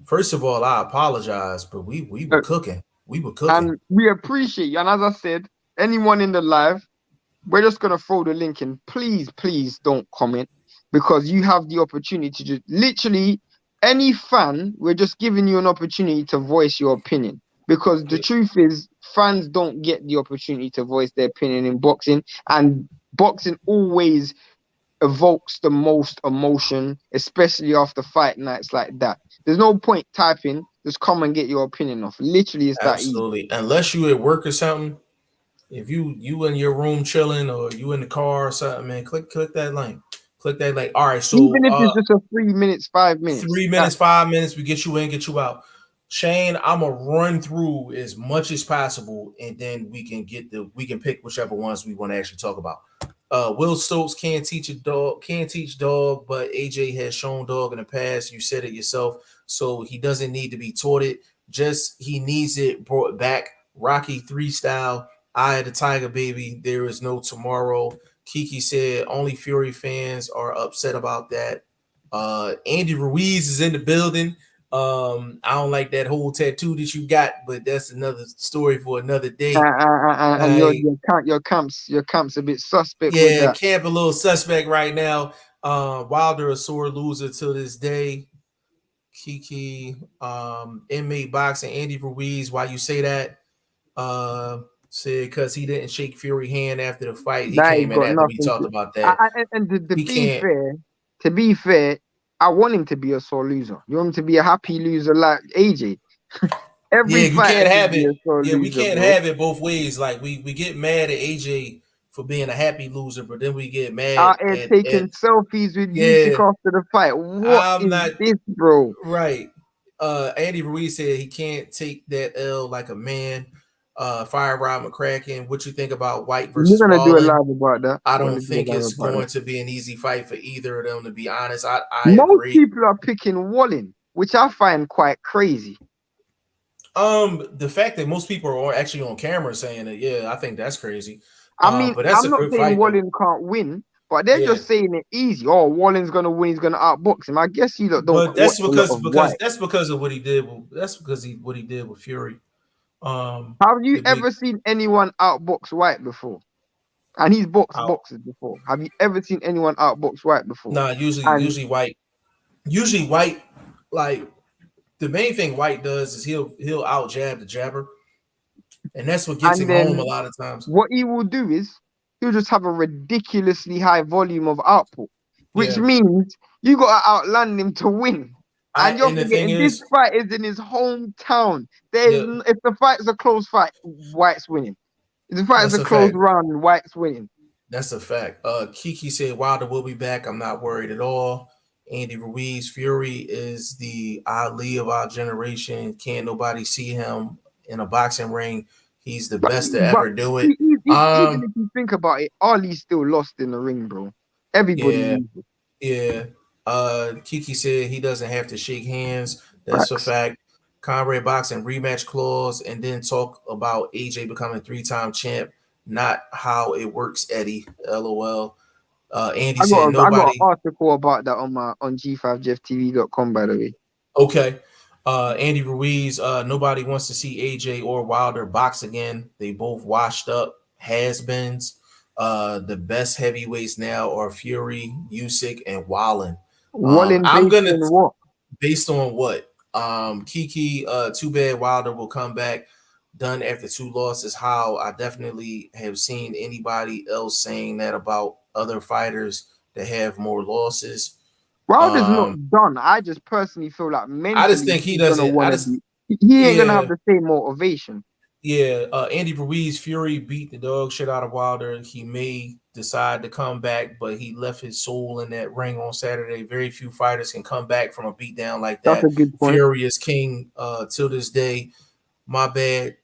[SPEAKER 2] First of all, I apologize, but we were cooking. We were cooking.
[SPEAKER 1] And we appreciate you. And as I said, anyone in the live, we're just going to throw the link in. Please don't comment, because you have the opportunity to just literally any fan. We're just giving you an opportunity to voice your opinion, because the truth is fans don't get the opportunity to voice their opinion in boxing, and boxing always evokes the most emotion, especially after fight nights like that. There's no point typing, just come and get your opinion off. Literally, it's that easy.
[SPEAKER 2] Absolutely. Unless you at work or something, if you in your room chilling or you in the car or something, man, click that link. Click that link. All right, so
[SPEAKER 1] Even if it's just a 3 minutes, 5 minutes.
[SPEAKER 2] 3 minutes, 5 minutes, we get you in, get you out. Shane, I'm gonna run through as much as possible, and then we can pick whichever ones we want to actually talk about. Will Stokes can't teach dog, but AJ has shown dog in the past. You said it yourself, so he doesn't need to be taught it. Just he needs it brought back. Rocky 3 style. Eye of the Tiger, baby. There is no tomorrow. Kiki said only Fury fans are upset about that. Andy Ruiz is in the building. I don't like that whole tattoo that you got, but that's another story for another day.
[SPEAKER 1] And your camp's a bit suspect with that.
[SPEAKER 2] Camp a little suspect right now. Wilder a sore loser to this day. Kiki, inmate boxing, Andy Ruiz. Why you say that? Said because he didn't shake Fury hand after the fight. He came in after we talked about that.
[SPEAKER 1] To be fair, I want him to be a sore loser. You want him to be a happy loser like AJ.
[SPEAKER 2] We can't have it. We can't
[SPEAKER 1] bro.
[SPEAKER 2] have it both ways. Like we get mad at AJ for being a happy loser, but then we get mad
[SPEAKER 1] at taking selfies with Usyk after the fight. What is this, bro?
[SPEAKER 2] Right. Andy Ruiz said he can't take that L like a man. Fire Rod McCracken, what you think about White versus
[SPEAKER 1] We're gonna do a
[SPEAKER 2] Wallin?
[SPEAKER 1] live about that.
[SPEAKER 2] I don't think it's going to be an easy fight for either of them, to be honest. I
[SPEAKER 1] Most
[SPEAKER 2] agree.
[SPEAKER 1] people are picking Wallin, which I find quite crazy.
[SPEAKER 2] The fact that most people are actually on camera saying it, I think that's crazy.
[SPEAKER 1] I mean,
[SPEAKER 2] but that's
[SPEAKER 1] I'm not saying Wallin can't win, but they're just saying it easy. Oh, Wallin's gonna win. He's gonna outbox him. I guess you don't.
[SPEAKER 2] But that's because of what he did. That's because what he did with Fury.
[SPEAKER 1] Have you ever seen anyone outbox White before? And he's boxed boxers before. Have you ever seen anyone outbox White before?
[SPEAKER 2] Nah, usually White, like the main thing White does is he'll out jab the jabber, and that's what gets him home a lot of times.
[SPEAKER 1] What he will do is he'll just have a ridiculously high volume of output, which means you got to outland him to win. And you're forgetting this fight is in his hometown. If the fight's a close fight, White's winning. If the fight's a close round, White's winning.
[SPEAKER 2] That's a fact. Kiki said Wilder will be back. I'm not worried at all. Andy Ruiz, Fury is the Ali of our generation. Can't nobody see him in a boxing ring. He's the
[SPEAKER 1] But,
[SPEAKER 2] best to
[SPEAKER 1] but
[SPEAKER 2] ever do it.
[SPEAKER 1] even if you think about it, Ali still lost in the ring, bro. Everybody
[SPEAKER 2] Yeah,
[SPEAKER 1] loses.
[SPEAKER 2] yeah. Kiki said he doesn't have to shake hands. That's a
[SPEAKER 1] Facts.
[SPEAKER 2] fact. Conrad boxing rematch clause, and then talk about AJ becoming 3-time champ. Not how it works, Eddie. LOL. Andy said
[SPEAKER 1] I got an
[SPEAKER 2] nobody.
[SPEAKER 1] article about that on G5JeffTV.com, by the way.
[SPEAKER 2] Okay. Andy Ruiz, nobody wants to see AJ or Wilder box again. They both washed up has-beens. The best heavyweights now are Fury, Usyk, and Wallen.
[SPEAKER 1] Wallen
[SPEAKER 2] I'm
[SPEAKER 1] based
[SPEAKER 2] gonna
[SPEAKER 1] on what?
[SPEAKER 2] based on what? Kiki, too bad Wilder will come back done after 2 losses. How I definitely have seen anybody else saying that about other fighters that have more losses.
[SPEAKER 1] Wilder's not done. I just personally feel like
[SPEAKER 2] I just
[SPEAKER 1] mentally
[SPEAKER 2] think he
[SPEAKER 1] he's gonna
[SPEAKER 2] doesn't.
[SPEAKER 1] want to be. He ain't gonna
[SPEAKER 2] Yeah,
[SPEAKER 1] have the same motivation.
[SPEAKER 2] yeah. Andy Ruiz, Fury beat the dog shit out of Wilder. He may decide to come back, but he left his soul in that ring on Saturday. Very few fighters can come back from a beatdown like
[SPEAKER 1] That's
[SPEAKER 2] that.
[SPEAKER 1] a good point.
[SPEAKER 2] Fury is king till this day. My bad.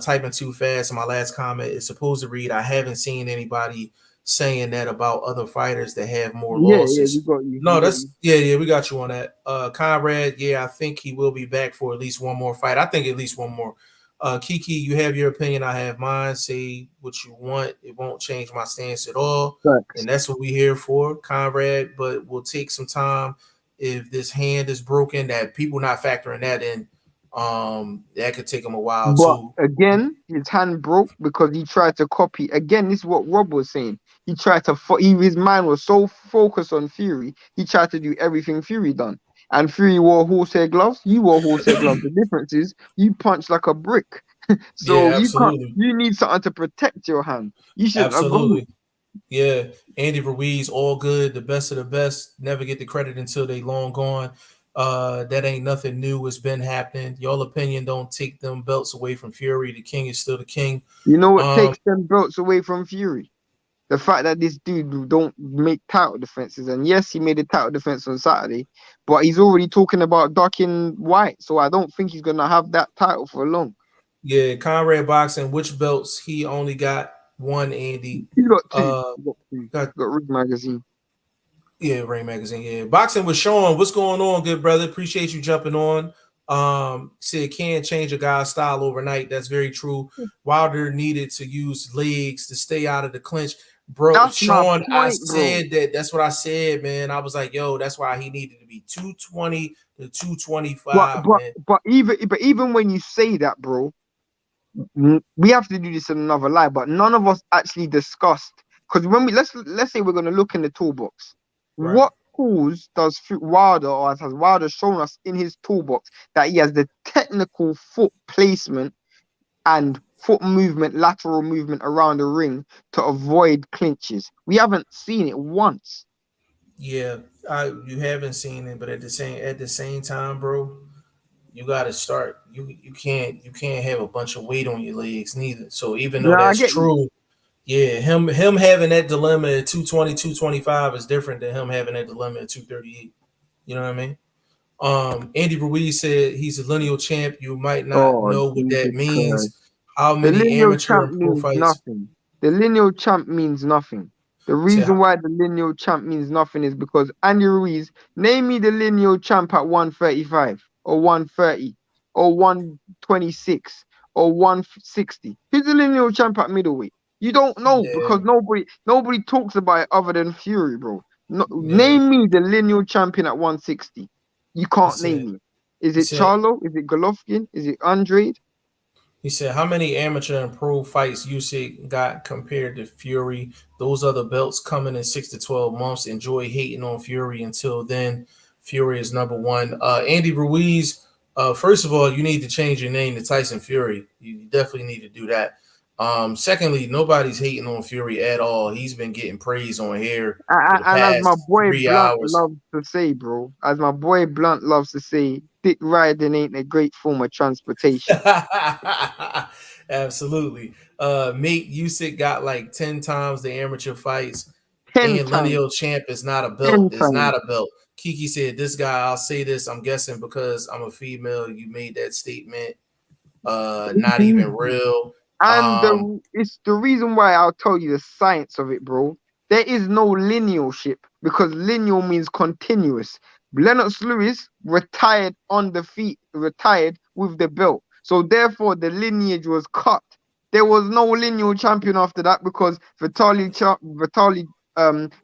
[SPEAKER 2] Typing too fast. My last comment is supposed to read, I haven't seen anybody saying that about other fighters that have more
[SPEAKER 1] Yeah, we
[SPEAKER 2] losses.
[SPEAKER 1] got you.
[SPEAKER 2] No, that's yeah, we got you on that. Conrad, yeah, I think he will be back for at least one more fight. I think at least one more. Kiki, you have your opinion, I have mine. Say what you want. It won't change my stance at all.
[SPEAKER 1] Facts.
[SPEAKER 2] And that's what we're here for, Conrad. But we'll take some time. If this hand is broken, that people not factoring that in, that could take him a while
[SPEAKER 1] But
[SPEAKER 2] too.
[SPEAKER 1] again, his hand broke because he tried to copy. Again, this is what Rob was saying. He tried to. His mind was so focused on Fury. He tried to do everything Fury done. And Fury wore horsehair gloves. You wore horsehair gloves. The difference is you punch like a brick. So
[SPEAKER 2] Yeah,
[SPEAKER 1] you can't.
[SPEAKER 2] absolutely.
[SPEAKER 1] You need something to protect your hand. You shouldn't have gone.
[SPEAKER 2] Absolutely. Yeah. Andy Ruiz, all good, the best of the best. Never get the credit until they long gone. That ain't nothing new. It's been happening. Y'all opinion don't take them belts away from Fury. The king is still the king.
[SPEAKER 1] You know what takes them belts away from Fury? The fact that this dude don't make title defenses, and yes, he made a title defense on Saturday, but he's already talking about ducking White, so I don't think he's gonna have that title for long.
[SPEAKER 2] Yeah, Conrad boxing. Which belts? He only got one. Andy.
[SPEAKER 1] He's got two.
[SPEAKER 2] Uh,
[SPEAKER 1] He's got two. He's
[SPEAKER 2] got
[SPEAKER 1] got Ring Magazine.
[SPEAKER 2] Yeah, Ring Magazine. Yeah, boxing with Sean. What's going on, good brother? Appreciate you jumping on. Said can't change a guy's style overnight. That's very true. Wilder needed to use legs to stay out of the clinch, bro.
[SPEAKER 1] That's my
[SPEAKER 2] Sean, I
[SPEAKER 1] point, bro.
[SPEAKER 2] said that. That's what I said, man. I was like, yo, that's why he needed to be 220 to 225, man.
[SPEAKER 1] But even when you say that, bro, we have to do this in another live. But none of us actually discussed, because when we let's say we're gonna look in the toolbox,
[SPEAKER 2] Right.
[SPEAKER 1] what tools does Wilder, or has Wilder shown us in his toolbox that he has the technical foot placement and foot movement, lateral movement around the ring to avoid clinches? We haven't seen it once.
[SPEAKER 2] Yeah, you haven't seen it, but at the same time, bro, you got to start. You can't have a bunch of weight on your legs neither. So even though
[SPEAKER 1] Yeah, I
[SPEAKER 2] that's
[SPEAKER 1] get you.
[SPEAKER 2] true, yeah, him having that dilemma at 220, 225 is different than him having that dilemma at 238. You know what I mean? Andy Ruiz said he's a lineal champ. You might not
[SPEAKER 1] Oh,
[SPEAKER 2] know what that
[SPEAKER 1] Jesus Christ.
[SPEAKER 2] means. How
[SPEAKER 1] The
[SPEAKER 2] many
[SPEAKER 1] lineal
[SPEAKER 2] amateur
[SPEAKER 1] champ
[SPEAKER 2] and pro
[SPEAKER 1] means
[SPEAKER 2] fights?
[SPEAKER 1] nothing. The lineal champ means nothing. The reason why the lineal champ means nothing is because Andy Ruiz, name me the lineal champ at 135 or 130 or 126 or 160. Who's the lineal champ at middleweight? You don't know,
[SPEAKER 2] Yeah,
[SPEAKER 1] because nobody talks about it other than Fury, bro. No,
[SPEAKER 2] yeah.
[SPEAKER 1] name me the lineal champion at 160. You
[SPEAKER 2] He
[SPEAKER 1] can't
[SPEAKER 2] said.
[SPEAKER 1] name me. Is
[SPEAKER 2] He
[SPEAKER 1] it
[SPEAKER 2] said.
[SPEAKER 1] Charlo? Is it Golovkin? Is it Andrade?
[SPEAKER 2] He said, how many amateur and pro fights Usyk got compared to Fury? Those other belts coming in 6 to 12 months. Enjoy hating on Fury. Until then, Fury is number one. Andy Ruiz, first of all, you need to change your name to Tyson Fury. You definitely need to do that. Secondly, nobody's hating on Fury at all. He's been getting praise on here for the
[SPEAKER 1] And as my
[SPEAKER 2] past
[SPEAKER 1] boy
[SPEAKER 2] 3
[SPEAKER 1] Blunt
[SPEAKER 2] hours.
[SPEAKER 1] loves to say, bro, as my boy Blunt loves to say, dick riding ain't a great form of transportation.
[SPEAKER 2] Absolutely. Mate Usyk got like 10 times the amateur fights,
[SPEAKER 1] 10
[SPEAKER 2] and
[SPEAKER 1] times.
[SPEAKER 2] lineal champ is not a
[SPEAKER 1] 10
[SPEAKER 2] belt. It's not
[SPEAKER 1] times.
[SPEAKER 2] a belt. Kiki said, this guy, I'll say this, I'm guessing because I'm a female, you made that statement. Not even real.
[SPEAKER 1] And it's the reason why I'll tell you the science of it, bro. There is no linealship because lineal means continuous. Lennox Lewis retired on the feet, retired with the belt. So therefore, the lineage was cut. There was no lineal champion after that because Vitali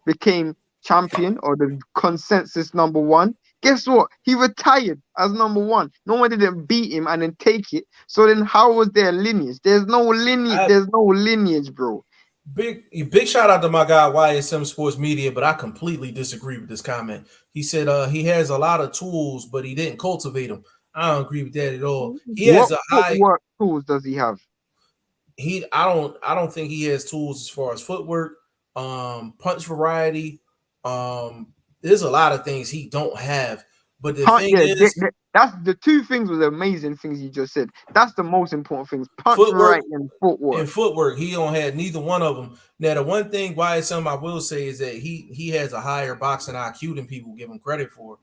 [SPEAKER 1] became champion or the consensus number one. Guess what? He retired as number one. No one didn't beat him and then take it. So then, how was there lineage? There's no lineage. There's no lineage, bro.
[SPEAKER 2] Big shout out to my guy YSM Sports Media, but I completely disagree with this comment. He said he has a lot of tools, but he didn't cultivate them. I don't agree with that at all. He has a high
[SPEAKER 1] footwork tools does he have?
[SPEAKER 2] I don't think he has tools as far as footwork, punch variety. There's a lot of things he don't have. But the thing is,
[SPEAKER 1] that's the two things were the amazing things you just said. That's the most important things: punch variety and footwork.
[SPEAKER 2] And footwork, he don't have neither one of them. Now, the one thing YSM I will say is that he has a higher boxing IQ than people give him credit for.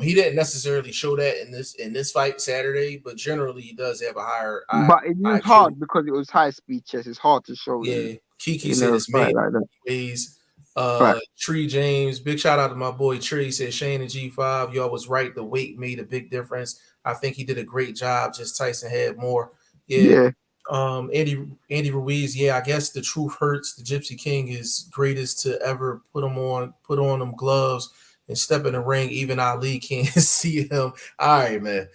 [SPEAKER 2] He didn't necessarily show that in this fight Saturday, but generally he does have a higher.
[SPEAKER 1] But it was hard because it was high speed chess. It's hard to show.
[SPEAKER 2] Yeah, Kiki said it's made like that. Ways. Tree James, big shout out to my boy Tree. Said Shane and G5, y'all was right. The weight made a big difference. I think he did a great job. Just Tyson had more. Yeah. Andy Ruiz, I guess the truth hurts. The Gypsy King is greatest to ever put on them gloves and step in the ring. Even Ali can't see him. All right, man.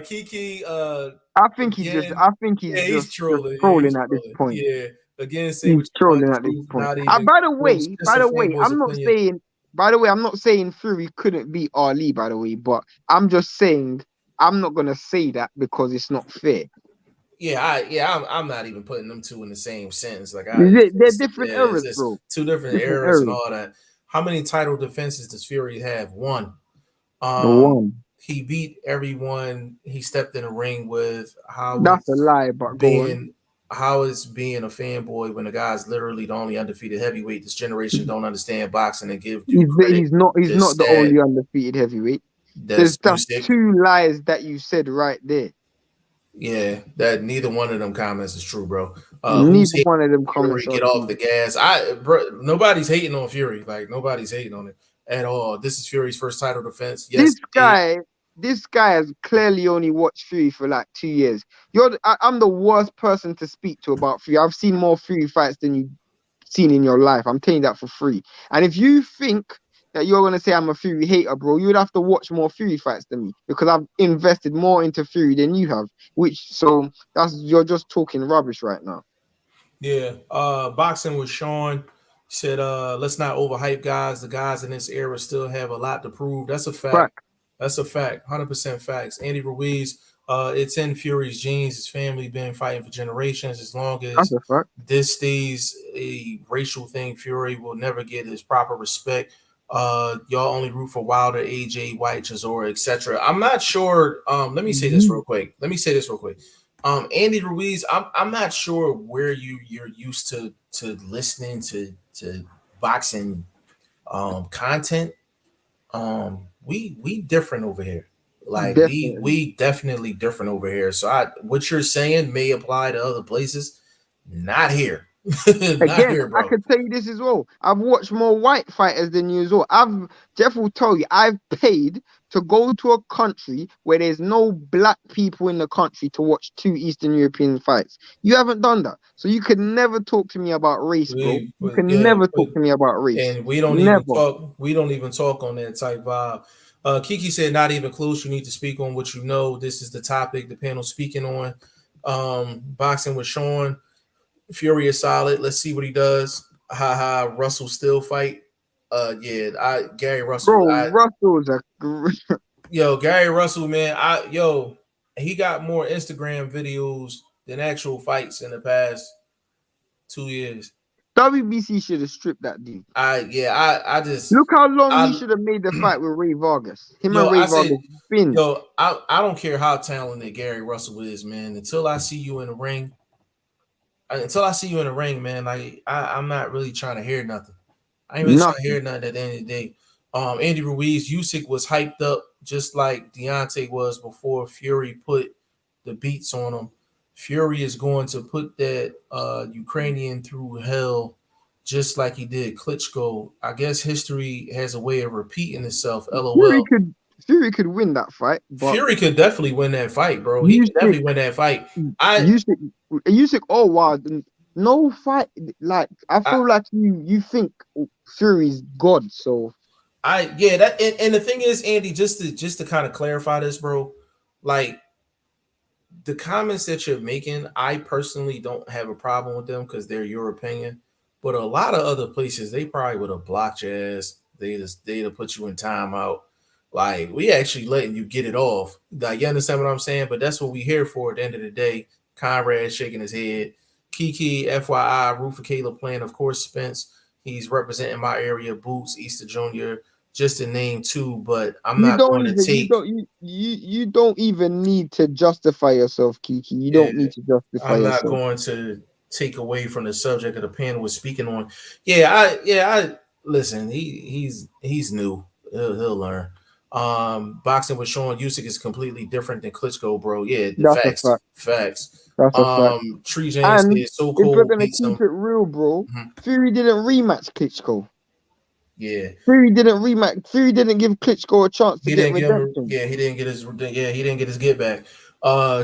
[SPEAKER 2] Kiki,
[SPEAKER 1] I think he's just trolling at this point.
[SPEAKER 2] Yeah. Again,
[SPEAKER 1] he's trolling at this point. By the way, I'm not saying Fury couldn't beat Ali, by the way, but I'm just saying I'm not gonna say that because it's not fair.
[SPEAKER 2] I'm not even putting them two in the same sentence. Like
[SPEAKER 1] they're different eras, bro.
[SPEAKER 2] Two different eras and all that. How many title defenses does Fury have? One. He beat everyone he stepped in the ring with.
[SPEAKER 1] That's a lie, but
[SPEAKER 2] how is being a fanboy when the guy's literally the only undefeated heavyweight? This generation don't understand boxing and give you credit.
[SPEAKER 1] He's not the only undefeated heavyweight. That's two lies that you said right there.
[SPEAKER 2] Yeah, that neither one of them comments is true, bro.
[SPEAKER 1] Neither one of them comments.
[SPEAKER 2] Get off the gas. Nobody's hating on Fury. Like nobody's hating on it at all. This is Fury's first title defense. Yes,
[SPEAKER 1] this guy has clearly only watched Fury for like 2 years. I'm the worst person to speak to about Fury. I've seen more Fury fights than you've seen in your life. I'm telling you that for free. And if you think that you're gonna say I'm a Fury hater, bro, you would have to watch more Fury fights than me because I've invested more into Fury than you have. You're just talking rubbish right now.
[SPEAKER 2] Yeah. Boxing with Sean said, let's not overhype guys. The guys in this era still have a lot to prove. That's a fact. That's a fact. 100% facts. Andy Ruiz, it's in Fury's genes. His family been fighting for generations. As long as this stays a racial thing, Fury will never get his proper respect. Y'all only root for Wilder, AJ, White, Chisora, etc. I'm not sure. Let me say this real quick. Andy Ruiz, I'm not sure where you're used to listening to boxing content. We different over here. Like we definitely different over here. So what you're saying may apply to other places. Not here. Not here, bro.
[SPEAKER 1] I can tell you this as well. I've watched more white fighters than you as well. Jeff will tell you I've paid to go to a country where there's no black people in the country to watch 2 Eastern European fights. You haven't done that. So you can never talk to me about race, bro. You can never talk to me about race.
[SPEAKER 2] And we don't even talk on that type vibe. Kiki said not even close. You need to speak on what you know. This is the topic the panel speaking on. Boxing with Sean. Fury is solid. Let's see what he does. Russell still fight. Gary Russell.
[SPEAKER 1] Bro, Russell's a
[SPEAKER 2] Gary Russell, man. He got more Instagram videos than actual fights in the past 2 years.
[SPEAKER 1] WBC should have stripped that dude.
[SPEAKER 2] I just
[SPEAKER 1] look how long he should have made the fight with Ray Vargas. And Ray Vargas finished.
[SPEAKER 2] I don't care how talented Gary Russell is, man. Until I see you in the ring, man, like I'm not really trying to hear nothing. I ain't really trying to hear nothing at the end of the day. Andy Ruiz, Usyk was hyped up just like Deontay was before Fury put the beats on him. Fury is going to put that Ukrainian through hell just like he did Klitschko. I guess history has a way of repeating itself. LOL.
[SPEAKER 1] Fury could win that fight, but
[SPEAKER 2] Fury could definitely win that fight, bro. He could
[SPEAKER 1] Usyk,
[SPEAKER 2] definitely win that fight.
[SPEAKER 1] Usyk. Oh wow, no fight. Like I feel like you think Fury's God. So
[SPEAKER 2] that and the thing is, Andy, just to kind of clarify this, bro, like the comments that you're making, I personally don't have a problem with them because they're your opinion. But a lot of other places, they probably would have blocked your ass. They'd have put you in timeout. Like, we actually letting you get it off. Like, you understand what I'm saying? But that's what we here for at the end of the day. Conrad shaking his head. Kiki, FYI, Roof for Caleb playing, of course, Spence. He's representing my area. Boots, Easter Jr., just to name two, but I'm not going to take.
[SPEAKER 1] You don't even need to justify yourself, Kiki. You don't need to justify yourself.
[SPEAKER 2] I'm not going to take away from the subject of the panel we're speaking on. I listen. He's new. He'll learn. Boxing with Sean Usyk is completely different than Klitschko, bro. Yeah, facts. That's a fact. Tree James is so cool.
[SPEAKER 1] If we're gonna keep it real, bro, Fury didn't rematch Klitschko.
[SPEAKER 2] Yeah,
[SPEAKER 1] Fury didn't give Klitschko a chance to get redemption.
[SPEAKER 2] He didn't get his get back.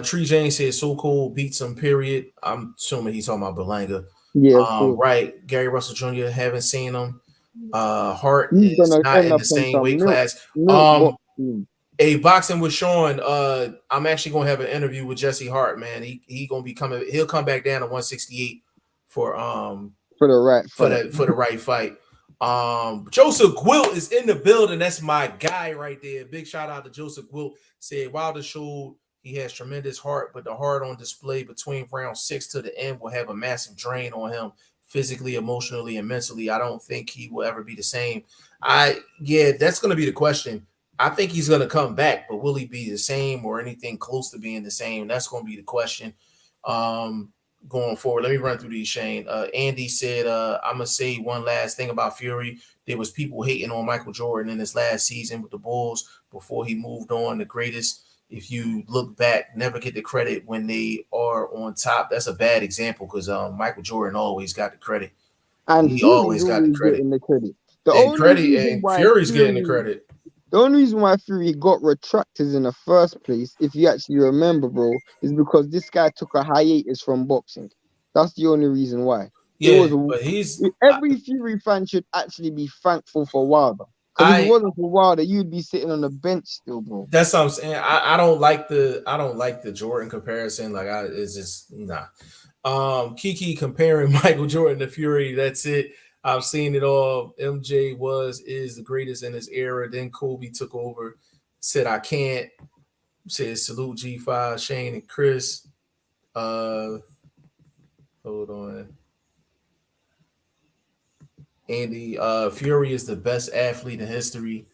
[SPEAKER 2] Tree James said so cool, beats him, period. I'm assuming he's talking about Berlanga.
[SPEAKER 1] Yeah,
[SPEAKER 2] right. Gary Russell Jr. haven't seen him. Hart is not in the same weight class. A boxing with Sean. I'm actually gonna have an interview with Jesse Hart, man. He gonna be coming. He'll come back down to 168 for
[SPEAKER 1] the right
[SPEAKER 2] fight. For the right fight. Joseph Gwilt is in the building. That's my guy right there. Big shout out to Joseph Gwilt. Said Wilder showed he has tremendous heart, but the heart on display between round 6 to the end will have a massive drain on him physically, emotionally, and mentally. I don't think he will ever be the same. That's gonna be the question. I think he's gonna come back, but will he be the same or anything close to being the same? That's gonna be the question. Going forward, let me run through these, Shane. Andy said, I'm gonna say one last thing about Fury. There was people hating on Michael Jordan in his last season with the Bulls before he moved on. The greatest, if you look back, never get the credit when they are on top. That's a bad example because Michael Jordan always got the credit.
[SPEAKER 1] And
[SPEAKER 2] he always got the credit.
[SPEAKER 1] Fury's
[SPEAKER 2] getting the credit.
[SPEAKER 1] The only reason why Fury got retractors in the first place, if you actually remember, bro, is because this guy took a hiatus from boxing. That's the only reason why.
[SPEAKER 2] Yeah, but
[SPEAKER 1] every Fury fan should actually be thankful for Wilder. Because if it wasn't for Wilder, you'd be sitting on the bench still, bro.
[SPEAKER 2] That's what I'm saying. I don't like the Jordan comparison. Like it's just nah. Kiki comparing Michael Jordan to Fury. That's it. I've seen it all. MJ is the greatest in his era. Then Kobe took over. Said I can't. Said salute G5, Shane and Chris. Hold on. Andy, Fury is the best athlete in history.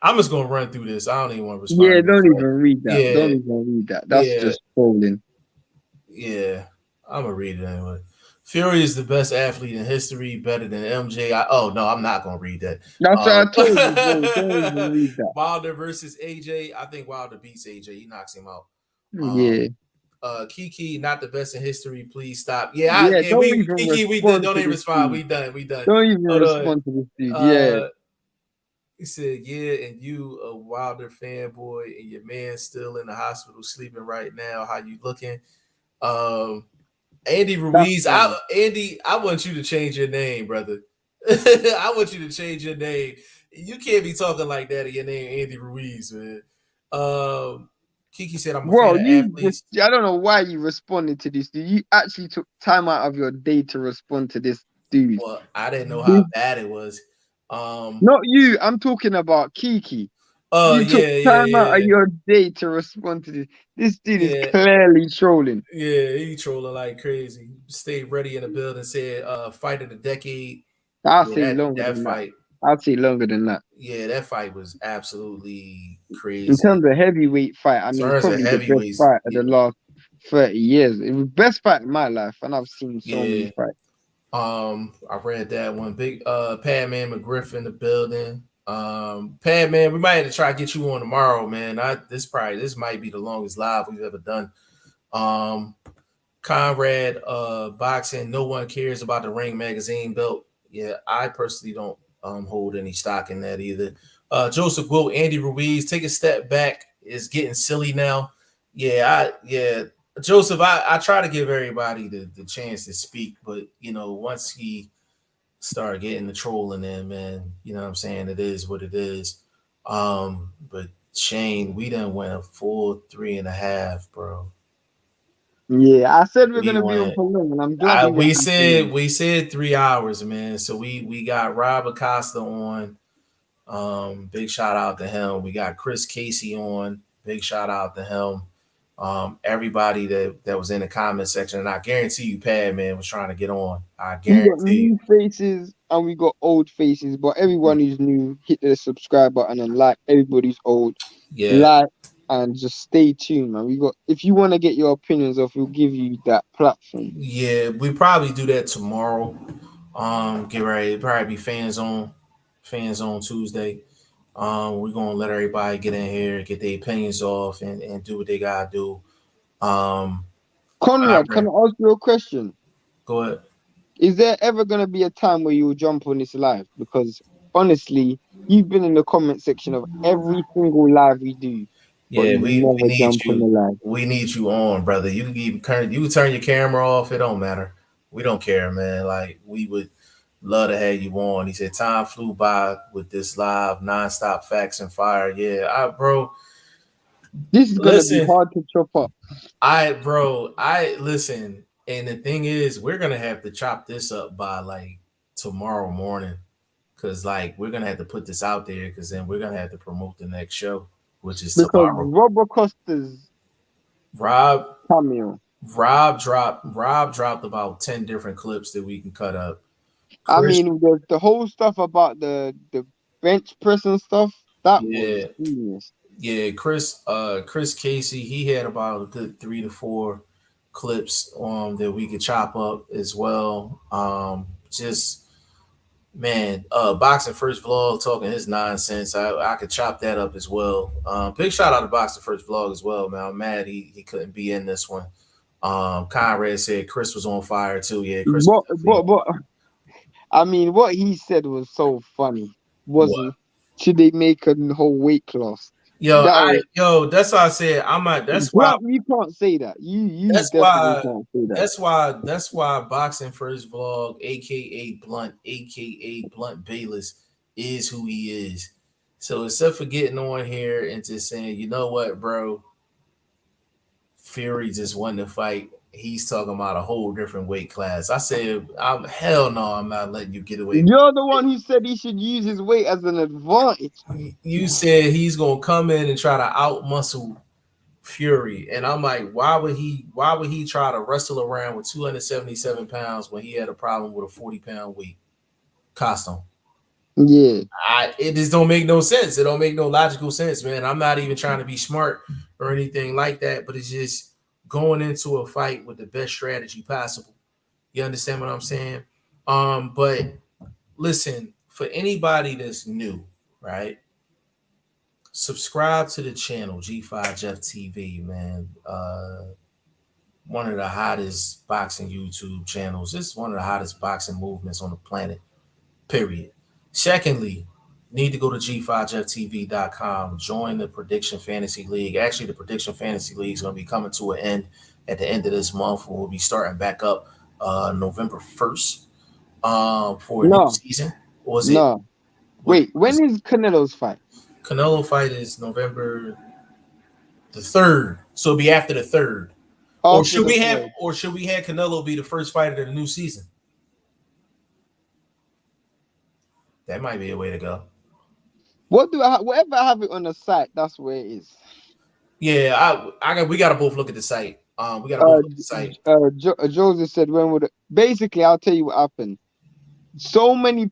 [SPEAKER 2] I'm just gonna run through this. I don't even want to respond.
[SPEAKER 1] Yeah, don't even read that. Yeah. Don't even read that. That's just trolling.
[SPEAKER 2] Yeah, I'm gonna read it anyway. Fury is the best athlete in history, better than MJ. I'm not gonna read that.
[SPEAKER 1] That's what I told you, bro. Don't even read that.
[SPEAKER 2] Wilder versus AJ. I think Wilder beats AJ. He knocks him out. Kiki, not the best in history. Please stop. We did. Don't even respond. We done.
[SPEAKER 1] Don't even respond to this dude.
[SPEAKER 2] He said, and you a Wilder fanboy, and your man still in the hospital sleeping right now. How you looking? Andy Ruiz, I want you to change your name, brother. I want you to change your name. You can't be talking like that of your name, Andy Ruiz, man. Kiki said, I'm a fan of athletes.
[SPEAKER 1] I don't know why you responded to this dude. You actually took time out of your day to respond to this dude.
[SPEAKER 2] Well, I didn't know how bad it was.
[SPEAKER 1] Not you. I'm talking about Kiki. You took time out of your day to respond to this. This dude is clearly trolling.
[SPEAKER 2] Yeah, he trolling like crazy. Stay ready in the building. Said, fight of the decade.
[SPEAKER 1] I'll say longer than that. I'll say longer than that.
[SPEAKER 2] Yeah, that fight was absolutely crazy.
[SPEAKER 1] In terms of heavyweight fight, I mean, probably the best fight of the last 30 years. It was the best fight in my life, and I've seen so many fights.
[SPEAKER 2] I read that one. Big Padman McGriff in the building. Padman, we might have to try to get you on tomorrow, man. This might be the longest live we've ever done. Conrad, boxing. No one cares about the Ring magazine belt. Yeah, I personally don't hold any stock in that either. Joseph Wilt, Andy Ruiz, take a step back. Is getting silly now. Yeah. Joseph, I try to give everybody the chance to speak, but once he start getting the trolling in, man, you know what I'm saying? It is what it is. But Shane, we done went a full 3.5, bro.
[SPEAKER 1] Yeah, I said we're
[SPEAKER 2] We
[SPEAKER 1] gonna be on
[SPEAKER 2] went.
[SPEAKER 1] for long, and I'm glad we went.
[SPEAKER 2] We said 3 hours, man. So we got Rob Acosta on. Big shout out to him. We got Chris Casey on. Big shout out to him. Everybody that was in the comment section, and I guarantee you, Pad man was trying to get on. I
[SPEAKER 1] We got
[SPEAKER 2] guarantee you.
[SPEAKER 1] new faces and we got old faces, but everyone who's new, hit the subscribe button and like. Everybody's old,
[SPEAKER 2] Yeah,
[SPEAKER 1] like, and just stay tuned, man. If you want to get your opinions off, we'll give you that platform.
[SPEAKER 2] yeah. We probably do that tomorrow. Get ready. Probably be fans on Tuesday. We're gonna let everybody get in here, get their opinions off, and do what they gotta do.
[SPEAKER 1] Conrad, can I ask you a question?
[SPEAKER 2] Go ahead.
[SPEAKER 1] Is there ever gonna be a time where you'll jump on this live? Because honestly, you've been in the comment section of every single live we do, but
[SPEAKER 2] Yeah,
[SPEAKER 1] you
[SPEAKER 2] we
[SPEAKER 1] never
[SPEAKER 2] need
[SPEAKER 1] jump on the
[SPEAKER 2] you.
[SPEAKER 1] live.
[SPEAKER 2] We need you on, brother. You can turn your camera off. It don't matter. We don't care, man. Like we would love to have you on. He said time flew by with this live nonstop facts and fire. Yeah, bro.
[SPEAKER 1] This is gonna be
[SPEAKER 2] Listen,
[SPEAKER 1] hard to chop up.
[SPEAKER 2] I listen. And the thing is, we're gonna have to chop this up by like tomorrow morning, because like we're gonna have to put this out there, because then we're gonna have to promote the next show, which is
[SPEAKER 1] Because
[SPEAKER 2] tomorrow.
[SPEAKER 1] Rob Acosta's
[SPEAKER 2] Rob
[SPEAKER 1] cameo.
[SPEAKER 2] Rob dropped about 10 different clips that we can cut up.
[SPEAKER 1] I
[SPEAKER 2] Chris,
[SPEAKER 1] mean, the whole stuff about the bench press and stuff, that was
[SPEAKER 2] yeah,
[SPEAKER 1] genius.
[SPEAKER 2] Chris Casey, he had about a good 3 to 4 clips that we could chop up as well. Just man, Boxing First Vlog talking his nonsense. I could chop that up as well. Big shout out to Boxing First Vlog as well, man. I'm mad he couldn't be in this one. Conrad said Chris was on fire too. Yeah, Chris.
[SPEAKER 1] But I mean, what he said was so funny.
[SPEAKER 2] What?
[SPEAKER 1] Should they make a whole weight class?
[SPEAKER 2] That's why I said
[SPEAKER 1] You can't say that. You
[SPEAKER 2] that's
[SPEAKER 1] definitely
[SPEAKER 2] why
[SPEAKER 1] can't say that.
[SPEAKER 2] that's why Boxing First Vlog, aka Blunt Bayless, is who he is. So except for getting on here and just saying, you know what, bro, Fury just won the fight. He's talking about a whole different weight class. I said, hell no, I'm not letting you get away with
[SPEAKER 1] You're the one who said he should use his weight as an advantage.
[SPEAKER 2] it. You said he's gonna come in and try to out muscle Fury, and I'm like, why would he try to wrestle around with 277 pounds when he had a problem with a 40-pound weight costume?
[SPEAKER 1] Yeah.
[SPEAKER 2] It just don't make no sense. It don't make no logical sense, man. I'm not even trying to be smart or anything like that, but it's just going into a fight with the best strategy possible. You understand what I'm saying? But listen, for anybody that's new, right? Subscribe to the channel G5 Jeff TV, man. One of the hottest boxing YouTube channels. It's one of the hottest boxing movements on the planet. Period. Secondly, need to go to G5JeffTV.com. Join the Prediction Fantasy League. Actually, the Prediction Fantasy League is going to be coming to an end at the end of this month. We'll be starting back up November 1st for a new season. Or was it?
[SPEAKER 1] No. Wait, when is Canelo's fight?
[SPEAKER 2] Canelo fight is November the 3rd. So it'll be after the 3rd. Or should we have Canelo be the first fight of the new season? That might be a way to go.
[SPEAKER 1] Whatever I have it on the site, that's where it is.
[SPEAKER 2] Yeah, we gotta both look at the site. We gotta both look at the site.
[SPEAKER 1] Joseph said, basically, I'll tell you what happened. So many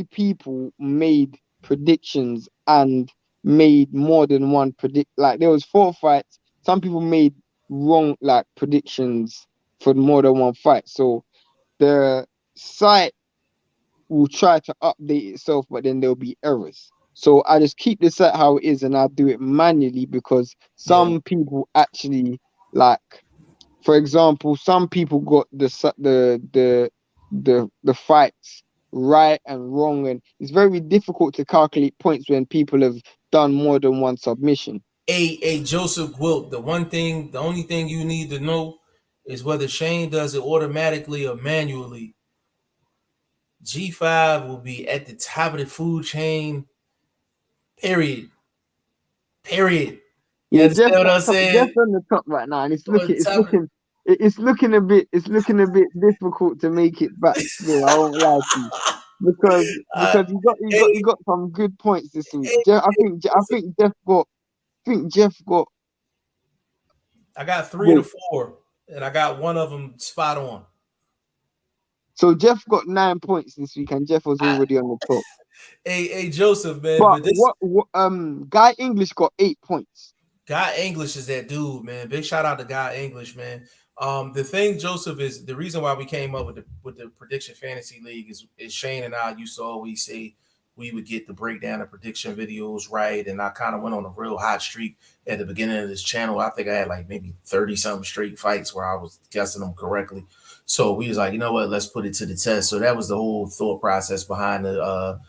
[SPEAKER 1] people made predictions and made more than one predict. Like there was 4 fights. Some people made wrong predictions for more than one fight. So the site will try to update itself, but then there'll be errors. So I just keep the site how it is, and I'll do it manually because some people actually for example, some people got the fights right and wrong, and it's very difficult to calculate points when people have done more than one submission.
[SPEAKER 2] Hey, Joseph Gwilt, the only thing you need to know is whether Shane does it automatically or manually. G5 will be at the top of the food chain. Period. You
[SPEAKER 1] Yeah,
[SPEAKER 2] understand what I'm saying?
[SPEAKER 1] Jeff's on the top right now, and it's looking a bit difficult to make it back. Still, I won't lie to you, because he got some good points this week. I think Jeff got.
[SPEAKER 2] I got 3 to 4, and I got one of them spot on.
[SPEAKER 1] So Jeff got 9 points this week, and Jeff was already on the top.
[SPEAKER 2] Hey, Joseph, man.
[SPEAKER 1] But Guy English got 8 points.
[SPEAKER 2] Guy English is that dude, man. Big shout out to Guy English, man. The thing, Joseph, is the reason why we came up with the prediction fantasy league is Shane and I used to always say we would get the breakdown of prediction videos right, and I kind of went on a real hot streak at the beginning of this channel. I think I had like maybe 30-something straight fights where I was guessing them correctly. So we was like, you know what, let's put it to the test. So that was the whole thought process behind the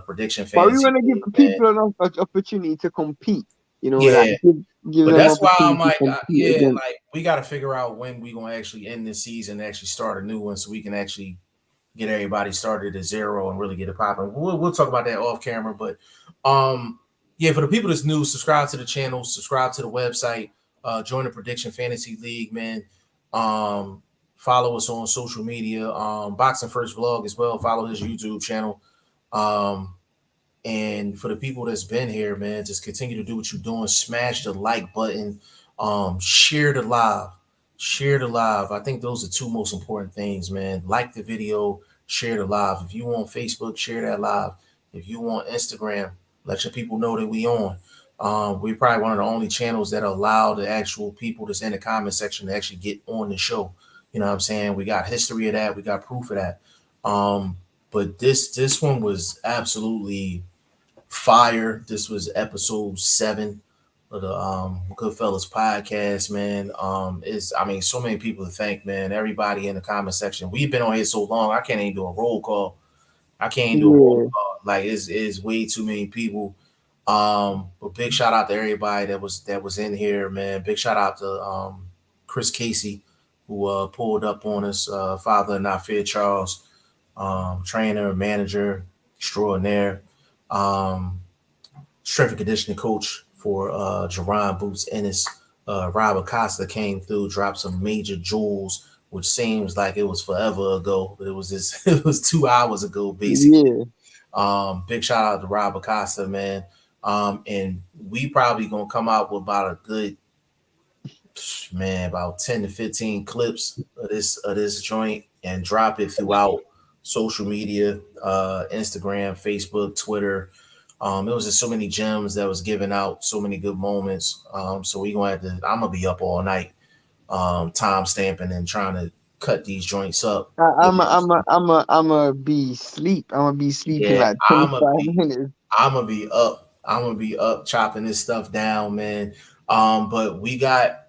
[SPEAKER 2] prediction fantasy.
[SPEAKER 1] But we want to give people an opportunity to compete. You know,
[SPEAKER 2] yeah.
[SPEAKER 1] like give
[SPEAKER 2] but
[SPEAKER 1] them
[SPEAKER 2] that's why I'm like,
[SPEAKER 1] again.
[SPEAKER 2] like we got to figure out when we're gonna actually end this season and actually start a new one, so we can actually get everybody started at zero and really get it popping. We'll talk about that off camera, but yeah, for the people that's new, subscribe to the channel, subscribe to the website, join the Prediction Fantasy League, man. Follow us on social media, BoxingFirst Vlog as well. Follow his YouTube channel. And for the people that's been here, man, just continue to do what you're doing. Smash the like button. Share the live. I think those are 2 most important things, man. Like the video, share the live. If you want Facebook, share that live. If you want Instagram, let your people know that we on. We're probably one of the only channels that allow the actual people that's in the comment section to actually get on the show. You know what I'm saying? We got history of that. We got proof of that. But this one was absolutely fire. This was episode 7 of the Goodfellas podcast, man. So many people to thank, man. Everybody in the comment section. We've been on here so long, I can't even do a roll call. Like it's way too many people. But big shout out to everybody that was in here, man. Big shout out to Chris Casey, who pulled up on us, father of Not Fear Charles, trainer, manager extraordinaire, strength and conditioning coach for Jerron Boots Ennis. Rob Acosta came through, dropped some major jewels, which seems like it was forever ago, but it was 2 hours ago, basically. Yeah. Big shout out to Rob Acosta, man. And we probably gonna come out with about a good, about 10 to 15 clips of this joint and drop it throughout social media, Instagram, Facebook, Twitter. It was just so many gems that was given out, so many good moments. So we gonna have to. I'm gonna be up all night, time stamping and trying to cut these joints up.
[SPEAKER 1] I'm gonna be sleeping like 25 minutes.
[SPEAKER 2] I'm gonna be up chopping this stuff down, man. But we got,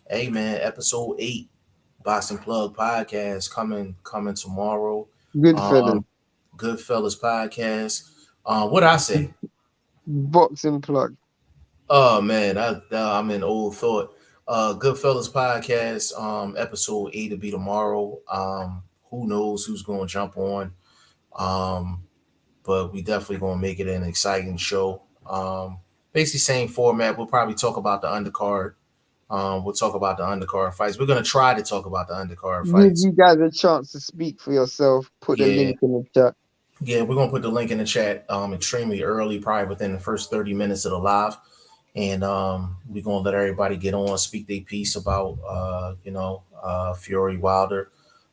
[SPEAKER 2] hey man, episode 8, Boxing Plug podcast coming tomorrow.
[SPEAKER 1] Goodfellas
[SPEAKER 2] podcast. What I say?
[SPEAKER 1] Boxing Plug.
[SPEAKER 2] Oh man, I'm in old thought. Goodfellas podcast, episode 8 to be tomorrow. Who knows who's gonna jump on? But we definitely gonna make it an exciting show. Basically same format. We'll probably talk about the undercard. We'll talk about the undercard fights. We're gonna try to talk about the undercard fights.
[SPEAKER 1] Give you guys a chance to speak for yourself. Put the link in the chat.
[SPEAKER 2] Yeah, we're gonna put the link in the chat extremely early, probably within the first 30 minutes of the live. And we're gonna let everybody get on, speak their piece about Fury Wilder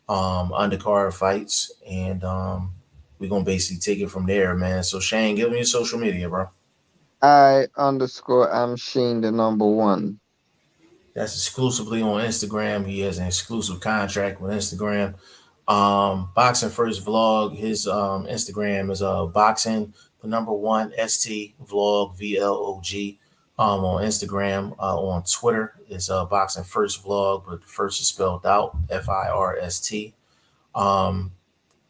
[SPEAKER 2] undercard fights, and we're gonna basically take it from there, man. So Shane, give me your social media, bro.
[SPEAKER 1] I'm Shane the number 1.
[SPEAKER 2] That's exclusively on Instagram. He has an exclusive contract with Instagram. BoxingFirst Vlog. His Instagram is boxing the number 1 ST vlog VLOG. On Instagram, on Twitter is Boxing First Vlog, but the first is spelled out FIRST.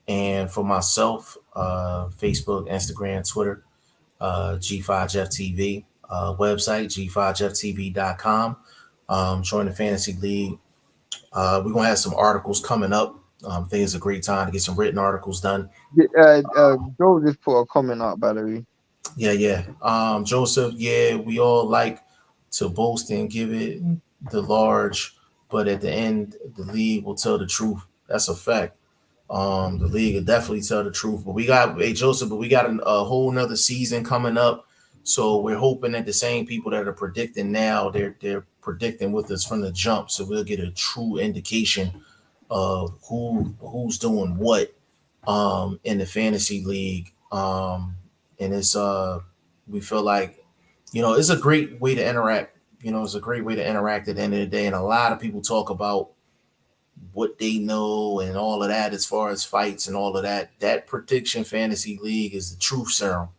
[SPEAKER 2] And for myself, Facebook, Instagram, Twitter, G5Jeff TV, website G5JeffTV.com. Join the Fantasy League. We're gonna have some articles coming up. I think it's a great time to get some written articles done.
[SPEAKER 1] Joseph put a comment out, by the way.
[SPEAKER 2] Yeah. Joseph, yeah, we all like to boast and give it the large, but at the end, the league will tell the truth. That's a fact. The league will definitely tell the truth. But we got, hey Joseph, but we got a whole nother season coming up. So we're hoping that the same people that are predicting now, they're predicting with us from the jump. So we'll get a true indication of who's doing what in the fantasy league. And it's we feel like, it's a great way to interact. It's a great way to interact at the end of the day. And a lot of people talk about what they know and all of that as far as fights and all of that. That prediction fantasy league is the truth serum.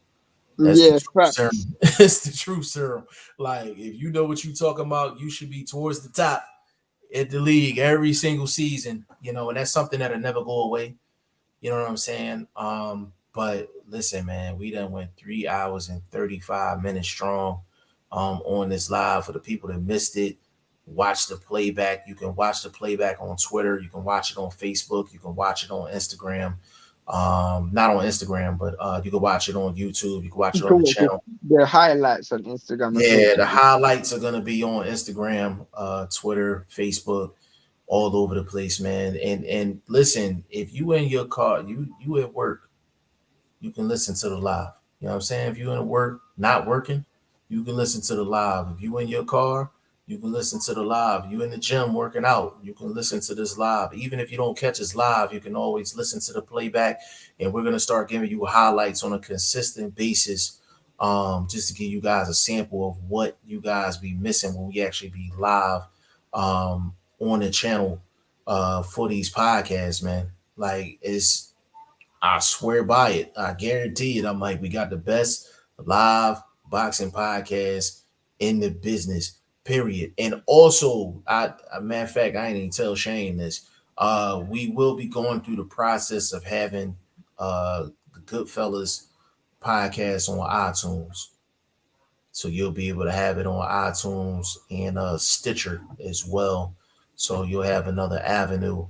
[SPEAKER 2] That's the truth serum. It's the truth serum. Like, if you know what you're talking about, you should be towards the top at the league every single season, and that's something that'll never go away. You know what I'm saying? But listen, man, we done went 3 hours and 35 minutes strong on this live. For the people that missed it, watch the playback. You can watch the playback on Twitter. You can watch it on Facebook. You can watch it on Instagram. Not on Instagram, but you can watch it on YouTube. You can watch it on the channel.
[SPEAKER 1] The highlights on Instagram.
[SPEAKER 2] Yeah, the highlights are gonna be on Instagram, Twitter, Facebook, all over the place, man. And listen, if you in your car, you at work, you can listen to the live. You know what I'm saying? If you in work, not working, you can listen to the live. If you in your car, you can listen to the live. You in the gym working out, you can listen to this live. Even if you don't catch us live, you can always listen to the playback. And we're gonna start giving you highlights on a consistent basis, just to give you guys a sample of what you guys be missing when we actually be live on the channel for these podcasts, man. Like, I swear by it. I guarantee it. I'm like, we got the best live boxing podcast in the business, period. And also, matter of fact, I ain't even tell Shane this. We will be going through the process of having the Goodfellas podcast on iTunes. So you'll be able to have it on iTunes and Stitcher as well. So you'll have another avenue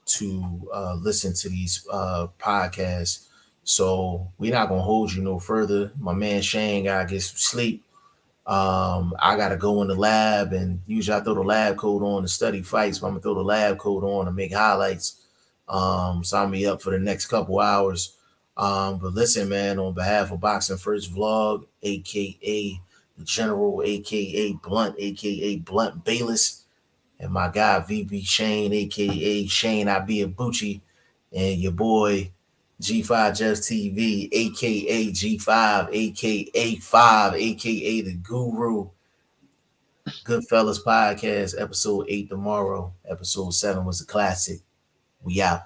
[SPEAKER 2] to listen to these podcasts. So we're not gonna hold you no further. My man Shane gotta get some sleep. I gotta go in the lab, and usually I throw the lab coat on to study fights, but I'm gonna throw the lab coat on to make highlights. Sign me up for the next couple hours. But listen, man, on behalf of Boxing First Vlog, aka the General, aka Blunt, aka Blunt Bayless, and my guy VB Shane, aka Shane Abiabuchi, and your boy G5 Just TV, aka G5, aka 5, aka the Guru. Goodfellas Podcast, episode 8 tomorrow. Episode 7 was a classic. We out.